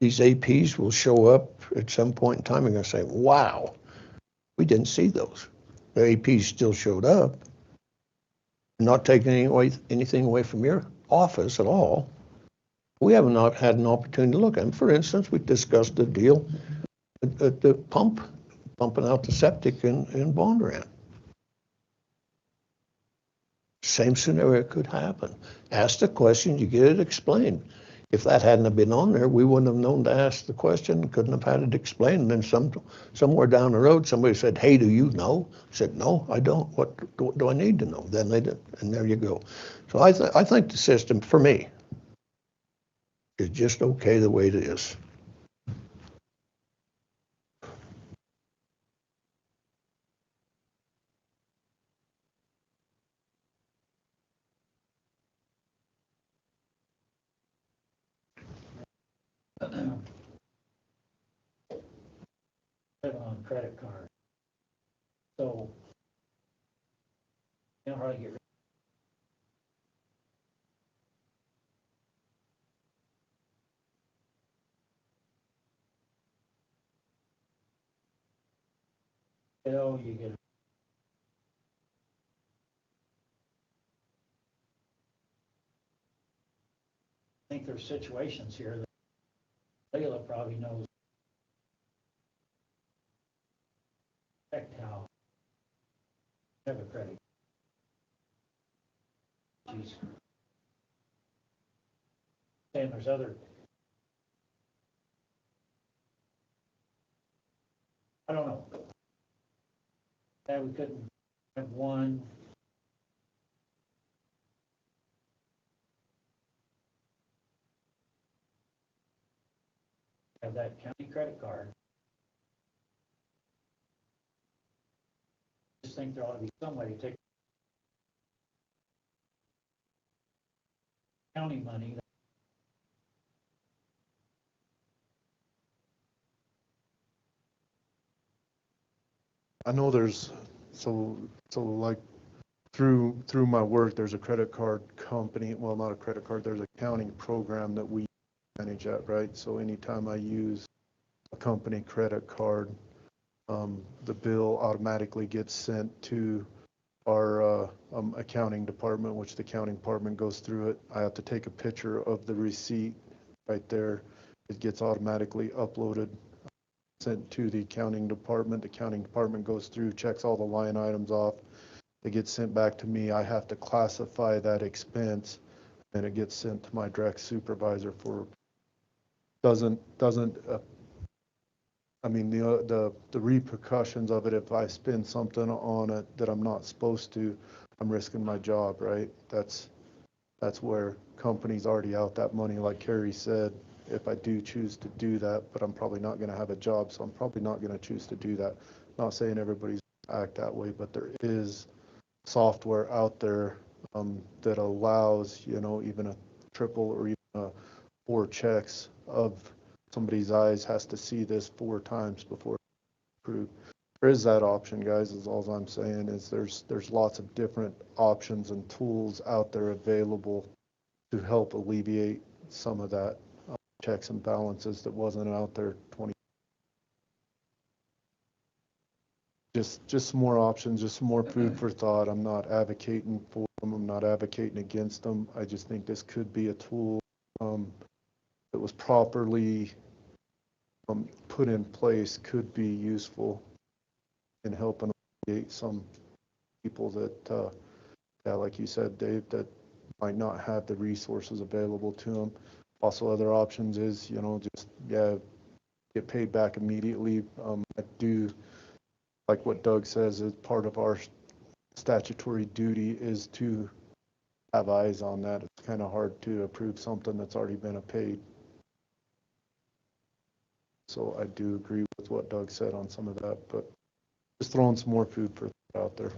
These APs will show up at some point in time and going to say, "Wow, we didn't see those." The APs still showed up. Not taking anything away from your office at all. We haven't not had an opportunity to look at them. For instance, we discussed a deal at the pumping out the septic in Bondurant. Same scenario could happen. Ask the question, you get it explained. If that hadn't have been on there, we wouldn't have known to ask the question, couldn't have had it explained. And then somewhere down the road, somebody said, "Hey, do you know?" I said, "No, I don't. What do I need to know?" Then they did, and there you go. So I think the system, for me, is just okay the way it is. On credit card. So, you know how to get rid. You get. I think there's situations here that Leila probably knows how have a credit. She's saying there's other. I don't know. Yeah, we couldn't Have one. Have that county credit card. Just think there ought to be somebody take county money. I know there's, so like through my work, there's a credit card company, well, not a credit card, there's an accounting program that we manage at, right? So anytime I use a company credit card, the bill automatically gets sent to our accounting department, which the accounting department goes through it. I have to take a picture of the receipt right there. It gets automatically uploaded, sent to the accounting department. The accounting department goes through, checks all the line items off. It gets sent back to me. I have to classify that expense, and it gets sent to my direct supervisor for, I mean, the repercussions of it, if I spend something on it that I'm not supposed to, I'm risking my job, right? That's where companies already out that money, like Carrie said, if I do choose to do that, but I'm probably not going to have a job, so I'm probably not going to choose to do that. Not saying everybody's act that way, but there is software out there that allows, you know, even a triple or even 4 checks of somebody's eyes has to see this 4 times before it's approved. There is that option, guys, is all I'm saying, is there's lots of different options and tools out there available to help alleviate some of that checks and balances that wasn't out there 20. Just some more options, just some more food for thought. I'm not advocating for them. I'm not advocating against them. I just think this could be a tool that was properly put in place, could be useful in helping alleviate some people that, yeah, like you said, Dave, that might not have the resources available to them. Also, other options is, you know, just, yeah, get paid back immediately. I do, like what Doug says, is part of our statutory duty is to have eyes on that. It's kind of hard to approve something that's already been paid. So I do agree with what Doug said on some of that, but just throwing some more food for thought out there.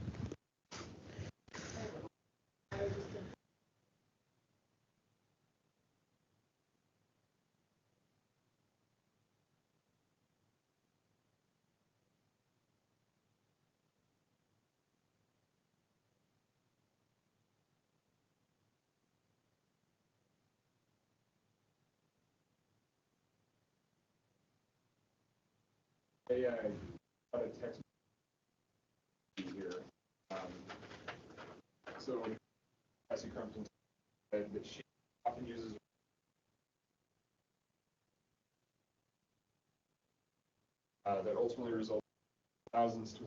I got a text here. So, Cassie Crumpton said that she often uses that ultimately results in thousands to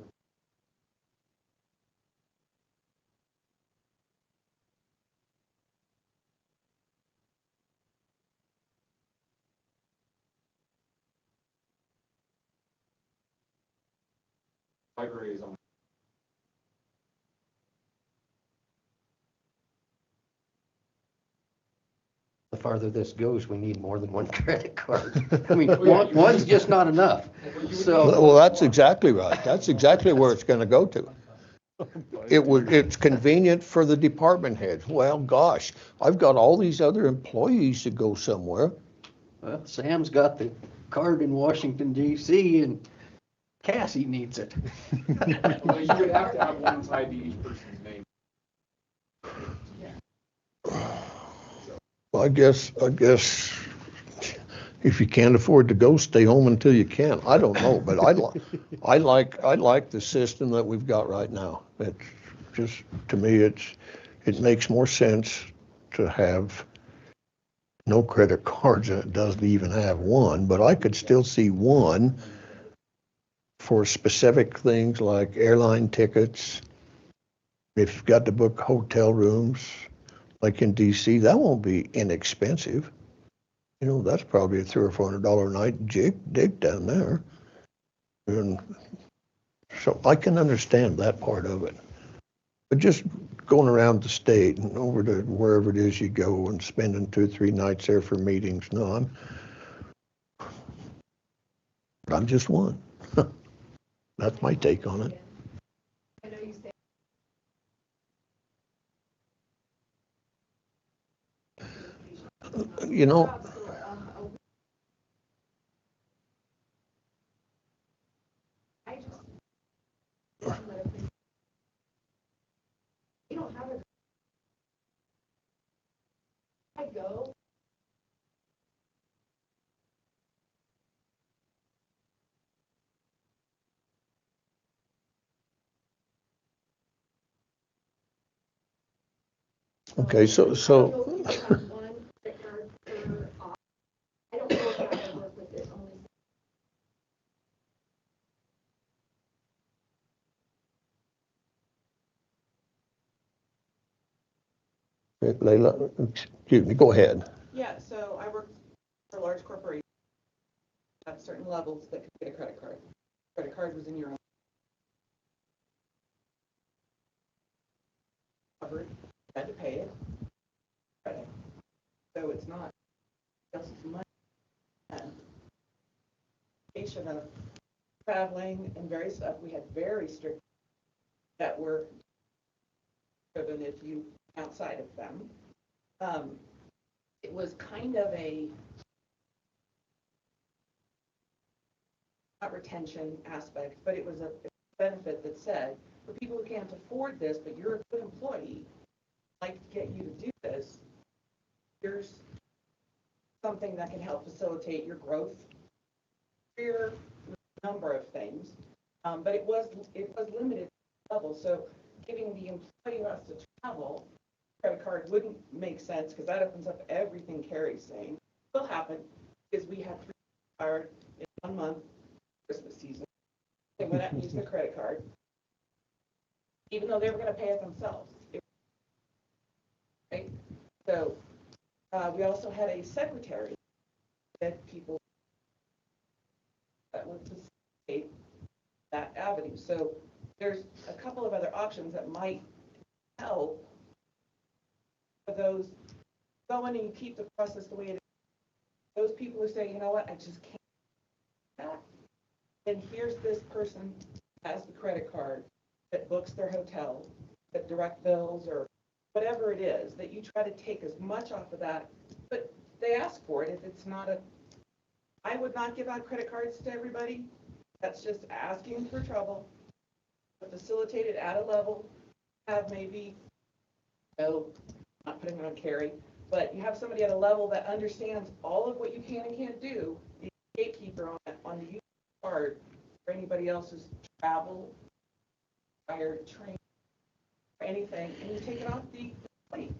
libraries on. The farther this goes, we need more than one credit card. I mean, one's just not enough. So, Well, that's exactly right. That's exactly where it's gonna go to. It's convenient for the department heads. Well, gosh, I've got all these other employees to go somewhere. well, Sam's got the card in Washington DC and Cassie needs it. Well, you would have to have one tied to each person's name. Well, I guess if you can't afford to go, stay home until you can. I don't know, but I like the system that we've got right now. It's just, to me, it makes more sense to have no credit cards than it does to even have one, but I could still see one for specific things like airline tickets. If you've got to book hotel rooms, like in DC, that won't be inexpensive. You know, that's probably a $300 or $400 a night dig down there. And so I can understand that part of it. But just going around the state and over to wherever it is you go and spending 2 or 3 nights there for meetings, no, I'm just one. That's my take on it. I know you say. You know, I just, you don't have a, I go. okay, so I don't know if you have one credit card per off. I don't know if that would work with this only. Layla, excuse me, go ahead. Yeah, so I work for a large corporation at certain levels that could get a credit card. Credit card was in your own covered, had to pay it. Credit. So it's not just money. And of traveling and various stuff, we had very strict that were driven if you outside of them. It was kind of a not retention aspect, but it was a benefit that said, for people who can't afford this, but you're a good employee, I'd like to get you to do this, here's something that can help facilitate your growth, career, number of things. But it was limited level. So giving the employee who has to travel credit card wouldn't make sense because that opens up everything Carrie's saying. It will happen because we had 3 card in 1 month, Christmas season. They went out and used their credit card, even though they were going to pay it themselves. Right? So we also had a secretary that people that would facilitate that avenue. So there's a couple of other options that might help for those going and you keep the process the way it is. Those people who say, you know what, I just can't do that. And here's this person who has the credit card that books their hotel, that direct bills or whatever it is, that you try to take as much off of that. But they ask for it if it's not a, I would not give out credit cards to everybody. That's just asking for trouble. Facilitate it at a level, have maybe, not putting it on Carrie, but you have somebody at a level that understands all of what you can and can't do, the gatekeeper on the use card for anybody else's travel, fire, train, or anything, and you take it off the plate.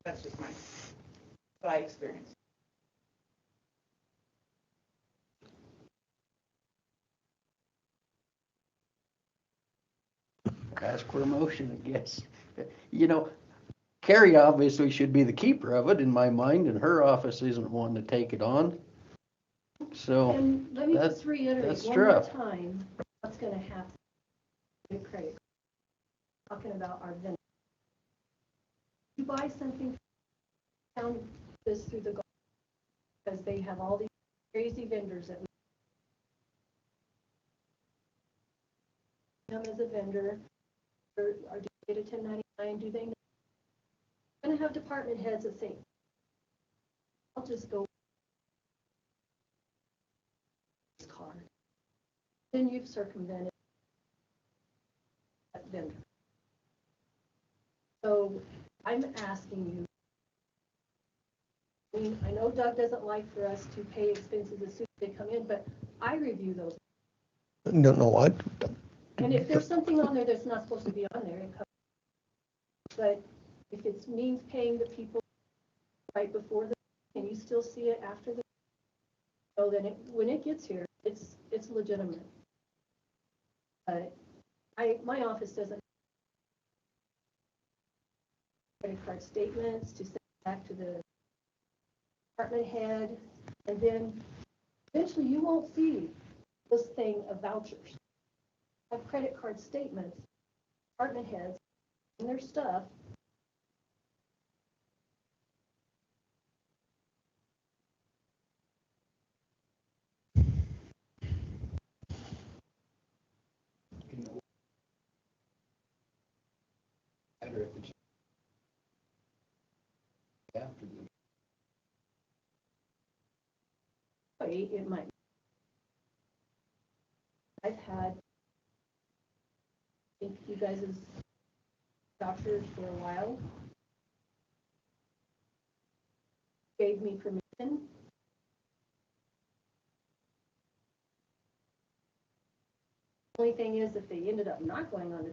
That's just my experience. Ask for a motion, I guess. You know, Carrie obviously should be the keeper of it in my mind, and her office isn't one to take it on. So And let me just reiterate that's one more tough. time what's going to happen with credit card. Talking about our vendors. You buy something, found this through the because they have all these crazy vendors that come as a vendor. Or do they get a 1099? Do they know? I'm going to have department heads that say, I'll just go this card. Then you've circumvented that vendor. So I'm asking you, I mean, I know Doug doesn't like for us to pay expenses as soon as they come in, but I review those. No, And if there's something on there that's not supposed to be on there, it comes. But if it means paying the people right before the, can you still see it after the? So then when it gets here, it's legitimate. But my office doesn't credit card statements to send back to the department head, and then eventually you won't see this thing of vouchers. Have credit card statements department heads and their stuff. Better if it's after the It might. I've had, I think you guys as doctors for a while gave me permission. Only thing is, if they ended up not going on,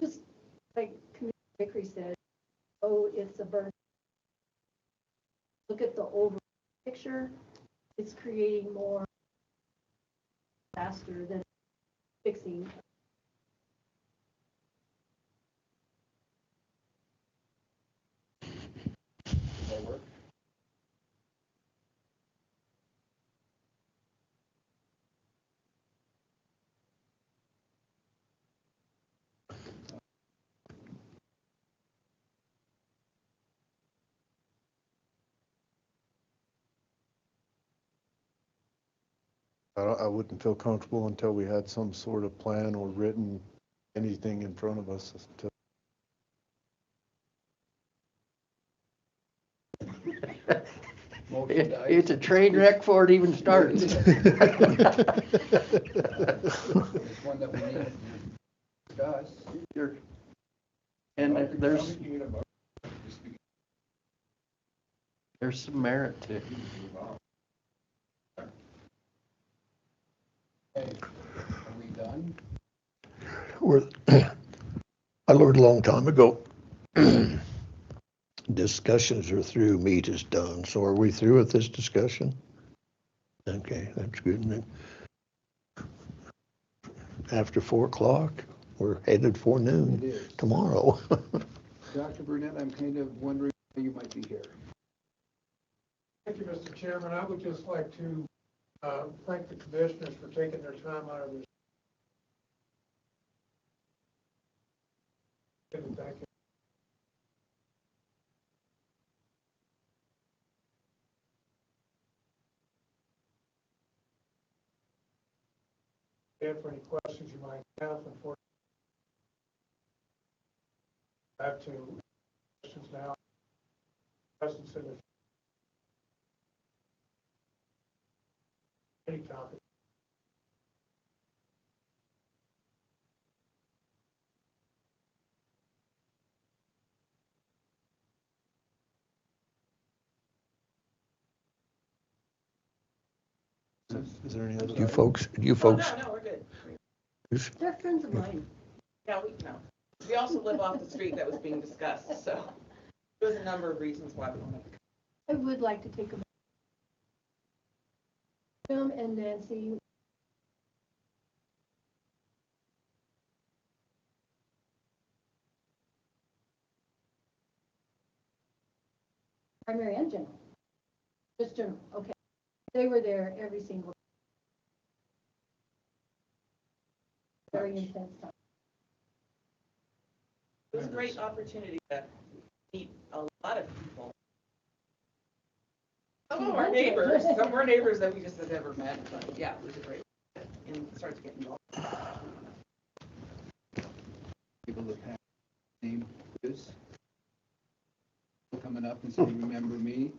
just like Commissioner Vickery said, oh, it's a burden. Look at the overall picture. It's creating more faster than fixing. that work. I wouldn't feel comfortable until we had some sort of plan or written anything in front of us. It's a train wreck before it even starts. It's one that we need to discuss. And there's some merit to it. Okay, are we done? I learned a long time ago, discussions are through, meat is done. So are we through with this discussion? Okay, that's good. And then after 4 o'clock, we're headed for It noon is. tomorrow. Dr. Burnett, I'm kind of wondering why you might be here. Thank you, Mr. Chairman. I would just like to thank the commissioners for taking their time out of this. Thank you. For any questions you might have, unfortunately, I have to questions now. Questions in the any topic. Is there any other? You folks, No, we're good. They're friends of mine. Yeah, no. We also live off the street that was being discussed, so there's a number of reasons why we wanted to come. I would like to take a Jim and Nancy. Primary and general. Just general, okay. They were there every single. Very intense time. It was a great opportunity to meet a lot of people. Some of our neighbors, that we just had never met, but yeah, it was a great, and start to get involved. People that have name is coming up and saying, remember me?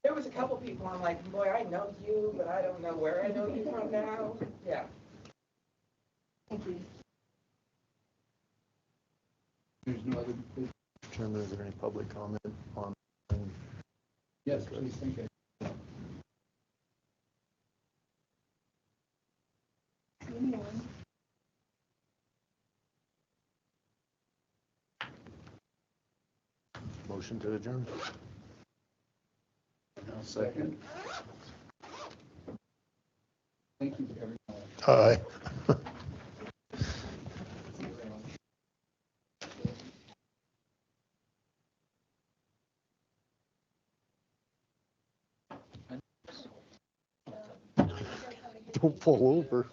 There was a couple people, I'm like, boy, I know you, but I don't know where I know you from now. Yeah. Thank you. There's no other. Chairman, is there any public comment on? Yes, please, thank you. Motion to adjourn. Second. Thank you, everyone. Aye. Don't pull over.